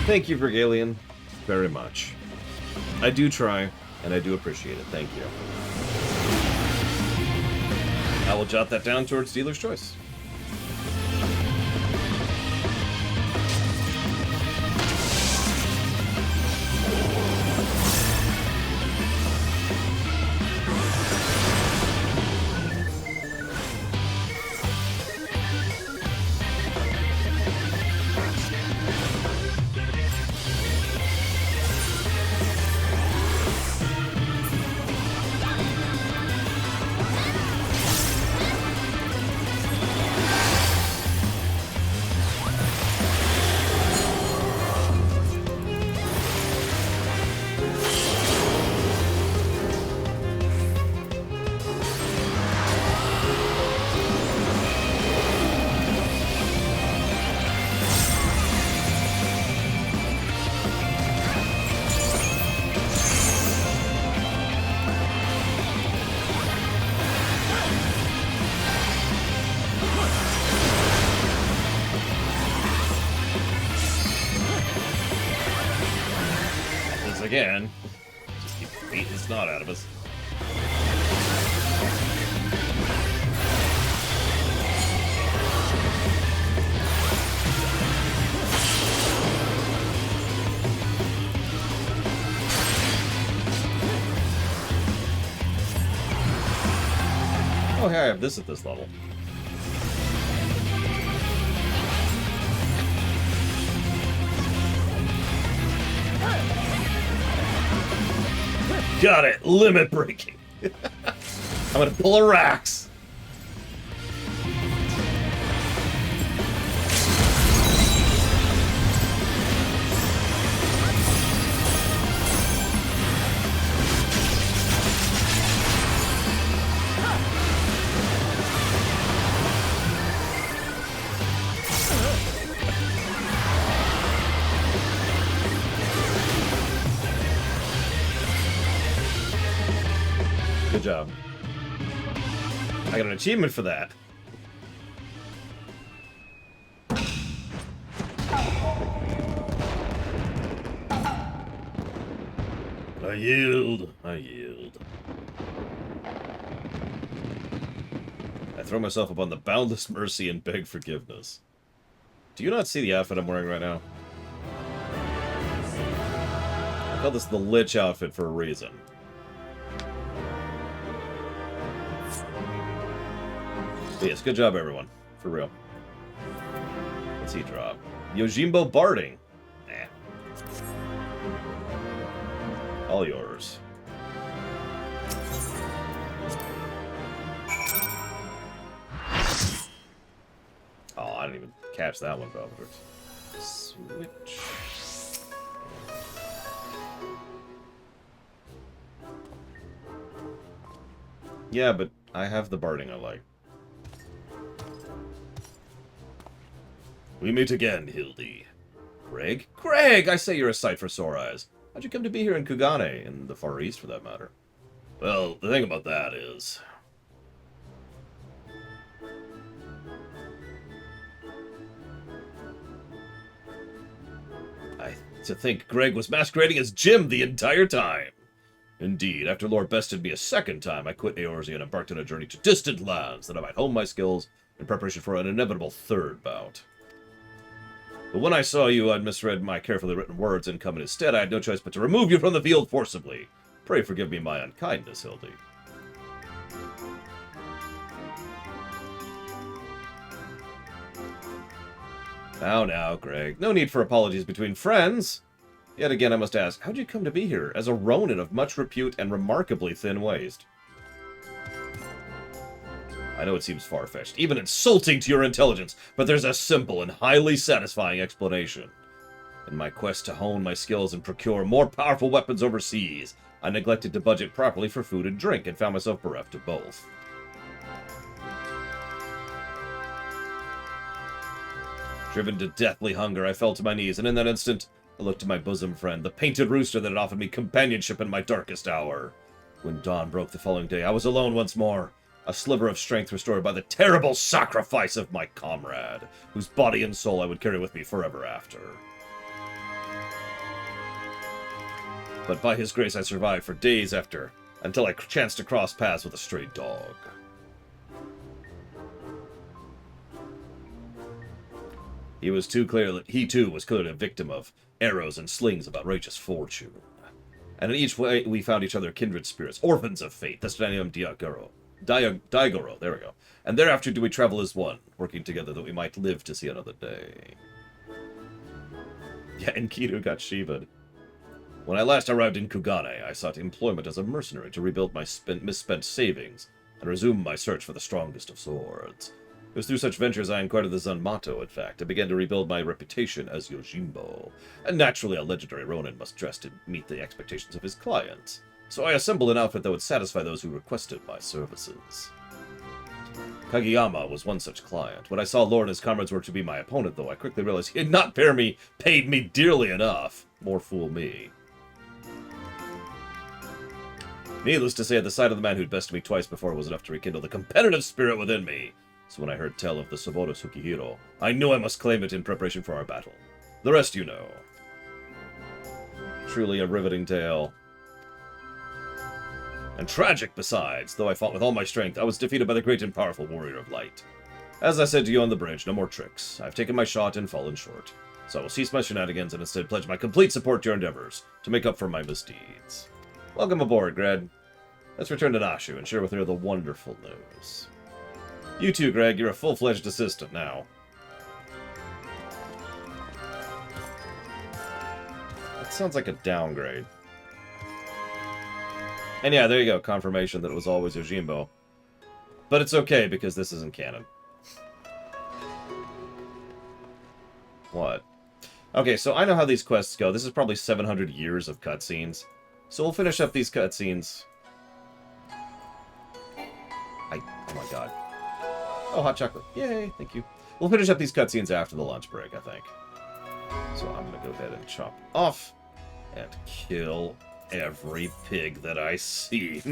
Thank you, Vergalian, very much. I do try, and I do appreciate it. Thank you. I will jot that down towards dealer's choice. Again, just keep beating the snot out of us. Oh, hey, I have this at this level. Got it! Limit breaking! I'm gonna pull a Rax! Good job. I got an achievement for that. I yield. I yield. I throw myself upon the boundless mercy and beg forgiveness. Do you not see the outfit I'm wearing right now? I call this the Lich outfit for a reason. But yes, good job, everyone. For real. What's he drop? Yojimbo Barding. Eh. All yours. Oh, I didn't even catch that one, Belvedere. Switch. Yeah, but I have the barding I like. We meet again, Hildy. Greg? Greg! I say you're a sight for sore eyes. How'd you come to be here in Kugane, in the Far East, for that matter? Well, the thing about that is... To think Greg was masquerading as Jim the entire time. Indeed, after Lore bested me a second time, I quit Eorzea and embarked on a journey to distant lands that I might hone my skills in preparation for an inevitable third bout. But when I saw you, I'd misread my carefully written words and come in instead. I had no choice but to remove you from the field forcibly. Pray forgive me my unkindness, Hildy. Now, Greg. No need for apologies between friends. Yet again, I must ask, how'd you come to be here, as a Ronin of much repute and remarkably thin waist? I know it seems far-fetched, even insulting to your intelligence, but there's a simple and highly satisfying explanation. In my quest to hone my skills and procure more powerful weapons overseas, I neglected to budget properly for food and drink, and found myself bereft of both. Driven to deathly hunger, I fell to my knees, and in that instant, I looked to my bosom friend, the painted rooster that had offered me companionship in my darkest hour. When dawn broke the following day, I was alone once more, a sliver of strength restored by the terrible sacrifice of my comrade, whose body and soul I would carry with me forever after. But by his grace I survived for days after, until I chanced to cross paths with a stray dog. He too was clearly a victim of arrows and slings of outrageous fortune. And in each way we found each other kindred spirits, orphans of fate, Thestanium Daigoro, there we go. And thereafter do we travel as one, working together that we might live to see another day. Yeah, Enkidu got Shiva'd. When I last arrived in Kugane, I sought employment as a mercenary to rebuild my misspent savings, and resume my search for the strongest of swords. It was through such ventures I inquired of the Zanmato, in fact, and began to rebuild my reputation as Yojimbo. And naturally, a legendary Ronin must dress to meet the expectations of his clients. So I assembled an outfit that would satisfy those who requested my services. Kageyama was one such client. When I saw Lore and his comrades were to be my opponent, though, I quickly realized he had not paid me dearly enough. More fool me. Needless to say, at the sight of the man who'd bested me twice before was enough to rekindle the competitive spirit within me. So when I heard tell of the Saboru Sukihiro, I knew I must claim it in preparation for our battle. The rest you know. Truly a riveting tale. And tragic besides, though I fought with all my strength, I was defeated by the great and powerful warrior of light. As I said to you on the bridge, no more tricks. I've taken my shot and fallen short. So I will cease my shenanigans and instead pledge my complete support to your endeavors, to make up for my misdeeds. Welcome aboard, Greg. Let's return to Nashu and share with her the wonderful news. You too, Greg. You're a full-fledged assistant now. That sounds like a downgrade. And yeah, there you go. Confirmation that it was always Yojimbo. But it's okay, because this isn't canon. What? Okay, so I know how these quests go. This is probably 700 years of cutscenes. So we'll finish up these cutscenes. Oh my god. Oh, hot chocolate. Yay, thank you. We'll finish up these cutscenes after the lunch break, I think. So I'm gonna go ahead and chop off and kill every pig that I see.